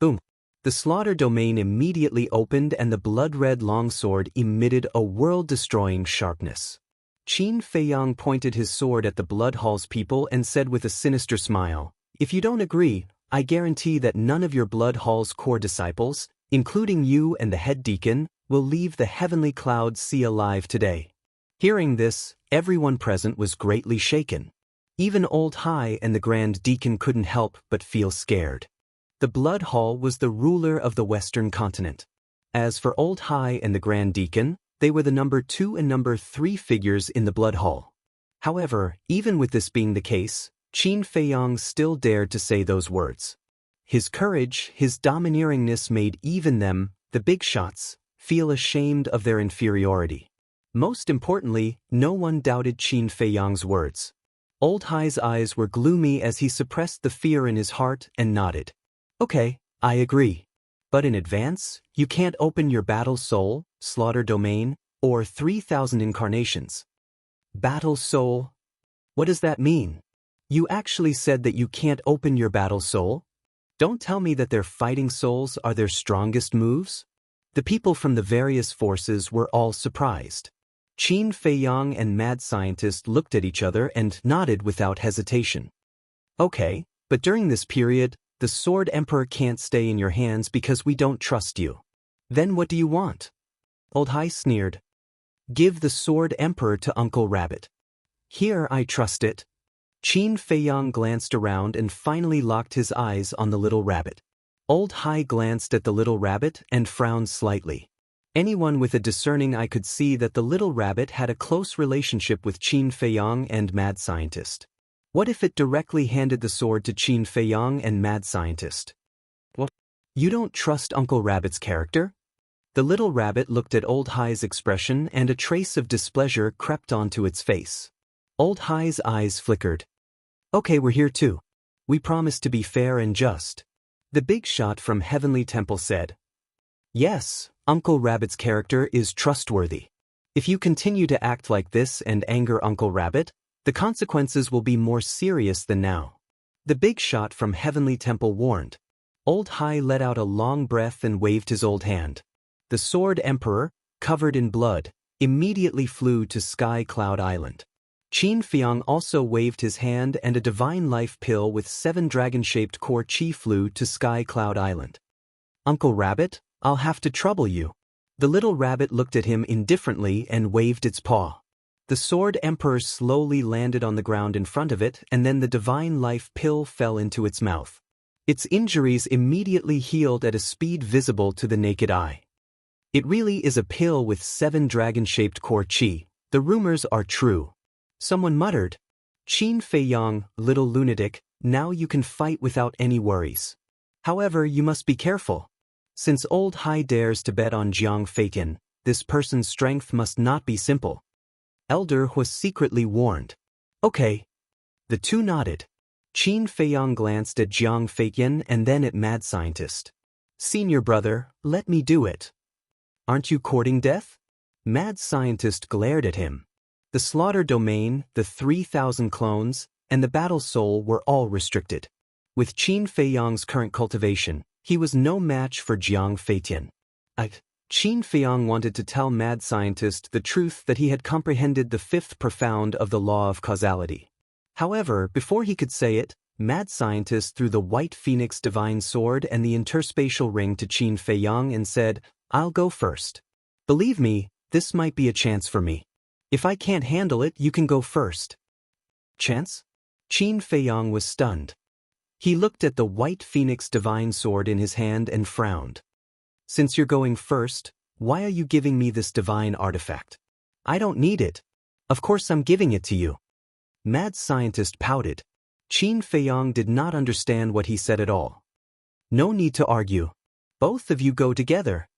Boom. The slaughter domain immediately opened and the blood-red longsword emitted a world-destroying sharpness. Qin Feiyang pointed his sword at the Blood Hall's people and said with a sinister smile, If you don't agree, I guarantee that none of your Blood Hall's core disciples, including you and the head deacon, will leave the heavenly cloud sea alive today. Hearing this, everyone present was greatly shaken. Even Old Hai and the Grand Deacon couldn't help but feel scared. The Blood Hall was the ruler of the Western continent. As for Old Hai and the Grand Deacon, they were the number 2 and number 3 figures in the Blood Hall. However, even with this being the case, Qin Feiyang still dared to say those words. His courage, his domineeringness made even them, the big shots, feel ashamed of their inferiority. Most importantly, no one doubted Qin Feiyang's words. Old Hai's eyes were gloomy as he suppressed the fear in his heart and nodded. Okay, I agree. But in advance, you can't open your battle soul, slaughter domain, or 3,000 incarnations. Battle soul? What does that mean? You actually said that you can't open your battle soul? Don't tell me that their fighting souls are their strongest moves? The people from the various forces were all surprised. Qin Feiyang and Mad Scientist looked at each other and nodded without hesitation. Okay, but during this period, the Sword Emperor can't stay in your hands because we don't trust you. Then what do you want? Old Hai sneered. Give the Sword Emperor to Uncle Rabbit. Here I trust it. Qin Feiyang glanced around and finally locked his eyes on the little rabbit. Old Hai glanced at the little rabbit and frowned slightly. Anyone with a discerning eye could see that the little rabbit had a close relationship with Qin Feiyang and Mad Scientist. What if it directly handed the sword to Qin Feiyang and Mad Scientist? What? You don't trust Uncle Rabbit's character? The little rabbit looked at Old Hai's expression and a trace of displeasure crept onto its face. Old Hai's eyes flickered. Okay, we're here too. We promise to be fair and just. The big shot from Heavenly Temple said. Yes, Uncle Rabbit's character is trustworthy. If you continue to act like this and anger Uncle Rabbit, the consequences will be more serious than now. The big shot from Heavenly Temple warned. Old Hai let out a long breath and waved his old hand. The Sword Emperor, covered in blood, immediately flew to Sky Cloud Island. Qin Feiyang also waved his hand and a divine life pill with 7 dragon-shaped core chi flew to Sky Cloud Island. Uncle Rabbit, I'll have to trouble you. The little rabbit looked at him indifferently and waved its paw. The Sword Emperor slowly landed on the ground in front of it and then the divine life pill fell into its mouth. Its injuries immediately healed at a speed visible to the naked eye. It really is a pill with 7 dragon-shaped core chi. The rumors are true. Someone muttered. Qin Feiyang, little lunatic, now you can fight without any worries. However, you must be careful. Since Old Hai dares to bet on Jiang Feitian, this person's strength must not be simple. Elder was secretly warned. Okay. The two nodded. Qin Feiyang glanced at Jiang Feitian and then at Mad Scientist. Senior brother, let me do it. Aren't you courting death? Mad Scientist glared at him. The slaughter domain, the 3,000 clones, and the battle soul were all restricted. With Qin Feiyang's current cultivation, he was no match for Jiang Feitian. Qin Feiyang wanted to tell Mad Scientist the truth that he had comprehended the 5th profound of the law of causality. However, before he could say it, Mad Scientist threw the White Phoenix Divine Sword and the interspatial ring to Qin Feiyang and said, I'll go first. Believe me, this might be a chance for me. If I can't handle it, you can go first. Chance? Qin Feiyang was stunned. He looked at the White Phoenix Divine Sword in his hand and frowned. Since you're going first, why are you giving me this divine artifact? I don't need it. Of course I'm giving it to you. Mad Scientist pouted. Qin Feiyang did not understand what he said at all. No need to argue. Both of you go together.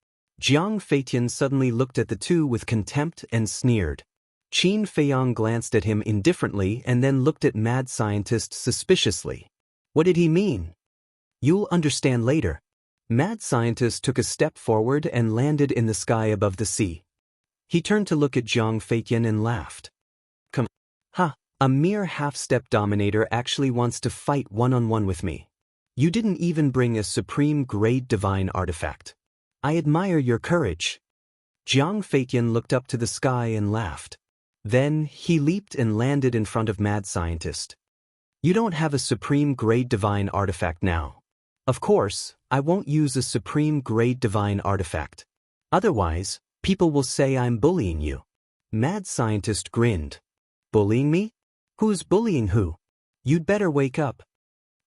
Jiang Feitian suddenly looked at the two with contempt and sneered. Qin Feiyang glanced at him indifferently and then looked at Mad Scientist suspiciously. What did he mean? You'll understand later. Mad Scientist took a step forward and landed in the sky above the sea. He turned to look at Jiang Feitian and laughed. Come. Ha, a mere half-step dominator actually wants to fight one-on-one with me. You didn't even bring a supreme-grade divine artifact. I admire your courage. Jiang Feitian looked up to the sky and laughed. Then, he leaped and landed in front of Mad Scientist. You don't have a supreme-grade divine artifact now. Of course, I won't use a supreme-grade divine artifact. Otherwise, people will say I'm bullying you. Mad Scientist grinned. Bullying me? Who's bullying who? You'd better wake up.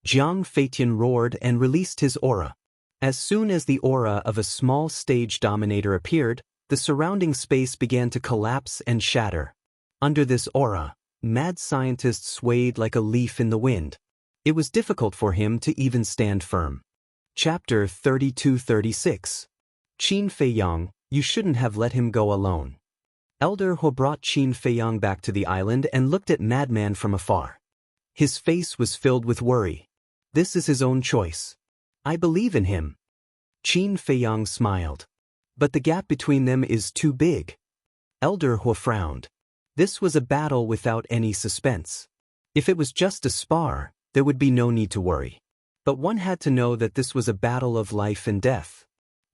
Jiang Feitian roared and released his aura. As soon as the aura of a small stage dominator appeared, the surrounding space began to collapse and shatter. Under this aura, Mad Scientist swayed like a leaf in the wind. It was difficult for him to even stand firm. Chapter 32-36. Qin Feiyang, you shouldn't have let him go alone. Elder He brought Qin Feiyang back to the island and looked at Madman from afar. His face was filled with worry. This is his own choice. I believe in him. Qin Feiyang smiled. But the gap between them is too big. Elder Hua frowned. This was a battle without any suspense. If it was just a spar, there would be no need to worry. But one had to know that this was a battle of life and death.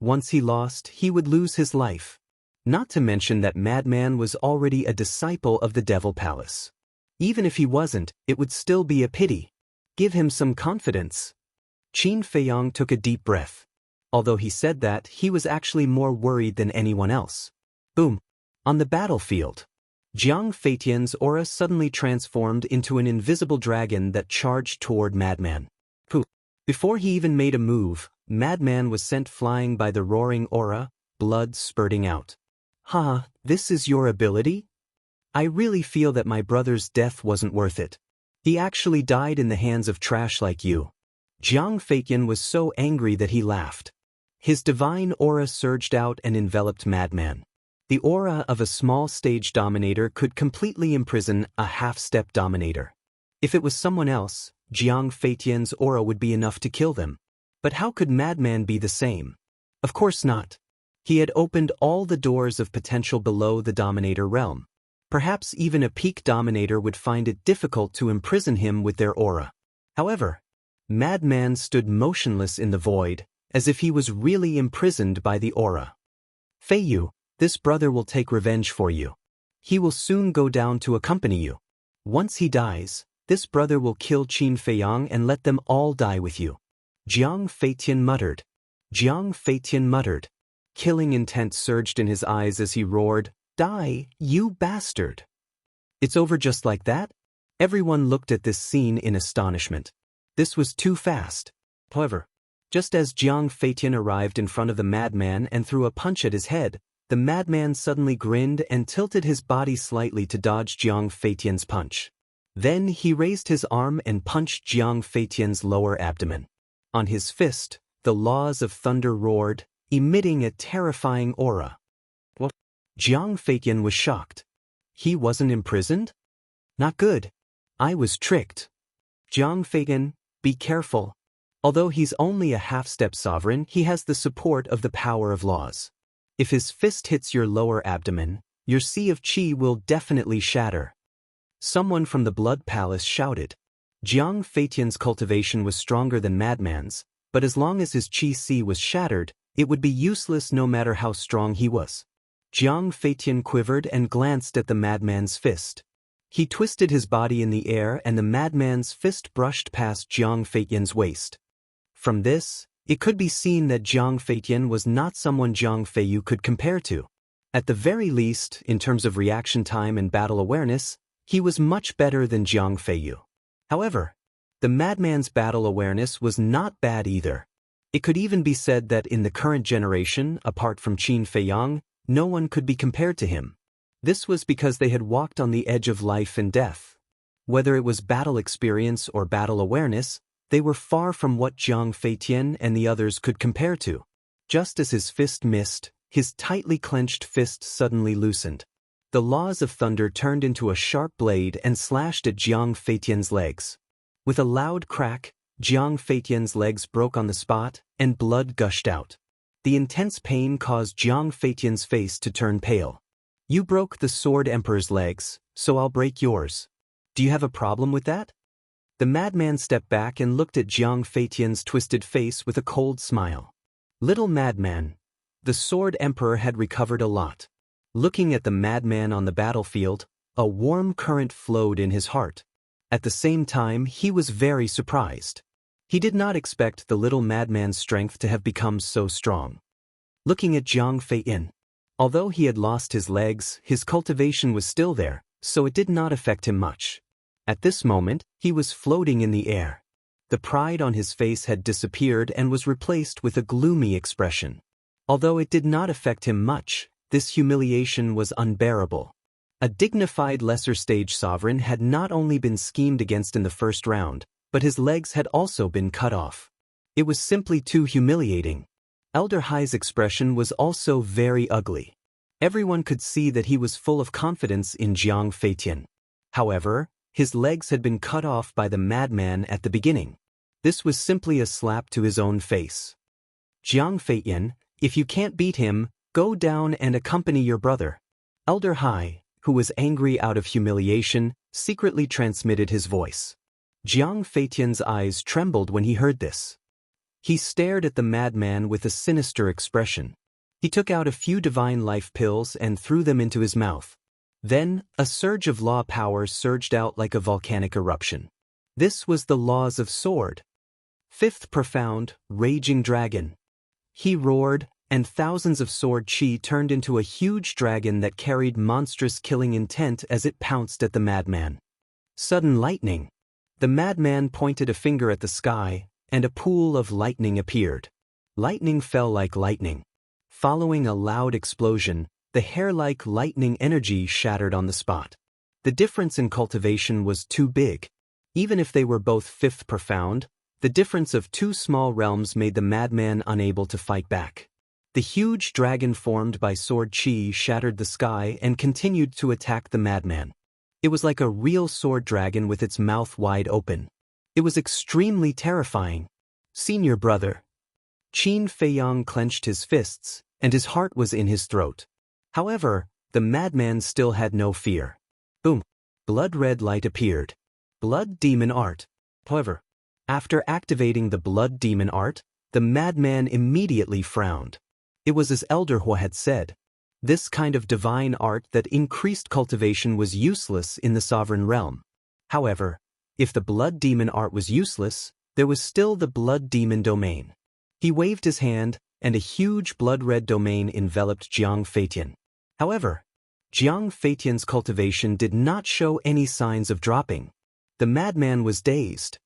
Once he lost, he would lose his life. Not to mention that Madman was already a disciple of the Devil Palace. Even if he wasn't, it would still be a pity. Give him some confidence. Qin Feiyang took a deep breath. Although he said that, he was actually more worried than anyone else. Boom. On the battlefield, Jiang Feitian's aura suddenly transformed into an invisible dragon that charged toward Madman. Pooh. Before he even made a move, Madman was sent flying by the roaring aura, blood spurting out. Ha, this is your ability? I really feel that my brother's death wasn't worth it. He actually died in the hands of trash like you. Jiang Feitian was so angry that he laughed. His divine aura surged out and enveloped Madman. The aura of a small stage dominator could completely imprison a half-step dominator. If it was someone else, Jiang Feitian's aura would be enough to kill them. But how could Madman be the same? Of course not. He had opened all the doors of potential below the dominator realm. Perhaps even a peak dominator would find it difficult to imprison him with their aura. However, Madman stood motionless in the void, as if he was really imprisoned by the aura. Feiyu, this brother will take revenge for you. He will soon go down to accompany you. Once he dies, this brother will kill Qin Feiyang and let them all die with you. Jiang Feitian muttered. Jiang Feitian muttered. Killing intent surged in his eyes as he roared, "Die, you bastard!" It's over just like that? Everyone looked at this scene in astonishment. This was too fast. However, just as Jiang Feitian arrived in front of the madman and threw a punch at his head, the madman suddenly grinned and tilted his body slightly to dodge Jiang Feitian's punch. Then he raised his arm and punched Jiang Feitian's lower abdomen. On his fist, the laws of thunder roared, emitting a terrifying aura. What? Jiang Feitian was shocked. He wasn't imprisoned? Not good. I was tricked. Jiang Feitian, be careful. Although he's only a half-step sovereign, he has the support of the power of laws. If his fist hits your lower abdomen, your sea of qi will definitely shatter. Someone from the Blood Palace shouted. Jiang Feitian's cultivation was stronger than Madman's, but as long as his qi sea was shattered, it would be useless no matter how strong he was. Jiang Feitian quivered and glanced at the madman's fist. He twisted his body in the air and the madman's fist brushed past Jiang Feitian's waist. From this, it could be seen that Jiang Feitian was not someone Jiang Feiyu could compare to. At the very least, in terms of reaction time and battle awareness, he was much better than Jiang Feiyu. However, the madman's battle awareness was not bad either. It could even be said that in the current generation, apart from Qin Feiyang, no one could be compared to him. This was because they had walked on the edge of life and death. Whether it was battle experience or battle awareness, they were far from what Jiang Feitian and the others could compare to. Just as his fist missed, his tightly clenched fist suddenly loosened. The laws of thunder turned into a sharp blade and slashed at Jiang Feitian's legs. With a loud crack, Jiang Feitian's legs broke on the spot, and blood gushed out. The intense pain caused Jiang Feitian's face to turn pale. You broke the Sword Emperor's legs, so I'll break yours. Do you have a problem with that? The madman stepped back and looked at Jiang Feitian's twisted face with a cold smile. Little madman. The Sword Emperor had recovered a lot. Looking at the madman on the battlefield, a warm current flowed in his heart. At the same time, he was very surprised. He did not expect the little madman's strength to have become so strong. Looking at Jiang Feitian. Although he had lost his legs, his cultivation was still there, so it did not affect him much. At this moment, he was floating in the air. The pride on his face had disappeared and was replaced with a gloomy expression. Although it did not affect him much, this humiliation was unbearable. A dignified lesser stage sovereign had not only been schemed against in the first round, but his legs had also been cut off. It was simply too humiliating. Elder Hai's expression was also very ugly. Everyone could see that he was full of confidence in Jiang Feitian. However, his legs had been cut off by the madman at the beginning. This was simply a slap to his own face. Jiang Feiyan, if you can't beat him, go down and accompany your brother. Elder Hai, who was angry out of humiliation, secretly transmitted his voice. Jiang Feiyan's eyes trembled when he heard this. He stared at the madman with a sinister expression. He took out a few divine life pills and threw them into his mouth. Then, a surge of law power surged out like a volcanic eruption. This was the laws of sword. Fifth profound, raging dragon. He roared, and thousands of sword chi turned into a huge dragon that carried monstrous killing intent as it pounced at the madman. Sudden lightning. The madman pointed a finger at the sky, and a pool of lightning appeared. Lightning fell like lightning. Following a loud explosion, the hair-like lightning energy shattered on the spot. The difference in cultivation was too big. Even if they were both fifth profound, the difference of two small realms made the madman unable to fight back. The huge dragon formed by sword chi shattered the sky and continued to attack the madman. It was like a real sword dragon with its mouth wide open. It was extremely terrifying. Senior brother. Qin Feiyang clenched his fists, and his heart was in his throat. However, the madman still had no fear. Boom! Blood-red light appeared. Blood demon art. However, after activating the blood demon art, the madman immediately frowned. It was as Elder Hua had said. This kind of divine art that increased cultivation was useless in the sovereign realm. However, if the blood demon art was useless, there was still the blood demon domain. He waved his hand, and a huge blood-red domain enveloped Jiang Feiyan. However, Jiang Feiyan's cultivation did not show any signs of dropping. The madman was dazed.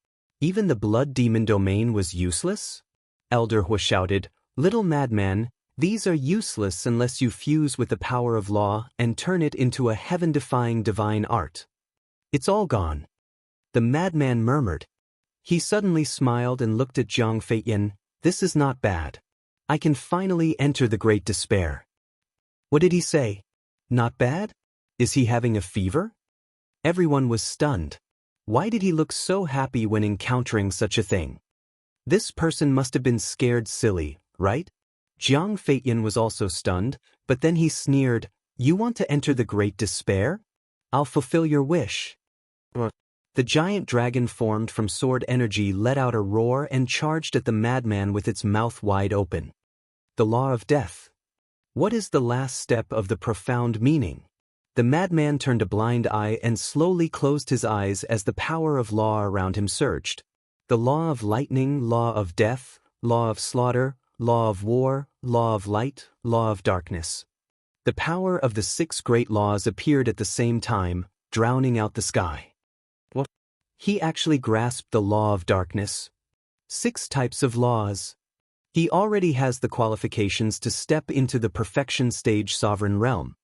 Even the blood demon domain was useless? Elder Hua shouted, "Little madman, these are useless unless you fuse with the power of law and turn it into a heaven-defying divine art." "It's all gone." The madman murmured. He suddenly smiled and looked at Jiang Feiyan. "This is not bad. I can finally enter the Great Despair." What did he say? Not bad? Is he having a fever? Everyone was stunned. Why did he look so happy when encountering such a thing? This person must have been scared silly, right? Jiang Feiyan was also stunned, but then he sneered, "You want to enter the Great Despair? I'll fulfill your wish." What? The giant dragon formed from sword energy let out a roar and charged at the madman with its mouth wide open. The law of death. What is the last step of the profound meaning? The madman turned a blind eye and slowly closed his eyes as the power of law around him surged. The law of lightning, law of death, law of slaughter, law of war, law of light, law of darkness. The power of the 6 great laws appeared at the same time, drowning out the sky. What? He actually grasped the law of darkness. 6 types of laws. He already has the qualifications to step into the perfection stage sovereign realm.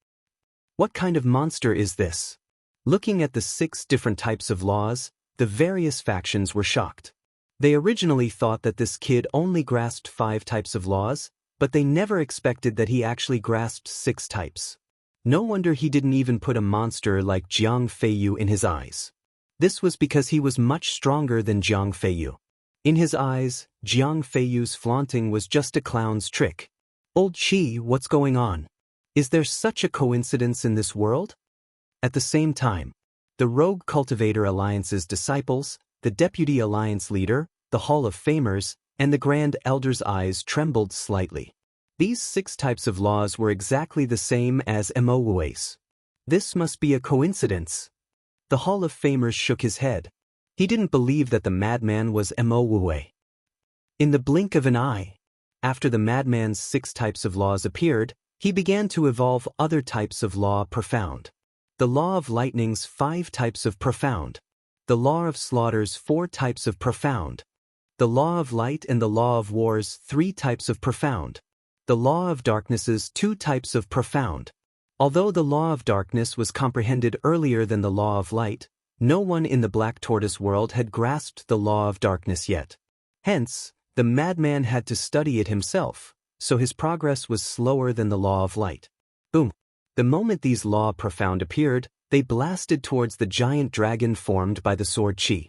What kind of monster is this? Looking at the 6 different types of laws, the various factions were shocked. They originally thought that this kid only grasped 5 types of laws, but they never expected that he actually grasped 6 types. No wonder he didn't even put a monster like Jiang Feiyu in his eyes. This was because he was much stronger than Jiang Feiyu. In his eyes, Jiang Feiyu's flaunting was just a clown's trick. Old Qi, what's going on? Is there such a coincidence in this world? At the same time, the Rogue Cultivator Alliance's disciples, the Deputy Alliance Leader, the Hall of Famers, and the Grand Elder's eyes trembled slightly. These 6 types of laws were exactly the same as Mo-Wu's. This must be a coincidence. The Hall of Famers shook his head. He didn't believe that the madman was Mo-Wu. In the blink of an eye, after the madman's 6 types of laws appeared, he began to evolve other types of law profound. The law of lightning's 5 types of profound. The law of slaughter's 4 types of profound. The law of light and the law of war's 3 types of profound. The law of darkness's 2 types of profound. Although the law of darkness was comprehended earlier than the law of light, no one in the Black Tortoise world had grasped the law of darkness yet. Hence, the madman had to study it himself, so his progress was slower than the law of light. Boom! The moment these law profound appeared, they blasted towards the giant dragon formed by the sword chi.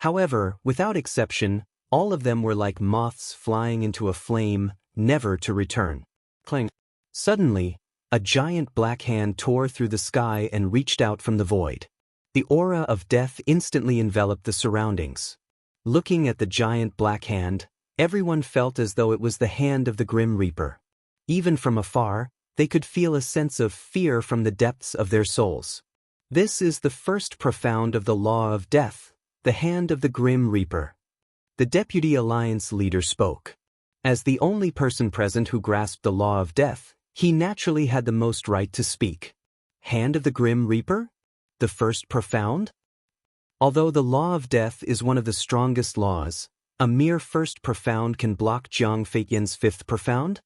However, without exception, all of them were like moths flying into a flame, never to return. Clang. Suddenly, a giant black hand tore through the sky and reached out from the void. The aura of death instantly enveloped the surroundings. Looking at the giant black hand, everyone felt as though it was the hand of the Grim Reaper. Even from afar, they could feel a sense of fear from the depths of their souls. This is the first profound of the law of death, the hand of the Grim Reaper. The Deputy Alliance leader spoke. As the only person present who grasped the law of death, he naturally had the most right to speak. Hand of the Grim Reaper? The first profound? Although the law of death is one of the strongest laws, a mere first profound can block Jiang Feiyan's fifth profound?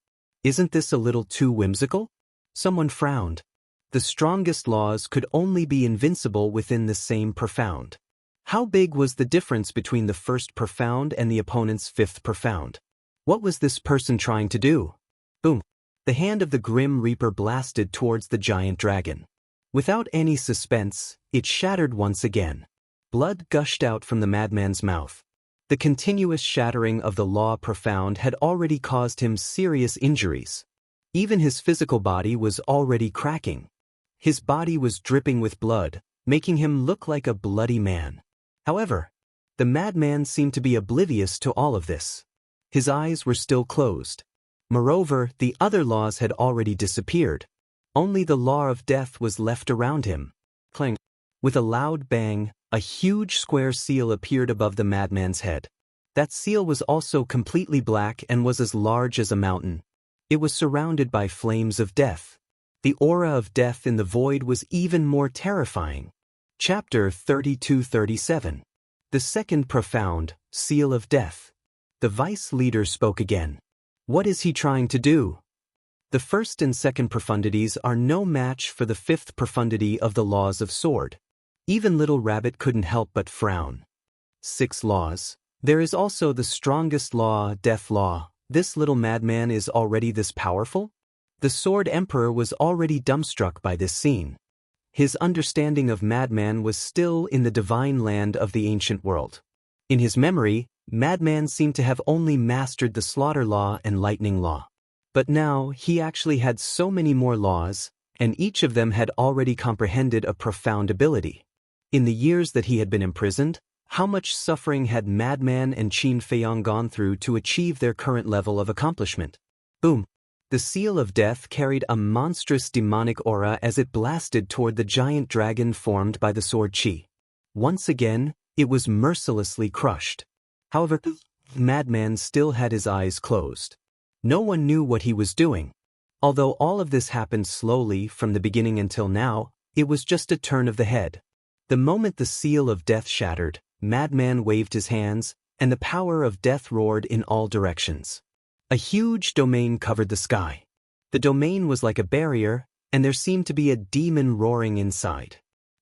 Isn't this a little too whimsical? Someone frowned. The strongest laws could only be invincible within the same profound. How big was the difference between the first profound and the opponent's fifth profound? What was this person trying to do? Boom! The hand of the Grim Reaper blasted towards the giant dragon. Without any suspense, it shattered once again. Blood gushed out from the madman's mouth. The continuous shattering of the law profound had already caused him serious injuries. Even his physical body was already cracking. His body was dripping with blood, making him look like a bloody man. However, the madman seemed to be oblivious to all of this. His eyes were still closed. Moreover, the other laws had already disappeared. Only the law of death was left around him. Clang! With a loud bang, a huge square seal appeared above the madman's head. That seal was also completely black and was as large as a mountain. It was surrounded by flames of death. The aura of death in the void was even more terrifying. Chapter 32-37. The second profound, Seal of Death. The vice leader spoke again. What is he trying to do? The first and second profundities are no match for the fifth profundity of the laws of sword. Even Little Rabbit couldn't help but frown. 6 laws. There is also the strongest law, Death Law. This little madman is already this powerful? The Sword Emperor was already dumbstruck by this scene. His understanding of madman was still in the divine land of the ancient world. In his memory, madman seemed to have only mastered the slaughter law and lightning law. But now he actually had so many more laws, and each of them had already comprehended a profound ability. In the years that he had been imprisoned, how much suffering had Madman and Qin Feiyang gone through to achieve their current level of accomplishment? Boom! The seal of death carried a monstrous demonic aura as it blasted toward the giant dragon formed by the sword Qi. Once again, it was mercilessly crushed. However, Madman still had his eyes closed. No one knew what he was doing. Although all of this happened slowly from the beginning until now, it was just a turn of the head. The moment the seal of death shattered, Madman waved his hands, and the power of death roared in all directions. A huge domain covered the sky. The domain was like a barrier, and there seemed to be a demon roaring inside.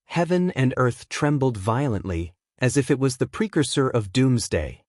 Heaven and earth trembled violently, as if it was the precursor of doomsday.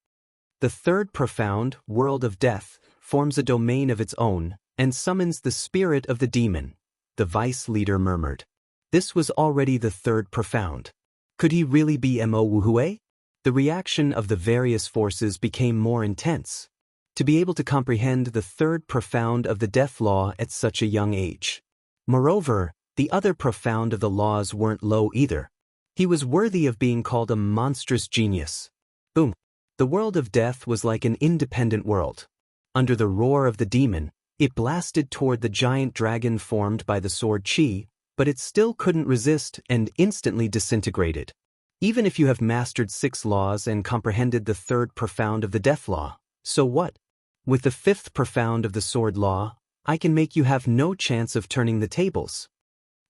The third profound, World of Death, forms a domain of its own, and summons the spirit of the demon, the vice leader murmured. This was already the third profound. Could he really be Mo Wuhui? The reaction of the various forces became more intense. To be able to comprehend the third profound of the death law at such a young age. Moreover, the other profound of the laws weren't low either. He was worthy of being called a monstrous genius. Boom! The world of death was like an independent world. Under the roar of the demon, it blasted toward the giant dragon formed by the sword Qi, but it still couldn't resist and instantly disintegrated. Even if you have mastered 6 laws and comprehended the third profound of the death law, so what? With the 5th profound of the sword law, I can make you have no chance of turning the tables.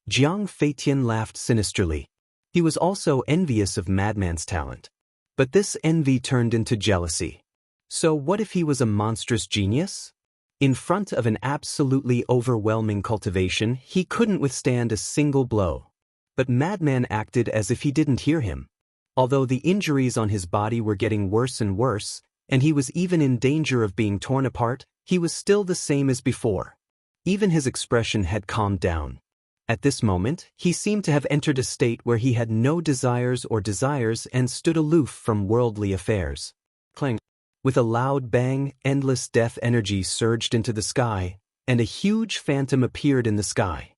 Jiang Feiyan laughed sinisterly. He was also envious of Madman's talent. But this envy turned into jealousy. So what if he was a monstrous genius? In front of an absolutely overwhelming cultivation, he couldn't withstand a single blow. But Madman acted as if he didn't hear him. Although the injuries on his body were getting worse and worse, and he was even in danger of being torn apart, he was still the same as before. Even his expression had calmed down. At this moment, he seemed to have entered a state where he had no desires and stood aloof from worldly affairs. Clang. With a loud bang, endless death energy surged into the sky, and a huge phantom appeared in the sky.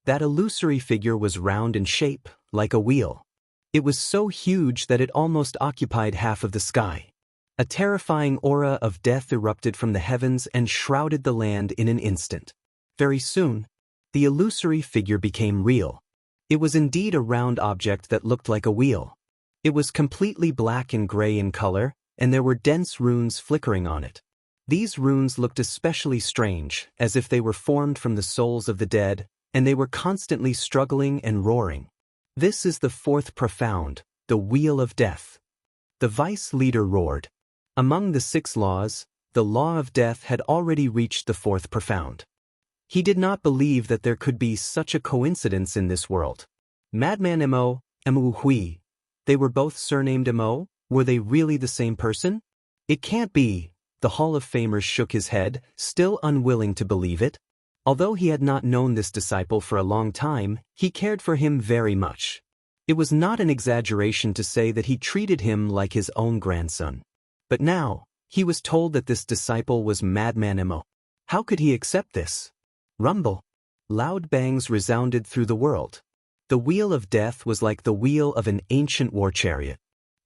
That illusory figure was round in shape, like a wheel. It was so huge that it almost occupied half of the sky. A terrifying aura of death erupted from the heavens and shrouded the land in an instant. Very soon, the illusory figure became real. It was indeed a round object that looked like a wheel. It was completely black and gray in color, and there were dense runes flickering on it. These runes looked especially strange, as if they were formed from the souls of the dead, and they were constantly struggling and roaring. This is the fourth profound, the Wheel of Death. The vice leader roared. Among the 6 laws, the law of death had already reached the fourth profound. He did not believe that there could be such a coincidence in this world. Madman Mo, Mu Hui. They were both surnamed Mo? Were they really the same person? It can't be. The Hall of Famers shook his head, still unwilling to believe it. Although he had not known this disciple for a long time, he cared for him very much. It was not an exaggeration to say that he treated him like his own grandson. But now, he was told that this disciple was Madman Mo. How could he accept this? Rumble. Loud bangs resounded through the world. The Wheel of Death was like the wheel of an ancient war chariot.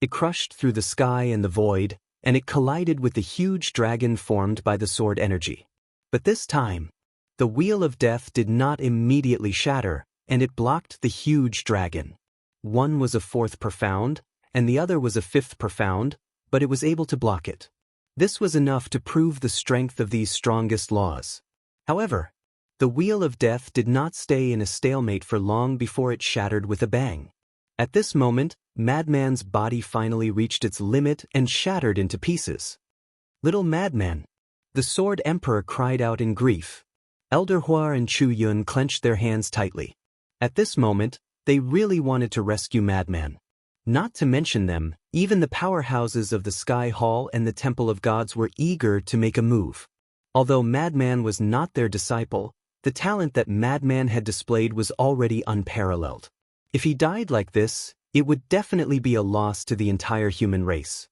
It crushed through the sky and the void, and it collided with the huge dragon formed by the sword energy. But this time, the Wheel of Death did not immediately shatter, and it blocked the huge dragon. One was a 4th profound, and the other was a 5th profound, but it was able to block it. This was enough to prove the strength of these strongest laws. However, the Wheel of Death did not stay in a stalemate for long before it shattered with a bang. At this moment, Madman's body finally reached its limit and shattered into pieces. Little Madman! The Sword Emperor cried out in grief. Elder Hua and Chu Yun clenched their hands tightly. At this moment, they really wanted to rescue Madman. Not to mention them, even the powerhouses of the Sky Hall and the Temple of Gods were eager to make a move. Although Madman was not their disciple, the talent that Madman had displayed was already unparalleled. If he died like this, it would definitely be a loss to the entire human race.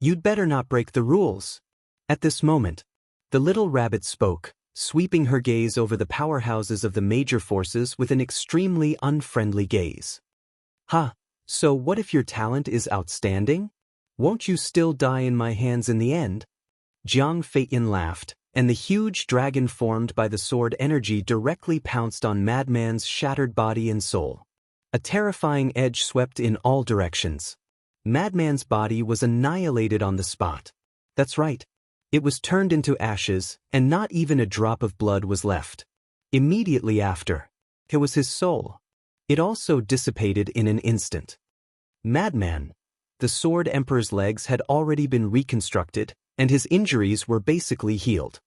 You'd better not break the rules. At this moment, the little rabbit spoke, sweeping her gaze over the powerhouses of the major forces with an extremely unfriendly gaze. Ha! So what if your talent is outstanding? Won't you still die in my hands in the end? Jiang Feiyan laughed, and the huge dragon formed by the sword energy directly pounced on Madman's shattered body and soul. A terrifying edge swept in all directions. Madman's body was annihilated on the spot. That's right. It was turned into ashes, and not even a drop of blood was left. Immediately after, it was his soul. It also dissipated in an instant. Madman. The Sword Emperor's legs had already been reconstructed, and his injuries were basically healed.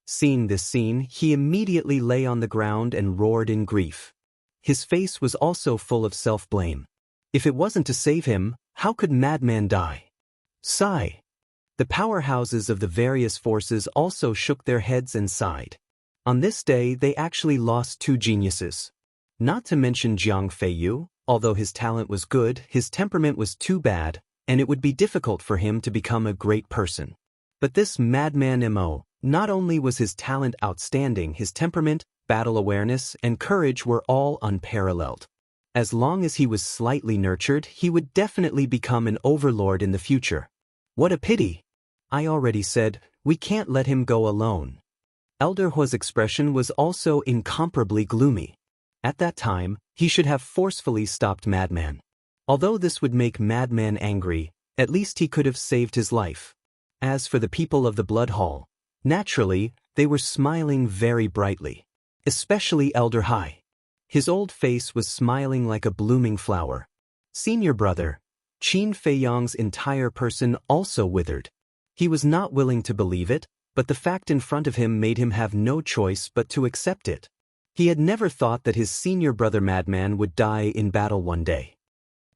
Seeing this scene, he immediately lay on the ground and roared in grief. His face was also full of self-blame. If it wasn't to save him, how could Madman die? Sigh. The powerhouses of the various forces also shook their heads and sighed. On this day, they actually lost 2 geniuses. Not to mention Jiang Feiyu, although his talent was good, his temperament was too bad, and it would be difficult for him to become a great person. But this Madman Mo, not only was his talent outstanding, his temperament, battle awareness, and courage were all unparalleled. As long as he was slightly nurtured, he would definitely become an overlord in the future. What a pity! I already said, we can't let him go alone. Elder Hua's expression was also incomparably gloomy. At that time, he should have forcefully stopped Madman. Although this would make Madman angry, at least he could have saved his life. As for the people of the Blood Hall, naturally, they were smiling very brightly. Especially Elder Hai. His old face was smiling like a blooming flower. Senior brother, Qin Feiyang's entire person also withered. He was not willing to believe it, but the fact in front of him made him have no choice but to accept it. He had never thought that his senior brother Madman would die in battle one day.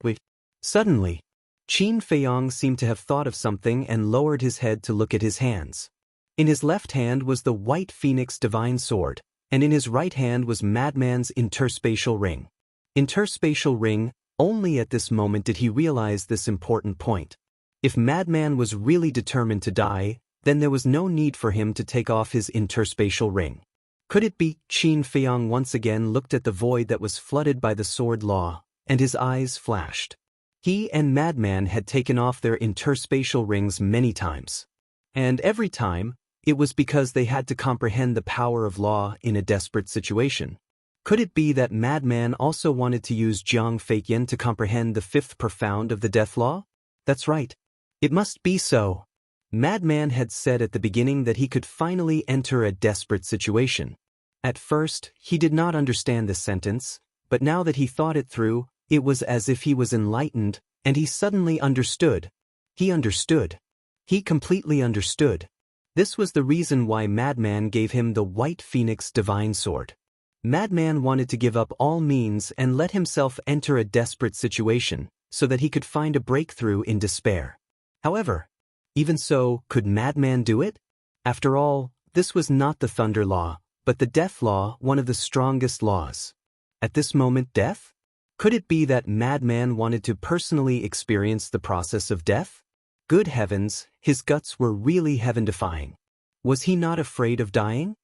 Wait. Suddenly, Qin Feiyang seemed to have thought of something and lowered his head to look at his hands. In his left hand was the White Phoenix Divine Sword, and in his right hand was Madman's interspatial ring. Interspatial ring, only at this moment did he realize this important point. If Madman was really determined to die, then there was no need for him to take off his interspatial ring. Could it be? Qin Feiyang once again looked at the void that was flooded by the sword law, and his eyes flashed. He and Madman had taken off their interspatial rings many times. And every time, it was because they had to comprehend the power of law in a desperate situation. Could it be that Madman also wanted to use Jiang Feiqian to comprehend the fifth profound of the death law? That's right. It must be so. Madman had said at the beginning that he could finally enter a desperate situation. At first, he did not understand this sentence, but now that he thought it through, it was as if he was enlightened, and he suddenly understood. He understood. He completely understood. This was the reason why Madman gave him the White Phoenix Divine Sword. Madman wanted to give up all means and let himself enter a desperate situation, so that he could find a breakthrough in despair. However, even so, could Madman do it? After all, this was not the Thunder Law, but the Death Law, one of the strongest laws. At this moment, death? Could it be that Madman wanted to personally experience the process of death? Good heavens, his guts were really heaven-defying. Was he not afraid of dying?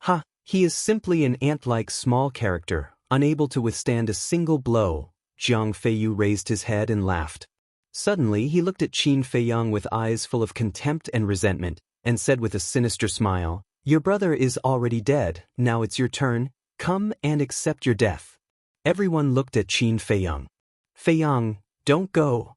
Ha! He is simply an ant-like small character, unable to withstand a single blow. Jiang Feiyu raised his head and laughed. Suddenly he looked at Qin Feiyang with eyes full of contempt and resentment, and said with a sinister smile, "Your brother is already dead, now it's your turn, come and accept your death." Everyone looked at Qin Feiyang. "Feiyang, don't go."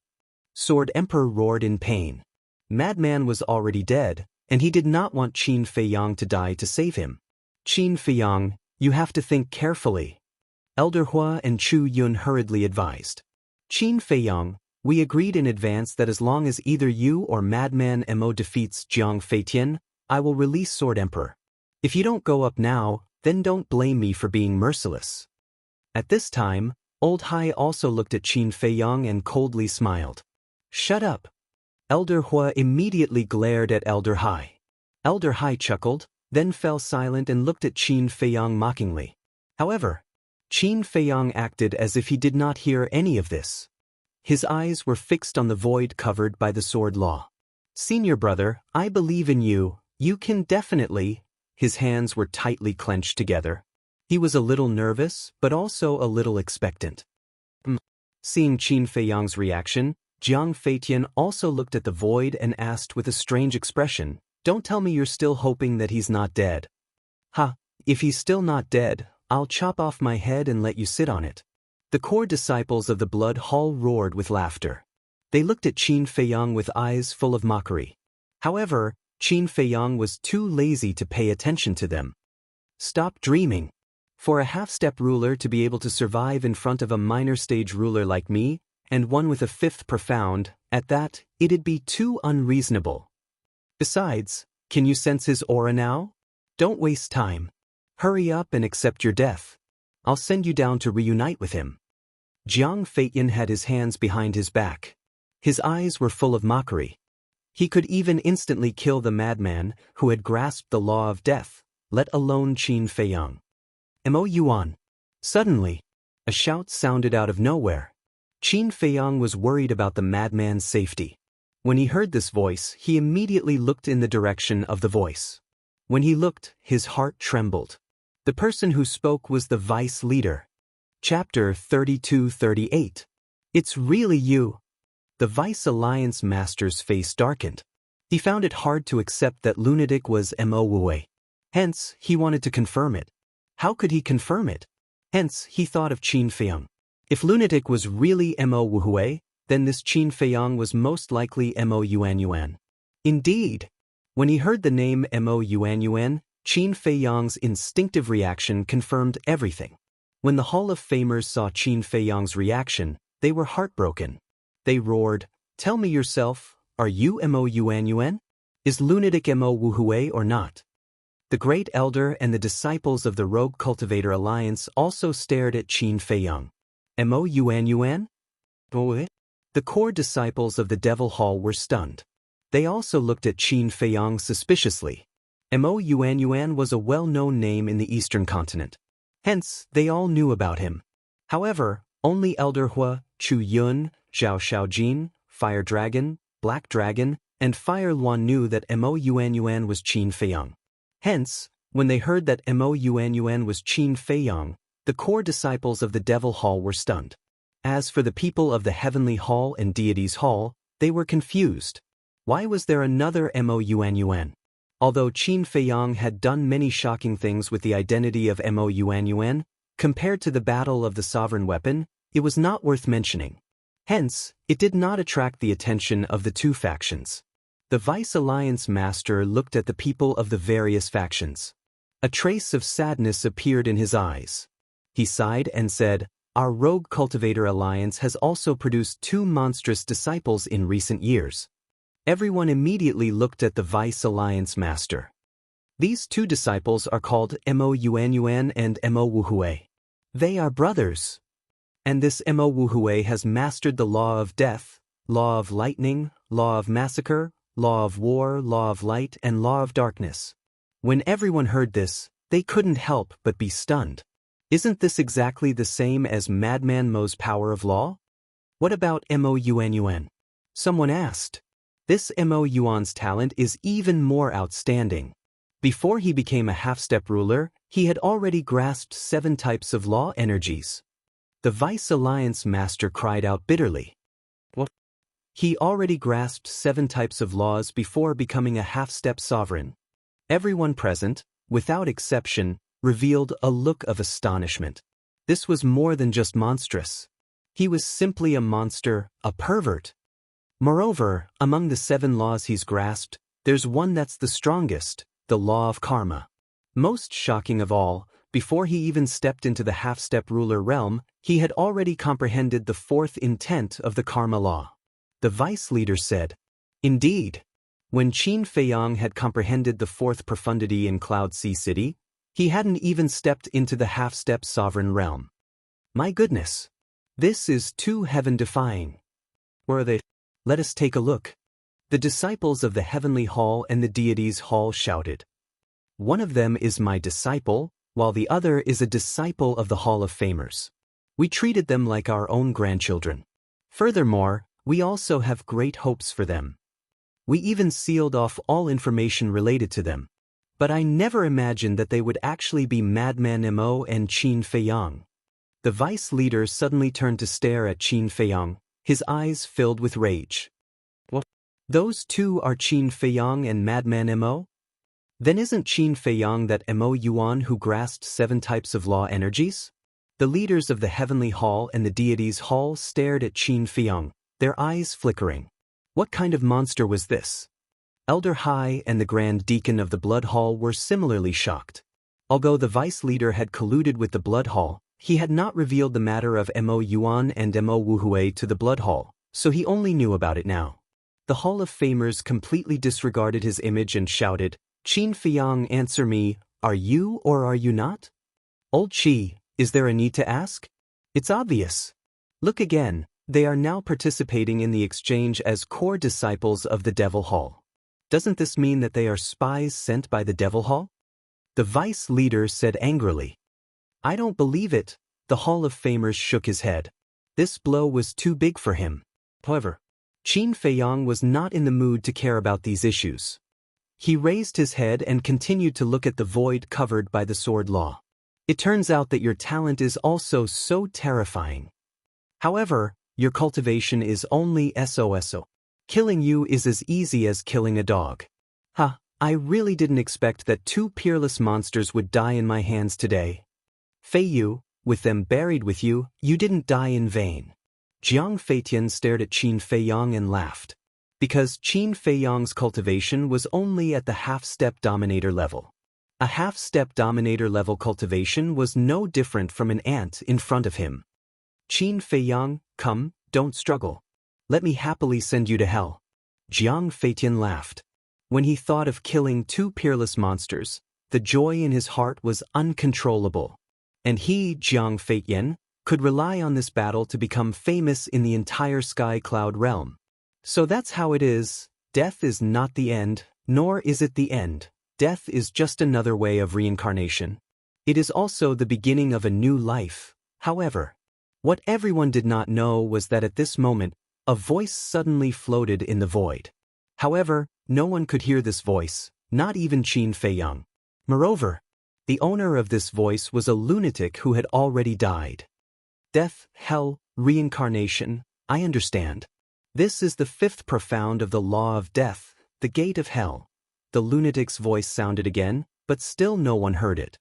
Sword Emperor roared in pain. Madman was already dead, and he did not want Qin Feiyang to die to save him. "Qin Feiyang, you have to think carefully," Elder Hua and Chu Yun hurriedly advised. "Qin Feiyang, we agreed in advance that as long as either you or Madman Mo defeats Jiang Feitian, I will release Sword Emperor. If you don't go up now, then don't blame me for being merciless." At this time, Old Hai also looked at Qin Feiyang and coldly smiled. "Shut up." Elder Hua immediately glared at Elder Hai. Elder Hai chuckled, then fell silent and looked at Qin Feiyang mockingly. However, Qin Feiyang acted as if he did not hear any of this. His eyes were fixed on the void covered by the sword law. "Senior brother, I believe in you, you can definitely." His hands were tightly clenched together. He was a little nervous, but also a little expectant. Seeing Qin Feiyang's reaction, Jiang Feitian also looked at the void and asked with a strange expression, "Don't tell me you're still hoping that he's not dead." "Ha, if he's still not dead, I'll chop off my head and let you sit on it." The core disciples of the Blood Hall roared with laughter. They looked at Qin Feiyang with eyes full of mockery. However, Qin Feiyang was too lazy to pay attention to them. "Stop dreaming. For a half-step ruler to be able to survive in front of a minor stage ruler like me, and one with a fifth profound, at that, it'd be too unreasonable. Besides, can you sense his aura now? Don't waste time. Hurry up and accept your death. I'll send you down to reunite with him." Jiang Feitian had his hands behind his back. His eyes were full of mockery. He could even instantly kill the madman who had grasped the law of death, let alone Qin Feiyang. "Mo Yuan." Suddenly, a shout sounded out of nowhere. Qin Feiyang was worried about the madman's safety. When he heard this voice, he immediately looked in the direction of the voice. When he looked, his heart trembled. The person who spoke was the vice leader. Chapter 32-38. "It's really you." The Vice Alliance Master's face darkened. He found it hard to accept that Lunatic was Mo Wu. Hence, he wanted to confirm it. How could he confirm it? Hence, he thought of Qin Feiyang. If Lunatic was really Mo Wu, then this Qin Feiyang was most likely Mo Yuan. Indeed, when he heard the name Mo Yuan, Qin Feiyang's instinctive reaction confirmed everything. When the Hall of Famers saw Qin Feiyang's reaction, they were heartbroken. They roared, "Tell me yourself, are you Mo Yuan? Is Lunatic Mo Wu or not?" The Great Elder and the disciples of the Rogue Cultivator Alliance also stared at Qin Feiyang. Mo Yuan? The core disciples of the Devil Hall were stunned. They also looked at Qin Feiyang suspiciously. Mo Yuan was a well-known name in the Eastern continent. Hence, they all knew about him. However, only Elder Hua, Chu Yun, Zhao Shaojin, Fire Dragon, Black Dragon, and Fire Luan knew that Mo Yuanyuan was Qin Feiyang. Hence, when they heard that Mo Yuanyuan was Qin Feiyang, the core disciples of the Devil Hall were stunned. As for the people of the Heavenly Hall and Deities Hall, they were confused. Why was there another Mo Yuanyuan? Although Qin Feiyang had done many shocking things with the identity of Mo Yuanyuan, compared to the battle of the sovereign weapon, it was not worth mentioning. Hence, it did not attract the attention of the two factions. The Vice Alliance Master looked at the people of the various factions. A trace of sadness appeared in his eyes. He sighed and said, "Our Rogue Cultivator Alliance has also produced two monstrous disciples in recent years." Everyone immediately looked at the Vice Alliance Master. These two disciples are called Mo Yuanyuan and Mo Wuhui. They are brothers. And this Mo Wuhui has mastered the law of death, law of lightning, law of massacre, law of war, law of light, and law of darkness. When everyone heard this, they couldn't help but be stunned. Isn't this exactly the same as Madman Mo's power of law? What about Mo Yuanyuan? Someone asked. This Mo Yuan's talent is even more outstanding. Before he became a half-step ruler, he had already grasped 7 types of law energies. The Vice Alliance Master cried out bitterly. What? He already grasped 7 types of laws before becoming a half-step sovereign. Everyone present, without exception, revealed a look of astonishment. This was more than just monstrous. He was simply a monster, a pervert. Moreover, among the 7 laws he's grasped, there's one that's the strongest, the law of karma. Most shocking of all, before he even stepped into the half-step ruler realm, he had already comprehended the 4th intent of the karma law. The vice leader said, "Indeed." When Qin Feiyang had comprehended the 4th profundity in Cloud Sea City, he hadn't even stepped into the half-step sovereign realm. My goodness! This is too heaven-defying. Where are they? Let us take a look. The disciples of the Heavenly Hall and the Deities Hall shouted. One of them is my disciple, while the other is a disciple of the Hall of Famers. We treated them like our own grandchildren. Furthermore, we also have great hopes for them. We even sealed off all information related to them. But I never imagined that they would actually be Madman Mo and Qin Feiyang. The vice leader suddenly turned to stare at Qin Feiyang, his eyes filled with rage. What? Those two are Qin Feiyang and Madman Mo? Then isn't Qin Feiyang that Mo Yuan who grasped 7 types of law energies? The leaders of the Heavenly Hall and the Deities Hall stared at Qin Feiyang, their eyes flickering. What kind of monster was this? Elder Hai and the Grand Deacon of the Blood Hall were similarly shocked. Although the vice leader had colluded with the Blood Hall, he had not revealed the matter of Mo Yuan and Mo Wuhui to the Blood Hall, so he only knew about it now. The Hall of Famers completely disregarded his image and shouted, "Qin Feiyang, answer me, are you or are you not?" Old Qi, is there a need to ask? It's obvious. Look again, they are now participating in the exchange as core disciples of the Devil Hall. Doesn't this mean that they are spies sent by the Devil Hall? The vice leader said angrily. I don't believe it. The Hall of Famers shook his head. This blow was too big for him. However, Qin Feiyang was not in the mood to care about these issues. He raised his head and continued to look at the void covered by the sword law. It turns out that your talent is also so terrifying. However, your cultivation is only SOSO. Killing you is as easy as killing a dog. I really didn't expect that 2 peerless monsters would die in my hands today. Fei Yu, with them buried with you, you didn't die in vain. Jiang Feitian stared at Qin Feiyang and laughed. Because Qin Feiyang's cultivation was only at the half-step dominator level. A half-step dominator level cultivation was no different from an ant in front of him. Qin Feiyang, come, don't struggle. Let me happily send you to hell. Jiang Feitian laughed. When he thought of killing 2 peerless monsters, the joy in his heart was uncontrollable. And he, Jiang Feitian, could rely on this battle to become famous in the entire Sky Cloud realm. So that's how it is. Death is not the end, nor is it the end. Death is just another way of reincarnation. It is also the beginning of a new life. However, what everyone did not know was that at this moment, A voice suddenly floated in the void. However, no one could hear this voice, not even Qin Feiyang. Moreover, the owner of this voice was a lunatic who had already died. Death, hell, reincarnation, I understand. This is the fifth profound of the law of death, the gate of hell. The lunatic's voice sounded again, but still no one heard it.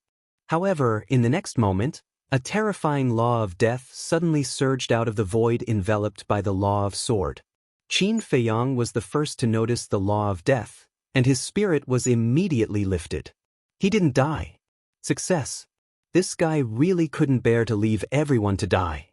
However, in the next moment, a terrifying law of death suddenly surged out of the void enveloped by the law of sword. Qin Feiyang was the first to notice the law of death, and his spirit was immediately lifted. He didn't die. Success. This guy really couldn't bear to leave everyone to die.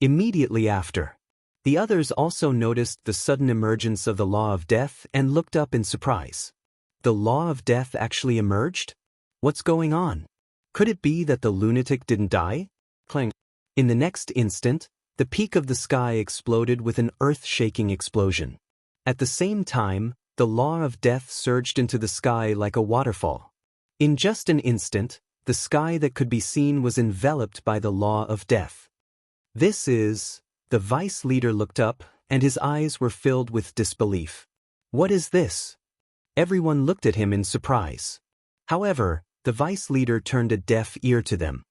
Immediately after, the others also noticed the sudden emergence of the law of death and looked up in surprise. The law of death actually emerged? What's going on? Could it be that the lunatic didn't die? Clang. In the next instant, the peak of the sky exploded with an earth-shaking explosion. At the same time, the law of death surged into the sky like a waterfall. In just an instant, the sky that could be seen was enveloped by the law of death. This is... The vice leader looked up, and his eyes were filled with disbelief. What is this? Everyone looked at him in surprise. However, the vice leader turned a deaf ear to them.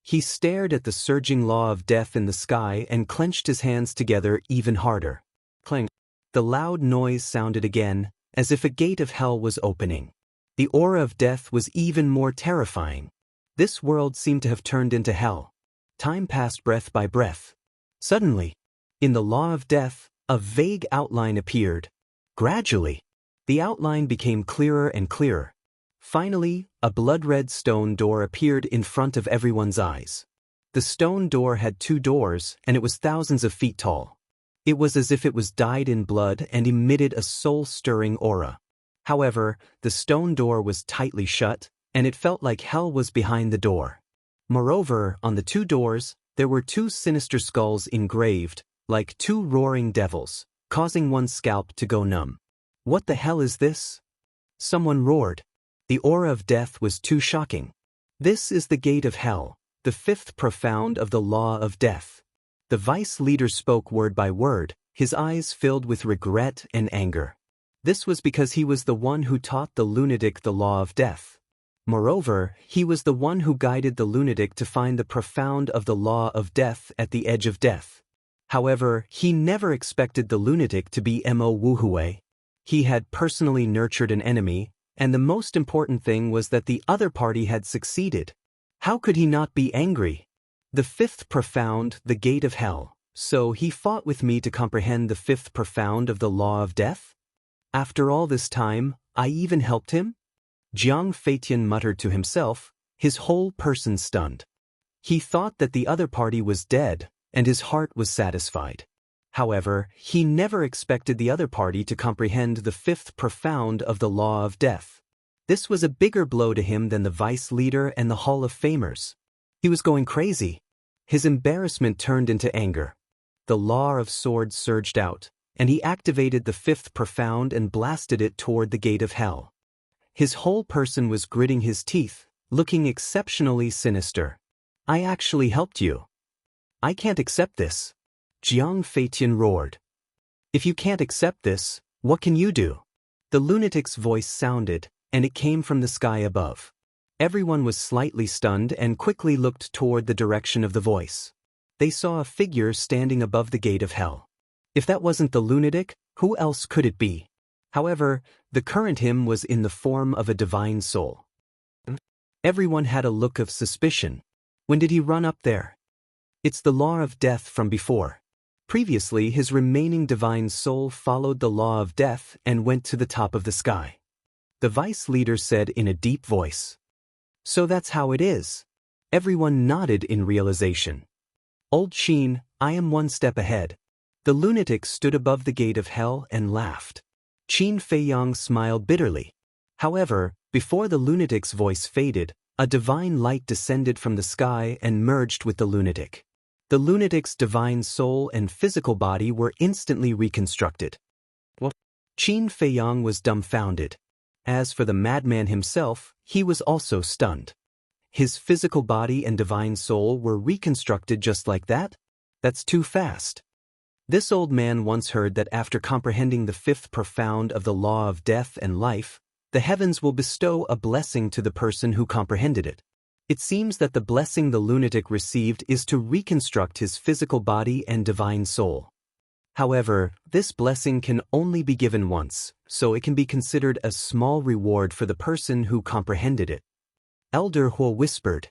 He stared at the surging law of death in the sky and clenched his hands together even harder. Clang. The loud noise sounded again, as if a gate of hell was opening. The aura of death was even more terrifying. This world seemed to have turned into hell. Time passed breath by breath. Suddenly, in the law of death, a vague outline appeared. Gradually, the outline became clearer and clearer. Finally, a blood-red stone door appeared in front of everyone's eyes. The stone door had 2 doors, and it was thousands of feet tall. It was as if it was dyed in blood and emitted a soul-stirring aura. However, the stone door was tightly shut, and it felt like hell was behind the door. Moreover, on the 2 doors, there were 2 sinister skulls engraved, like 2 roaring devils, causing one's scalp to go numb. What the hell is this? Someone roared. The aura of death was too shocking. This is the gate of hell, the 5th profound of the law of death. The vice leader spoke word by word, his eyes filled with regret and anger. This was because he was the one who taught the lunatic the law of death. Moreover, he was the one who guided the lunatic to find the profound of the law of death at the edge of death. However, he never expected the lunatic to be Mo Wuhui. He had personally nurtured an enemy, and the most important thing was that the other party had succeeded. How could he not be angry? The 5th profound, the gate of hell. So he fought with me to comprehend the 5th profound of the law of death? After all this time, I even helped him? Jianghu muttered to himself, his whole person stunned. He thought that the other party was dead, and his heart was satisfied. However, he never expected the other party to comprehend the 5th profound of the law of death. This was a bigger blow to him than the vice leader and the Hall of Famers. He was going crazy. His embarrassment turned into anger. The law of swords surged out, and he activated the 5th profound and blasted it toward the gate of hell. His whole person was gritting his teeth, looking exceptionally sinister. I actually helped you. I can't accept this. Jianghu roared. If you can't accept this, what can you do? The lunatic's voice sounded, and it came from the sky above. Everyone was slightly stunned and quickly looked toward the direction of the voice. They saw a figure standing above the gate of hell. If that wasn't the lunatic, who else could it be? However, the current him was in the form of a divine soul. Everyone had a look of suspicion. When did he run up there? It's the law of death from before. Previously, his remaining divine soul followed the law of death and went to the top of the sky. The vice leader said in a deep voice. So that's how it is. Everyone nodded in realization. Old Qin, I am 1 step ahead. The lunatic stood above the gate of hell and laughed. Qin Feiyang smiled bitterly. However, before the lunatic's voice faded, a divine light descended from the sky and merged with the lunatic. The lunatic's divine soul and physical body were instantly reconstructed. What? Qin Feiyang was dumbfounded. As for the madman himself, he was also stunned. His physical body and divine soul were reconstructed just like that? That's too fast. This old man once heard that after comprehending the fifth profound of the law of death and life, the heavens will bestow a blessing to the person who comprehended it. It seems that the blessing the lunatic received is to reconstruct his physical body and divine soul. However, this blessing can only be given once, so it can be considered a small reward for the person who comprehended it. Elder Huo whispered,